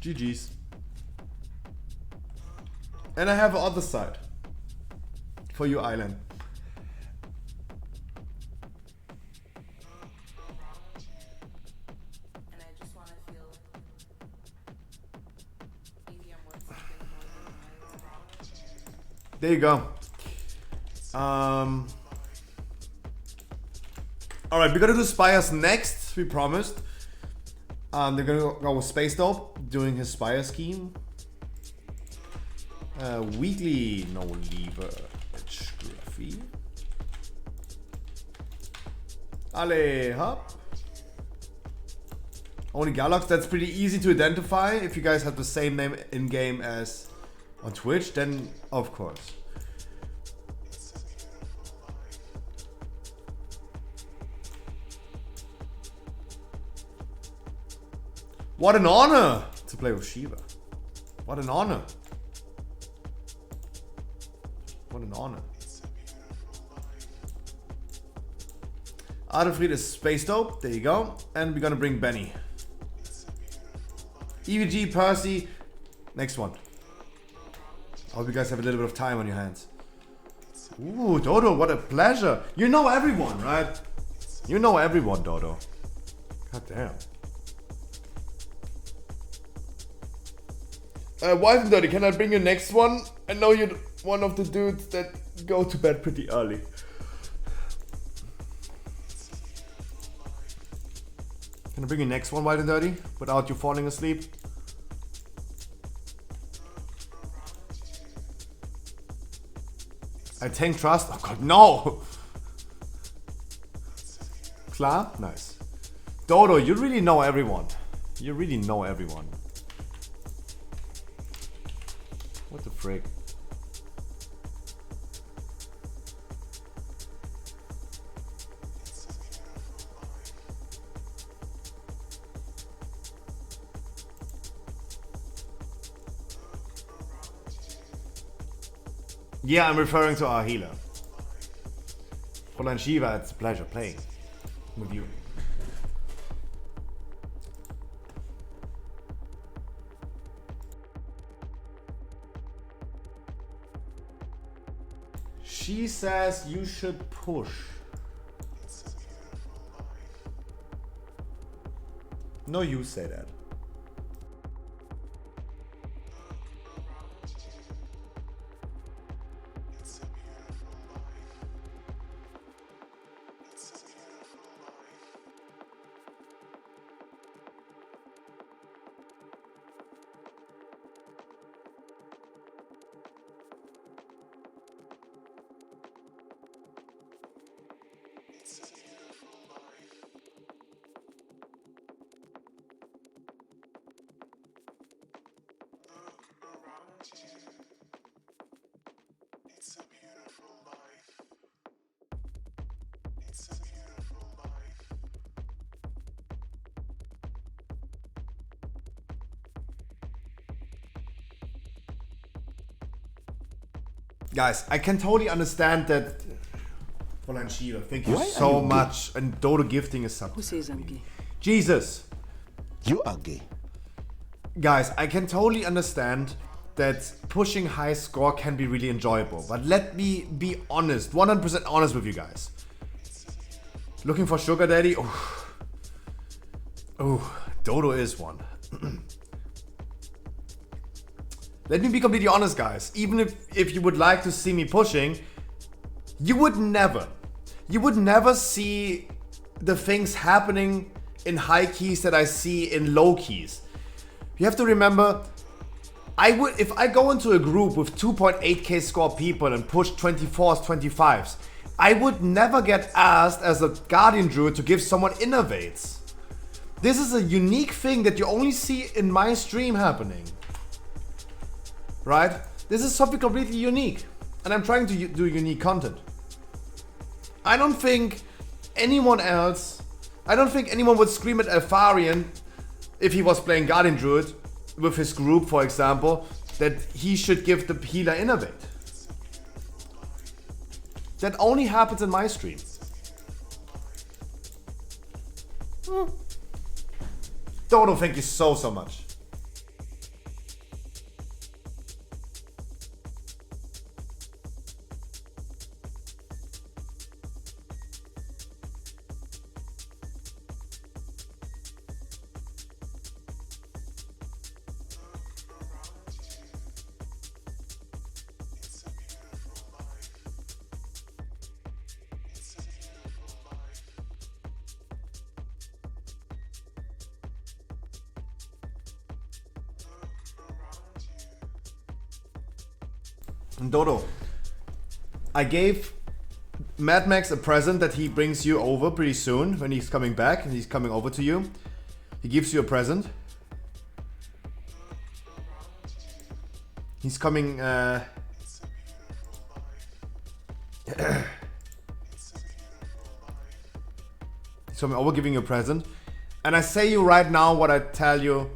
GG's. And I have the other side for you, Island. And I just want to feel maybe I'm worth something more than I. There you go. Alright, we're gonna do Spires next, we promised. They're gonna go with Space Dope, doing his Spire scheme. Weekly, no lever, it's Scruffy. Alle, hop. Only Galax, that's pretty easy to identify. If you guys have the same name in-game as on Twitch, then of course. What an honor to play with Shiva. What an honor. What an honor. Adelfried is Space Dope. There you go. And we're gonna bring Benny. EVG, Percy. Next one. I hope you guys have a little bit of time on your hands. Ooh, Dodo, what a pleasure. You know everyone, right? You know everyone, Dodo. God damn. Wife and Dirty, can I bring you next one? I know you're one of the dudes that go to bed pretty early. Can I bring you next one, Wild and Dirty? Without you falling asleep? I tank trust. Oh god, no! Klar? Nice. Dodo, you really know everyone. You really know everyone. What the frick? Yeah, I'm referring to our healer. Fräulein Shiva, it's a pleasure playing with you. She says you should push. No, you say that. Guys, I can totally understand that. Fräulein Shiva, thank you so much. And Dodo gifting is something. Who says I'm gay? Jesus. You are gay. Guys, I can totally understand that pushing high score can be really enjoyable. But let me be honest, 100% honest with you guys. Looking for sugar daddy? Oh, Dodo is one. Let me be completely honest, guys. Even if you would like to see me pushing, you would never see the things happening in high keys that I see in low keys. You have to remember, if I go into a group with 2.8k score people and push 24s, 25s, I would never get asked as a Guardian Druid to give someone innovates. This is a unique thing that you only see in my stream happening. Right? This is something completely unique. And I'm trying to do unique content. I don't think anyone would scream at Alfarian if he was playing Guardian Druid with his group, for example, that he should give the healer innovate. That only happens in my stream. Dodo, thank you so much. Dodo, I gave Mad Max a present that he brings you over pretty soon when he's coming back and he's coming over to you. He gives you a present. He's coming, he's coming over giving you a present. And I say you right now what I tell you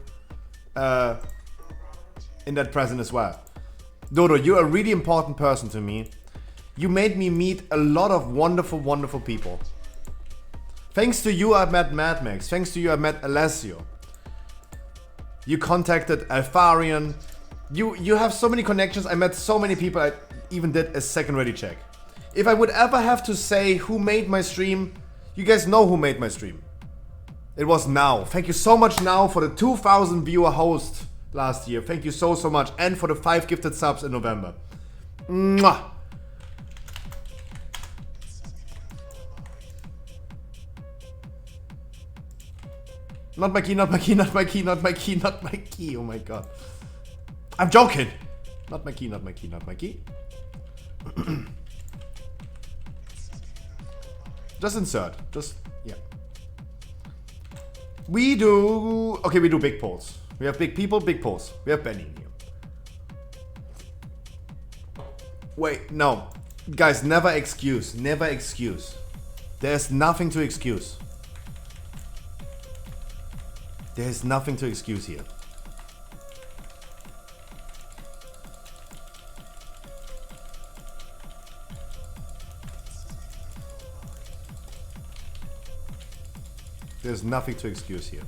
in that present as well. Dodo, you're a really important person to me. You made me meet a lot of wonderful, wonderful people. Thanks to you, I met Mad Max. Thanks to you, I met Alessio. You contacted Alfarian. You have so many connections. I met so many people. I even did a second ready check. If I would ever have to say who made my stream, you guys know who made my stream. It was Now. Thank you so much, Now, for the 2,000 viewer host last year. Thank you so much. And for the 5 gifted subs in November. Mwah. Not my key, not my key, not my key, not my key, not my key. Oh my god. I'm joking. Not my key, not my key, not my key. Just insert. Just, yeah. We do... Okay, we do big polls. We have big people, big polls. We have Benny here. Wait, no. Guys, never excuse. Never excuse. There's nothing to excuse. There's nothing to excuse here. There's nothing to excuse here.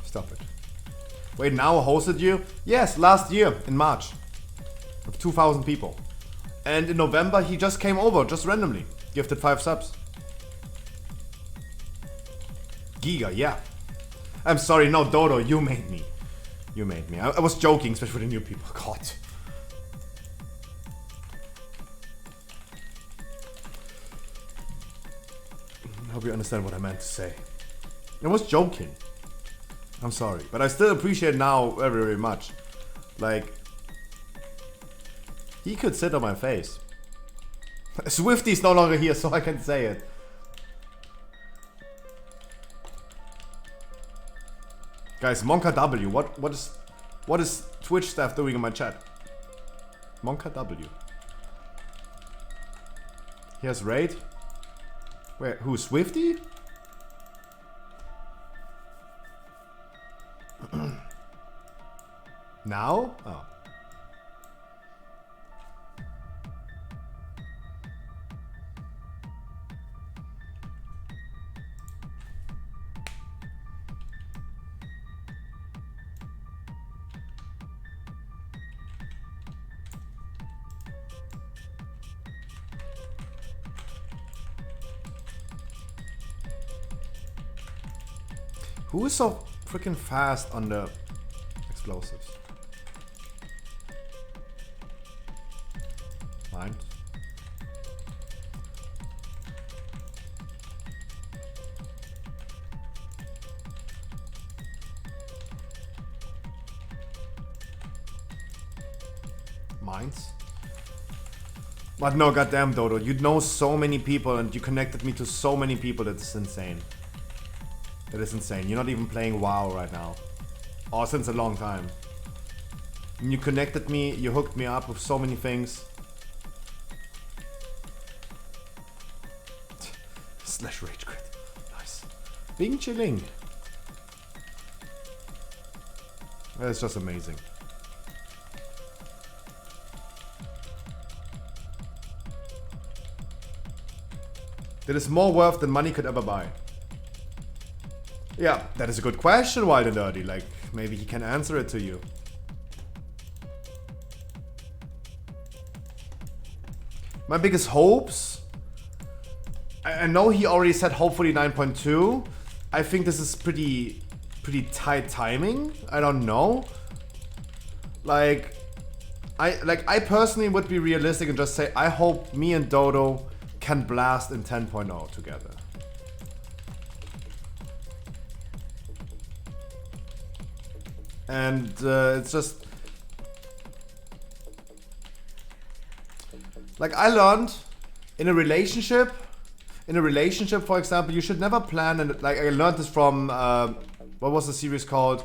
Stop it. Wait, Now hosted you? Yes, last year in March. With 2,000 people. And in November he just came over, just randomly. Gifted 5 subs. Giga, yeah. I'm sorry, no, Dodo, you made me. You made me. I was joking, especially for the new people. God. I hope you understand what I meant to say. I was joking. I'm sorry, but I still appreciate Now very, very much. Like, he could sit on my face. Swifty's no longer here, so I can say it. Guys, Monka W, what is Twitch staff doing in my chat? Monka W. He has raid. Wait, who, Swifty? Now? Oh. Who is so freaking fast on the explosives? Mine. Mines. But no, goddamn Dodo, you know so many people and you connected me to so many people that it's insane. That is insane. You're not even playing WoW right now. Or since a long time. You connected me, you hooked me up with so many things. Slash rage quit. Nice. Being chilling. That's just amazing. That is more worth than money could ever buy. Yeah, that is a good question, Wild and Dirty. Like, maybe he can answer it to you. My biggest hopes? I know he already said hopefully 9.2. I think this is pretty tight timing. I don't know. Like, I personally would be realistic and just say I hope me and Dodo can blast in 10.0 together. And it's just like I learned in a relationship, for example, you should never plan. And like I learned this from what was the series called?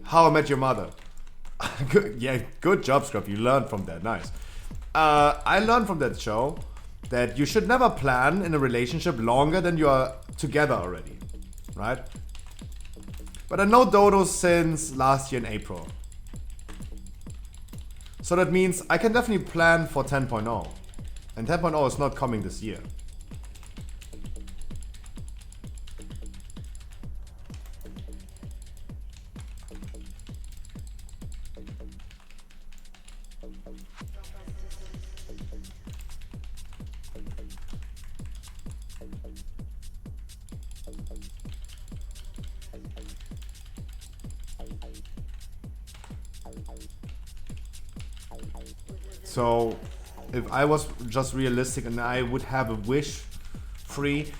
How I Met Your Mother. Good, yeah, good job, Scruff. You learned from that. Nice. I learned from that show that you should never plan in a relationship longer than you are together already, right? But I know Dodo since last year in April. So that means I can definitely plan for 10.0. And 10.0 is not coming this year. So if I was just realistic and I would have a wish free,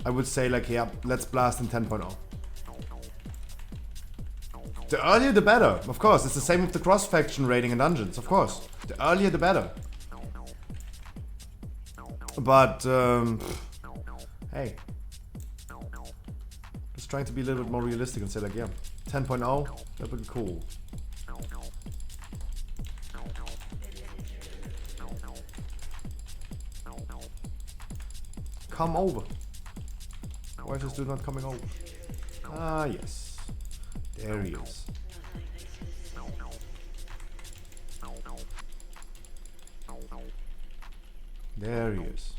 I would say like, yeah, let's blast in 10.0. The earlier the better, of course. It's the same with the cross-faction raiding and dungeons, of course. The earlier the better. But, hey. Just trying to be a little bit more realistic and say like, yeah, 10.0, that would be cool. Come over. Why is this dude not coming over? Ah, yes. There he is. There he is.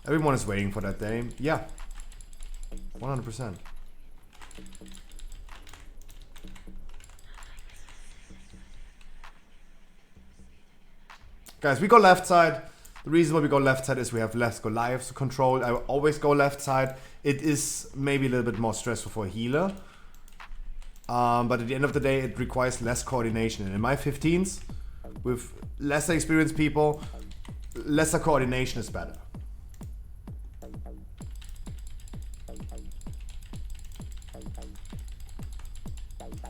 Everyone is waiting for that day. Yeah. 100%. Guys, we go left side. The reason why we go left side is we have less Goliaths to control. I always go left side. It is maybe a little bit more stressful for a healer. But at the end of the day, it requires less coordination. And in my 15s, with lesser experienced people, lesser coordination is better.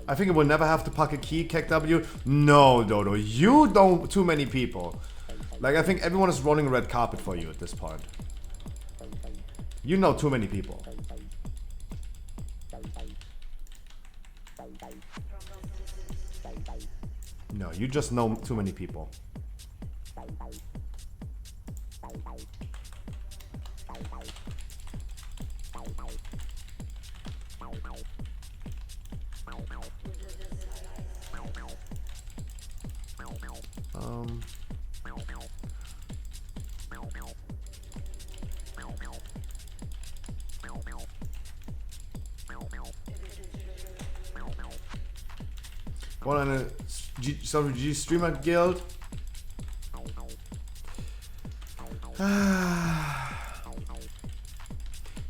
I think it will never have to pack a key, KW. No, Dodo, you don't. Too many people. Like, I think everyone is rolling a red carpet for you at this point. You know too many people. No, you just know too many people. One on a G streamer guild.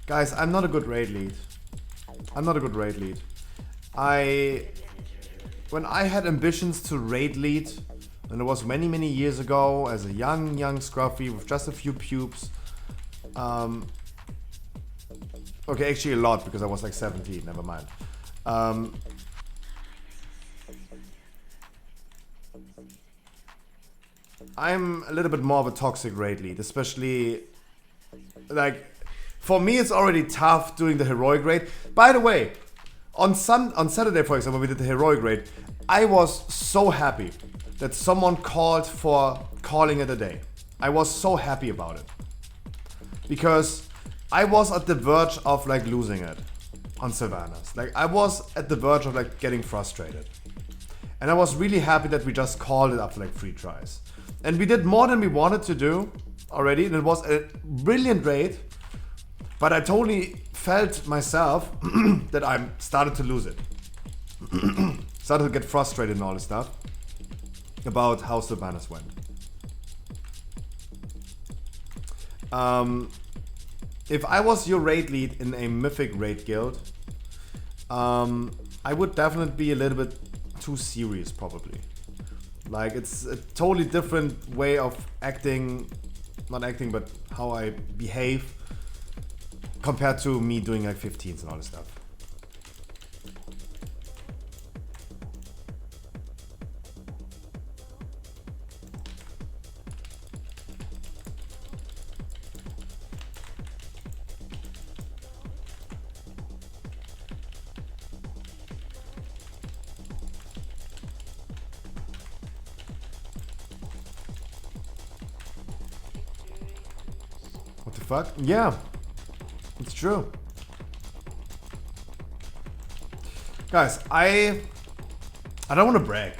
Guys, I'm not a good raid lead. I'm not a good raid lead. When I had ambitions to raid lead, and it was many years ago, as a young scruffy with just a few pubes. Okay, actually a lot, because I was like 17, never mind. I'm a little bit more of a toxic raid lead, especially, like, for me it's already tough doing the heroic raid. By the way, on Saturday, for example, we did the heroic raid. I was so happy that someone called for calling it a day. I was so happy about it. Because I was at the verge of like losing it on Sylvanas. Like, I was at the verge of like getting frustrated. And I was really happy that we just called it after like 3 tries. And we did more than we wanted to do already, and it was a brilliant raid. But I totally felt myself that I started to lose it. Started to get frustrated and all this stuff about how Sylvanas went. If I was your raid lead in a mythic raid guild, I would definitely be a little bit too serious, probably. Like, it's a totally different way of acting, not acting, but how I behave compared to me doing like 15s and all this stuff. What the fuck? Yeah, it's true. Guys, I don't want to brag.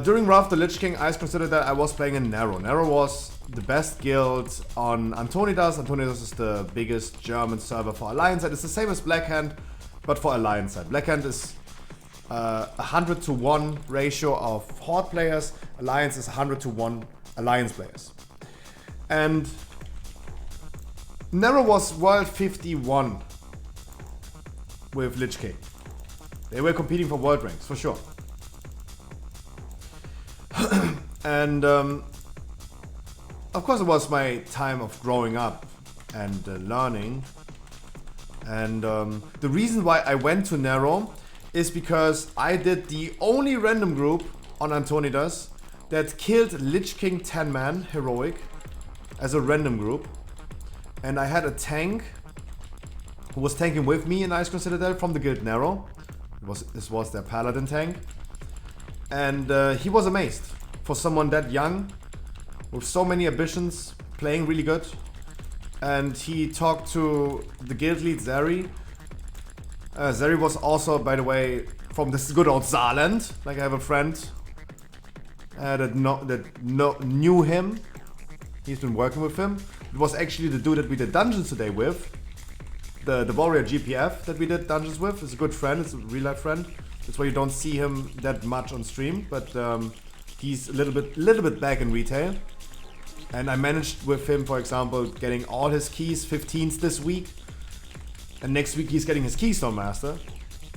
During Wrath the Lich King, I considered that I was playing in Narrow. Narrow was the best guild on Antonidas. Antonidas is the biggest German server for Alliance side. It's the same as Blackhand, but for Alliance side. Blackhand is 100 to 1 ratio of Horde players. Alliance is 100 to 1 Alliance players. And Narrow was World 51 with Lich King. They were competing for world ranks, for sure. And of course it was my time of growing up and learning. And the reason why I went to Narrow is because I did the only random group on Antonidas that killed Lich King 10-man heroic as a random group. And I had a tank who was tanking with me in Ice Crown Citadel from the guild Narrow. This was their paladin tank. And he was amazed. For someone that young, with so many ambitions, playing really good. And he talked to the guild lead, Zeri. Zeri was also, by the way, from this good old Saarland. Like, I have a friend that knew him. He's been working with him. It was actually the dude that we did dungeons today with. The warrior GPF that we did dungeons with. Is a good friend, it's a real life friend. That's why you don't see him that much on stream, but he's a little bit back in retail. And I managed with him, for example, getting all his keys, 15s this week. And next week he's getting his Keystone Master,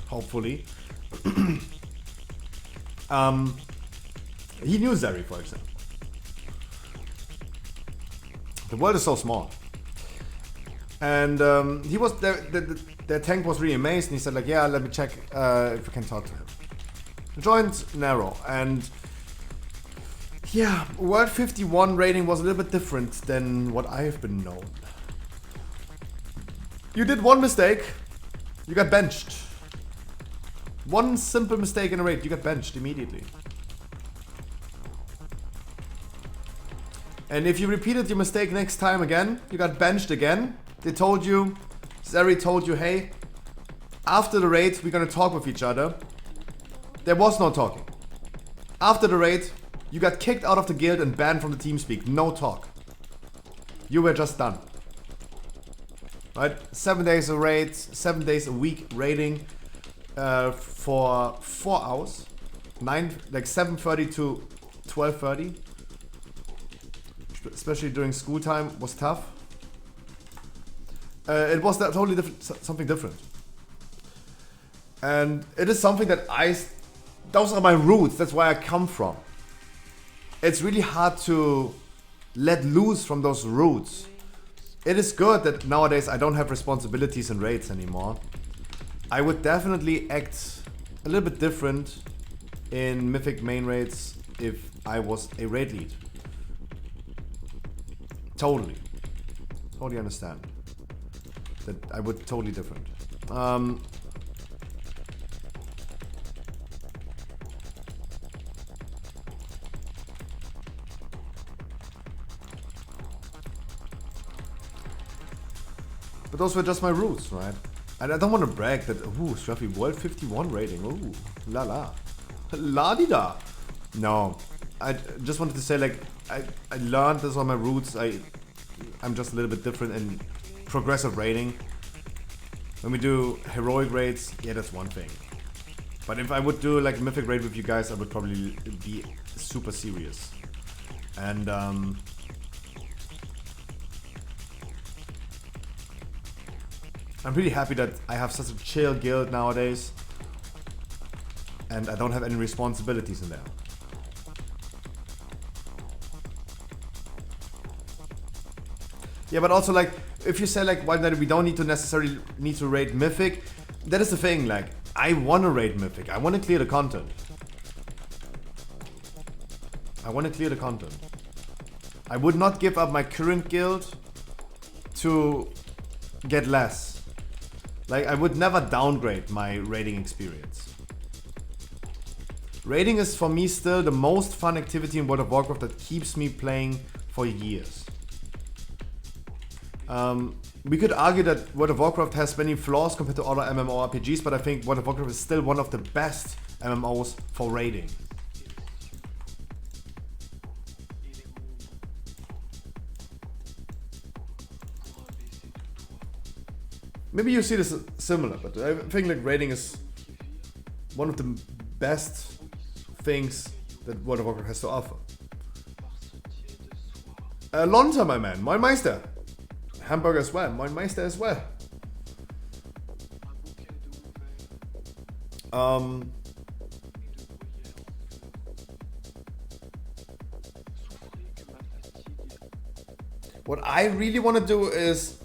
hopefully. He knew Zeri, for example. The world is so small. And he was their tank was really amazed, and he said like, yeah, let me check if we can talk to him. Joined Narrow, and yeah, World 51 rating was a little bit different than what I have been known. You did one mistake, you got benched. One simple mistake in a raid, you got benched immediately. And if you repeated your mistake next time again, you got benched again. They told you, Zeri told you, hey, after the raid, we're gonna talk with each other. There was no talking. After the raid, you got kicked out of the guild and banned from the TeamSpeak. No talk. You were just done. Right? 7 days a raid, 7 days a week raiding for 4 hours. 7:30 to 12:30. Especially during school time was tough. It was that totally different, something different. And it is something that those are my roots, that's where I come from. It's really hard to let loose from those roots. It is good that nowadays I don't have responsibilities in raids anymore. I would definitely act a little bit different in Mythic main raids if I was a raid lead. Totally understand. That I would totally different. But those were just my roots, right? And I don't want to brag that, ooh, Straffy World 51 rating, ooh, la la. La-di-da. No, I just wanted to say, like, I learned this on my roots. I'm just a little bit different in progressive raiding. When we do heroic raids, yeah, that's one thing. But if I would do like mythic raid with you guys, I would probably be super serious. And I'm really happy that I have such a chill guild nowadays. And I don't have any responsibilities in there. Yeah, but also like, if you say like, why that we don't necessarily need to raid Mythic, that is the thing, like, I want to raid Mythic, I want to clear the content. I would not give up my current guild to get less. Like, I would never downgrade my raiding experience. Raiding is for me still the most fun activity in World of Warcraft that keeps me playing for years. We could argue that World of Warcraft has many flaws compared to other MMORPGs, but I think World of Warcraft is still one of the best MMOs for raiding. Maybe you see this similar, but I think like raiding is one of the best things that World of Warcraft has to offer. Lonta, my man, Moin Meister. Hamburger as well, Moin Meister as well. What I really want to do is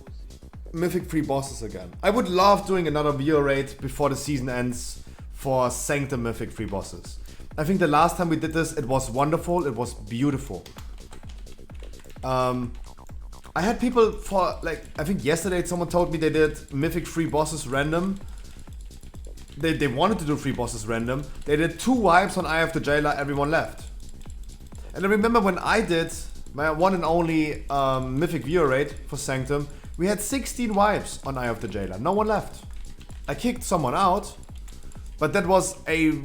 Mythic free bosses again. I would love doing another viewer raid before the season ends for Sanctum Mythic free bosses. I think the last time we did this, it was wonderful, it was beautiful. I had people for, like, I think yesterday someone told me they did Mythic free bosses random. They wanted to do free bosses random. They did 2 wipes on Eye of the Jailer, everyone left. And I remember when I did my one and only Mythic viewer raid for Sanctum, we had 16 wipes on Eye of the Jailer, no one left. I kicked someone out, but that was a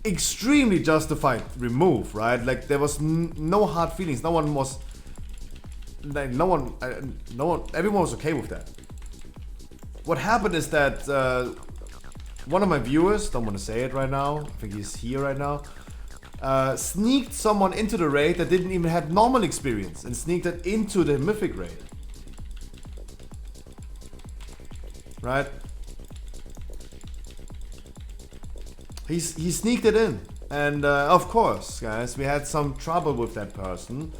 extremely justified remove, right? Like there was no hard feelings, no one was, like, no one, everyone was okay with that. What happened is that one of my viewers, don't want to say it right now, I think he's here right now, sneaked someone into the raid that didn't even have normal experience and sneaked it into the Mythic raid. Right? He sneaked it in. And of course, guys, we had some trouble with that person.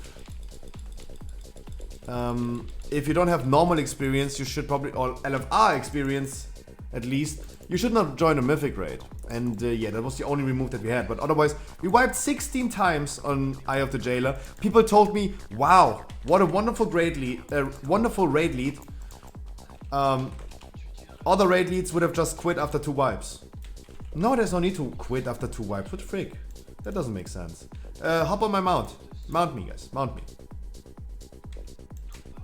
If you don't have normal experience, you should probably, or LFR experience at least, you should not join a Mythic raid. And yeah, that was the only remove that we had. But otherwise, we wiped 16 times on Eye of the Jailer. People told me, wow, what a wonderful raid lead. Other raid leads would have just quit after 2 wipes. No, there's no need to quit after 2 wipes. What the frick? That doesn't make sense. Hop on my mount. Mount me, guys. Mount me.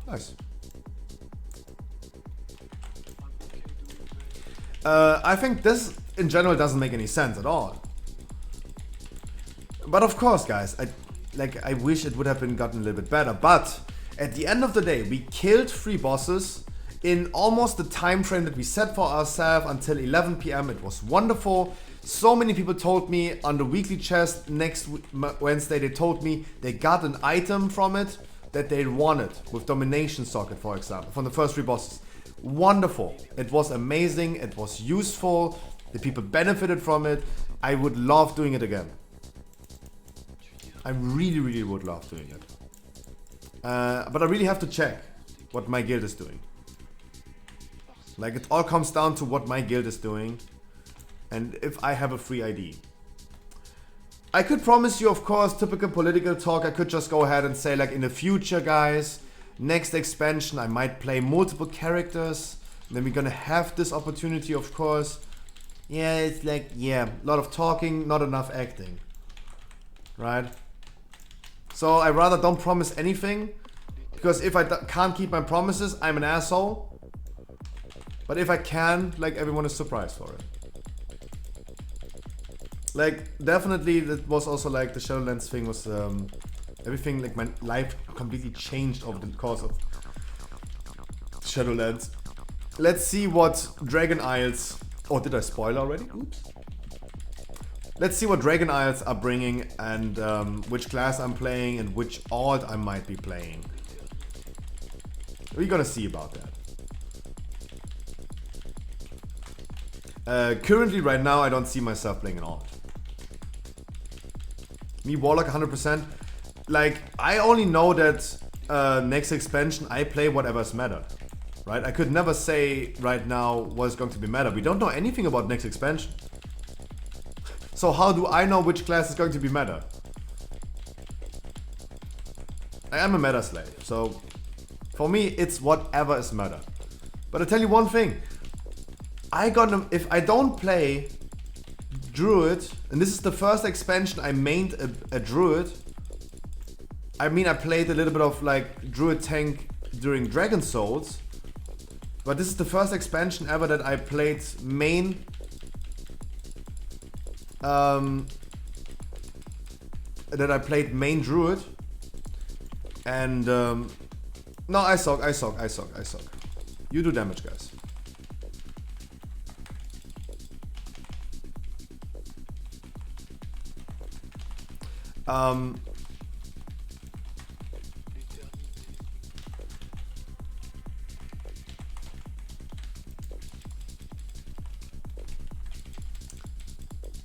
Nice. I think this in general doesn't make any sense at all. But of course, guys, I wish it would have been gotten a little bit better. But at the end of the day, we killed 3 bosses in almost the time frame that we set for ourselves until 11 PM. It was wonderful. So many people told me on the weekly chest next Wednesday, they told me they got an item from it that they wanted, with Domination Socket, for example, from the first 3 bosses. Wonderful. It was amazing. It was useful. The people benefited from it. I would love doing it again. I really, really would love doing it. But I really have to check what my guild is doing. Like, it all comes down to what my guild is doing and if I have a free ID. I could promise you, of course, typical political talk, I could just go ahead and say, like, in the future, guys, next expansion, I might play multiple characters. Then we're gonna have this opportunity, of course. Yeah, it's like, yeah, a lot of talking, not enough acting. Right? So I rather don't promise anything, because if I can't keep my promises, I'm an asshole. But if I can, like, everyone is surprised for it. Like, definitely that was also like the Shadowlands thing was, everything, like my life completely changed over the course of Shadowlands. Let's see what Dragon Isles, oh, did I spoil already? Oops. Let's see what Dragon Isles are bringing and which class I'm playing and which alt I might be playing. We're gonna see about that. Currently, right now, I don't see myself playing an alt. Me, Warlock, 100%. Like, I only know that next expansion, I play whatever's meta. Right? I could never say right now what is going to be meta. We don't know anything about next expansion. So how do I know which class is going to be meta? I am a meta slave, so for me, it's whatever is meta. But I tell you one thing. If I don't play Druid, and this is the first expansion I mained a Druid. I mean, I played a little bit of like Druid tank during Dragon Souls, but this is the first expansion ever that I played main. That I played main druid, and no, I suck. You do damage, guys.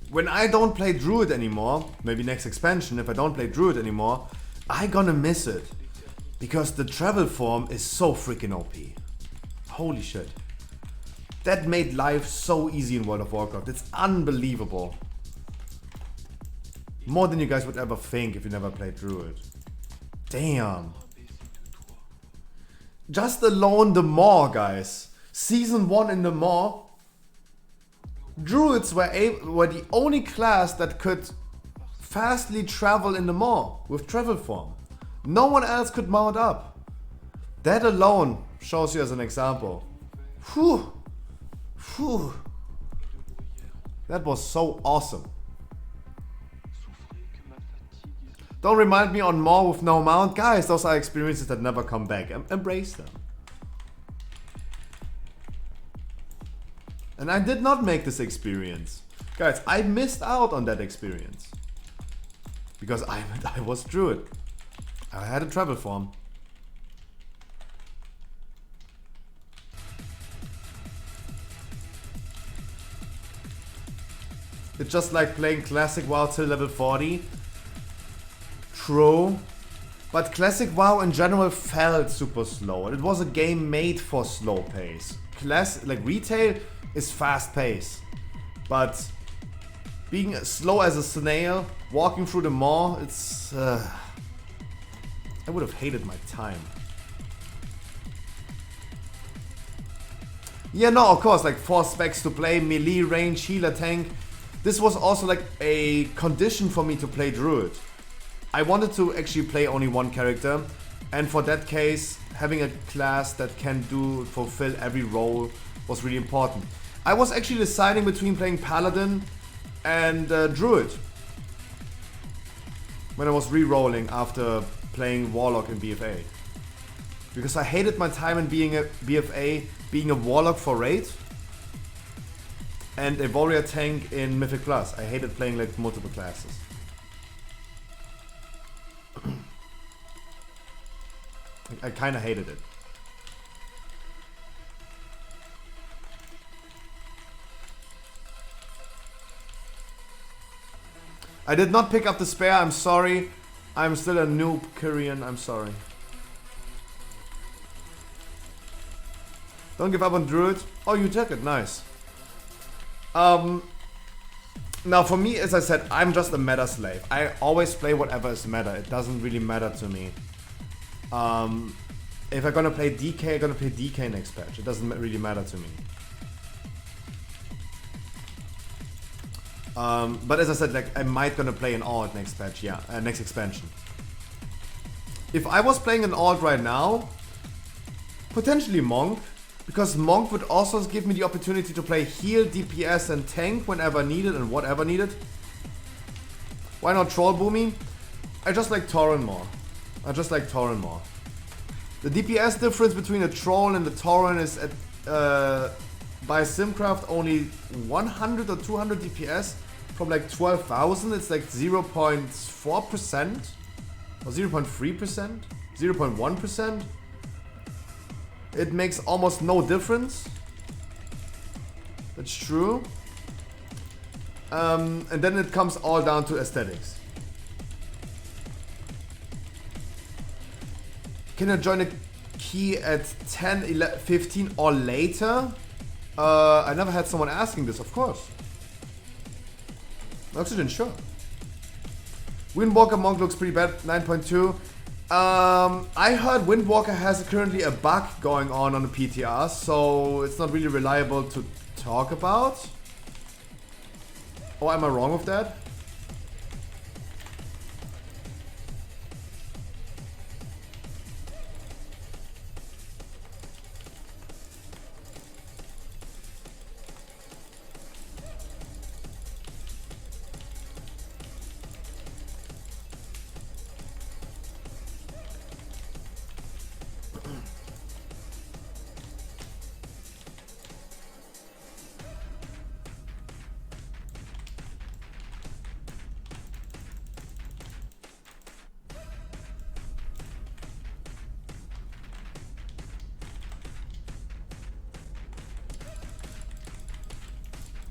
When I don't play Druid anymore, maybe next expansion, if I don't play Druid anymore, I gonna miss it. Because the travel form is so freaking OP. Holy shit. That made life so easy in World of Warcraft. It's unbelievable. More than you guys would ever think if you never played Druid. Damn. Just alone the Maw, guys. Season 1 in the Maw. Druids were the only class that could fastly travel in the Maw with travel form. No one else could mount up. That alone shows you as an example. Whew. Whew. That was so awesome. Don't remind me on Maw with no mount. Guys, those are experiences that never come back. Embrace them. And I did not make this experience. Guys, I missed out on that experience. Because I was Druid. I had a travel form. It's just like playing Classic WoW till level 40. True. But Classic WoW in general felt super slow. And it was a game made for slow pace. Like retail is fast pace. But being slow as a snail, walking through the Maw, it's... I would have hated my time. Yeah, no, of course, like 4 specs to play, melee, range, healer, tank. This was also like a condition for me to play Druid. I wanted to actually play only one character, and for that case, having a class that can fulfill every role was really important. I was actually deciding between playing Paladin and Druid when I was re-rolling after playing Warlock in BFA. Because I hated my time in being a BFA, being a Warlock for raid, and a Warrior tank in Mythic Plus. I hated playing like multiple classes. I kinda hated it. I did not pick up the spare, I'm sorry. I'm still a noob, Korean, I'm sorry. Don't give up on Druid. Oh, you took it, nice. Now for me, as I said, I'm just a meta slave. I always play whatever is meta. It doesn't really matter to me. If I'm gonna play DK, I'm gonna play DK next patch. It doesn't really matter to me. But as I said, like I might gonna play an alt next patch, yeah, next expansion. If I was playing an alt right now, potentially Monk, because Monk would also give me the opportunity to play heal, DPS and tank whenever needed and whatever needed. Why not Troll Boomy? I just like Tauren more. The DPS difference between a Troll and the Tauren is at, by Simcraft only 100 or 200 DPS from like 12,000. It's like 0.4% or 0.3%, 0.1%. It makes almost no difference. That's true. And then it comes all down to aesthetics. Can I join a key at 10, 11, 15 or later? I never had someone asking this, of course. Oxygen, sure. Windwalker Monk looks pretty bad, 9.2. I heard Windwalker has currently a bug going on the PTR, so it's not really reliable to talk about. Oh, am I wrong with that?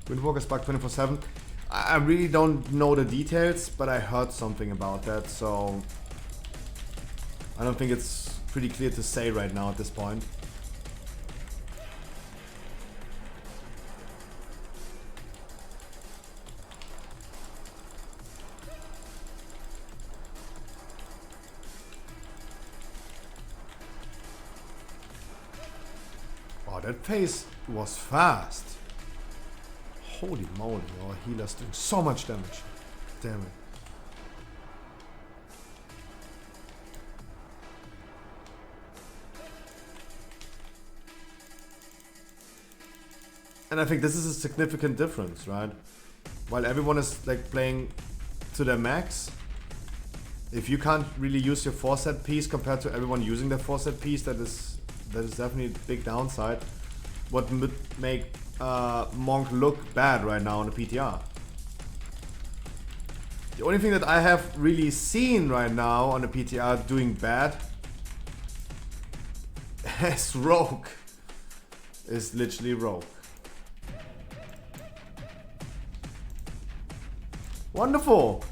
Windwalker Spark 24/7. I really don't know the details, but I heard something about that, so I don't think it's pretty clear to say right now at this point. Oh, that phase was fast. Holy moly, our healer's doing so much damage. Damn it. And I think this is a significant difference, right? While everyone is like playing to their max, if you can't really use your 4-set piece compared to everyone using their 4-set piece, that is definitely a big downside. What would make Monk look bad right now on the PTR. The only thing that I have really seen right now on the PTR doing bad is Rogue. Is literally Rogue. Wonderful!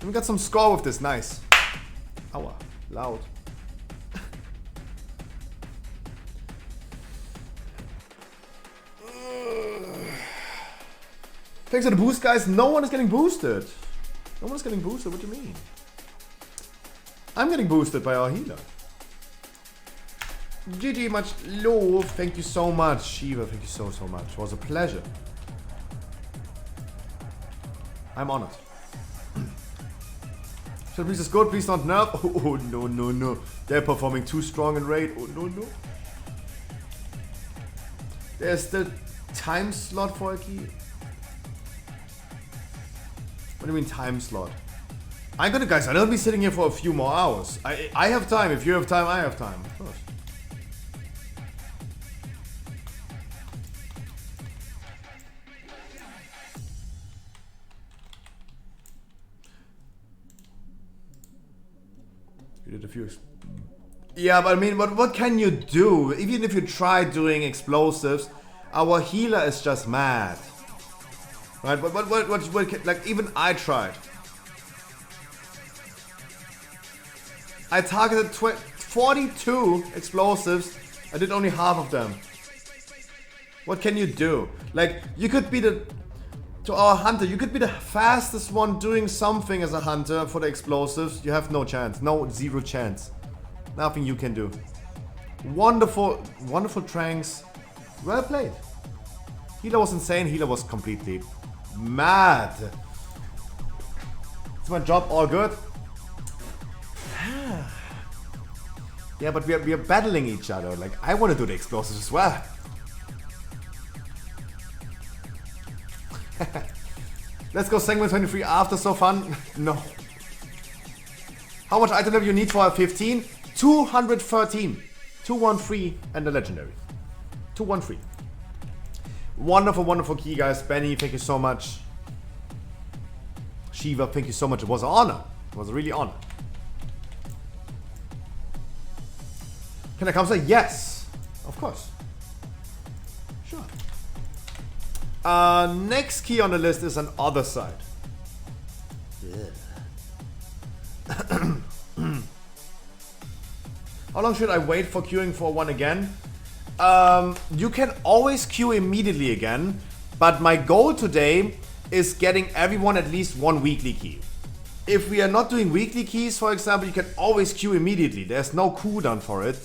We got some score with this, nice. Aua, loud. Thanks for the boost, guys. No one is getting boosted. No one is getting boosted, what do you mean? I'm getting boosted by our healer. GG, much love. Thank you so much. Shiva, thank you so much. It was a pleasure. I'm honored. So please is good, please not nerf. Oh no, no, no. They're performing too strong in raid. Oh no, no. There's the time slot for a key. What do you mean time slot? I'm gonna, guys, I'm gonna be sitting here for a few more hours. I have time. If you have time, I have time. Of course. You did a few. Yeah, but I mean, what can you do? Even if you try doing explosives, our healer is just mad. Right, but what like, even I tried. I targeted 42 explosives. I did only half of them. What can you do? Like, you could be to our hunter, you could be the fastest one doing something as a hunter for the explosives. You have no chance. No, zero chance. Nothing you can do. Wonderful, wonderful tranks. Well played. Healer was insane. Healer was completely mad. It's my job, all good. Yeah, but we are battling each other. Like, I want to do the explosives as well. Let's go segment 23 after, so fun. No. How much item level you need for a 15? 213. 213 and the legendary. 213. Wonderful, wonderful key, guys. Benny, thank you so much. Shiva, thank you so much. It was an honor. It was a really honor. Can I come say yes? Of course. Sure. Next key on the list is an other side. How long should I wait for queuing for one again? You can always queue immediately again, but my goal today is getting everyone at least one weekly key. If we are not doing weekly keys, for example, you can always queue immediately. There's no cooldown for it.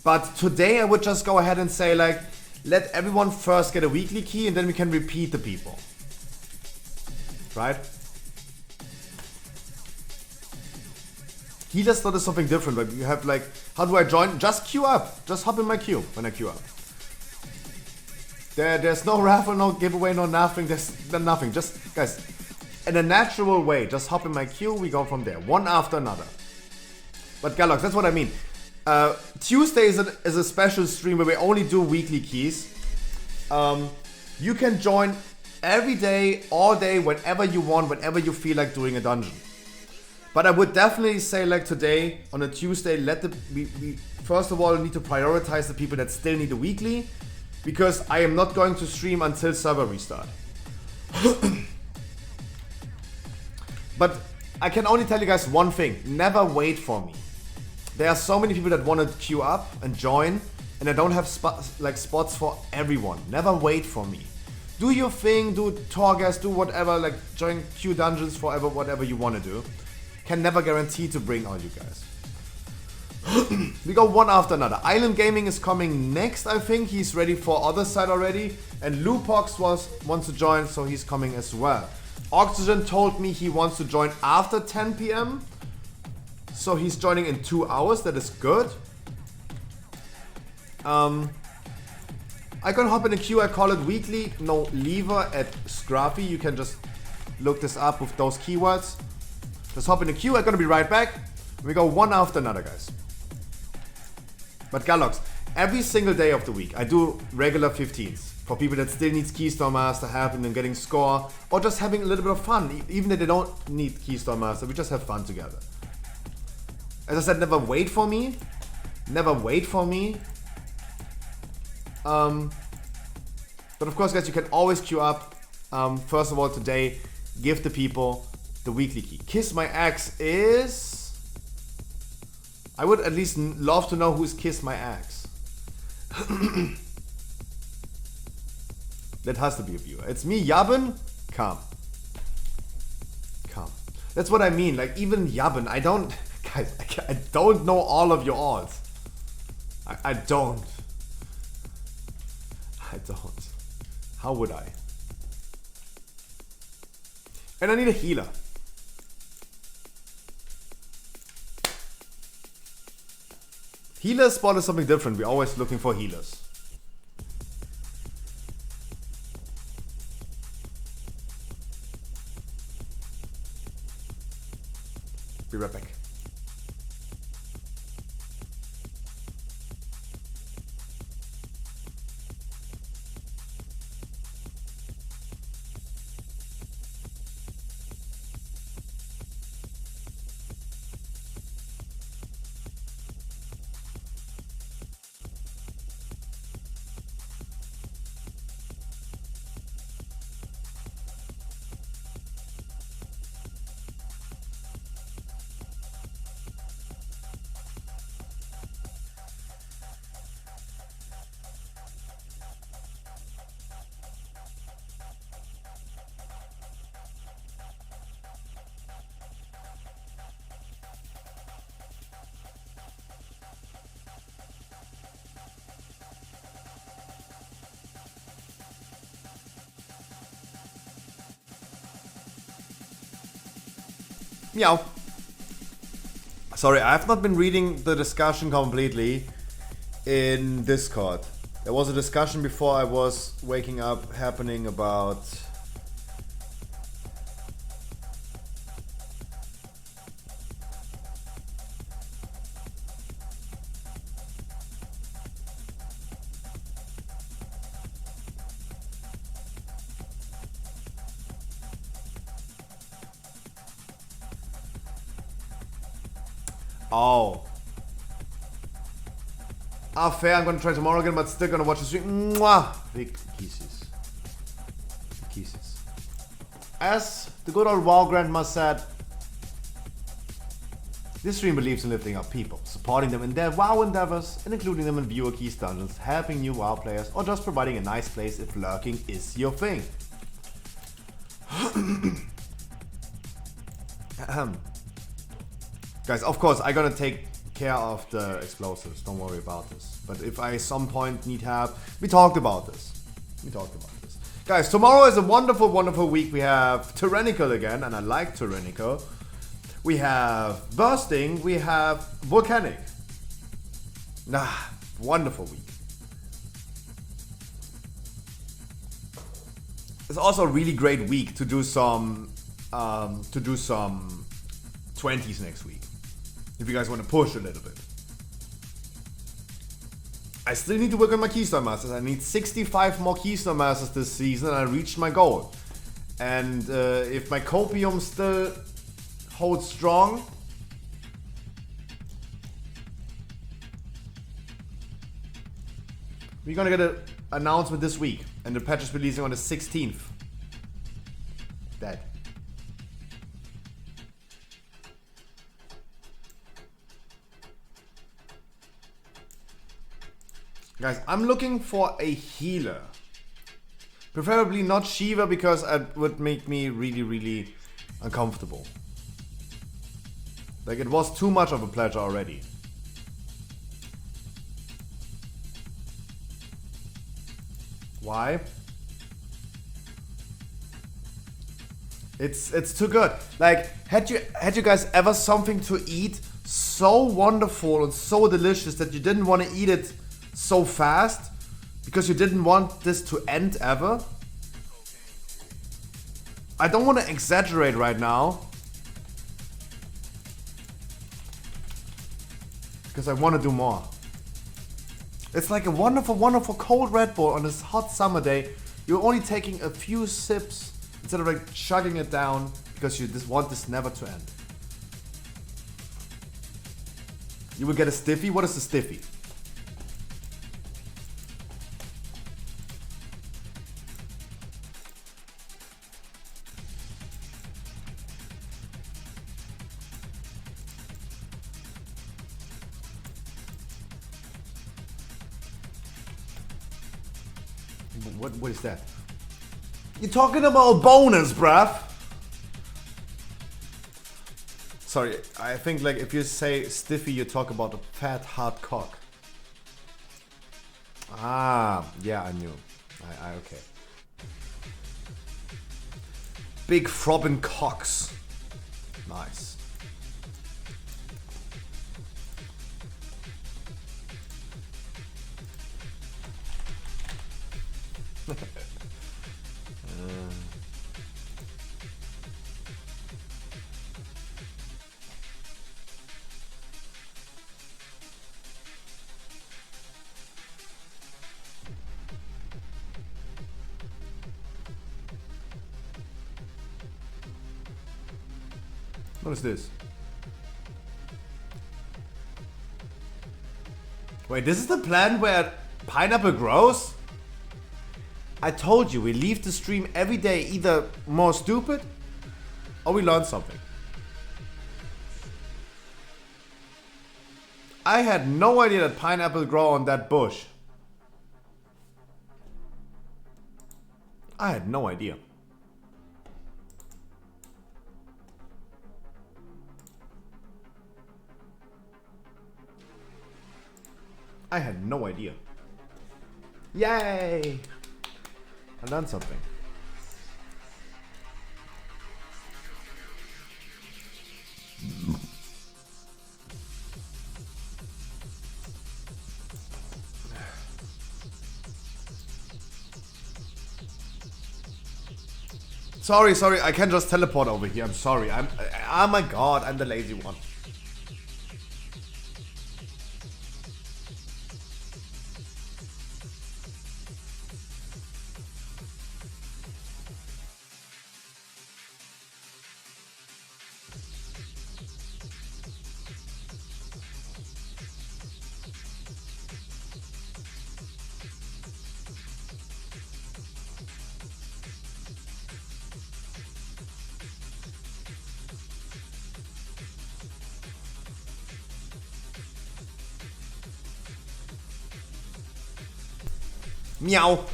But today I would just go ahead and say, like, let everyone first get a weekly key and then we can repeat the people. Right? Healer slot is something different. Like, you have, like, how do I join? Just queue up. Just hop in my queue when I queue up. There's no raffle, no giveaway, no nothing. There's nothing. Just, guys, in a natural way, just hop in my queue. We go from there, one after another. But Galax, that's what I mean. Tuesday is a special stream where we only do weekly keys. You can join every day, all day, whenever you want, whenever you feel like doing a dungeon. But I would definitely say, like today, on a Tuesday, we first of all need to prioritize the people that still need a weekly. because I am not going to stream until server restart. But I can only tell you guys one thing, never wait for me. There are so many people that want to queue up and join, and I don't have spots for everyone. Never wait for me. Do your thing, do Torghast, do whatever, like join queue dungeons forever, whatever you want to do. Can never guarantee to bring all you guys. We go one after another. Island Gaming is coming next, I think. He's ready for other side already. And Lupox wants to join, so he's coming as well. Oxygen told me he wants to join after 10 PM. So he's joining in 2 hours, that is good. I can hop in a queue, I call it weekly. No lever at Scruffy. You can just look this up with those keywords. Just hop in the queue, I'm gonna be right back. We go one after another, guys. But Galox, every single day of the week, I do regular 15s. For people that still needs Keystone Master, helping them getting score, or just having a little bit of fun. Even if they don't need Keystone Master, we just have fun together. As I said, never wait for me. Never wait for me. But of course, guys, you can always queue up. First of all, today, give the people the weekly key. Kiss My Axe is... I would at least love to know who's Kiss My Axe. That has to be a viewer. It's me, Yabin. Come. Come. That's what I mean. Like, even Yabin, I don't... Guys, I don't know all of your odds. I don't. I don't. How would I? And I need a healer. Healer spot is something different. We're always looking for healers. Be right back. Meow. Sorry, I have not been reading the discussion completely in Discord. There was a discussion before I was waking up happening about... Oh. Ah, fair. I'm gonna try tomorrow again, but still gonna watch the stream. Mwah! Big kisses. Big kisses. As the good old WoW Grandma said, this stream believes in lifting up people, supporting them in their WoW endeavors, and including them in viewer keys dungeons, helping new WoW players, or just providing a nice place if lurking is your thing. Guys, of course, I'm gonna take care of the explosives. Don't worry about this. But if I at some point need help, we talked about this. Guys, tomorrow is a wonderful, wonderful week. We have Tyrannical again, and I like Tyrannical. We have Bursting. We have Volcanic. Wonderful week. It's also a really great week to do some 20s next week. If you guys want to push a little bit. I still need to work on my Keystone Masters. I need 65 more Keystone Masters this season and I reached my goal. And if my Copium still holds strong, we're gonna get a announcement this week, and the patch is releasing on the 16th. Dead. Guys, I'm looking for a healer. Preferably not Shiva, because it would make me really, really uncomfortable. Like, it was too much of a pleasure already. Why? It's too good. Like, had you guys ever something to eat so wonderful and so delicious that you didn't want to eat it so fast because you didn't want this to end ever? I don't want to exaggerate right now, because I want to do more. It's like a wonderful, wonderful cold Red Bull on this hot summer day. You're only taking a few sips instead of like chugging it down because you just want this never to end. You will get a stiffy. What is a stiffy? What is that? You're talking about bonus, bruv. Sorry, I think like if you say stiffy, you talk about a fat hard cock. Ah, yeah, I knew. I okay. Big throbbing cocks. Nice. What is this? Wait, this is the plant where pineapple grows? I told you, we leave the stream every day either more stupid or we learn something. I had no idea that pineapple grow on that bush. I had no idea. I had no idea. Yay! I learned something. Sorry, I can't just teleport over here. I'm sorry. Oh my god, I'm the lazy one. Meow.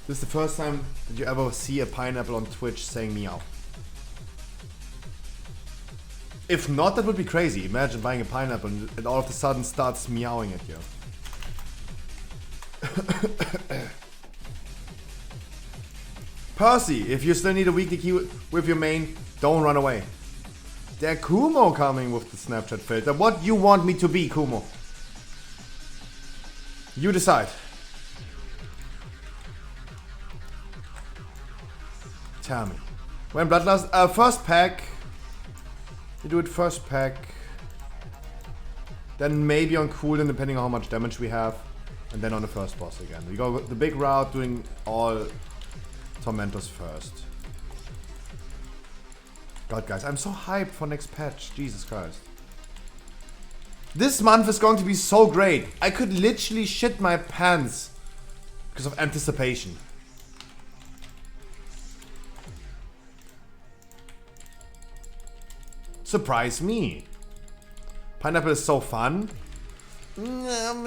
This is the first time that you ever see a pineapple on Twitch saying meow. If not, that would be crazy. Imagine buying a pineapple and it all of a sudden starts meowing at you. Percy, if you still need a weekly key with your main, don't run away. There Kumo coming with the Snapchat filter. What you want me to be, Kumo? You decide. Tell me. When Bloodlust? First pack. You do it first pack. Then maybe on cooldown, depending on how much damage we have. And then on the first boss again. We go the big route, doing all Tormentors first. God, guys, I'm so hyped for next patch. Jesus Christ. This month is going to be so great. I could literally shit my pants because of anticipation. Surprise me. Pineapple is so fun.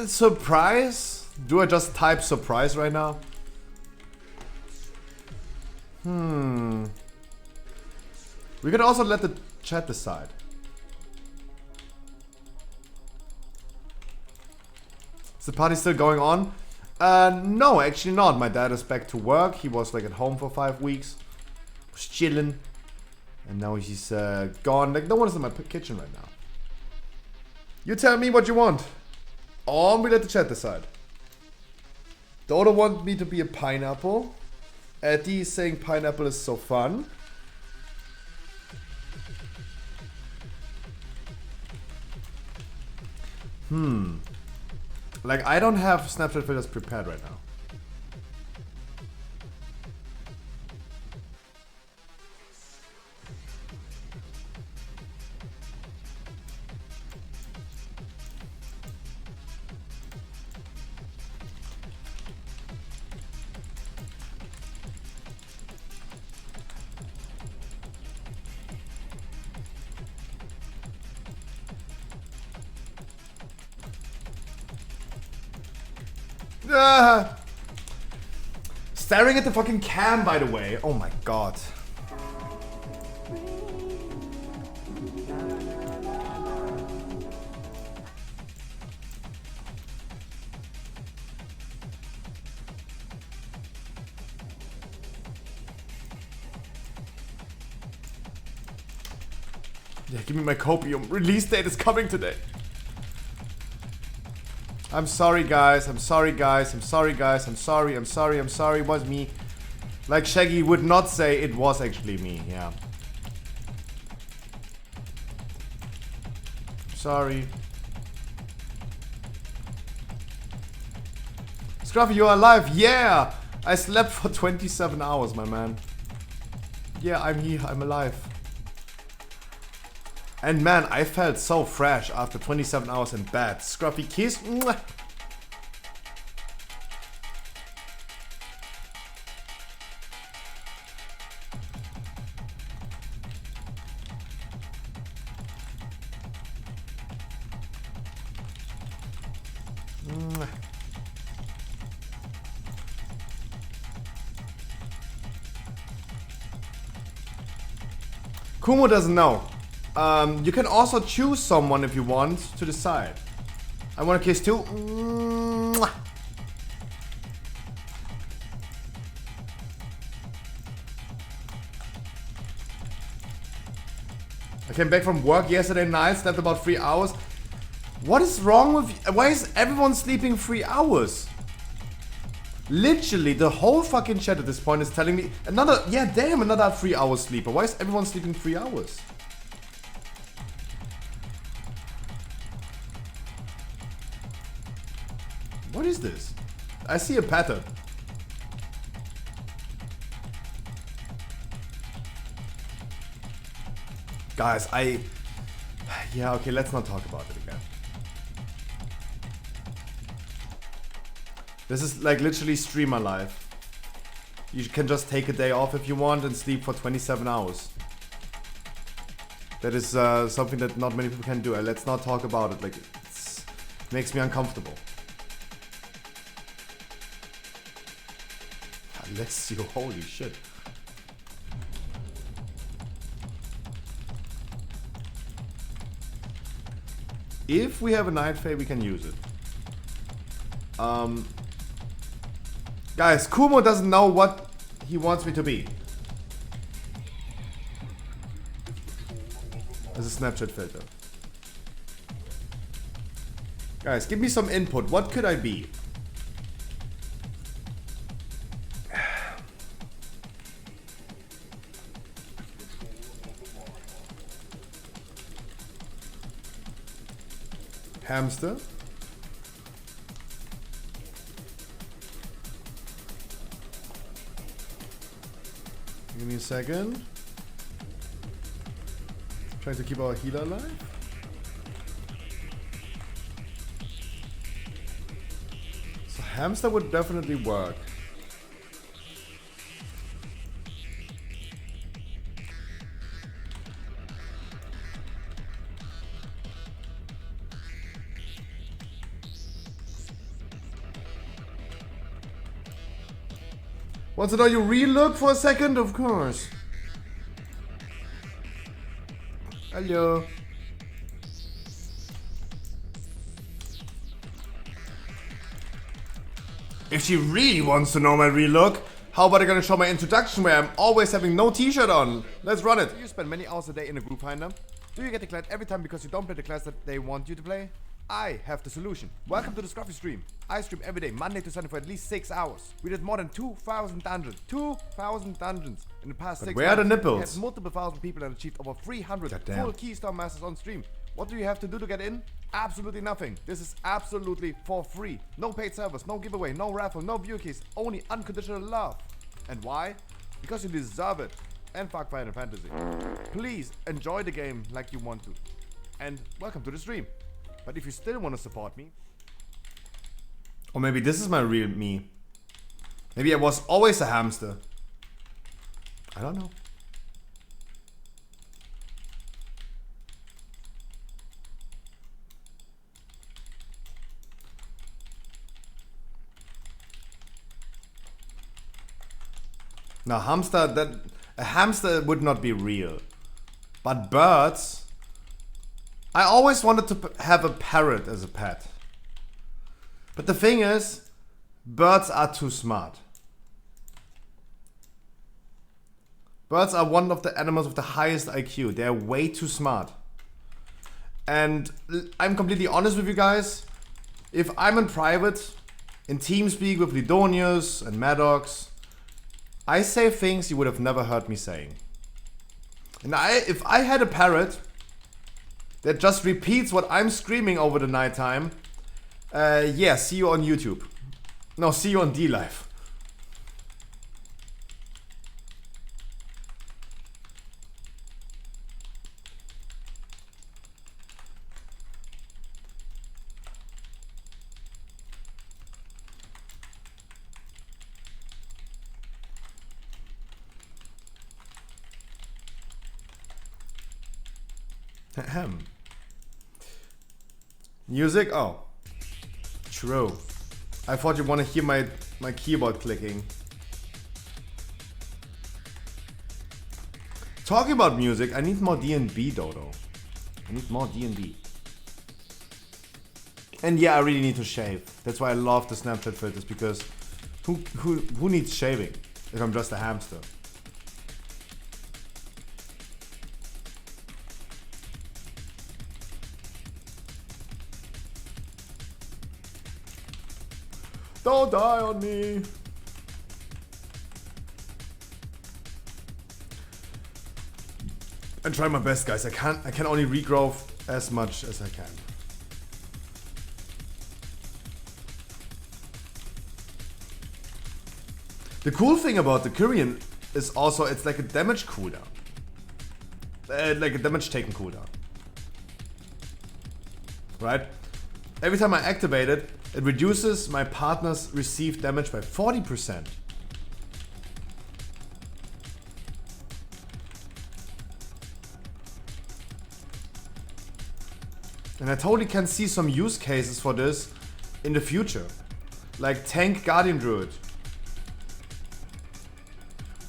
Surprise? Do I just type surprise right now? We could also let the chat decide. Is the party still going on? No, actually not. My dad is back to work. He was like at home for 5 weeks. Was chilling. And now he's gone. Like no one is in my kitchen right now. You tell me what you want. Or we let the chat decide. Dodo want me to be a pineapple. Eddie is saying pineapple is so fun. Like I don't have Snapchat filters prepared right now. Staring at the fucking cam, by the way. Oh my god. Yeah, give me my copium. Release date is coming today. I'm sorry guys, I'm sorry guys, I'm sorry guys, I'm sorry, I'm sorry, I'm sorry, it was me. Like Shaggy would not say it was actually me, yeah. Sorry. Scruffy, you are alive, yeah! I slept for 27 hours, my man. Yeah, I'm here, I'm alive. And man, I felt so fresh after 27 hours in bed. Scruffy kiss. Mwah. Mwah. Kumo doesn't know. You can also choose someone if you want to decide. I want a kiss too. Mwah. I came back from work yesterday night, slept about 3 hours. What is wrong with you? Why is everyone sleeping 3 hours? Literally, the whole fucking chat at this point is telling me another, yeah damn, another 3 hours sleeper. Why is everyone sleeping 3 hours? What is this? I see a pattern. Guys, yeah, okay, let's not talk about it again. This is like literally streamer life. You can just take a day off if you want and sleep for 27 hours. That is something that not many people can do. Let's not talk about it. Like, it makes me uncomfortable. Let's you, holy shit. If we have a night fae, we can use it. Guys, Kumo doesn't know what he wants me to be. As a Snapchat filter. Guys, give me some input. What could I be? Hamster. Give me a second. Trying to keep our healer alive. Hamster would definitely work. Want to know you relook for a second? Of course. Hello. If she really wants to know my real look, how about I gonna show my introduction where I'm always having no t-shirt on? Let's run it. Do you spend many hours a day in a group finder? Do you get declared every time because you don't play the class that they want you to play? I have the solution. Welcome to the Scruffy stream. I stream every day, Monday to Sunday for at least 6 hours. We did more than 2,000 dungeons. 2,000 dungeons in the past 6 months. Where are the nipples? We had multiple thousand people and achieved over 300 full Keystone Masters on stream. What do you have to do to get in? Absolutely nothing. This is absolutely for free. No paid servers, no giveaway, no raffle, no view keys, only unconditional love. And why? Because you deserve it. And fuck Final Fantasy. Please enjoy the game like you want to. And welcome to the stream. But if you still want to support me, or maybe this is my real me. Maybe I was always a hamster. I don't know. Now, a hamster would not be real. But birds, I always wanted to have a parrot as a pet. But the thing is, birds are too smart. Birds are one of the animals with the highest IQ. They're way too smart. And I'm completely honest with you guys. If I'm in private, in TeamSpeak with Lidonius and Maddox, I say things you would have never heard me saying. And if I had a parrot that just repeats what I'm screaming over the nighttime, yeah, see you on YouTube. No, see you on D-Live. Ahem. Music? Oh. True. I thought you want to hear my keyboard clicking. Talking about music, I need more D&B, Dodo. I need more D&B. And yeah, I really need to shave. That's why I love the Snapchat filters, because who needs shaving if I'm just a hamster? Don't die on me. I try my best, guys. I can only regrow as much as I can. The cool thing about the Kyrian is also it's like a damage cooldown. Like a damage taken cooldown. Right? Every time I activate it, it reduces my partner's received damage by 40%. And I totally can see some use cases for this in the future. Like tank Guardian Druid.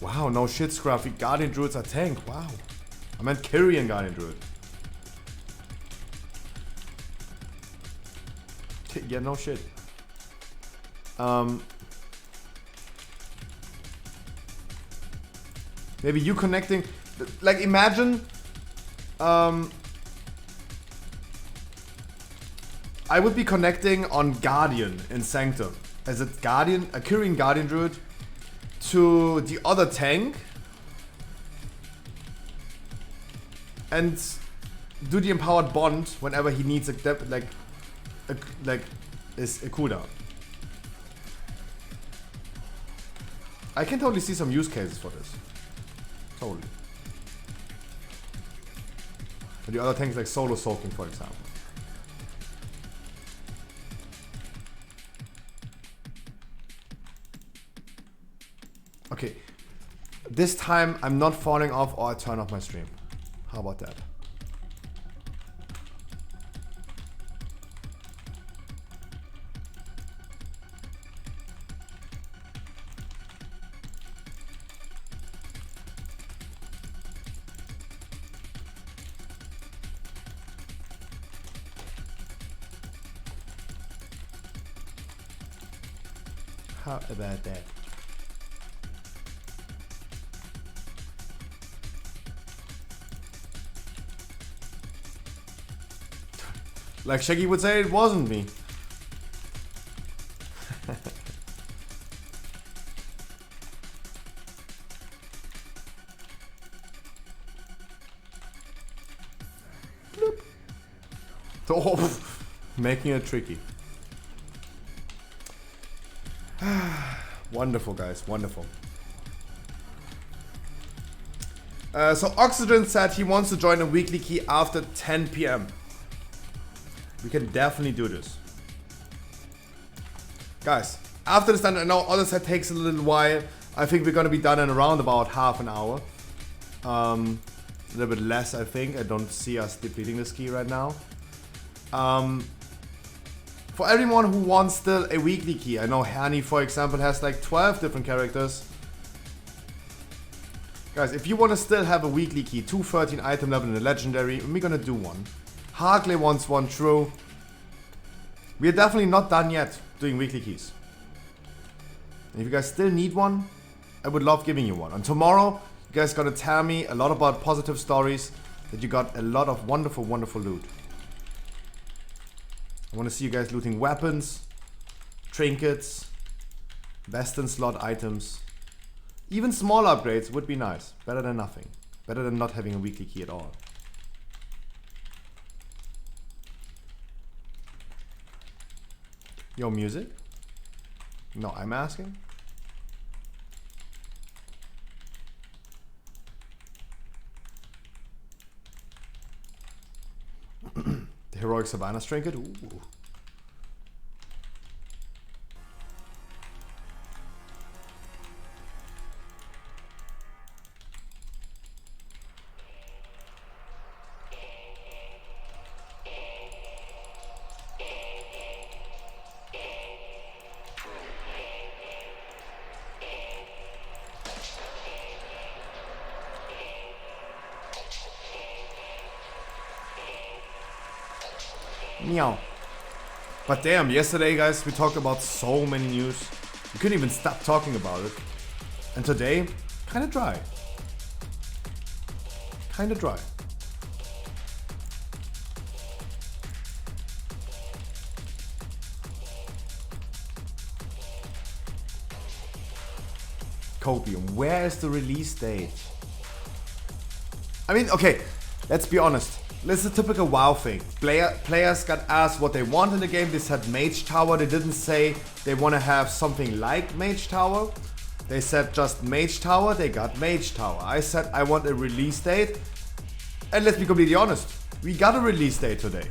Wow, no shit, Scruffy. Guardian Druids are tank. Wow. I meant Kyrian Guardian Druid. Yeah, no shit. Maybe you connecting, like imagine, I would be connecting on Guardian in Sanctum as a Kyrian Guardian Druid to the other tank and do the empowered bond whenever he needs a cooldown. I can totally see some use cases for this. Totally. And the other tanks like solo soaking, for example. Okay. This time I'm not falling off or I turn off my stream. How about that? How about that? Like Shaggy would say, it wasn't me. Bloop. Oh, making it tricky. Wonderful, guys. Wonderful. So Oxygen said he wants to join a weekly key after 10 p.m. We can definitely do this. Guys, after this done, I know other set takes a little while. I think we're gonna be done in around about half an hour. A little bit less, I think. I don't see us depleting this key right now. For everyone who wants still a weekly key, I know Hani, for example, has like 12 different characters. Guys, if you want to still have a weekly key, 213 item level in the legendary, we're gonna do one. Harkley wants one, true. We're definitely not done yet doing weekly keys. And if you guys still need one, I would love giving you one. And tomorrow, you guys gonna tell me a lot about positive stories, that you got a lot of wonderful, wonderful loot. I want to see you guys looting weapons, trinkets, Western slot items. Even small upgrades would be nice. Better than nothing. Better than not having a weekly key at all. Yo, music? No, I'm asking. The Heroic Savannah trinket? Ooh. Meow. But damn, yesterday guys, we talked about so many news. We couldn't even stop talking about it. And today, kinda dry. Kinda dry. Copium, where is the release date? I mean, okay, let's be honest. This is a typical WoW thing. Players got asked what they want in the game. They said Mage Tower. They didn't say they want to have something like Mage Tower. They said just Mage Tower. They got Mage Tower. I said I want a release date. And let's be completely honest. We got a release date today.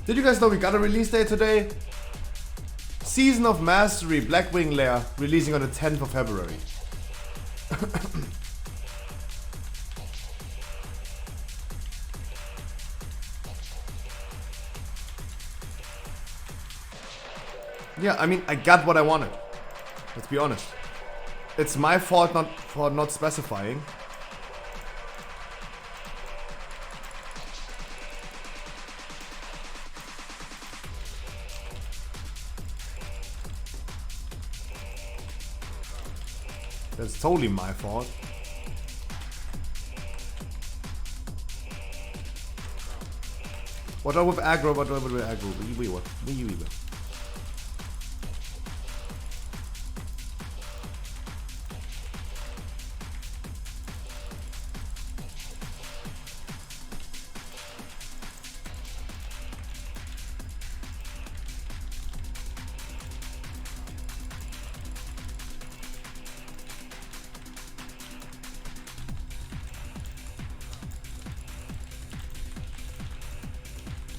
Did you guys know we got a release date today? Season of Mastery Blackwing Lair releasing on the 10th of February. Yeah, I mean, I got what I wanted. Let's be honest. It's my fault for not specifying. That's totally my fault. What up with aggro? What up with aggro? We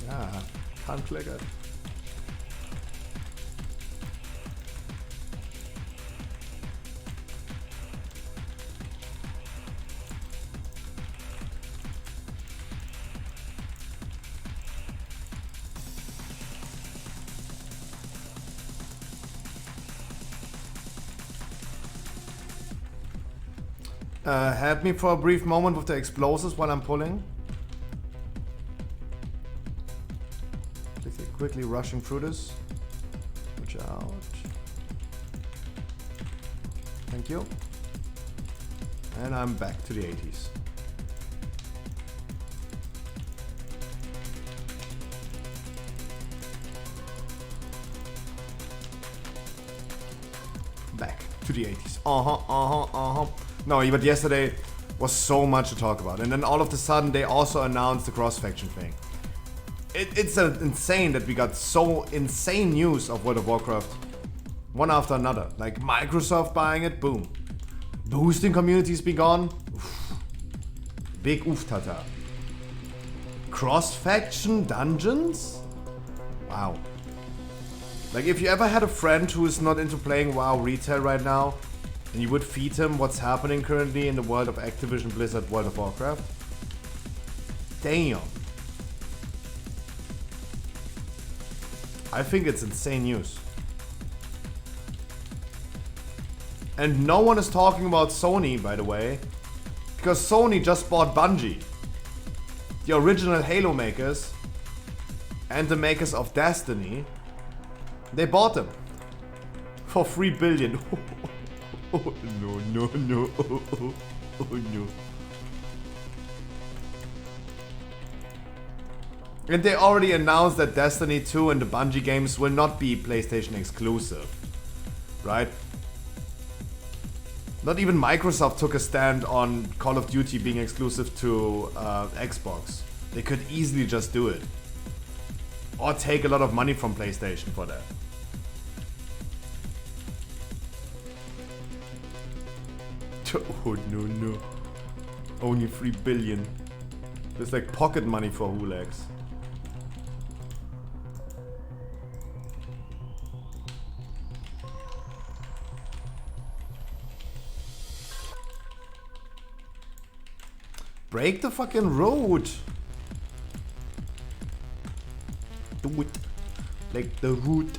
yeah, can't click it. Help me for a brief moment with the explosives while I'm pulling. Quickly rushing through this. Watch out. Thank you. And I'm back to the 80s. Back to the 80s. No, but yesterday was so much to talk about. And then all of a sudden they also announced the cross-faction thing. It's insane that we got so insane news of World of Warcraft. One after another. Like Microsoft buying it, boom. Boosting communities be gone. Oof. Big oof tata. Cross-faction dungeons? Wow. Like if you ever had a friend who is not into playing WoW retail right now, and you would feed him what's happening currently in the world of Activision Blizzard World of Warcraft. Damn. I think it's insane news. And no one is talking about Sony, by the way, because Sony just bought Bungie, the original Halo makers and the makers of Destiny. They bought them for 3 billion. Oh no. Oh no. And they already announced that Destiny 2 and the Bungie games will not be PlayStation exclusive, right? Not even Microsoft took a stand on Call of Duty being exclusive to Xbox. They could easily just do it. Or take a lot of money from PlayStation for that. Oh no. Only 3 billion. It's like pocket money for Hulags. Break the fucking road. Do it. Like the root.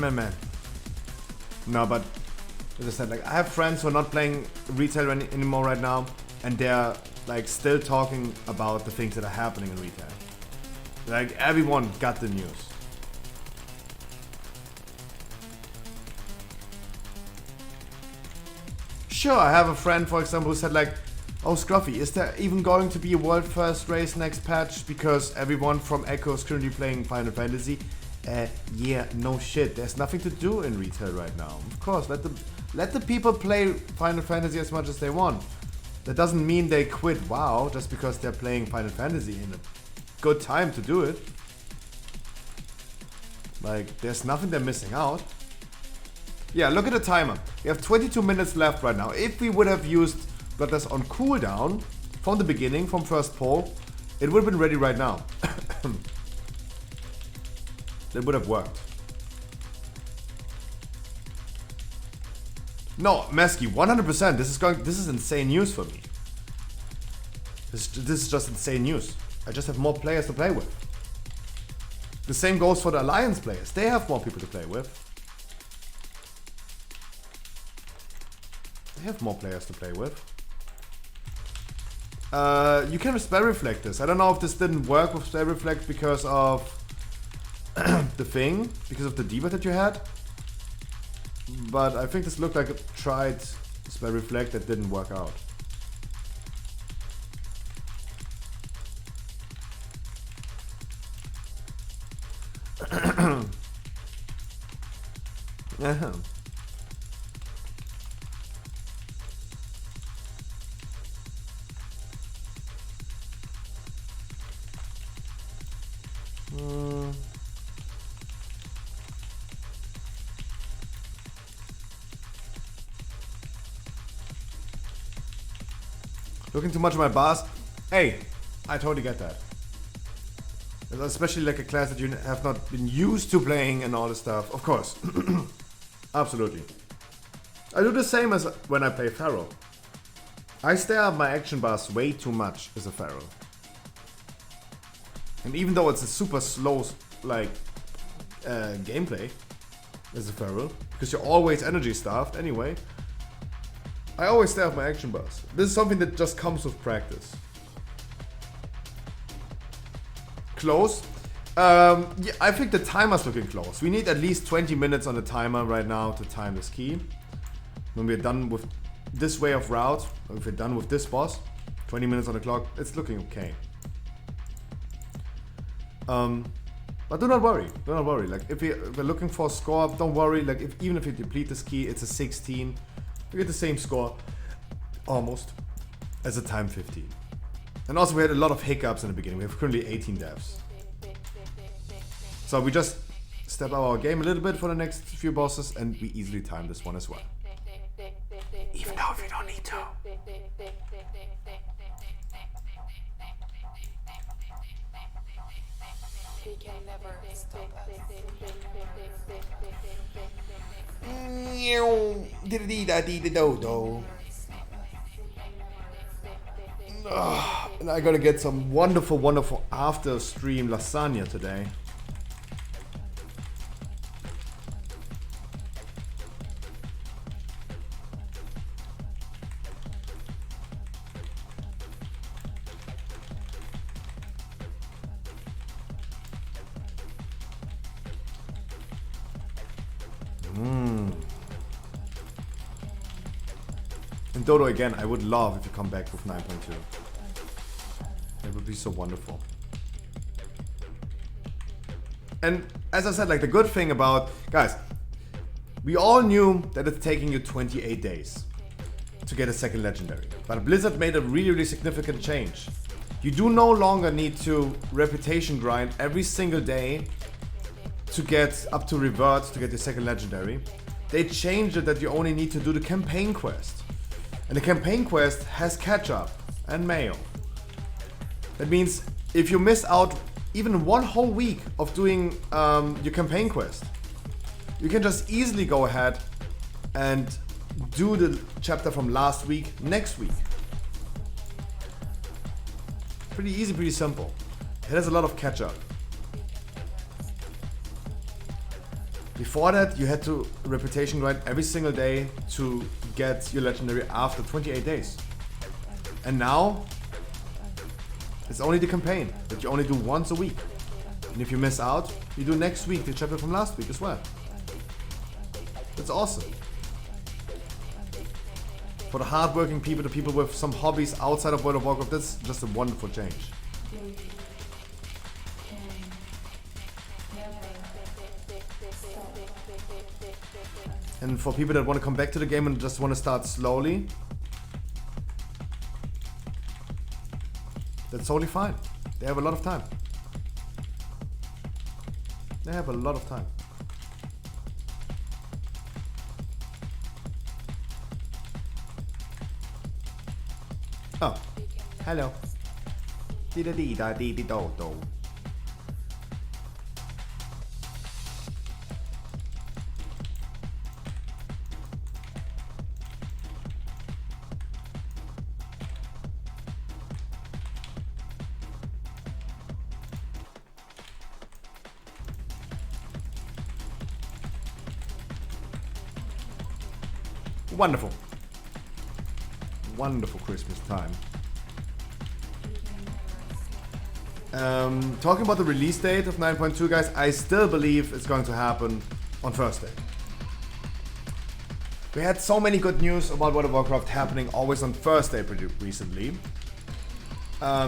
Man. No, but as I said, like I have friends who are not playing retail anymore right now, and they're like still talking about the things that are happening in retail. Like everyone got the news. Sure, I have a friend, for example, who said like, oh Scruffy, is there even going to be a world first race next patch because everyone from Echo is currently playing Final Fantasy? Yeah, no shit. There's nothing to do in retail right now. Of course, let the people play Final Fantasy as much as they want. That doesn't mean they quit WoW just because they're playing Final Fantasy in a good time to do it. Like, there's nothing they're missing out. Yeah, look at the timer. We have 22 minutes left right now. If we would have used Bloodlust on cooldown from the beginning, from first pull, it would have been ready right now. That would have worked. No, Mesky, 100%. This is insane news for me. This is just insane news. I just have more players to play with. The same goes for the Alliance players. They have more people to play with. They have more players to play with. You can spell reflect this. I don't know if this didn't work with spell reflect because of the thing, because of the debug that you had. But I think this looked like a tried spell reflect that didn't work out. Yeah. Looking too much at my boss. Hey, I totally get that. Especially like a class that you have not been used to playing and all this stuff. Of course. Absolutely. I do the same as when I play Pharaoh. I stare at my action bars way too much as a Pharaoh. And even though it's a super slow like gameplay as a Pharaoh, because you're always energy starved anyway, I always stare at my action bars. This is something that just comes with practice. Close. Yeah, I think the timer's looking close. We need at least 20 minutes on the timer right now to time this key. When we're done with this way of route, or if we're done with this boss, 20 minutes on the clock, it's looking okay. But do not worry. Like if we're looking for a score, don't worry. Like even if you deplete this key, it's a 16. You get the same score, almost, as a time 15. And also we had a lot of hiccups in the beginning. We have currently 18 deaths. So we just step up our game a little bit for the next few bosses and we easily time this one as well. Even though we don't need to. We can never stop And I gotta get some wonderful, wonderful after stream lasagna today. And Dodo, again, I would love if you come back with 9.2. It would be so wonderful. And as I said, like the good thing about, guys, we all knew that it's taking you 28 days to get a second legendary. But Blizzard made a really, really significant change. You do no longer need to reputation grind every single day to get up to revert to get your second legendary. They changed it that you only need to do the campaign quest. And the campaign quest has catch up and mail. That means if you miss out even one whole week of doing your campaign quest, you can just easily go ahead and do the chapter from last week next week. Pretty easy, pretty simple. It has a lot of catch up. Before that, you had to reputation grind every single day to get your legendary after 28 days. And now, it's only the campaign that you only do once a week. And if you miss out, you do next week the chapter from last week as well. That's awesome. For the hardworking people, the people with some hobbies outside of World of Warcraft, that's just a wonderful change. And for people that want to come back to the game and just want to start slowly, that's totally fine. They have a lot of time. They have a lot of time. Oh, hello. Dee-da-dee-da-dee-dee-do-do. Wonderful. Wonderful Christmas time. Talking about the release date of 9.2, guys, I still believe it's going to happen on Thursday. We had so many good news about World of Warcraft happening always on Thursday pretty recently.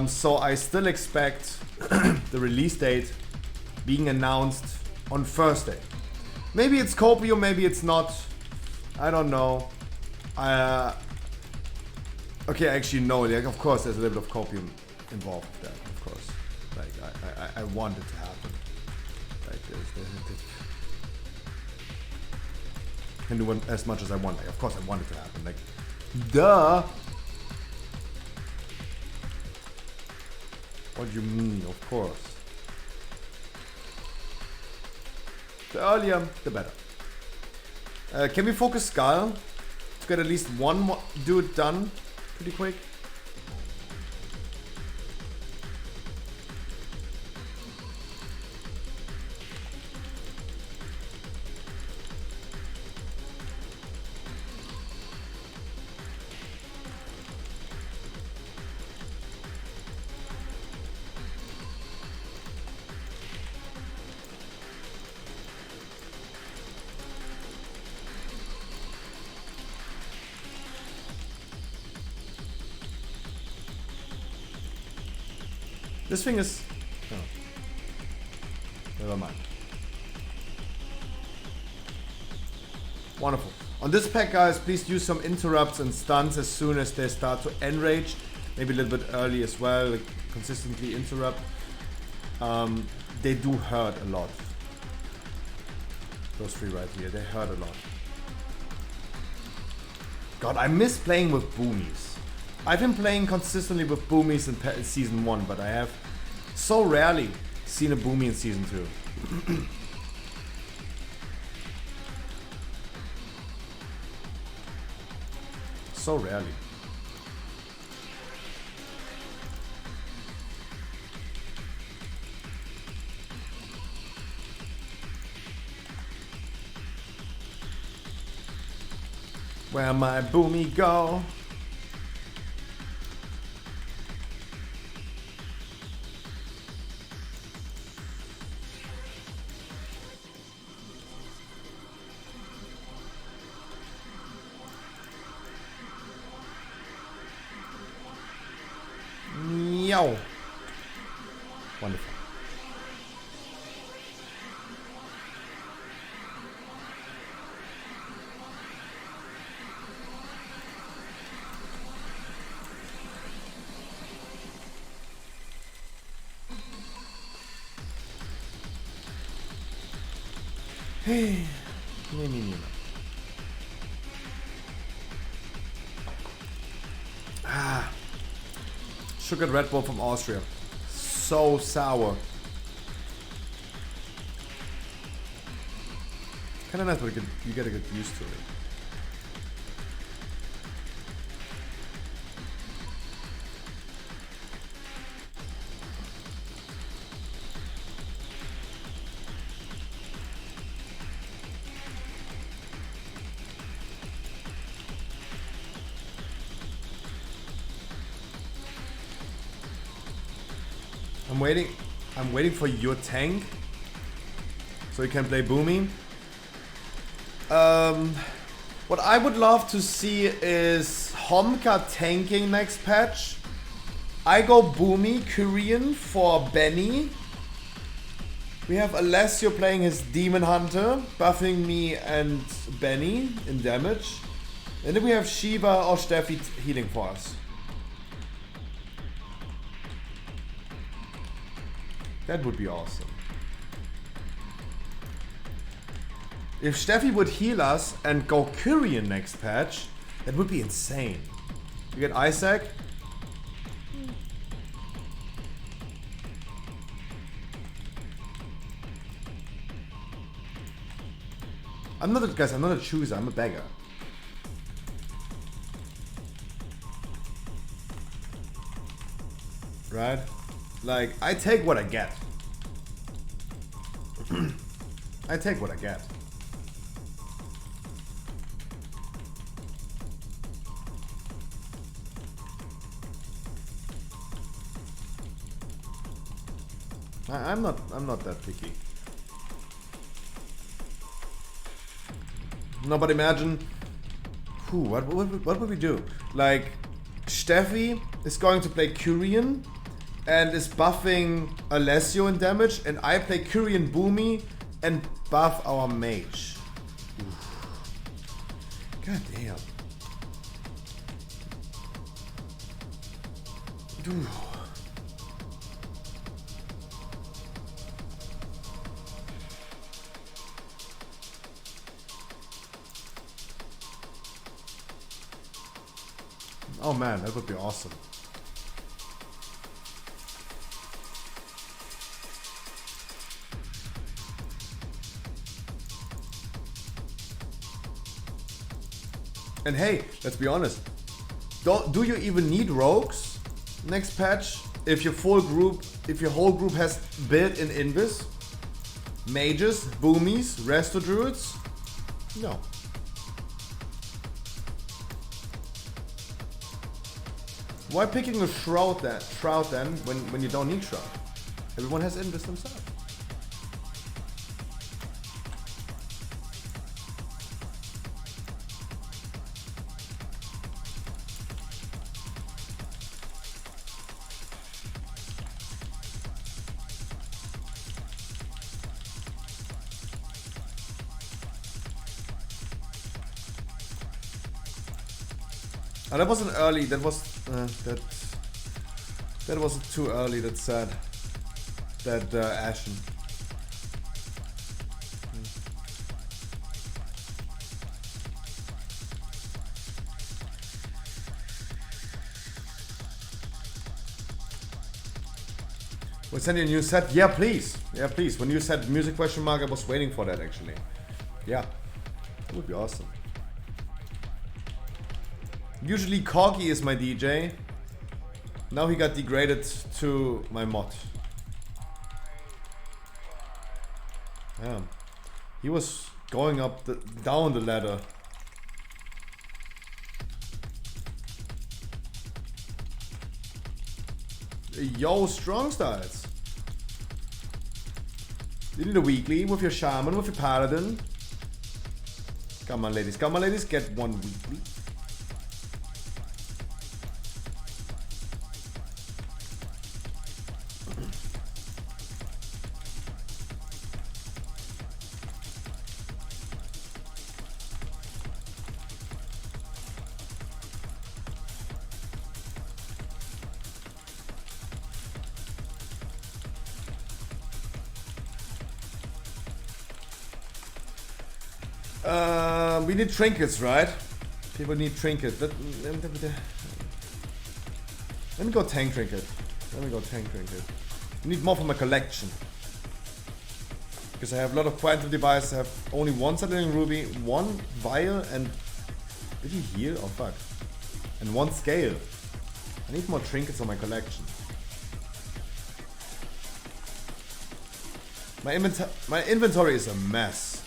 So I still expect the release date being announced on Thursday. Maybe it's Copium, maybe it's not. I don't know. Okay, actually no, like, of course there's a little bit of copium involved with that, of course. Like I want it to happen. Like there's can do as much as I want. Like, of course I want it to happen. Like duh. What do you mean? Of course. The earlier, the better. Can we focus Skull to get at least one more dude done pretty quick? This thing is... Oh. Never mind. Wonderful. On this pack, guys, please use some interrupts and stuns as soon as they start to enrage. Maybe a little bit early as well, like consistently interrupt. They do hurt a lot. Those three right here, they hurt a lot. God, I miss playing with boomies. I've been playing consistently with boomies in Season 1, but I have so rarely seen a boomie in Season 2. So rarely. Where my boomie go? Meow. Wonderful. Hey. Ah. Sugared Red Bull from Austria. So sour. Kinda nice, but you gotta get used to it. I'm waiting for your tank so you can play Boomy. What I would love to see is Homka tanking next patch. I go Boomy Korean for Benny. We have Alessio playing his Demon Hunter, buffing me and Benny in damage. And then we have Shiva or Steffi healing for us. That would be awesome. If Steffi would heal us and go Kyrian next patch, that would be insane. You get Isaac. I'm not a chooser, I'm a beggar. Right? Like, I take what I get. I take what I get. I'm not that picky. No, but imagine, what would we do? Like, Steffi is going to play Kyrian and is buffing Alessio in damage, and I play Kyrian Boomy and buff our mage. Oof. God damn. Ooh. Oh man, that would be awesome. And hey, let's be honest. Do you even need rogues next patch? If your whole group has built-in invis, mages, boomies, resto druids? No. Why picking a shroud then when you don't need shroud? Everyone has invis themselves. Oh, that wasn't early. That was that was too early. That sad. That Ashen. We'll send you a new set. Yeah, please. Yeah, please. When you said music question mark, I was waiting for that actually. Yeah, that would be awesome. Usually Corgi is my DJ. Now he got degraded to my mod. Damn. He was going up down the ladder. Yo, strong styles. You need a weekly with your shaman, with your paladin. Come on ladies, get one weekly. We need trinkets, right? People need trinkets. Let me go tank trinket. I need more for my collection. Because I have a lot of quantum devices. I have only one settling ruby, one vial, and did he heal? Oh fuck. And one scale. I need more trinkets on my collection. My inventory is a mess.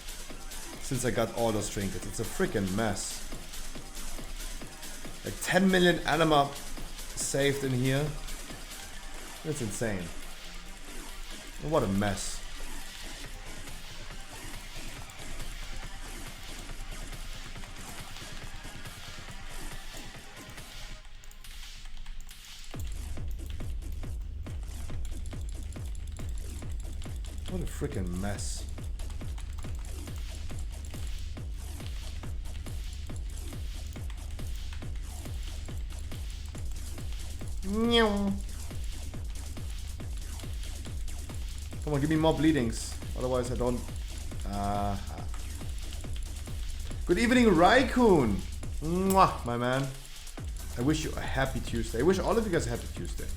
Since I got all those trinkets. It's a freaking mess. Like 10 million anima saved in here. That's insane. What a mess. What a freaking mess. Come on, give me more bleedings. Otherwise I don't... Good evening, Raikkoon! Mwah, my man. I wish you a happy Tuesday. I wish all of you guys a happy Tuesday.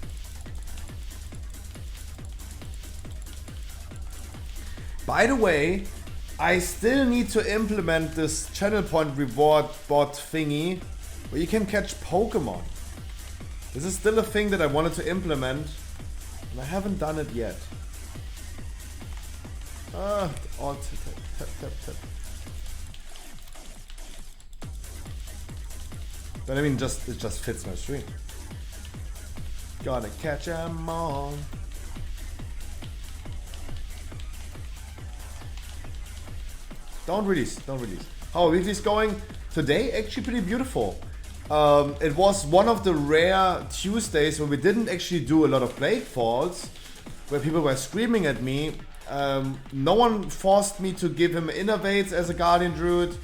By the way, I still need to implement this channel point reward bot thingy where you can catch Pokemon. This is still a thing that I wanted to implement, and I haven't done it yet. Tap. But I mean, it just fits my stream. Gotta catch 'em all. Don't release. How are weeklies going? Today, actually pretty beautiful. It was one of the rare Tuesdays where we didn't actually do a lot of Blade Falls, where people were screaming at me. No one forced me to give him Innervates as a Guardian Druid.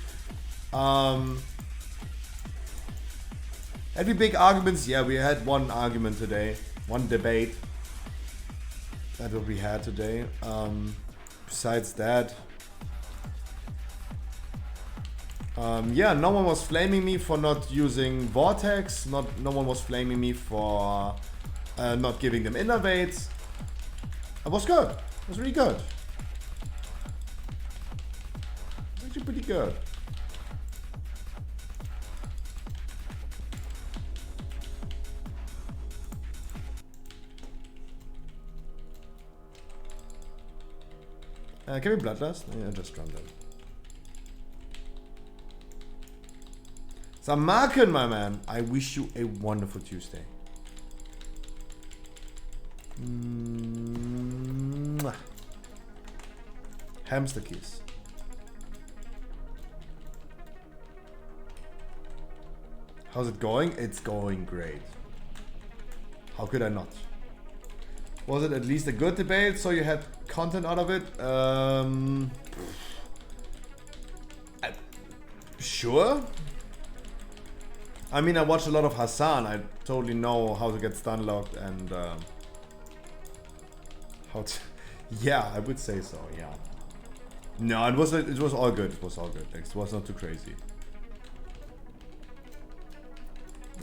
Had we big arguments? Yeah, we had one argument today. One debate. That's what we had today. Besides that... yeah, no one was flaming me for not using Vortex. No one was flaming me for not giving them Innervates. It was good. It was really good. Actually pretty good. Can we Bloodlust? Yeah, just run that. Samarkand, my man, I wish you a wonderful Tuesday. Mwah. Hamster kiss. How's it going? It's going great. How could I not? Was it at least a good debate, so you had content out of it? Sure. I mean, I watched a lot of Hassan. I totally know how to get stun locked and how to. Yeah, I would say so. Yeah. No, it was all good. It was all good. It was not too crazy.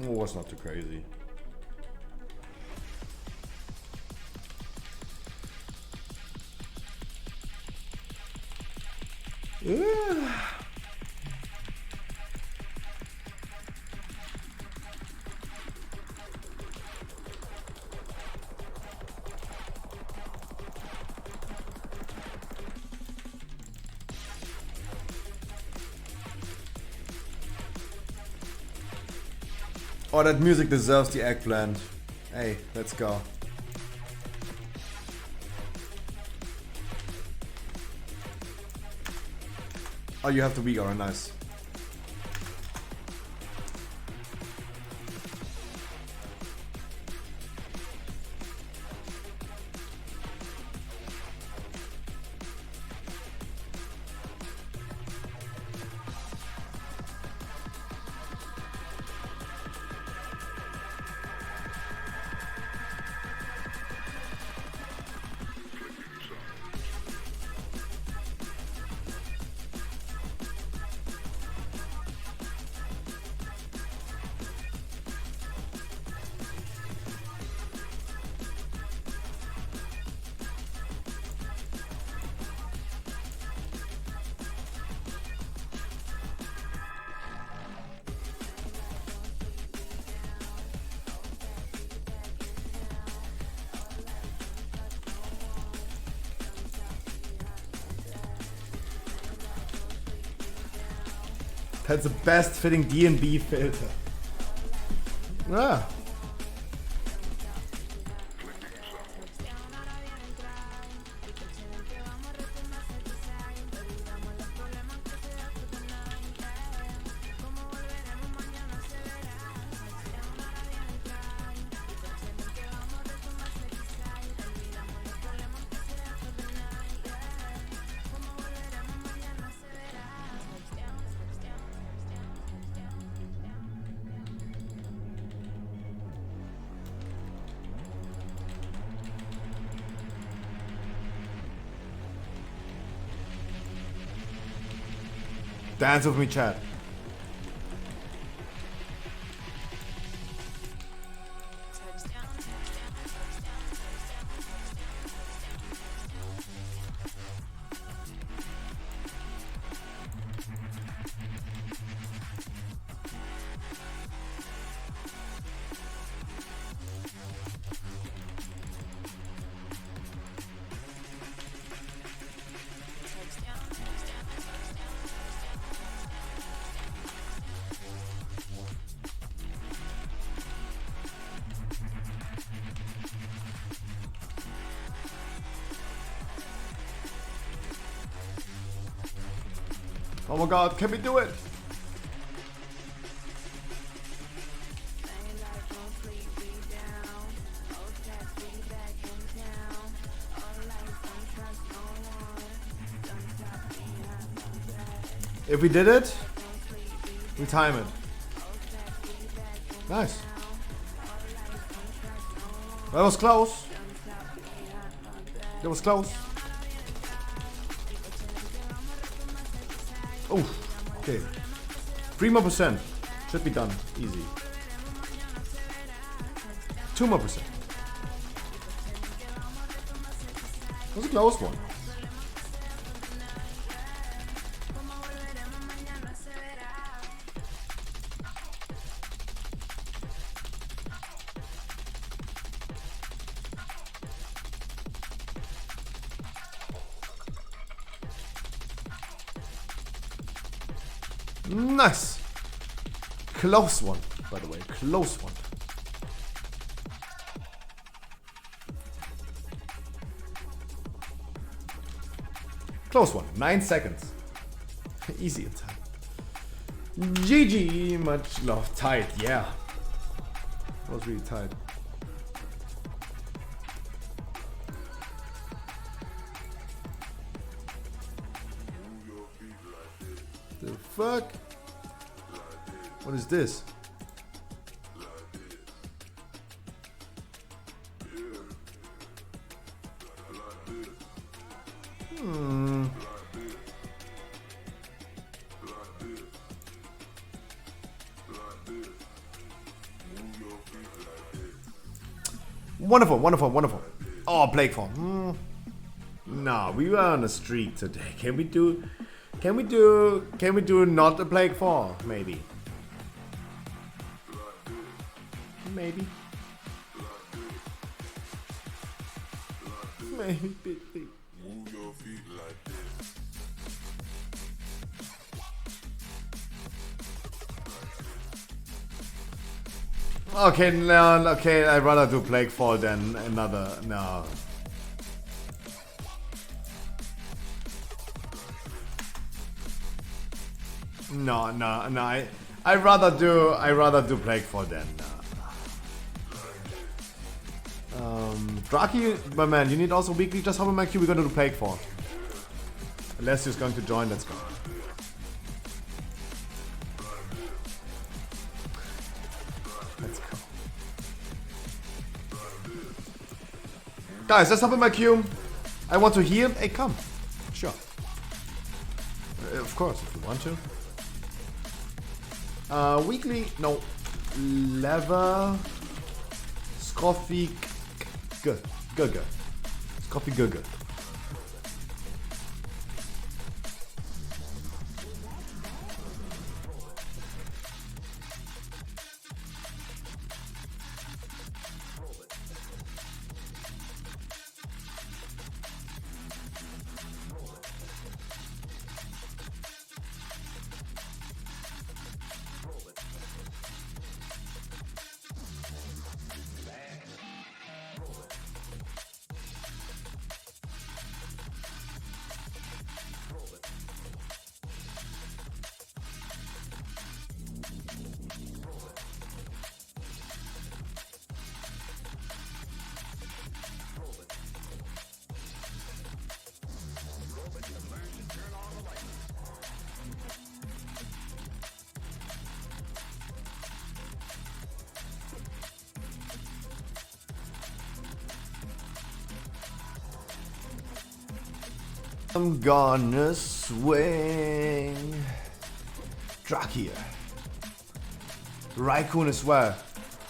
It was not too crazy. Oh, that music deserves the eggplant. Hey, let's go. Oh, you have the weak aura, nice. That's the best fitting D&B filter. Ah. Dance with me, chat. Oh my god, can we do it? If we did it, we time it. Nice. That was close. That was close. Oh, okay. 3 more percent. Should be done. Easy. 2 more percent. That was a close one. Nice. Close one, by the way. Close one. Close one. 9 seconds. Easy attack. GG. Much love. Tight. Yeah. That was really tight. The fuck? What is this? Wonderful, wonderful, wonderful. Oh, Blake form. No, we were on a streak today. Can we do not a Plague 4? Maybe. Maybe. Maybe. Okay, no, okay, I'd rather do Plague 4 than another, no. No, I'd rather do Plague 4 than, Draki, my man, you need also weekly, just hop in my queue, we're gonna do Plague 4. Unless he's going to join, let's go. Let's go. Guys, let's hop in my queue. I want to heal. Hey, come. Sure. Of course, if you want to. Weekly, no. Lever. Scruffy. Good. Scruffy good. I'm gonna swing. Drak here. Raikkoon as well.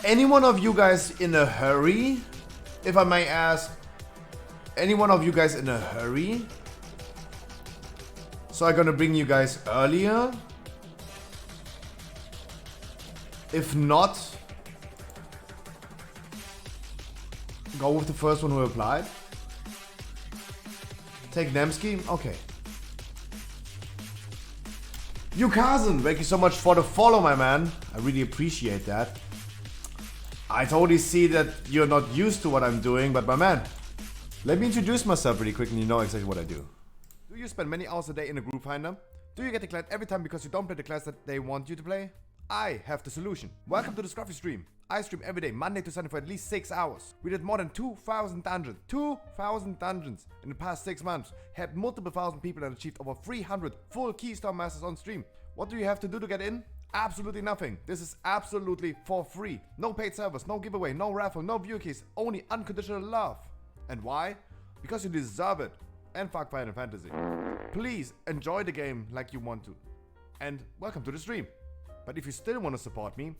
Any one of you guys in a hurry? If I may ask, any one of you guys in a hurry? So I'm gonna bring you guys earlier. If not, go with the first one who applied. Take Nemsky? Okay. You cousin, thank you so much for the follow, my man. I really appreciate that. I totally see that you're not used to what I'm doing, but my man, let me introduce myself really quick and you know exactly what I do. Do you spend many hours a day in a group finder? Do you get declared every time because you don't play the class that they want you to play? I have the solution. Welcome to the Scruffy stream. I stream every day, Monday to Sunday for at least 6 hours. We did more than 2,000 dungeons. 2,000 dungeons in the past 6 months. Had multiple thousand people and achieved over 300 full Keystone Masters on stream. What do you have to do to get in? Absolutely nothing. This is absolutely for free. No paid servers, no giveaway, no raffle, no view keys. Only unconditional love. And why? Because you deserve it. And fuck Final Fantasy. Please enjoy the game like you want to. And welcome to the stream. But if you still want to support me,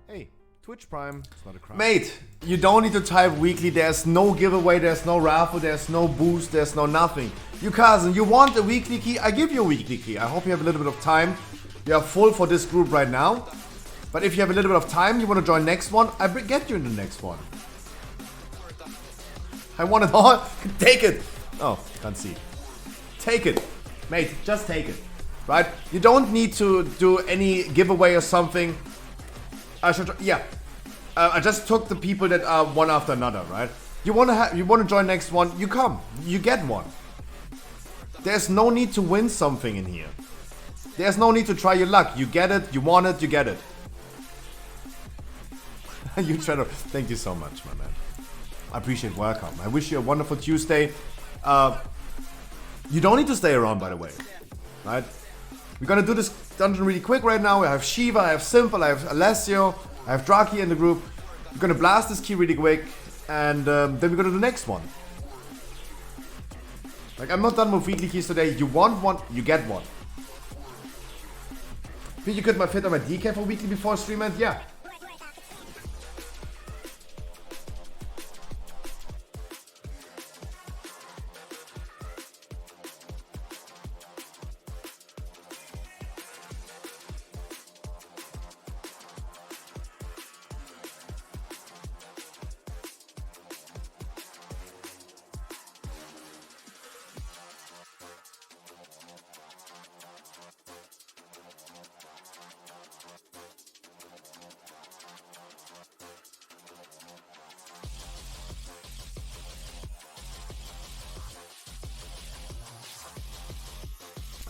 hey, Twitch Prime, it's not a crime. Mate, you don't need to type weekly. There's no giveaway, there's no raffle, there's no boost, there's no nothing. You cousin, you want a weekly key? I give you a weekly key. I hope you have a little bit of time. You are full for this group right now. But if you have a little bit of time, you want to join next one, I get you in the next one. I want it all. Take it. Oh, can't see. Take it. Mate, just take it. right? You don't need to do any giveaway or something. I just took the people that are one after another, right? You wanna join next one, you come, you get one. There's no need to win something in here. There's no need to try your luck. You get it, you want it, you get it. You try to. Thank you so much, my man. I appreciate welcome. I wish you a wonderful Tuesday. You don't need to stay around, by the way. Right? We're gonna do this dungeon really quick right now. I have Shiva, I have Simple, I have Alessio, I have Draki in the group. We're gonna blast this key really quick, and then we're gonna do the next one. Like, I'm not done with weekly keys today. You want one, you get one. Think you could fit on my DK for weekly before stream end? Yeah.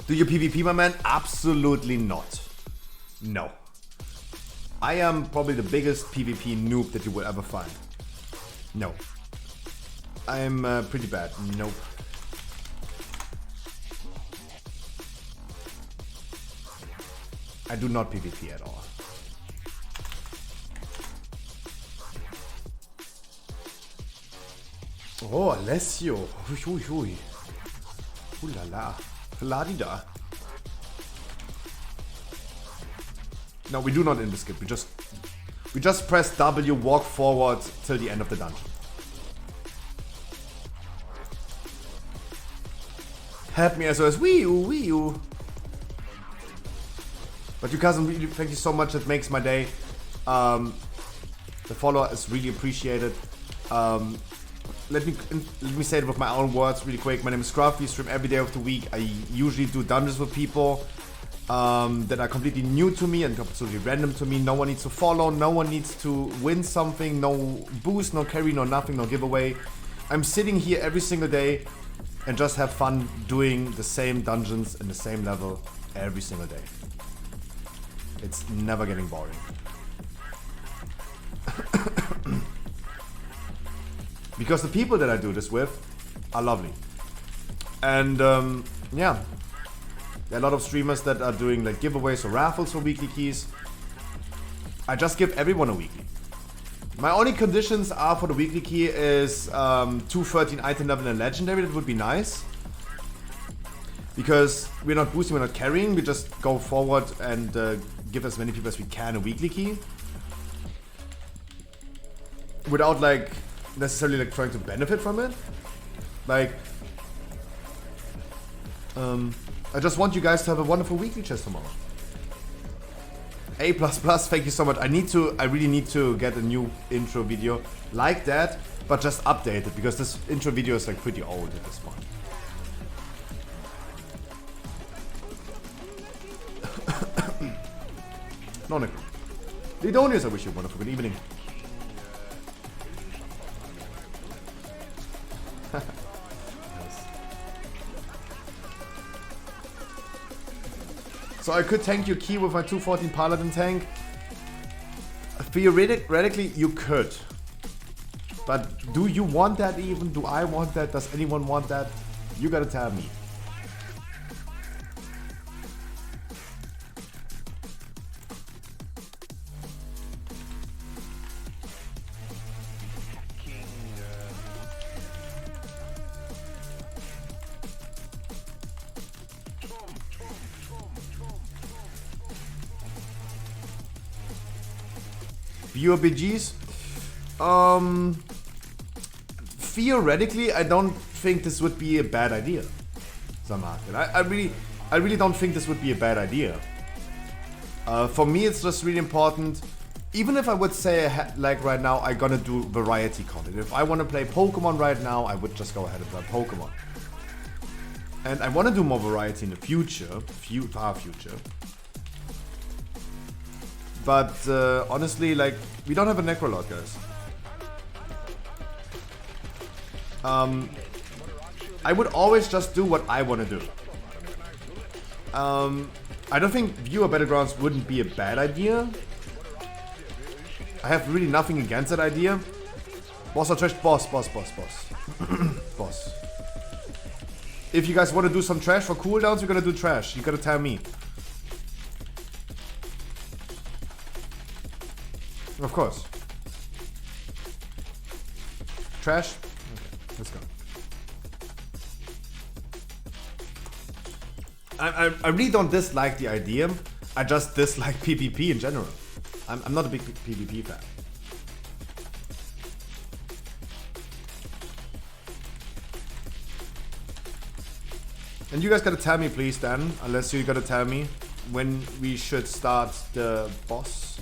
Do you PvP, my man? Absolutely not. No. I am probably the biggest PvP noob that you will ever find. No. I'm pretty bad. Nope. I do not PvP at all. Oh, Alessio. Hui, hui. Ooh la la. La-di-da. No, we do not in the skip. We just press W, walk forward till the end of the dungeon. Help me SOS. Wee-oo, wee-oo. But you cousin, really, thank you so much. It makes my day. The follow is really appreciated. Let me say it with my own words really quick. My name is Scruffy, stream every day of the week. I usually do dungeons with people that are completely new to me and absolutely random to me. No one needs to follow, no one needs to win something, no boost, no carry, no nothing, no giveaway. I'm sitting here every single day and just have fun doing the same dungeons in the same level every single day. It's never getting boring. Because the people that I do this with are lovely. And yeah, there are a lot of streamers that are doing like giveaways or raffles for weekly keys. I just give everyone a weekly. My only conditions are for the weekly key is 213 item level and legendary. That would be nice. Because we're not boosting, we're not carrying. We just go forward and give as many people as we can a weekly key. Without like necessarily like trying to benefit from it. Like I just want you guys to have a wonderful weekly chest tomorrow. A++, thank you so much. I really need to get a new intro video like that, but just update it because this intro video is like pretty old at this point. No, Nick. Lidonius, I wish you a wonderful good evening. So I could tank your key with my 214 Paladin tank. Theoretically, you could. But do you want that even? Do I want that? Does anyone want that? You gotta tell me. UBGs? Theoretically, I don't think this would be a bad idea. I really don't think this would be a bad idea. For me, it's just really important. Even if I would say, like right now, I'm gonna do variety content. If I want to play Pokemon right now, I would just go ahead and play Pokemon. And I want to do more variety in the future, far future. But honestly, like, we don't have a Necrolord, guys. I would always just do what I want to do. I don't think viewer battlegrounds wouldn't be a bad idea. I have really nothing against that idea. Boss or trash? Boss. Boss. If you guys want to do some trash for cooldowns, we're gonna do trash. You gotta tell me. Of course. Trash? Okay, let's go. I really don't dislike the idea. I just dislike PvP in general. I'm not a big PvP fan. And you guys gotta tell me, please, Dan, unless you gotta tell me when we should start the boss.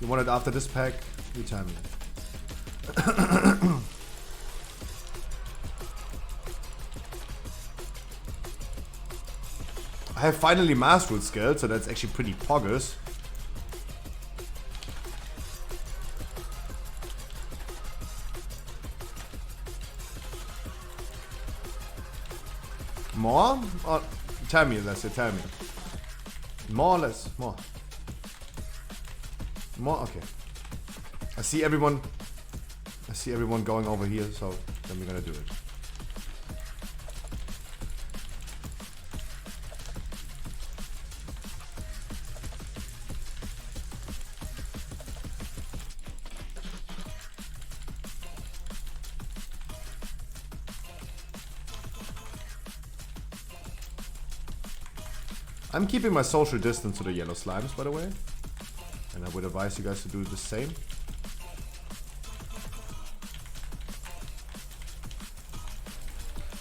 You want it after this pack? You tell me. I have finally mastered skill, so that's actually pretty poggers. More? Or tell me, Leslie, tell me. More or less? More. More? Okay. I see everyone going over here, so then we're gonna do it. I'm keeping my social distance to the yellow slimes, by the way. And I would advise you guys to do the same.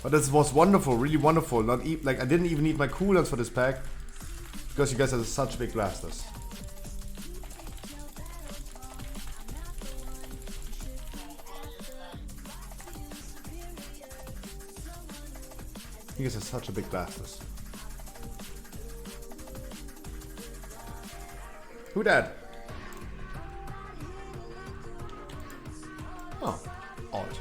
But this was wonderful, really wonderful. Like, I didn't even need my cooldowns for this pack. Because you guys are such big blasters. You guys are such a big blasters. Who dat? Oh, odd.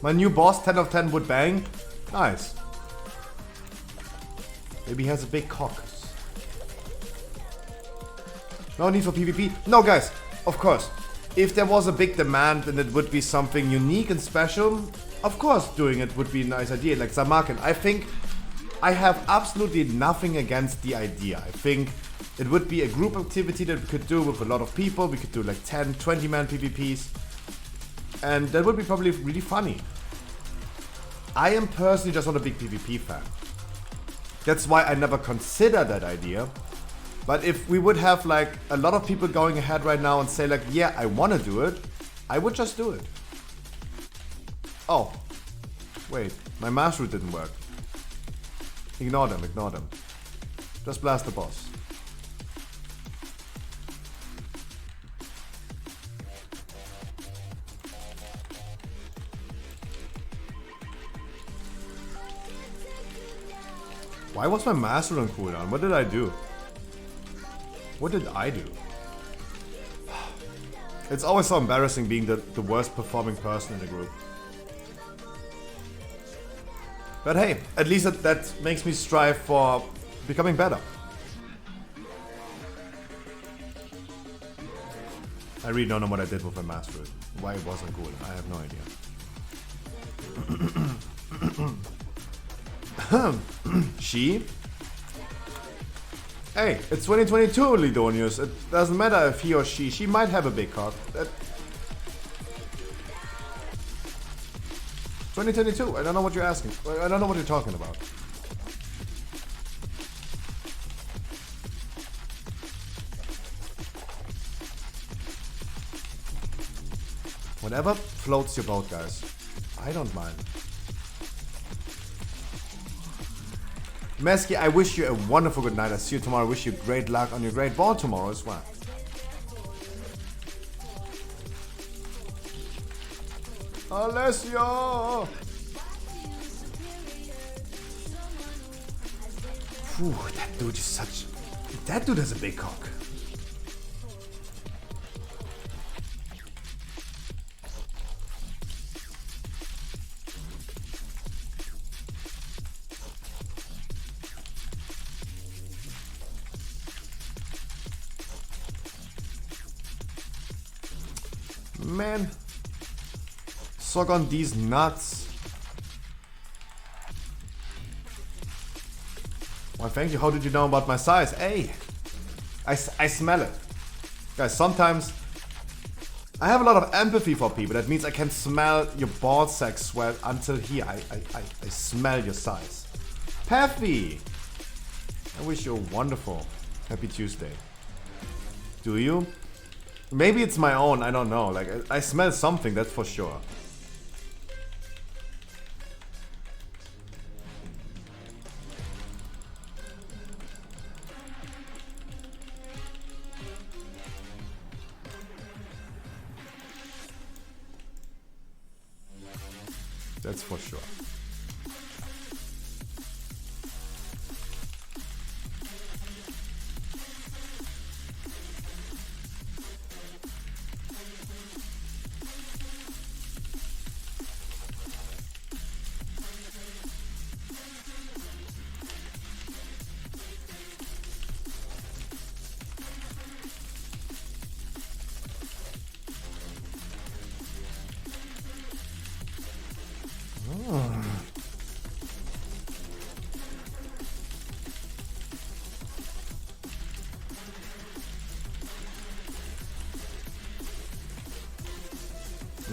My new boss, 10 of 10 would bang. Nice. Maybe he has a big cock. No need for PvP. No, guys, of course. If there was a big demand and it would be something unique and special, of course doing it would be a nice idea, like Zamarkin. I think I have absolutely nothing against the idea. I think it would be a group activity that we could do with a lot of people. We could do like 10, 20 man PvPs. And that would be probably really funny. I am personally just not a big PvP fan. That's why I never considered that idea. But if we would have like a lot of people going ahead right now and say like, yeah, I want to do it, I would just do it. Oh, wait, my mass route didn't work. Ignore them, ignore them. Just blast the boss. Why was my master on cooldown? What did I do? What did I do? It's always so embarrassing being the worst performing person in the group. But hey, at least that makes me strive for becoming better. I really don't know what I did with my master. Why it wasn't cool. I have no idea. She? Hey, it's 2022, Lidonius. It doesn't matter if he or she might have a big cock. 2022, I don't know what you're asking. I don't know what you're talking about. Whatever floats your boat, guys. I don't mind. Mesky, I wish you a wonderful good night. I see you tomorrow. I wish you great luck on your great ball tomorrow as well. Alessio! Phew, that dude is such... That dude has a big cock. Man, suck on these nuts. Well, thank you. How did you know about my size? Hey, I smell it. Guys, sometimes I have a lot of empathy for people. That means I can smell your ball sack sweat until here. I smell your size. Paffy, I wish you a wonderful happy Tuesday. Do you? Maybe it's my own, I don't know. Like, I smell something, that's for sure. That's for sure.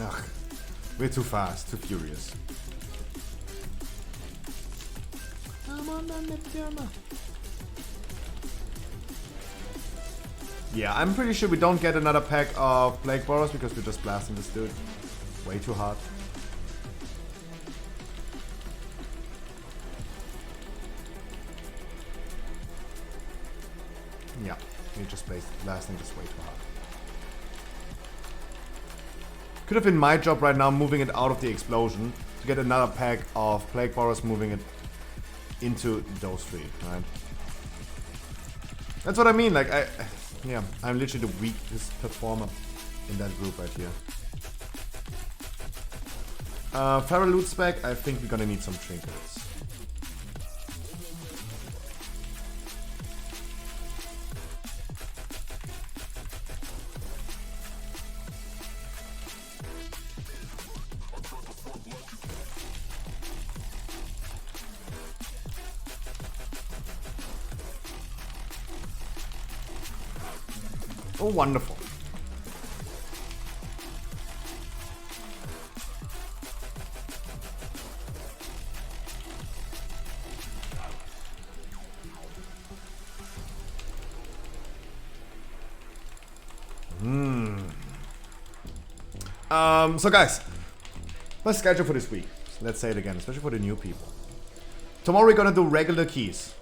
Ugh, we're too fast, too furious. Yeah, I'm pretty sure we don't get another pack of Plague Borrows because we're just blasting this dude way too hard. Yeah, we're just blasting this way too hard. Could have been my job right now, moving it out of the explosion to get another pack of Plague Borrows, moving it into those three, right? That's what I mean, like, I'm literally the weakest performer in that group right here. Feral loot spec, I think we're gonna need some trinkets. Oh, wonderful. So guys, my schedule for this week. Let's say it again, especially for the new people. Tomorrow we're gonna do regular keys.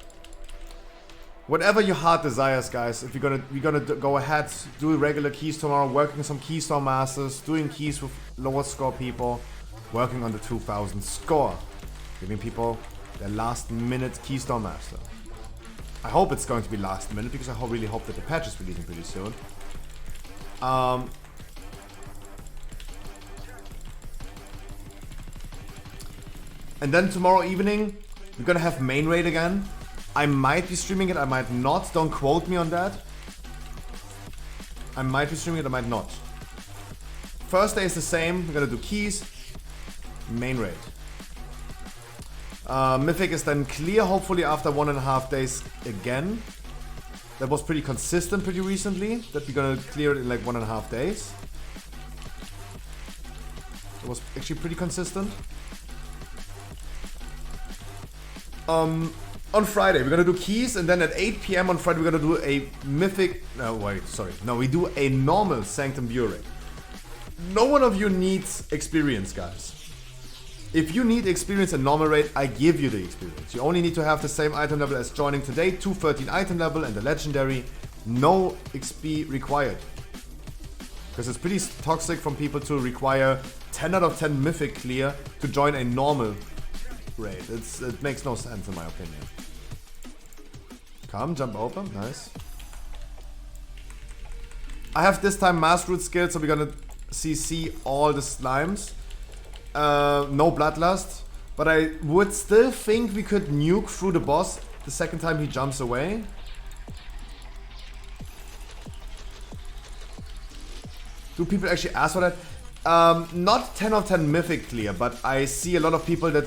Whatever your heart desires, guys. If we're gonna go ahead, do regular keys tomorrow, working some keystone masters, doing keys with lower score people, working on the 2000 score, giving people their last minute keystone master. I hope it's going to be last minute because I really hope that the patch is releasing pretty soon. And then tomorrow evening, we're gonna have main raid again. I might be streaming it, I might not. Don't quote me on that. I might be streaming it, I might not. First day is the same. We're gonna do keys, main raid. Mythic is then clear, hopefully after 1.5 days again. That was pretty consistent pretty recently, that we're gonna clear it in like 1.5 days. It was actually pretty consistent. On Friday, we're gonna do keys, and then at 8 PM on Friday, we're gonna do a mythic. No, wait, sorry. No, we do a normal Sanctum Burek. No one of you needs experience, guys. If you need experience in normal raid, I give you the experience. You only need to have the same item level as joining today, 213 item level, and the legendary. No XP required. Because it's pretty toxic from people to require 10 out of 10 mythic clear to join a normal raid. It makes no sense in my opinion. Come, jump open, nice. I have this time Mass Root skill, so we're gonna CC all the slimes. No Bloodlust, but I would still think we could nuke through the boss the second time he jumps away. Do people actually ask for that? Not 10 of 10 mythic clear, but I see a lot of people that,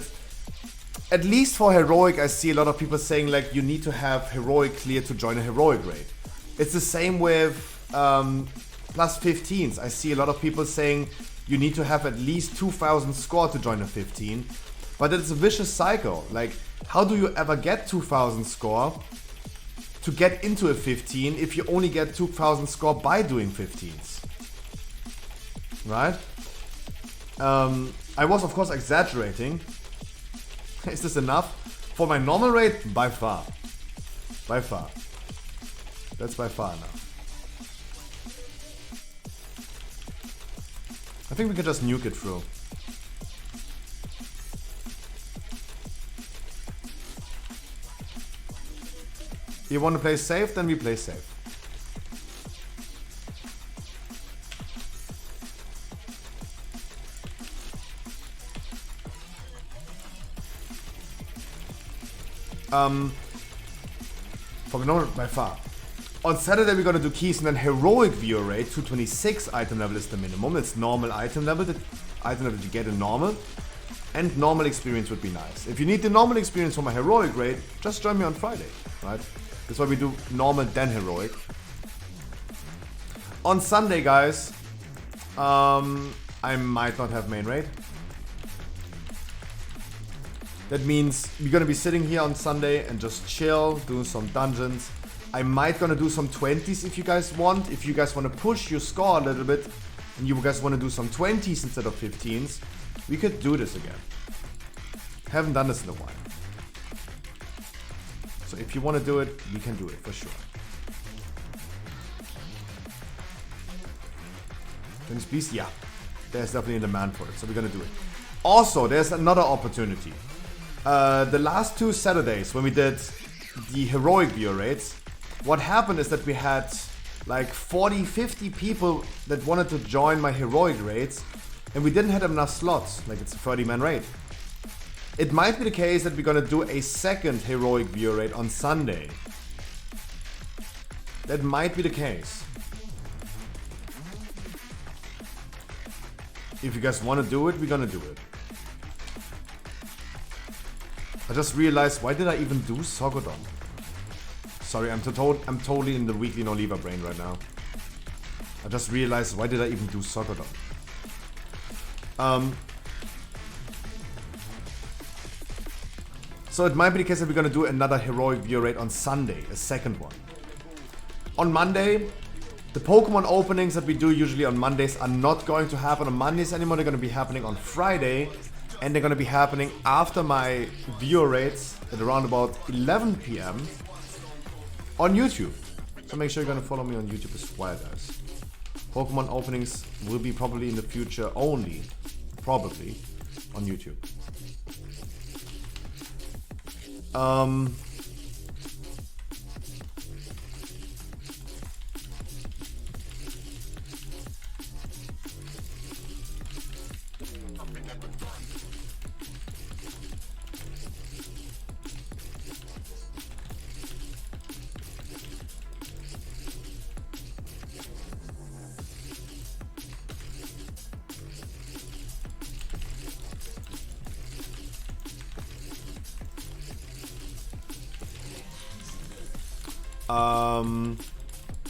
at least for heroic, I see a lot of people saying like you need to have heroic clear to join a heroic raid. It's the same with plus 15s. I see a lot of people saying you need to have at least 2000 score to join a 15. But it's a vicious cycle. Like, how do you ever get 2000 score to get into a 15 if you only get 2000 score by doing 15s? Right? I was of course exaggerating. Is this enough? For my normal rate? By far. By far. That's by far enough. I think we can just nuke it through. You want to play safe? Then we play safe. For no, by far. On Saturday we're gonna do keys and then heroic viewer rate. 226 item level is the minimum. It's normal item level. The item level you get in normal. And normal experience would be nice. If you need the normal experience for my heroic raid, just join me on Friday, right? That's why we do normal then heroic. On Sunday, guys, I might not have main raid. That means we're gonna be sitting here on Sunday and just chill, doing some dungeons. I might gonna do some 20s if you guys want. If you guys want to push your score a little bit and you guys want to do some 20s instead of 15s, we could do this again. Haven't done this in a while. So if you want to do it, we can do it for sure. Dennis Beast, yeah. There's definitely a demand for it, so we're gonna do it. Also, there's another opportunity. The last 2 Saturdays when we did the heroic viewer raids, what happened is that we had like 40-50 people that wanted to join my heroic raids, and we didn't have enough slots. Like, it's a 30-man raid. It might be the case that we're gonna do a second heroic viewer raid on Sunday. That might be the case. If you guys want to do it, we're gonna do it. I just realized, why did I even do Sogodon? Sorry, I'm totally in the weekly no lever brain right now. I just realized, why did I even do Sogodon? So it might be the case that we're gonna do another heroic viewer raid on Sunday, a second one. On Monday, the Pokemon openings that we do usually on Mondays are not going to happen on Mondays anymore. They're gonna be happening on Friday, and they're gonna be happening after my viewer rates at around about 11 PM on YouTube. So make sure you're gonna follow me on YouTube as well, guys. Pokemon openings will be probably in the future only, probably, on YouTube.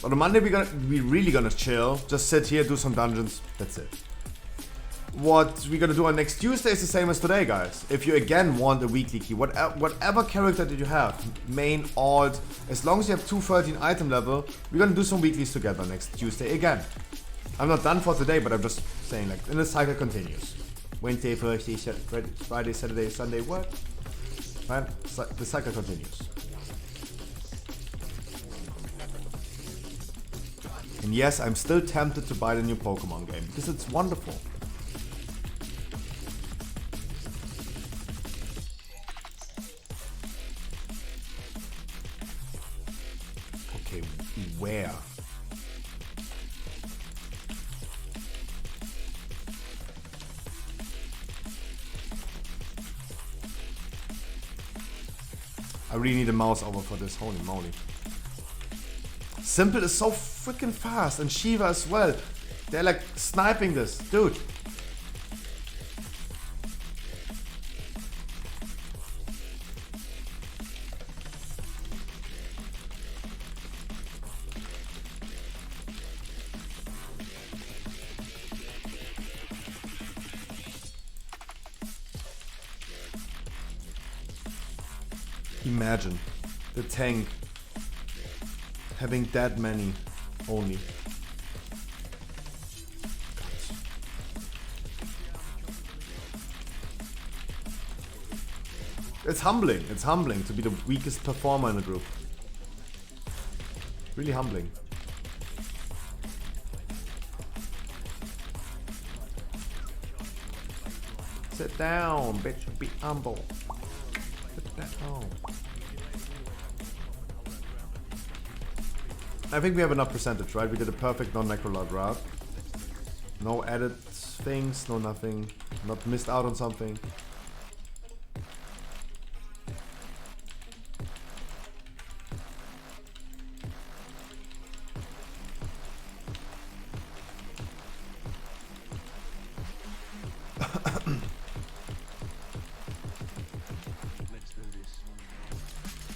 On a Monday we're really gonna chill, just sit here, do some dungeons, that's it. What we're gonna do on next Tuesday is the same as today, guys. If you again want a weekly key, whatever character that you have, main, alt, as long as you have 213 item level, we're gonna do some weeklies together next Tuesday again. I'm not done for today, but I'm just saying, like, and the cycle continues. Wednesday, Thursday, Friday, Saturday, Sunday, what? Right? The cycle continues. And yes, I'm still tempted to buy the new Pokemon game because it's wonderful. Okay, where? I really need a mouse over for this, holy moly. Simple is so freaking fast, and Shiva as well. They're like sniping this, dude. Imagine the tank having that many only. It's humbling to be the weakest performer in the group. Really humbling. Sit down, bitch, be humble. Sit down. I think we have enough percentage, right? We did a perfect non-necrolord route. No added things, no nothing. Not missed out on something.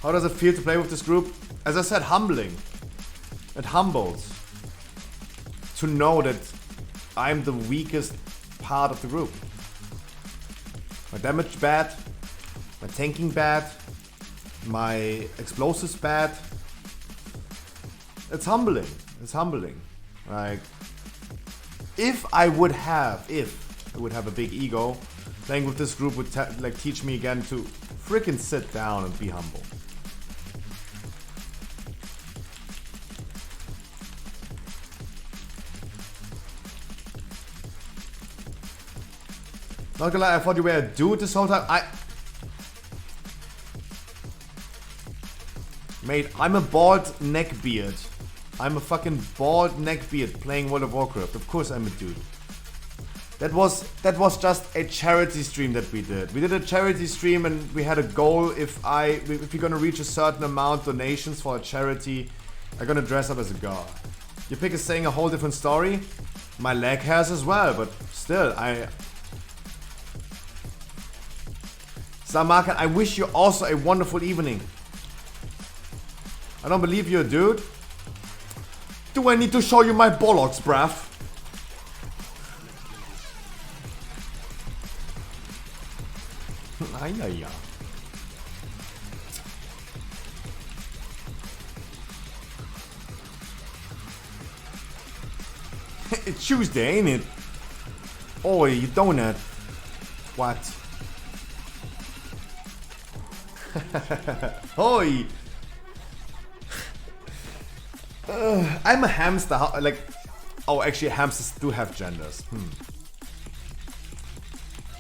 How does it feel to play with this group? As I said, humbling. It humbles to know that I'm the weakest part of the group. My damage bad, my tanking bad, my explosives bad. It's humbling. It's humbling. Like, if I would have a big ego, playing with this group would like teach me again to freaking sit down and be humble. Not gonna lie, I thought you were a dude this whole time. Mate, I'm a bald neckbeard. I'm a fucking bald neckbeard playing World of Warcraft. Of course I'm a dude. That was just a charity stream that we did. We did a charity stream and we had a goal. If we're gonna reach a certain amount donations for a charity, I'm gonna dress up as a god. Your pick is saying a whole different story. My leg has as well, but still, Samarkan, I wish you also a wonderful evening. I don't believe you're a dude. Do I need to show you my bollocks, bruv? Ay. It's Tuesday, ain't it? Oh, you donut. What? Hoi! I'm a hamster. Like, oh, actually, hamsters do have genders.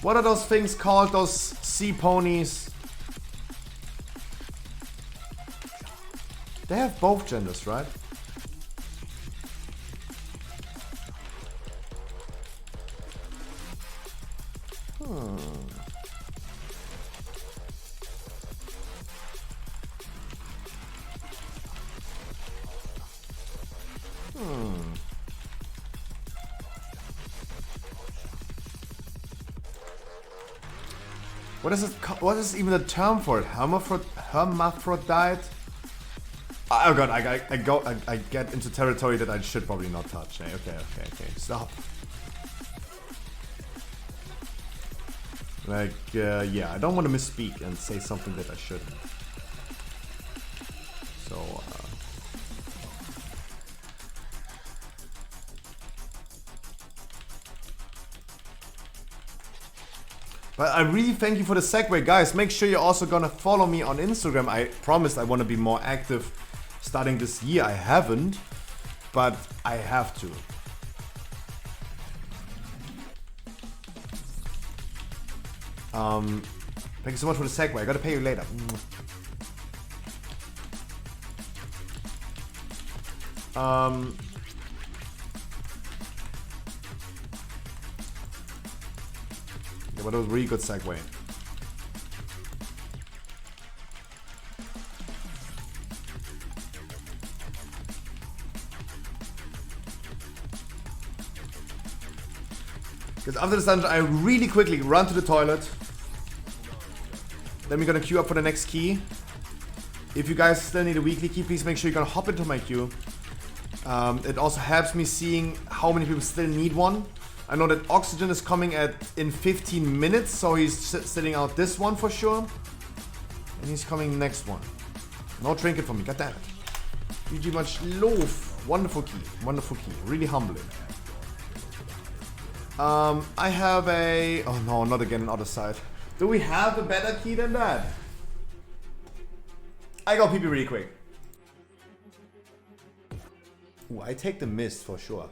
What are those things called? Those sea ponies? They have both genders, right? What is even the term for it? Hermaphrodite? Oh god, I get into territory that I should probably not touch. Okay, stop. Like, yeah, I don't want to misspeak and say something that I shouldn't. So, but I really thank you for the segue, guys. Make sure you're also gonna follow me on Instagram. I promised I want to be more active starting this year. I haven't. but I have to. Thank you so much for the segue. I gotta pay you later. Yeah, but that was a really good segue. Because after this dungeon, I really quickly run to the toilet. Then we're gonna queue up for the next key. If you guys still need a weekly key, please make sure you're gonna hop into my queue. It also helps me seeing how many people still need one. I know that Oxygen is coming in 15 minutes, so he's sitting out this one for sure. And he's coming next one. No trinket for me, god damn it. GG much loaf. Wonderful key, really humbling. I have a... Oh no, not again on other side. Do we have a better key than that? I got PP really quick. Ooh, I take the mist for sure.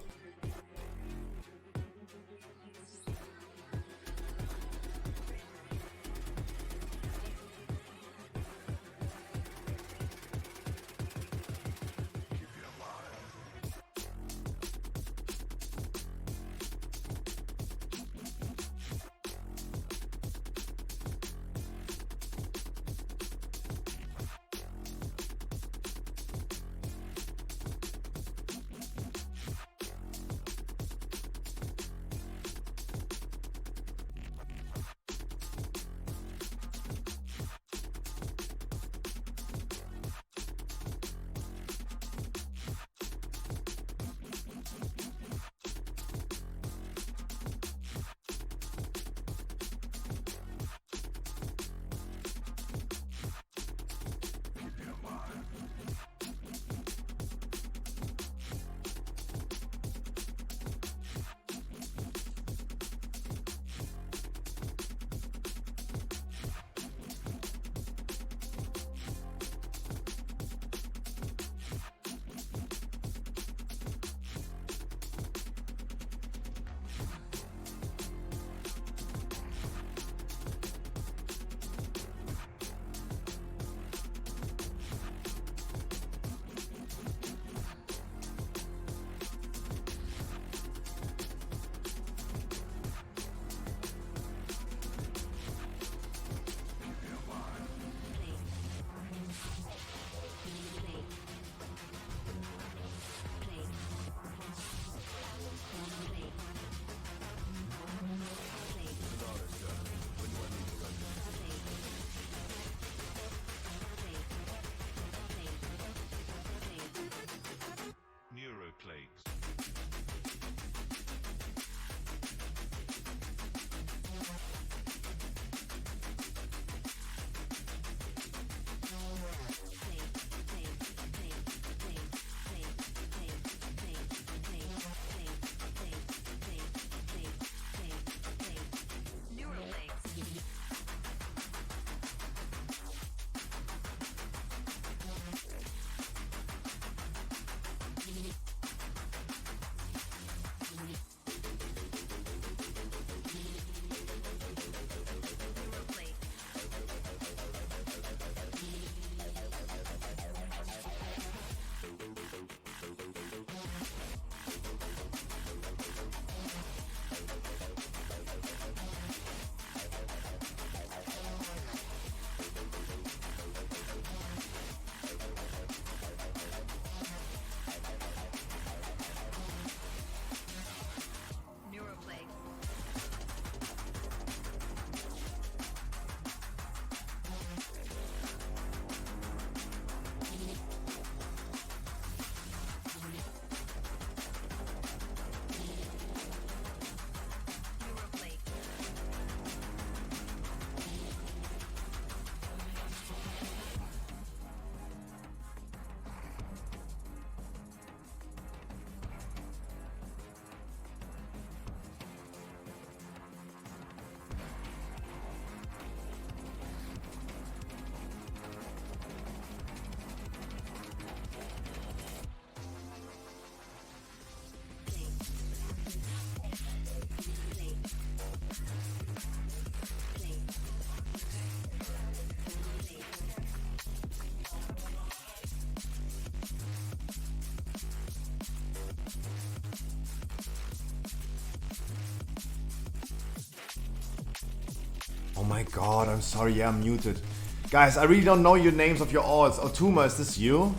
my god, I'm sorry, yeah, I'm muted. Guys, I really don't know your names of your alts. Otuma, is this you?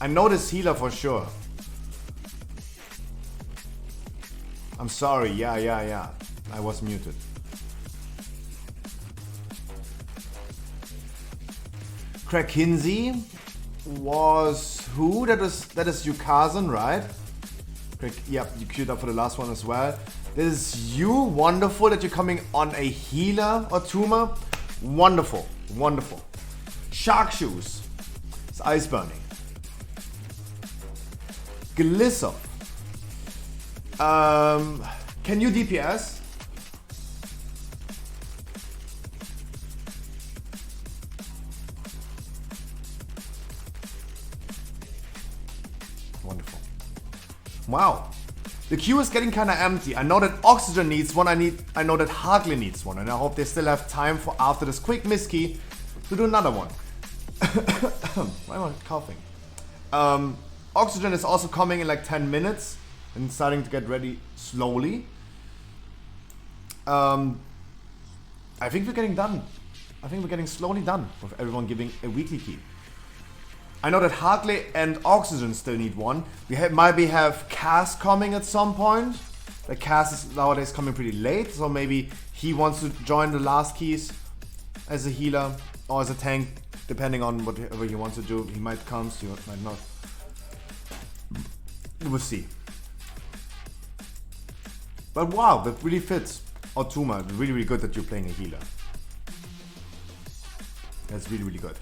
I know this healer for sure. I'm sorry, yeah. I was muted. Craig Kinsey was who? That is Yukazan, right? Craig, yep, you queued up for the last one as well. This is you. Wonderful that you're coming on a healer, Otuma. Wonderful. Shark Shoes. It's ice burning. Glisser. Can you DPS? Wonderful. Wow. The queue is getting kind of empty. I know that Oxygen needs one. I know that Hartley needs one, and I hope they still have time for after this quick misskey to do another one. Why am I coughing? Oxygen is also coming in like 10 minutes and starting to get ready slowly. I think we're getting done. I think we're getting slowly done with everyone giving a weekly key. I know that Hartley and Oxygen still need one. We maybe have Cass coming at some point. The Cass is nowadays coming pretty late, so maybe he wants to join the last keys as a healer or as a tank, depending on whatever he wants to do. He might come, he might not. We'll see. But wow, that really fits. Otuma, really, really good that you're playing a healer. That's really, really good.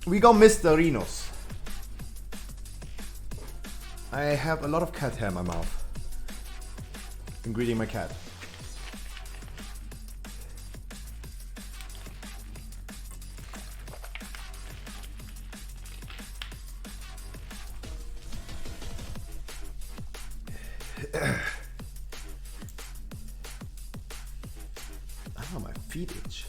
We got Mr. Rinos. I have a lot of cat hair in my mouth. I'm greeting my cat. Oh, my feet itch.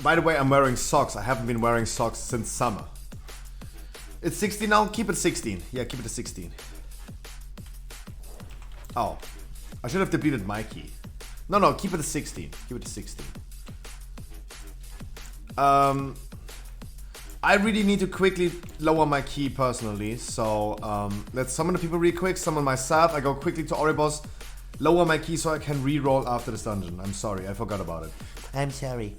By the way, I'm wearing socks. I haven't been wearing socks since summer. It's 16 now? Keep it 16. Yeah, keep it at 16. Oh. I should have deleted my key. No, keep it at 16. Keep it at 16. I really need to quickly lower my key personally. So, let's summon the people real quick. Summon myself. I go quickly to Oribos. Lower my key so I can re-roll after this dungeon. I'm sorry. I forgot about it. I'm sorry.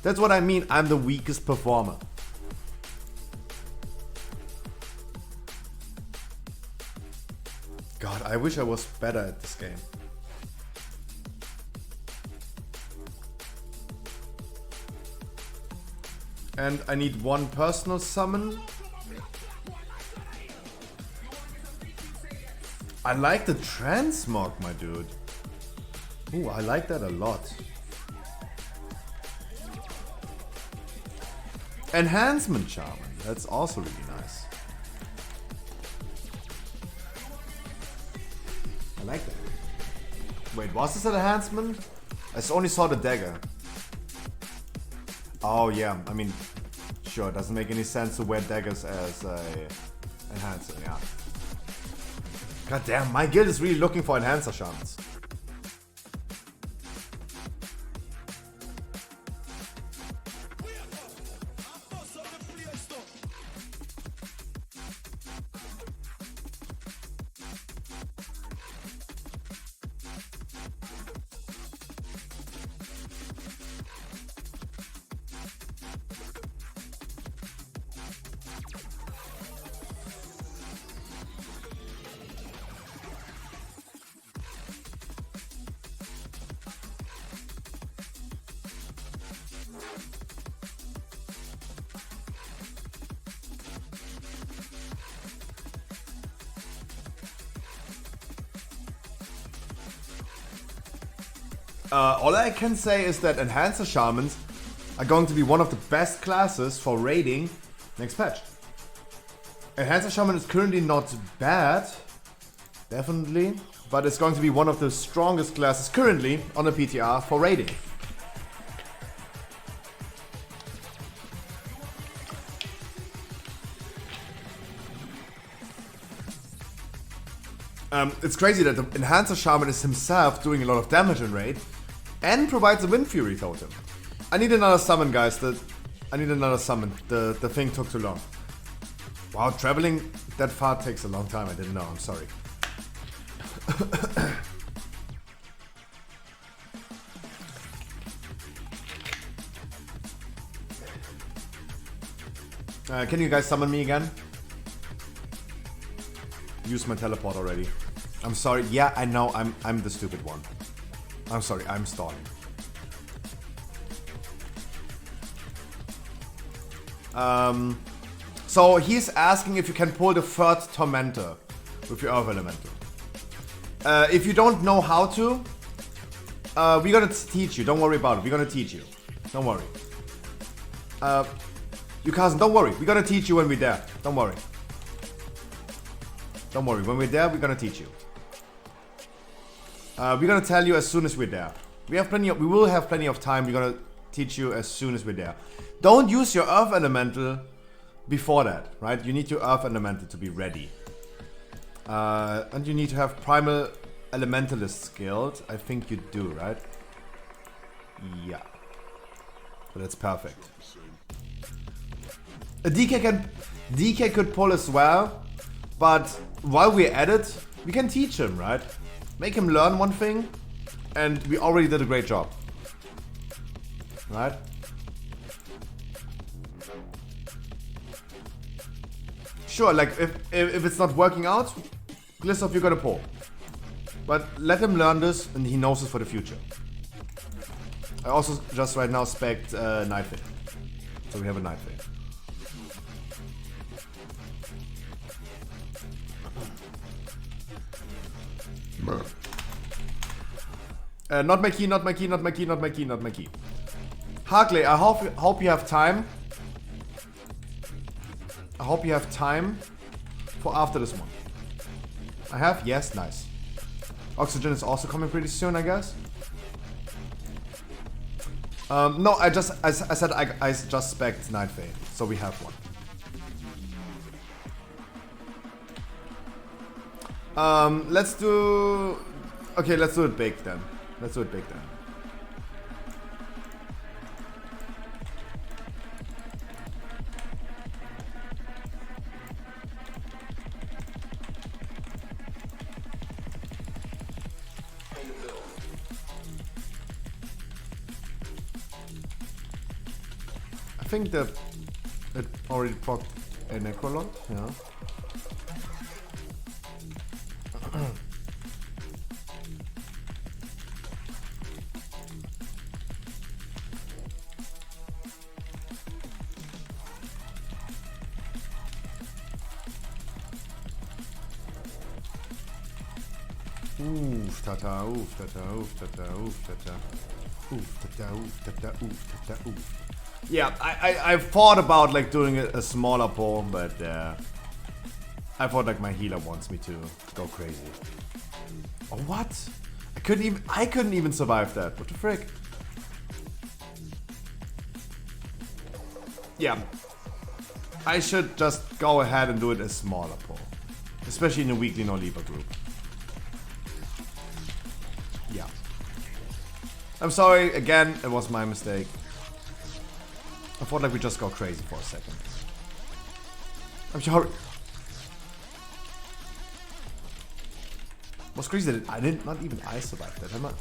That's what I mean, I'm the weakest performer. God, I wish I was better at this game. And I need one personal summon. I like the transmog, my dude. Ooh, I like that a lot. Enhancement Shaman, that's also really nice. I like that. Wait, was this an enhancement? I only saw the dagger. Oh yeah, I mean, sure, it doesn't make any sense to wear daggers as a enhancer, yeah. God damn, my guild is really looking for enhancer shamans. All I can say is that Enhancer Shamans are going to be one of the best classes for raiding next patch. Enhancer Shaman is currently not bad, definitely, but it's going to be one of the strongest classes currently on the PTR for raiding. It's crazy that the Enhancer Shaman is himself doing a lot of damage in raid and provides a Wind Fury totem. I need another summon, guys. I need another summon. The thing took too long. Wow, traveling that far takes a long time. I didn't know. I'm sorry. Can you guys summon me again? Use my teleport already. I'm sorry. Yeah, I know. I'm the stupid one. I'm sorry. I'm stalling. So he's asking if you can pull the third Tormentor with your Earth Elemental. If you don't know how to, we're gonna teach you. Don't worry about it. We're gonna teach you. Don't worry. You cousin, don't worry. We're gonna teach you when we're there. Don't worry. Don't worry. When we're there, we're gonna teach you. We're gonna tell you as soon as we're there. We will have plenty of time. We're gonna teach you as soon as we're there. Don't use your Earth Elemental before that, right? You need your Earth Elemental to be ready. And you need to have Primal Elementalist skilled. I think you do, right? Yeah. So that's perfect. A DK could pull as well, but while we're at it, we can teach him, right? Make him learn one thing, and we already did a great job. Right? Sure, like if it's not working out, Glissoff, you're gonna pull. But let him learn this and he knows it for the future. I also just right now spec'd Nightfade. So we have a Nightfade. Not my key, not my key, not my key, not my key, not my key. Harkley, I hope you have time. I hope you have time for after this one. I have? Yes, nice. Oxygen is also coming pretty soon, I guess. No, I said I just spec'd Nightfade, so we have one. Let's do... Okay, let's do it big then. Let's do it big then. I think that it already procced a Necrolord, yeah. Oof tata, oof tata, oof tata, oof tata. Oof tata, oof tata, oof tata, oof. Yeah, I thought about like doing a smaller pull, but I thought like my healer wants me to go crazy. Oh, what? I couldn't even survive that. What the frick? Yeah. I should just go ahead and do it a smaller pull. Especially in a weekly no-leaver group. Yeah. I'm sorry, again, it was my mistake. I thought like we just go crazy for a second. I'm sorry. What's crazy that not even I survived that, am I?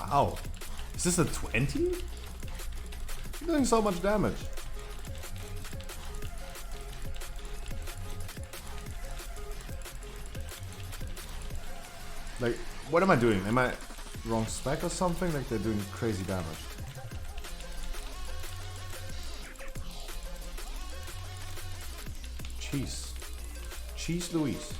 Wow. Is this a 20? You're doing so much damage. Like, what am I doing? Am I wrong spec or something? Like, they're doing crazy damage. Cheese. Cheese Louise.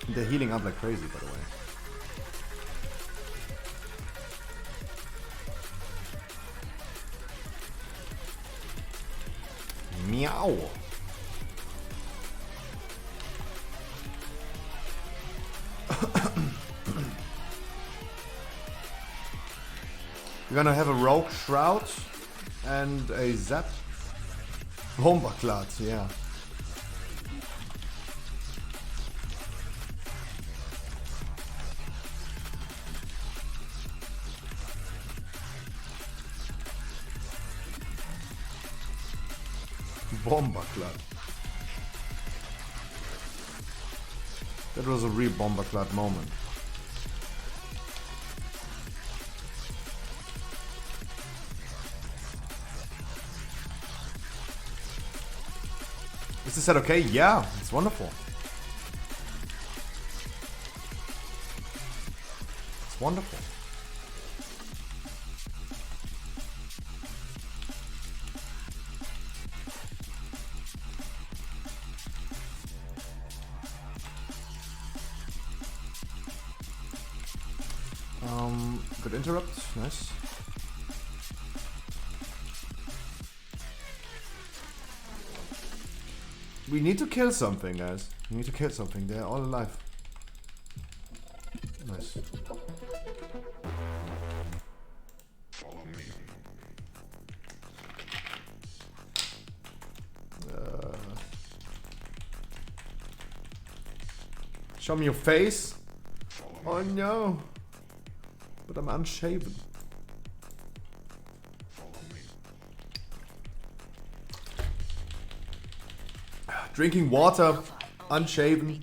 They're healing up like crazy, by the way. Meow. We're gonna have a rogue shroud and a zap. Bomberklat, yeah. Bomberklat. That was a real Bomberklat moment. Is this set okay? Yeah, it's wonderful. It's wonderful. Good interrupt, nice. We need to kill something, guys. We need to kill something. They're all alive. Nice. Show me your face. Oh no. But I'm unshaven. Drinking water, unshaven.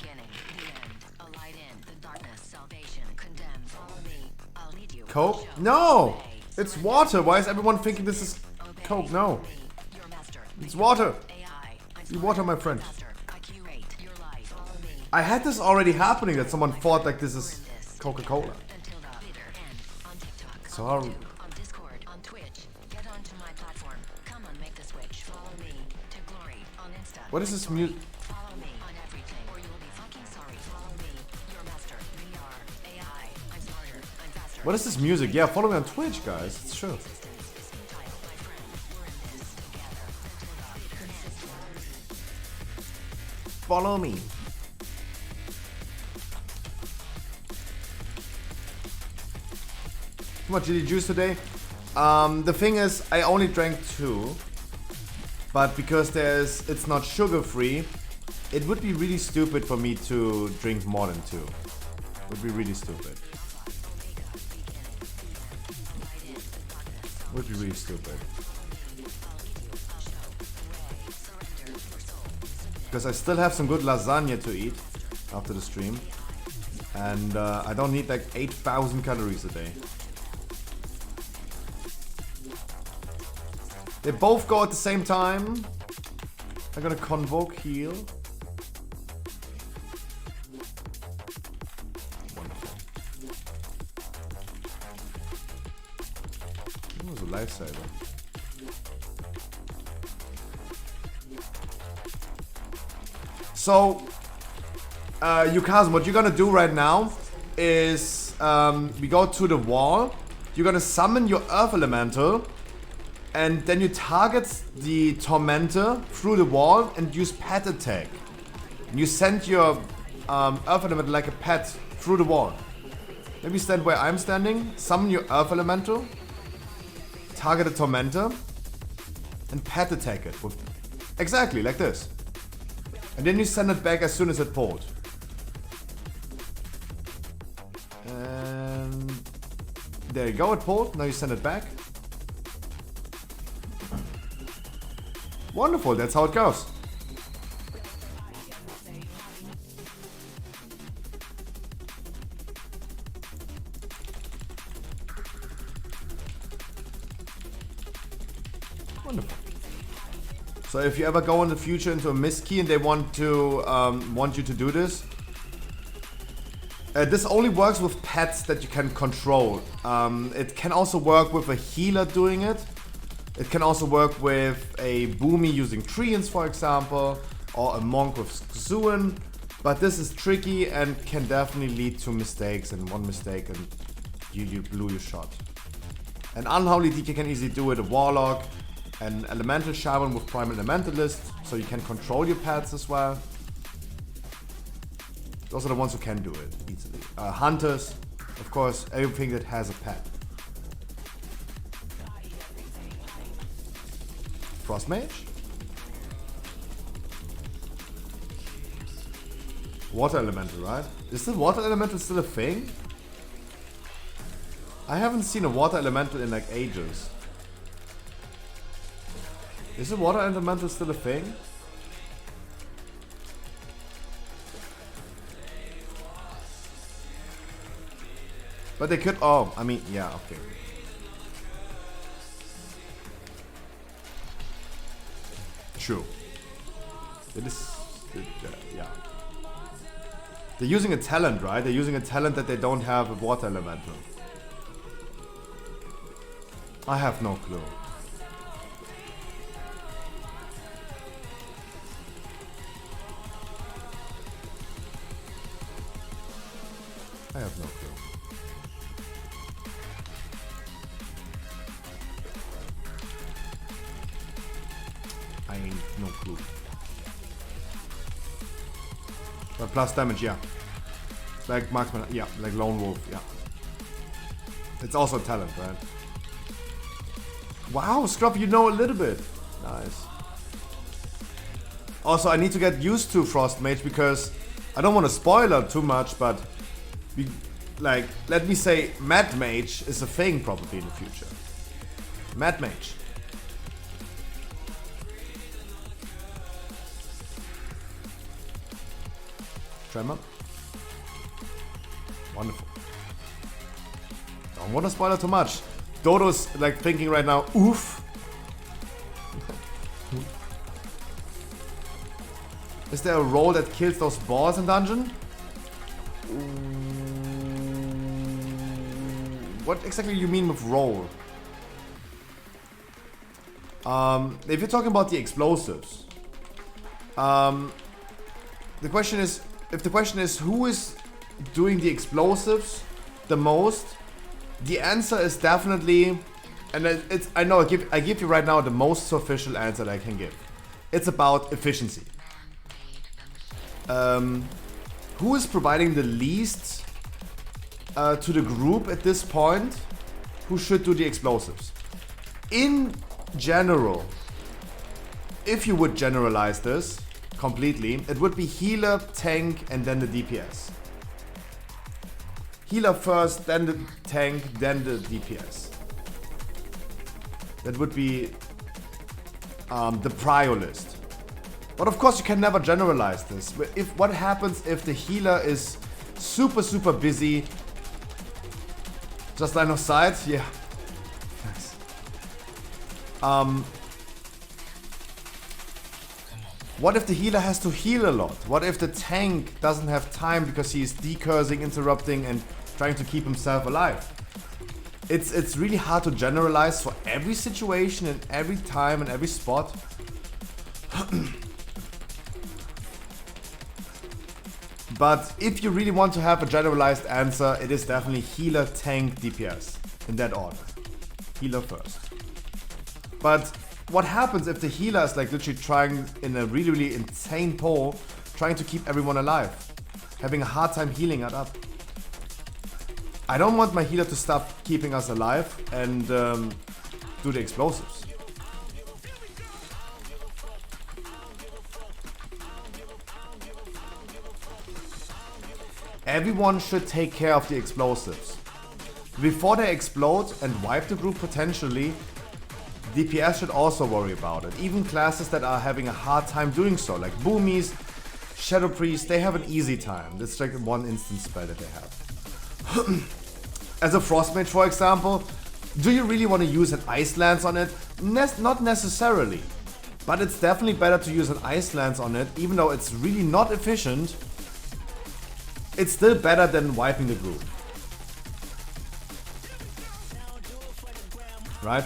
Coke? No! It's water! Why is everyone thinking this is Coke? No. It's water. It's water, my friend. I had this already happening that someone thought like this is Coca-Cola. Sorry. What is this music? What is this music? Yeah, follow me on Twitch, guys. It's true. Follow me. How much did you juice today? The thing is, I only drank 2. But because it's not sugar free, it would be really stupid for me to drink more than 2. It would be really stupid. Would be really stupid. Because I still have some good lasagna to eat after the stream. And I don't need like 8,000 calories a day. They both go at the same time. I'm gonna convoke heal. Wonderful. That was a lifesaver. So, Yukazm, what you're gonna do right now is we go to the wall. You're gonna summon your Earth Elemental. And then you target the Tormentor through the wall and use pet attack. And you send your Earth Elemental like a pet through the wall. Maybe stand where I'm standing, summon your Earth Elemental, target a Tormentor, and pet attack it. With exactly like this. And then you send it back as soon as it pulled. And there you go, it pulled. Now you send it back. Wonderful, that's how it goes. Wonderful. So if you ever go in the future into a miss key and they want you to do this, this only works with pets that you can control. It can also work with a healer doing it. It can also work with a Boomy using Treants, for example, or a Monk with Xuan. But this is tricky and can definitely lead to mistakes, and one mistake and you blew your shot. An Unholy DK can easily do it, a Warlock, an Elemental Shaman with Primal Elementalist, so you can control your pets as well. Those are the ones who can do it easily. Hunters, of course, everything that has a pet. Frost Mage? Water Elemental, right? Is the Water Elemental still a thing? I haven't seen a Water Elemental in like ages. Is the Water Elemental still a thing? But they could, oh, I mean, yeah, okay. True. It is, yeah. They're using a talent, right? They're using a talent that they don't have a Water Elemental. I have no clue. I have no clue. I ain't no clue. But plus damage, yeah. Like marksman, yeah. Like lone wolf, yeah. It's also a talent, right? Wow, Scruff, you know a little bit. Nice. Also, I need to get used to Frost Mage because I don't want to spoil it too much, but like, let me say, Mad Mage is a thing probably in the future. Mad Mage. Tremor. Wonderful. Don't want to spoil it too much. Dodo's like thinking right now, oof. Is there a roll that kills those balls in dungeon? What exactly do you mean with roll? If you're talking about the explosives, the question is, if the question is who is doing the explosives the most, the answer is definitely, and it's, I know I give you right now the most official answer that I can give. It's about efficiency. Who is providing the least to the group at this point? Who should do the explosives? In general, if you would generalize this completely, it would be healer, tank, and then the DPS. Healer first, then the tank, then the DPS. That would be the prio list. But of course you can never generalize this. What happens if the healer is super busy? Just line of sight? Yeah. Nice. What if the healer has to heal a lot? What if the tank doesn't have time because he is decursing, interrupting, and trying to keep himself alive? It's really hard to generalize for every situation and every time and every spot. But if you really want to have a generalized answer, it is definitely healer, tank, DPS. In that order. Healer first. But what happens if the healer is like literally trying in a really insane pull, trying to keep everyone alive? Having a hard time healing it up. I don't want my healer to stop keeping us alive and do the explosives. Everyone should take care of the explosives. Before they explode and wipe the group potentially, DPS should also worry about it. Even classes that are having a hard time doing so, like Boomies, Shadow Priest, they have an easy time. That's like one instance spell that they have. As a Frost Mage, for example, Do you really want to use an Ice Lance on it? Not necessarily. But it's definitely better to use an Ice Lance on it, even though it's really not efficient. It's still better than wiping the group. Right?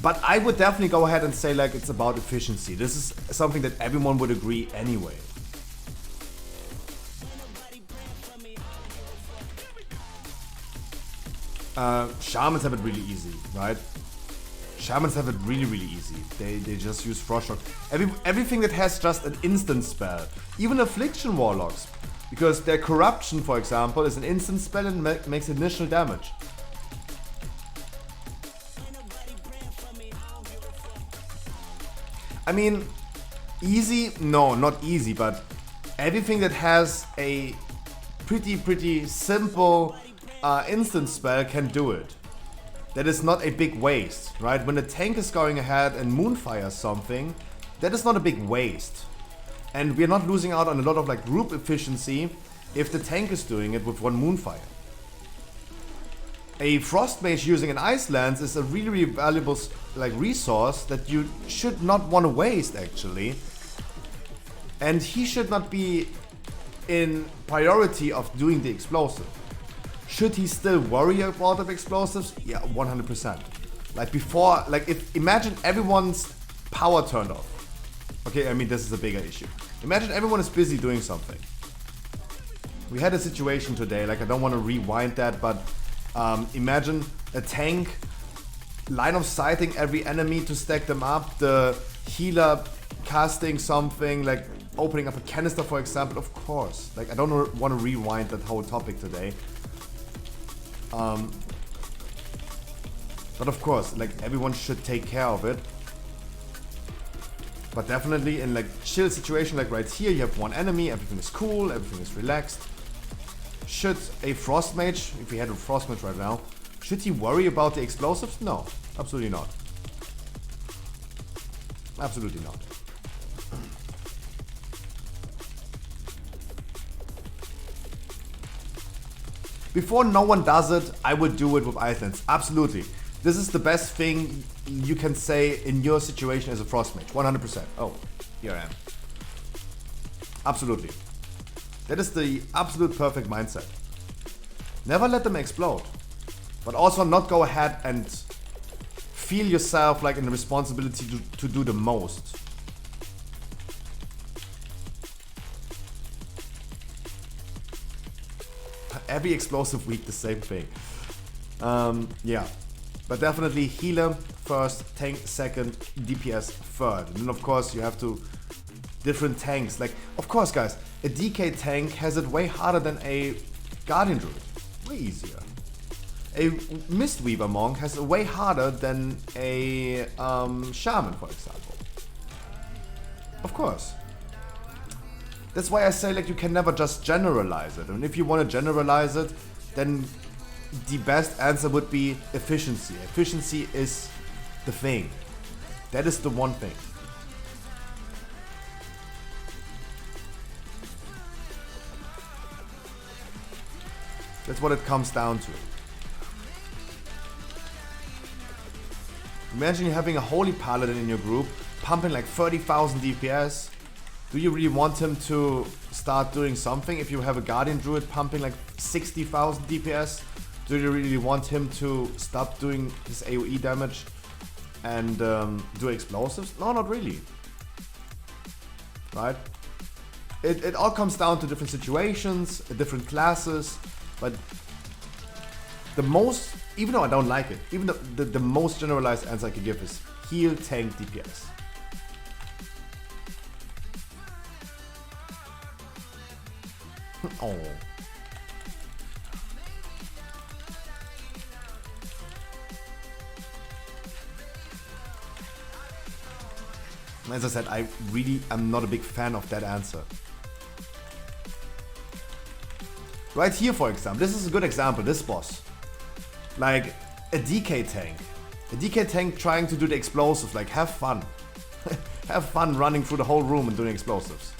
But I would definitely go ahead and say like it's about efficiency. This is something that everyone would agree anyway. Shamans have it really easy, right? Shamans have it really, really easy. They just use Frost Shock. Everything that has just an instant spell. Even Affliction Warlocks. Because their Corruption, for example, is an instant spell and makes initial damage. I mean, easy? No, not easy, but everything that has a pretty simple instant spell can do it. That is not a big waste, right? When the tank is going ahead and Moonfires something, that is not a big waste. And we're not losing out on a lot of like group efficiency if the tank is doing it with one Moonfire. A Frost Mage using an Ice Lance is a really valuable like resource that you should not want to waste actually. And he should not be in priority of doing the explosive. Should he still worry about the explosives? Yeah, 100%. Like before, like if imagine everyone's power turned off. Okay, I mean this is a bigger issue. Imagine everyone is busy doing something. We had a situation today, like I don't want to rewind that, but imagine a tank line of sighting every enemy to stack them up, the healer casting something, like opening up a canister for example, of course. Like I don't want to rewind that whole topic today. But of course, like everyone should take care of it. But definitely in like chill situation like right here, you have one enemy, everything is cool, everything is relaxed. Should a Frost Mage, if we had a Frost Mage right now, should he worry about the explosives? No, absolutely not. Absolutely not. Before no one does it, I would do it with Ice Lance. Absolutely. This is the best thing you can say in your situation as a Frost Mage. 100%. Oh, here I am. Absolutely. That is the absolute perfect mindset. Never let them explode. But also not go ahead and feel yourself like in the responsibility to do the most. Every explosive week, the same thing. Yeah. But definitely healer first, tank second, DPS third. And then of course you have to different tanks. Like, of course guys, a DK tank has it way harder than a Guardian Druid. Way easier. A Mistweaver Monk has it way harder than a Shaman, for example. Of course. That's why I say like you can never just generalize it. And if you want to generalize it, then the best answer would be efficiency. Efficiency is the thing. That is the one thing. That's what it comes down to. Imagine you having a Holy Paladin in your group, pumping like 30,000 DPS. Do you really want him to start doing something if you have a Guardian Druid pumping like 60,000 DPS? Do you really want him to stop doing his AoE damage and do explosives? No, not really. Right? It all comes down to different situations, different classes, but the most, even though I don't like it, even the most generalized answer I can give is heal, tank, DPS. Oh. As I said, I really am not a big fan of that answer. Right here, for example, this is a good example, this boss. Like a DK tank. A DK tank trying to do the explosives, like have fun. Have fun running through the whole room and doing explosives.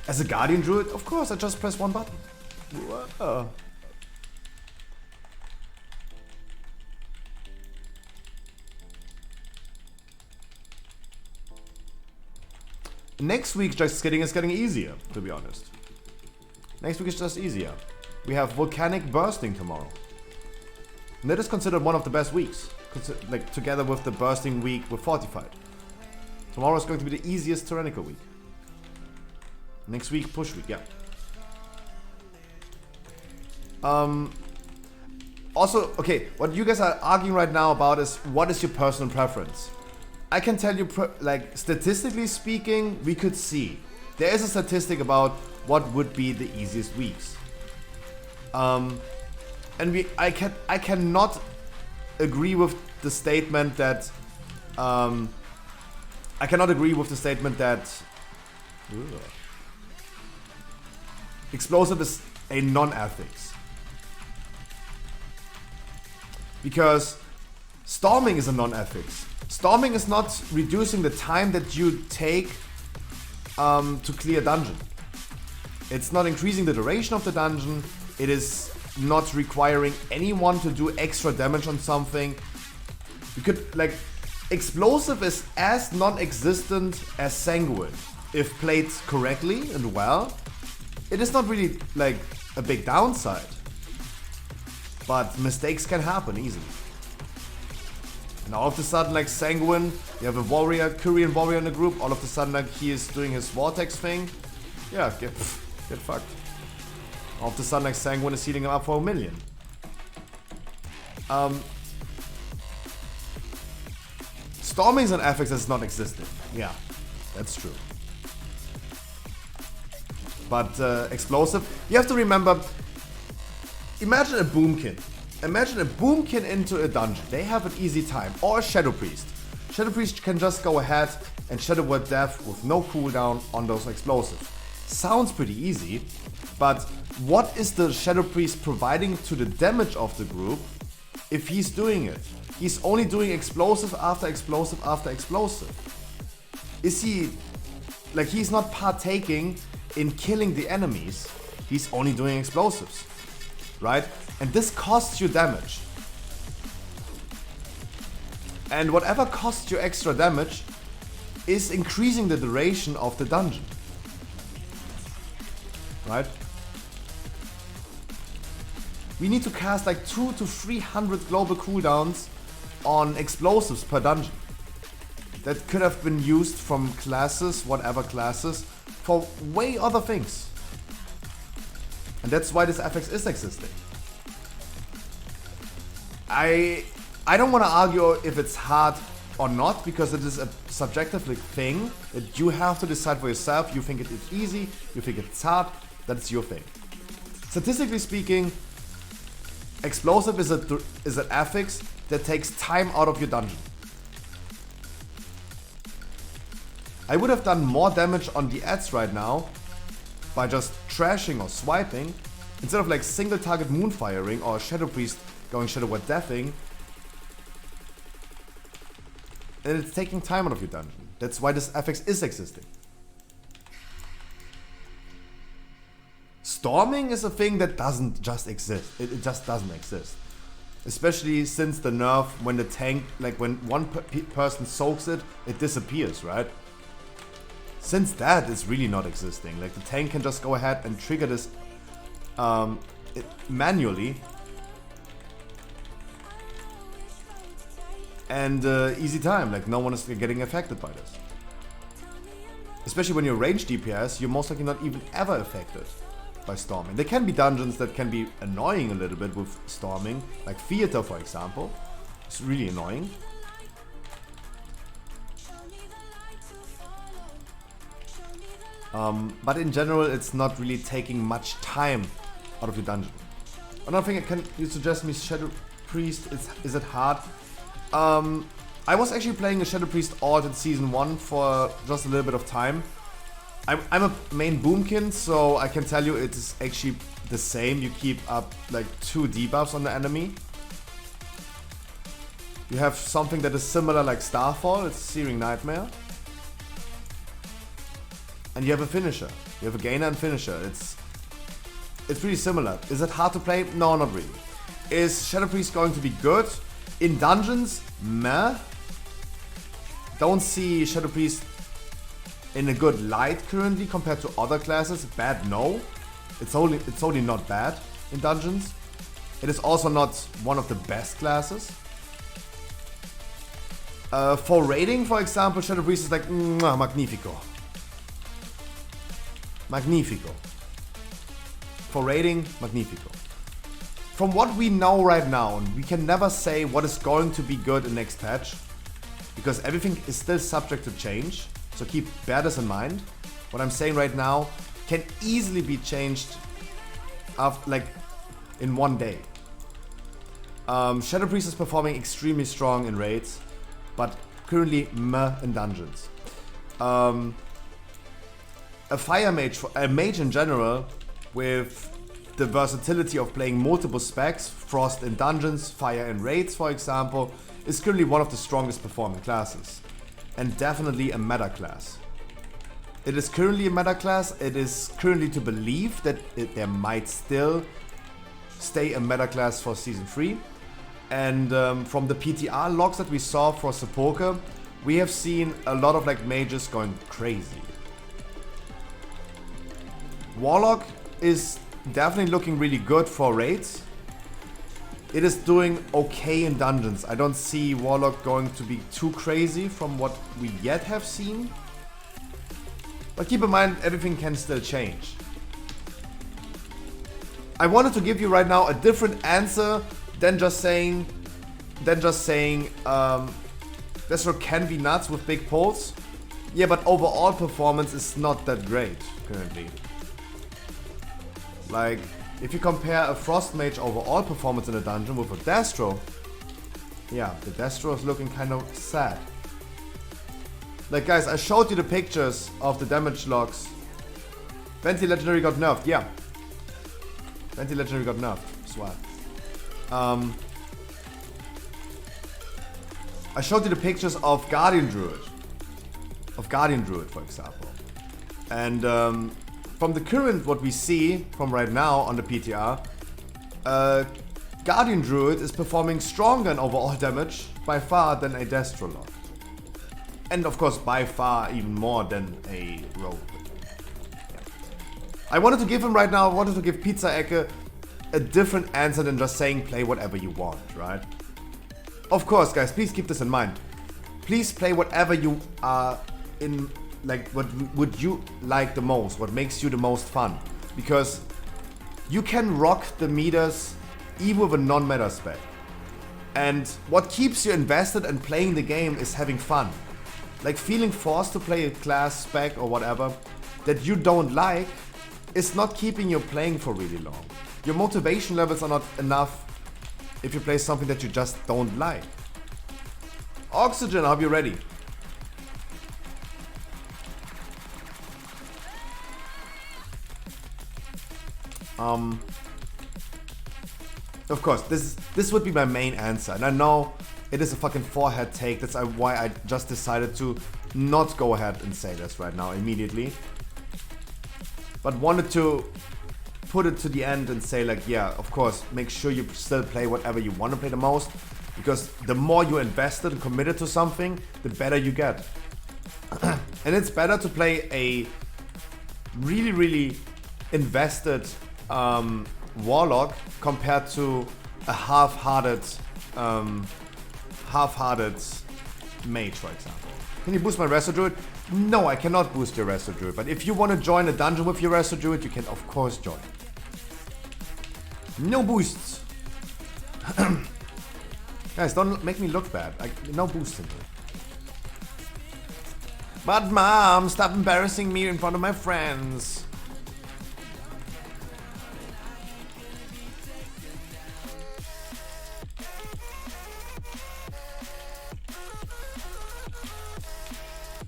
As a Guardian Druid, of course, I just press one button. Whoa. next week is getting easier, to be honest. Next week is just easier. We have Volcanic Bursting tomorrow. And that is considered one of the best weeks. Like together with the Bursting week with Fortified. Tomorrow is going to be the easiest Tyrannical week. Next week, Push week, yeah. Also, okay, what you guys are arguing right now about is what is your personal preference? I can tell you, like, statistically speaking, we could see. There is a statistic about what would be the easiest weeks. And I cannot agree with the statement that, Explosive is a non-ethics. Because Storming is a non-ethics. Storming is not reducing the time that you take to clear a dungeon. It's not increasing the duration of the dungeon. It is not requiring anyone to do extra damage on something. You could, like, Explosive is as non-existent as Sanguine. If played correctly and well, it is not really, like, a big downside. But mistakes can happen easily. And all of a sudden, like Sanguine, you have a warrior, Korean warrior in the group, all of a sudden, like, he is doing his Vortex thing. Yeah, get fucked. All of a sudden, like, Sanguine is healing him up for 1 million. Storming is an affix that's not existing. Yeah, that's true. But Explosive, you have to remember, imagine a Boomkin. Imagine a Boomkin into a dungeon. They have an easy time. Or a Shadow Priest. Shadow Priest can just go ahead and Shadow Word Death with no cooldown on those explosives. Sounds pretty easy, but what is the Shadow Priest providing to the damage of the group if he's doing it? He's only doing explosive after explosive after explosive. Is he, like, he's not partaking in killing the enemies, he's only doing explosives, right? And this costs you damage. And whatever costs you extra damage is increasing the duration of the dungeon, right? We need to cast like 200 to 300 global cooldowns on explosives per dungeon. That could have been used from classes, whatever classes, for way other things. And that's why this FX is existing. I don't want to argue if it's hard or not, because it is a subjective thing that you have to decide for yourself. You think it is easy, you think it's hard, that's your thing. Statistically speaking, Explosive is an affix that takes time out of your dungeon. I would have done more damage on the ads right now by just trashing or swiping instead of like single target moonfiring or Shadow Priest going Shadow Word Deathing. And it's taking time out of your dungeon. That's why this affix is existing. Storming is a thing that doesn't just exist. It just doesn't exist. Especially since the nerf, when the tank, like when one person soaks it, it disappears, right? Since that is really not existing. Like the tank can just go ahead and trigger this manually. And easy time, like no one is getting affected by this. Especially when you're range DPS, you're most likely not even ever affected by Storming. There can be dungeons that can be annoying a little bit with Storming, like Theater for example. It's really annoying. But in general, it's not really taking much time out of your dungeon. Another thing, can you suggest me Shadow Priest? Is it hard? I was actually playing a Shadow Priest alt in Season 1 for just a little bit of time. I'm a main Boomkin, so I can tell you it is actually the same. You keep up like 2 debuffs on the enemy. You have something that is similar like Starfall, it's Searing Nightmare. And you have a finisher. You have a gainer and finisher. It's pretty similar. Is it hard to play? No, not really. Is Shadow Priest going to be good? In dungeons? Meh. Don't see Shadow Priest in a good light currently compared to other classes. Bad, no. It's only not bad in dungeons. It is also not one of the best classes. For raiding, for example, Shadow Priest is like magnifico. Magnifico. For raiding, magnifico. From what we know right now, and we can never say what is going to be good in next patch, because everything is still subject to change, so bear this in mind. What I'm saying right now can easily be changed after, like, in one day. Shadow Priest is performing extremely strong in raids, but currently meh in dungeons. A fire mage, a mage in general, with the versatility of playing multiple specs, frost in dungeons, fire in raids for example, is currently one of the strongest performing classes. And definitely a meta class. It is currently a meta class, it is currently to believe that there might still stay a meta class for Season 3. And from the PTR logs that we saw for Sepulchre, we have seen a lot of like mages going crazy. Warlock is definitely looking really good for raids. It is doing okay in dungeons. I don't see Warlock going to be too crazy from what we yet have seen. But keep in mind, everything can still change. I wanted to give you right now a different answer than just saying Destro can be nuts with big pulls. Yeah, but overall performance is not that great currently. Like, if you compare a Frost Mage overall performance in a dungeon with a Destro, yeah, the Destro is looking kind of sad. Like, guys, I showed you the pictures of the damage logs. Venti Legendary got nerfed, yeah. Venti Legendary got nerfed, swag. I showed you the pictures of Guardian Druid. For example. And from the current, what we see from right now on the PTR, Guardian Druid is performing stronger in overall damage by far than a Destro log. And of course by far even more than a Rogue. Yeah. I wanted to give Pizza Ecke a different answer than just saying play whatever you want, right? Of course, guys, please keep this in mind. Please play whatever you are in, like, what would you like the most, what makes you the most fun. Because you can rock the meters even with a non-meta spec. And what keeps you invested and playing the game is having fun. Like, feeling forced to play a class spec or whatever that you don't like is not keeping you playing for really long. Your motivation levels are not enough if you play something that you just don't like. Oxygen, I hope you're ready. Of course, this would be my main answer, and I know it is a fucking forehead take. That's why I just decided to not go ahead and say this right now immediately. But wanted to put it to the end and say, like, yeah, of course, make sure you still play whatever you want to play the most, because the more you're invested and committed to something, the better you get. And it's better to play a really, really invested Warlock compared to a half-hearted mage, for example. Can you boost my Resto Druid? No, I cannot boost your Resto Druid, but if you want to join a dungeon with your Resto Druid, you can of course join. No boosts. Guys, don't make me look bad. No boosting. But mom, stop embarrassing me in front of my friends.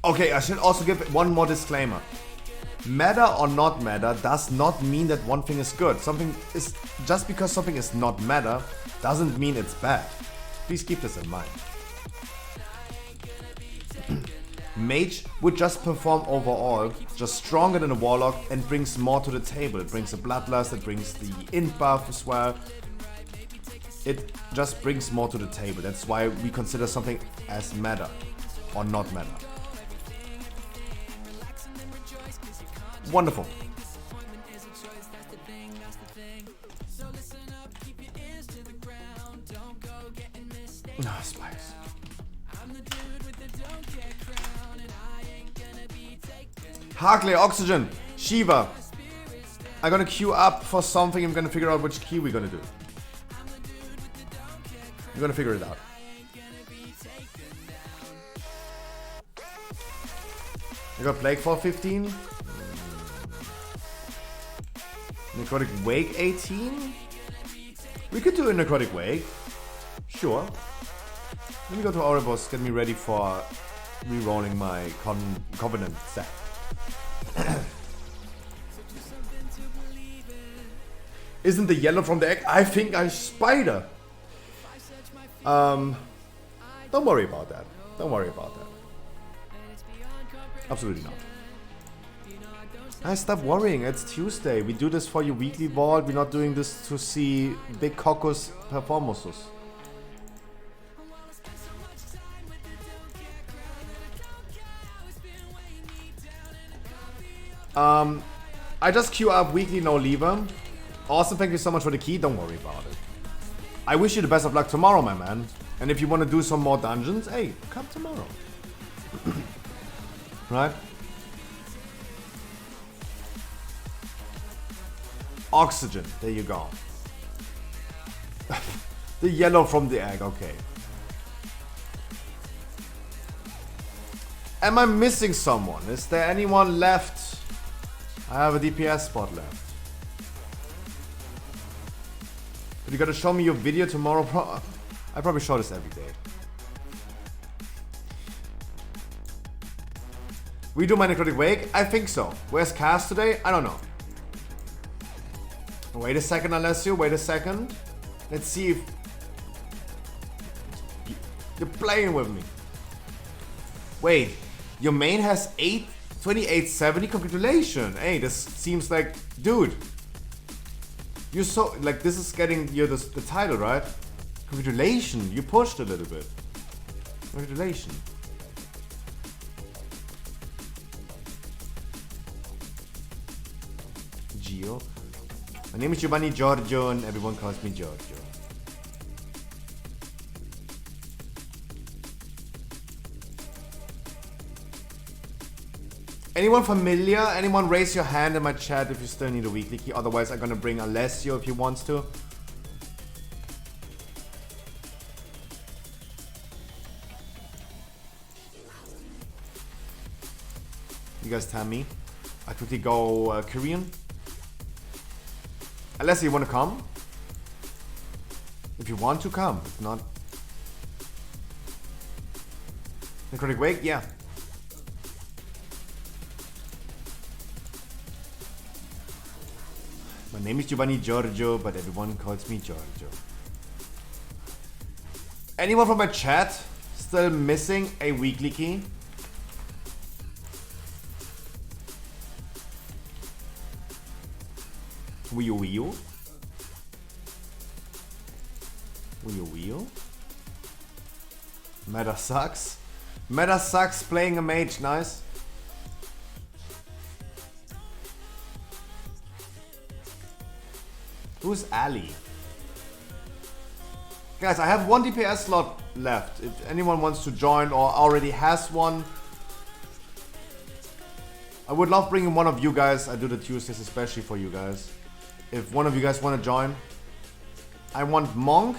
Okay, I should also give one more disclaimer. Meta or not meta does not mean that one thing is good. Just because something is not meta doesn't mean it's bad. Please keep this in mind. Mage would just perform overall just stronger than a Warlock and brings more to the table. It brings a Bloodlust, it brings the int buff as well. It just brings more to the table. That's why we consider something as meta or not meta. Wonderful. Ah, Spice. Harkley, Oxygen, Shiva. I'm gonna queue up for something. I'm gonna figure out which key we're gonna do. I'm gonna figure it out. I got Plague for 15. Necrotic Wake 18. We could do a Necrotic Wake. Sure. Let me go to Ouroboros, get me ready for re-rolling my Covenant set. Isn't the yellow from the egg? I think I'm Spider. Don't worry about that. Don't worry about that. Absolutely not. I stop worrying. It's Tuesday. We do this for your weekly VoD. We're not doing this to see big caucus performances. I just queue up weekly, no lever. Awesome, thank you so much for the key. Don't worry about it. I wish you the best of luck tomorrow, my man. And if you want to do some more dungeons, hey, come tomorrow. Right? Oxygen, there you go. The yellow from the egg, okay. Am I missing someone? Is there anyone left? I have a DPS spot left. But you gotta show me your video tomorrow. I probably show this every day. We do my Necrotic Wake? I think so. Where's Cast today? I don't know. Wait a second, Alessio. Wait a second. Let's see if... You're playing with me. Wait. Your main has 2870? Congratulations. Hey, this seems like... Dude. You're so... Like, this is getting you the title, right? Congratulations. You pushed a little bit. Congratulations. Gio. My name is Giovanni Giorgio and everyone calls me Giorgio. Anyone familiar? Anyone raise your hand in my chat if you still need a weekly key. Otherwise I'm gonna bring Alessio if he wants to. You guys tell me. I quickly go Korean. Unless you want to come. If you want to come. If not. Necrotic Wake? Yeah. My name is Giovanni Giorgio, but everyone calls me Giorgio. Anyone from my chat still missing a weekly key? Wii U? Meta sucks. Meta sucks playing a mage, nice. Who's Ali? Guys, I have one DPS slot left. If anyone wants to join or already has one, I would love bringing one of you guys. I do the Tuesdays especially for you guys. If one of you guys want to join. I want Monk.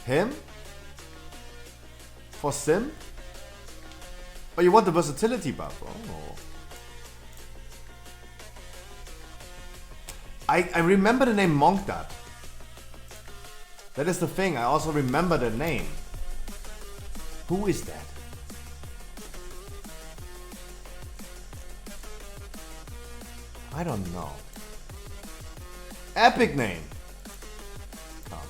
Him. For Sim. Oh, you want the versatility buff? Oh. I remember the name Monk that. That is the thing. I also remember the name. Who is that? I don't know. Epic name. Oh.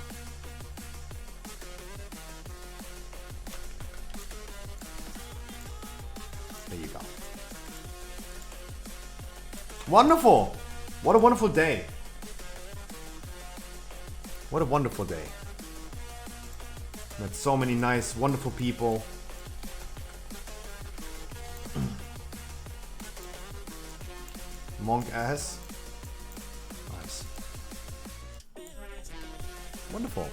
There you go. Wonderful. What a wonderful day. What a wonderful day. Met so many nice, wonderful people. Monk ass. Nice. Wonderful.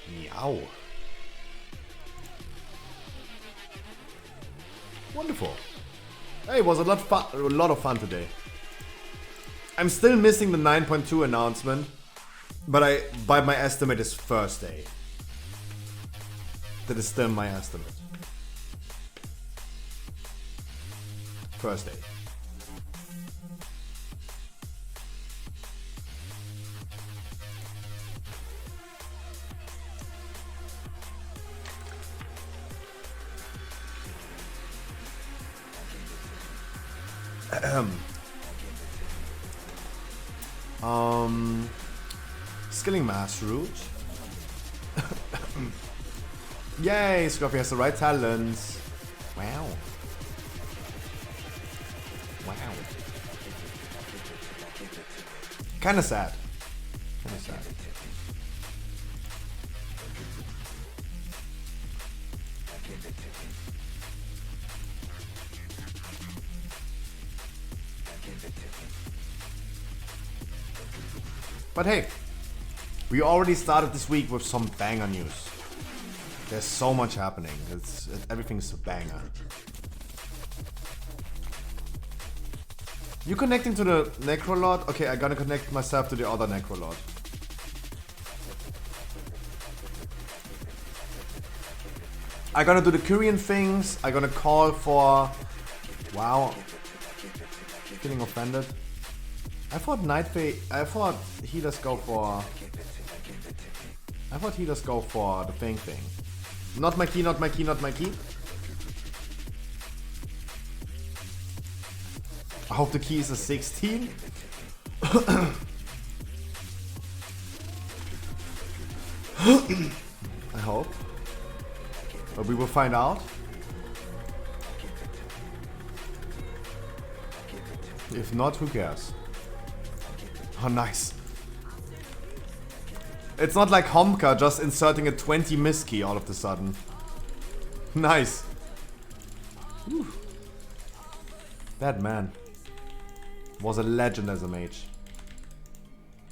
Meow. Wonderful. Hey, it was a lot of fun today. I'm still missing the 9.2 announcement, but by my estimate is Thursday. That is still my estimate. Thursday. Skilling Mass Route. Yay, Scorpio has the right talents. Wow. Wow. Kinda sad. Kinda sad. But hey, we already started this week with some banger news. There's so much happening. Everything's a banger. You connecting to the Necrolord? Okay, I gotta connect myself to the other Necrolord. I gotta do the Kyrian things. I gotta call for... Wow. Feeling offended. I thought healers go for... I thought healers go for the thing. Not my key, not my key, not my key. I hope the key is a 16. I hope. But we will find out. If not, who cares? Oh, nice. It's not like Homka just inserting a 20 miss key all of a sudden. Nice. Whew. That man was a legend as a mage.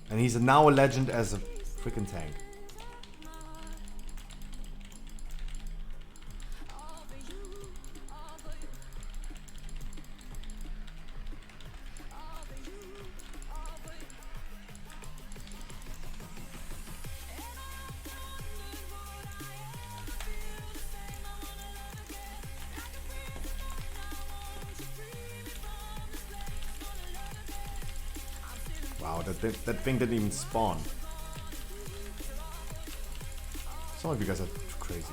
And he's now a legend as a freaking tank. Wow, that thing didn't even spawn. Some of you guys are crazy.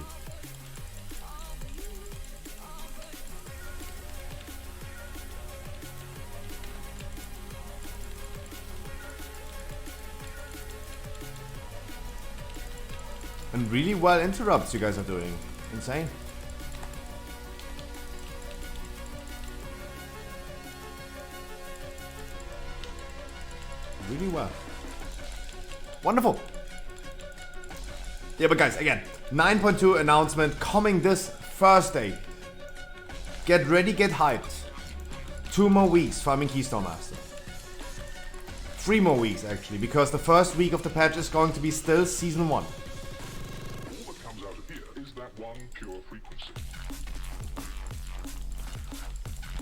And really well interrupts you guys are doing. Insane. Really well. Wonderful. Yeah, but guys, again, 9.2 announcement coming this Thursday. Get ready, get hyped. 2 more weeks farming Keystone Master. 3 more weeks actually, because the first week of the patch is going to be still Season 1. All that comes out of here is that one pure frequency.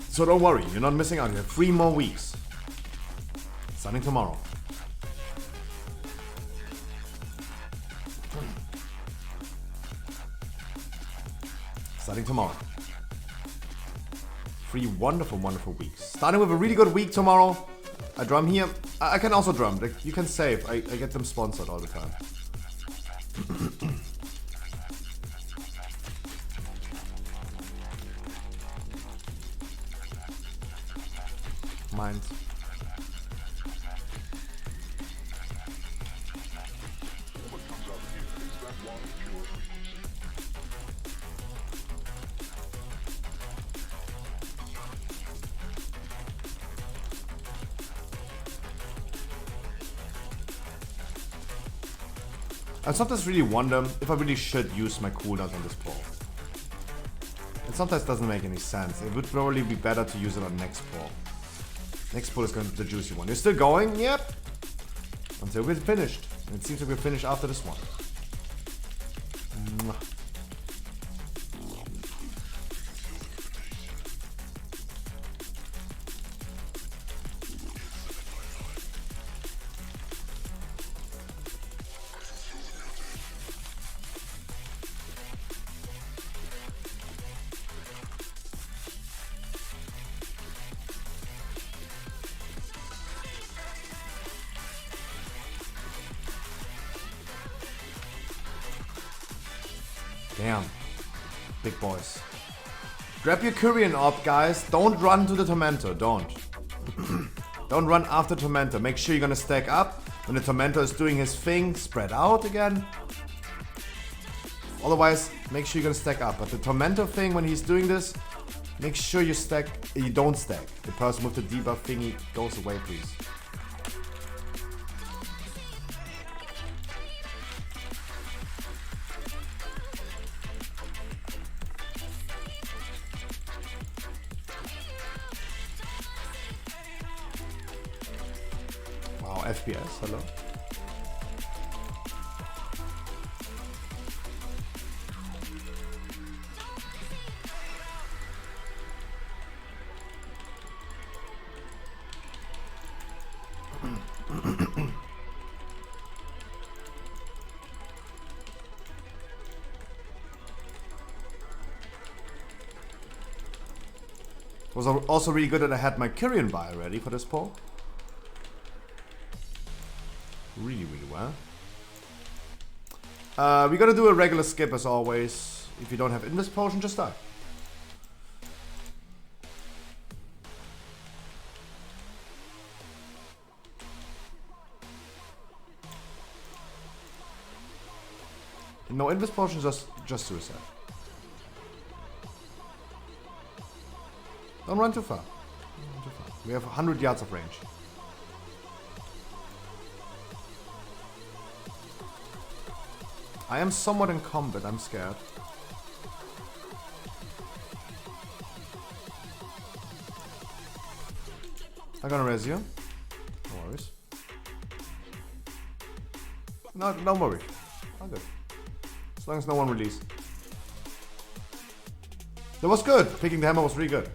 So don't worry, you're not missing out. You have 3 more weeks. Starting tomorrow. starting tomorrow. 3 wonderful, wonderful weeks. Starting with a really good week tomorrow. I drum here. I can also drum. Like, you can save. I get them sponsored all the time. Mines. What comes out here is that one pure frequency. I sometimes really wonder if I really should use my cooldowns on this pull. It sometimes doesn't make any sense. It would probably be better to use it on next pull. Next pull is going to be the juicy one. You're still going? Yep. Until we're finished. And it seems like we're finished after this one. Mwah. Damn. Big boys. Grab your Korean op, guys. Don't run to the Tormentor. Don't. Don't run after Tormentor. Make sure you're gonna stack up. When the Tormentor is doing his thing, spread out again. Otherwise, make sure you're gonna stack up. But the Tormentor thing, when he's doing this, make sure you don't stack. The person with the debuff thingy goes away, please. Wow, FPS, hello. Was also really good that I had my Kyrian buy ready for this poll. Really, really well. We gotta do a regular skip as always. If you don't have Invis Potion, just die. No Invis Potion, just suicide. Don't run too far. Don't run too far. We have 100 yards of range. I am somewhat in combat, I'm scared. I'm gonna res you. No worries. No, don't worry. I'm good. As long as no one released. That was good. Picking the hammer was really good.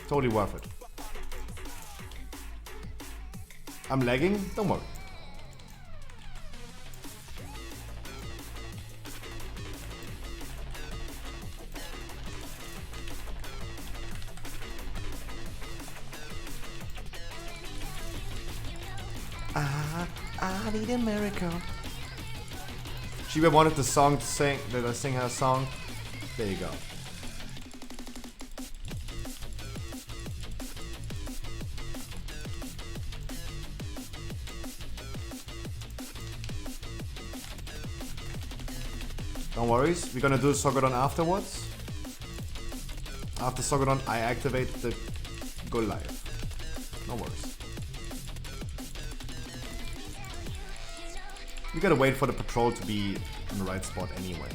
Totally worth it. I'm lagging? Don't worry. I need a miracle. Shiba wanted the song to sing, that I sing her song. There you go. Don't worry, we're gonna do Sogodon afterwards. After Sogodon, I activate the Goliath. No worries. We gotta wait for the patrol to be in the right spot anyway.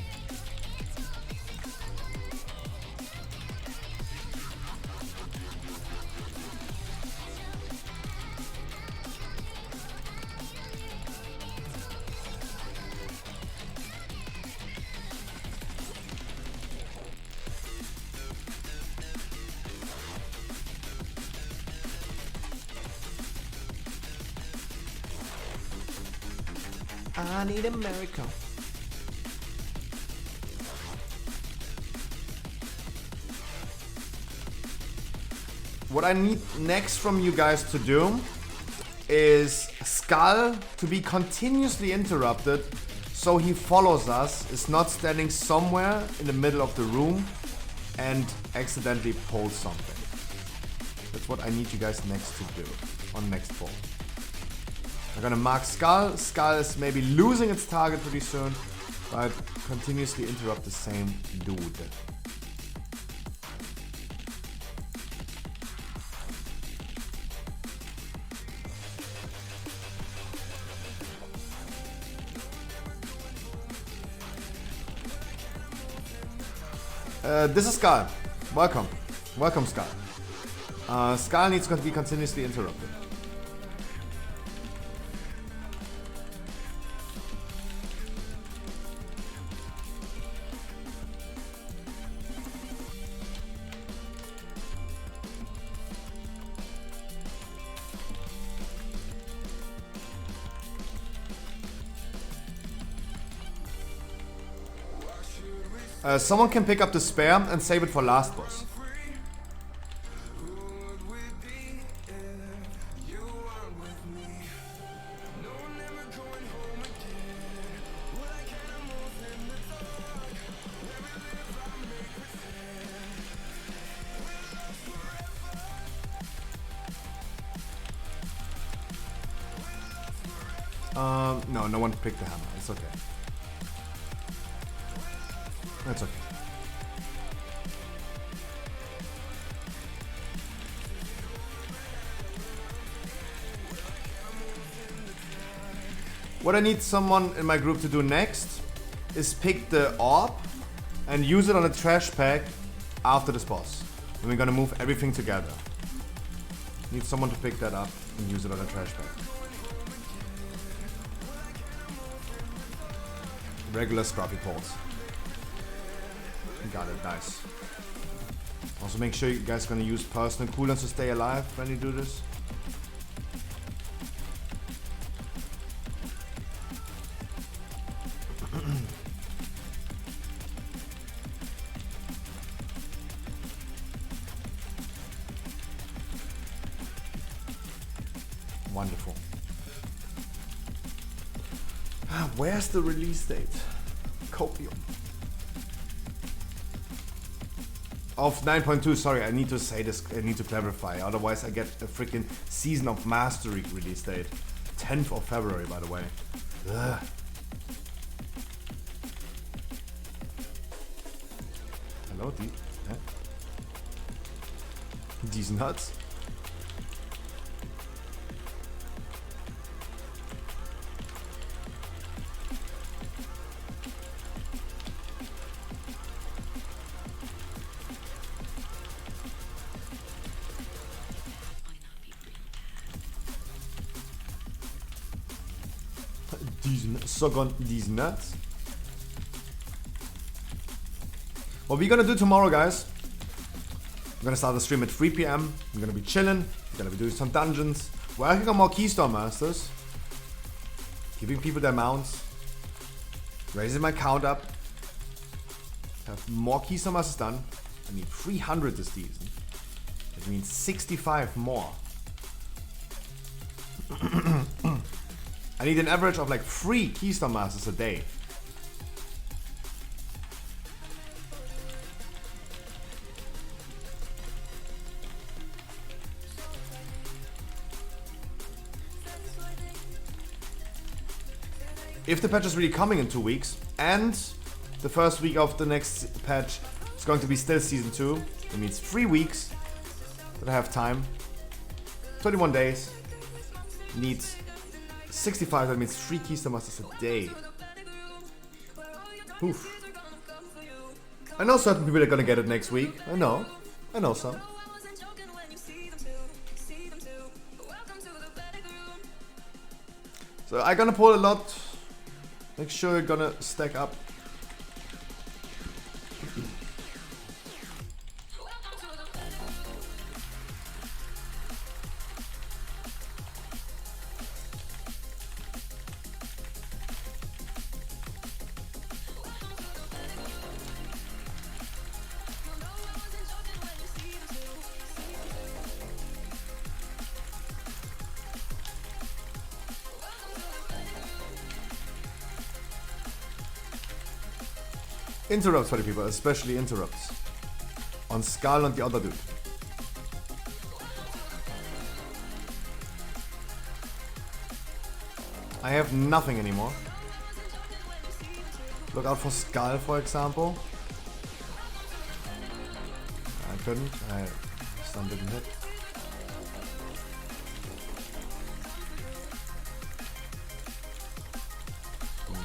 I need a miracle. what I need next from you guys to do is Skull to be continuously interrupted so he follows us, is not standing somewhere in the middle of the room and accidentally pulls something. That's what I need you guys next to do on next poll. I'm gonna mark Skull. Skull is maybe losing its target pretty soon, but continuously interrupt the same dude. This is Skull. Welcome. Welcome, Skull. Skull needs to be continuously interrupted. Someone can pick up the spare and save it for last boss. No, no one picked the hammer. It's okay. That's okay. What I need someone in my group to do next is pick the orb and use it on a trash pack after this boss. And we're gonna move everything together. Need someone to pick that up and use it on a trash pack. Regular scruffy pulls. Got it, nice. Also make sure you guys are gonna use personal cooldowns to stay alive when you do this. Wonderful. Where's the release date? Copium. Of 9.2, sorry, I need to say this, I need to clarify, otherwise I get a freaking Season of Mastery release date. 10th of February, by the way. Ugh. Hello, these nuts? Suck on these nuts. What we're gonna do tomorrow, guys, I'm gonna start the stream at 3 PM. I'm gonna be chilling. I'm gonna be doing some dungeons, working on more Keystone Masters, giving people their mounts, raising my count up, have more Keystone Masters done. I need 300 this season. It means 65 more. I need an average of like 3 Keystone Masters a day. If the patch is really coming in 2 weeks, and the first week of the next patch is going to be still Season 2, that means 3 weeks that I have time. 21 days. Needs 65, that means 3 Keystone Masters a day. Oof. I know certain people are gonna get it next week. I know some. So I'm gonna pull a lot. Make sure you're gonna stack up. Interrupts for the people, especially interrupts. On Skull and the other dude. I have nothing anymore. Look out for Skull, for example. I couldn't. Stun didn't hit.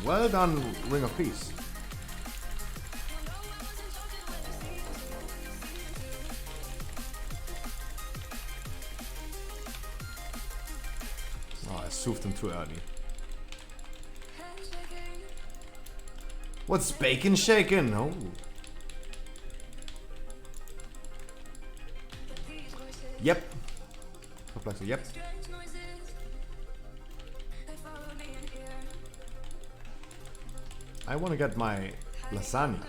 Well done, Ring of Peace. Oh, I soothed him too early. What's bacon shaken? Oh. Yep. Perplexity, yep. I want to get my lasagna.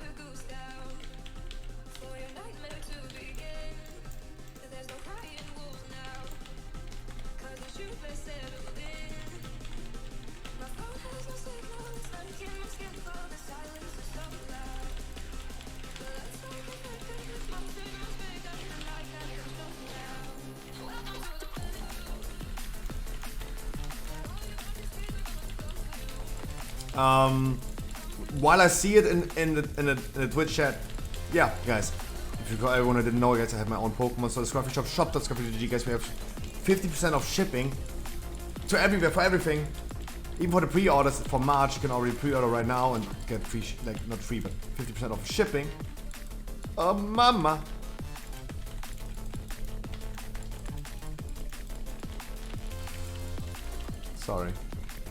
While I see it in the Twitch chat, yeah, guys, if you everyone who didn't know, guys, I have my own Pokemon store, Scruffy Shop, shop.scruffy.gg, guys, we have 50% off shipping to everywhere for everything. Even for the pre-orders for March, you can already pre-order right now and get free, like not free, but 50% off shipping. Oh, mama. Sorry,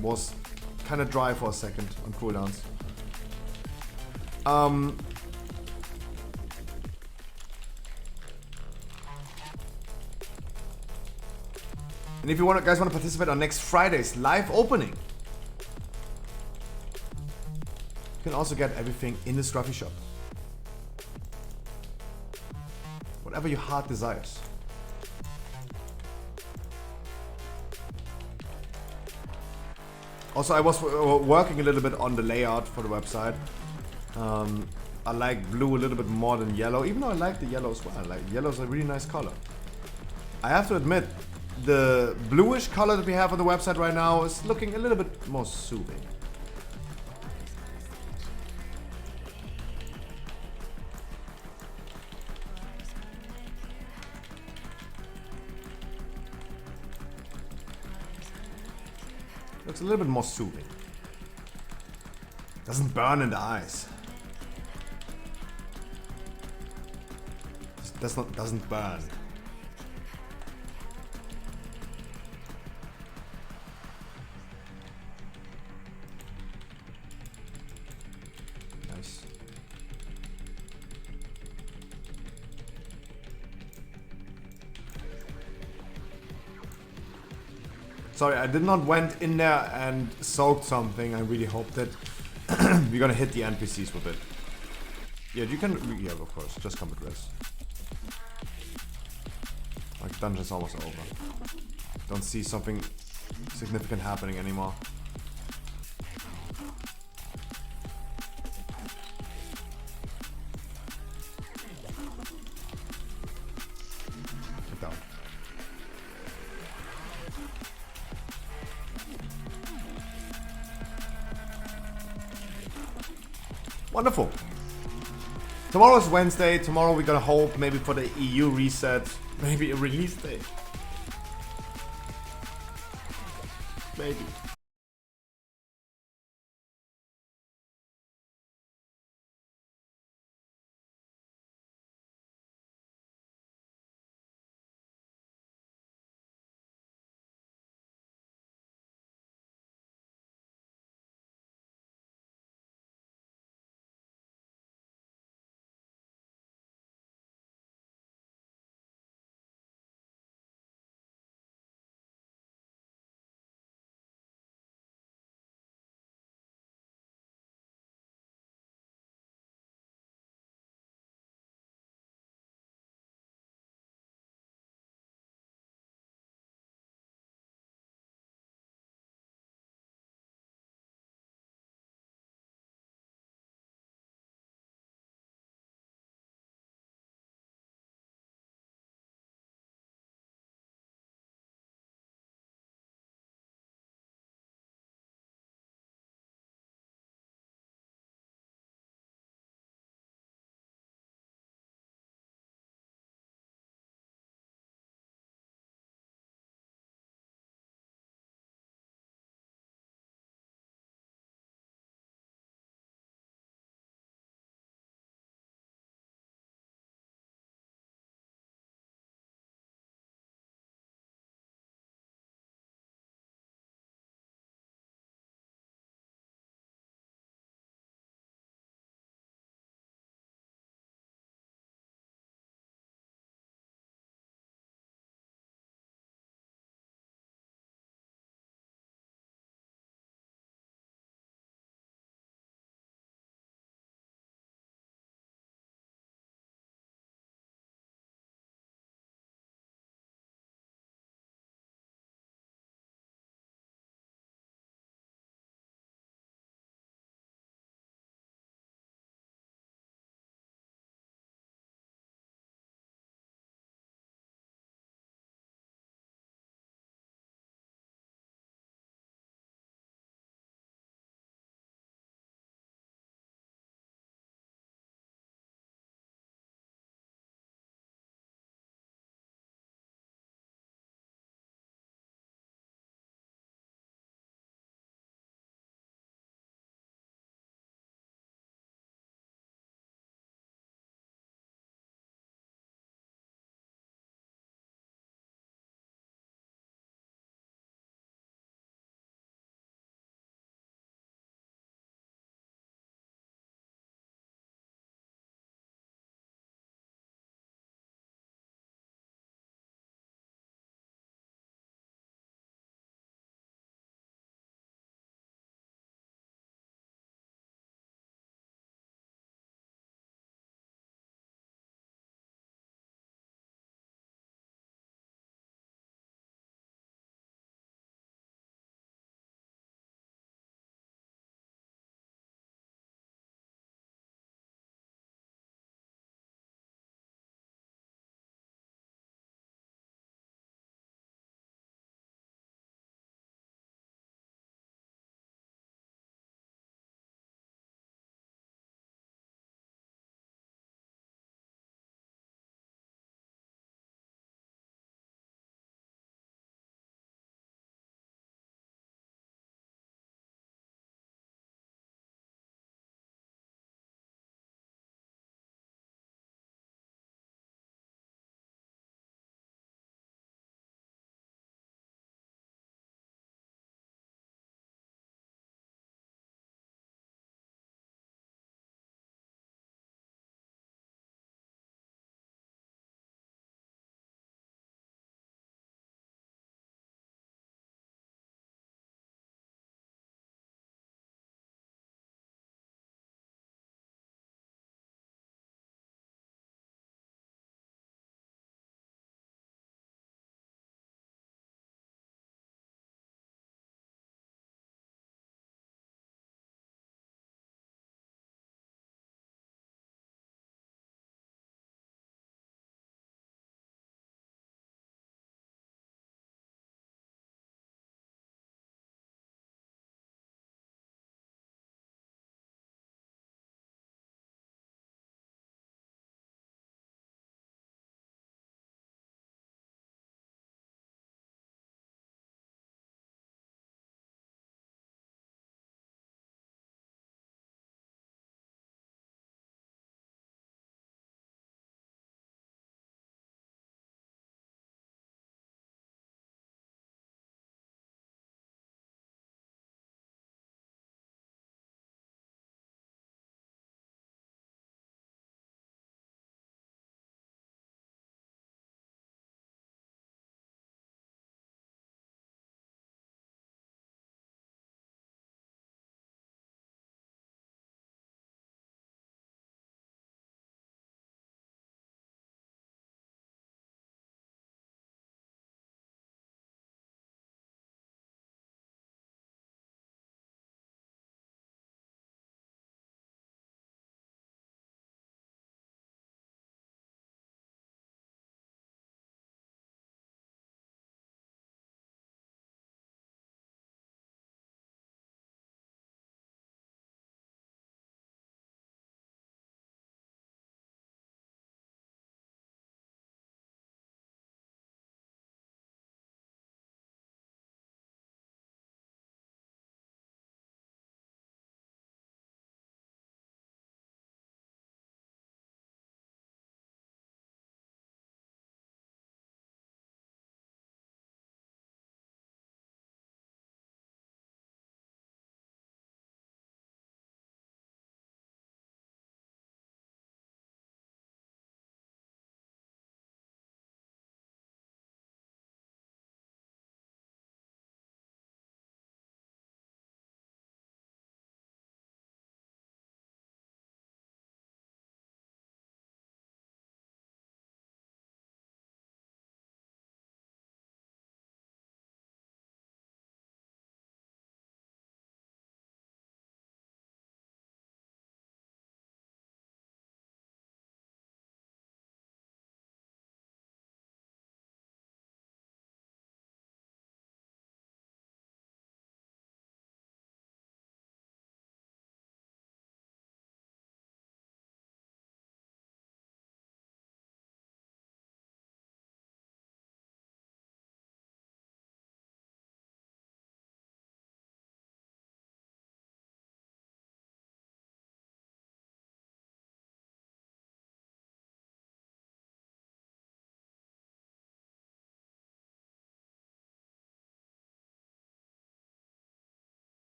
was kind of dry for a second on cooldowns. And if you guys want to participate on next Friday's live opening, you can also get everything in the Scruffy Shop. Whatever your heart desires. Also, I was working a little bit on the layout for the website. I like blue a little bit more than yellow, even though I like the yellow as well. Like yellow is a really nice color. I have to admit, the bluish color that we have on the website right now is looking a little bit more soothing. Looks a little bit more soothing. Doesn't burn in the eyes. Doesn't burn. Nice. Sorry, I did not went in there and soaked something. I really hope that we're gonna hit the NPCs with it. Yeah, you can. Yeah, of course. Just come with this. Like, dungeon's almost over. Don't see something significant happening anymore. Get down. Wonderful. Tomorrow's Wednesday. Tomorrow we're gonna hope maybe for the EU reset. Maybe a release date. Maybe.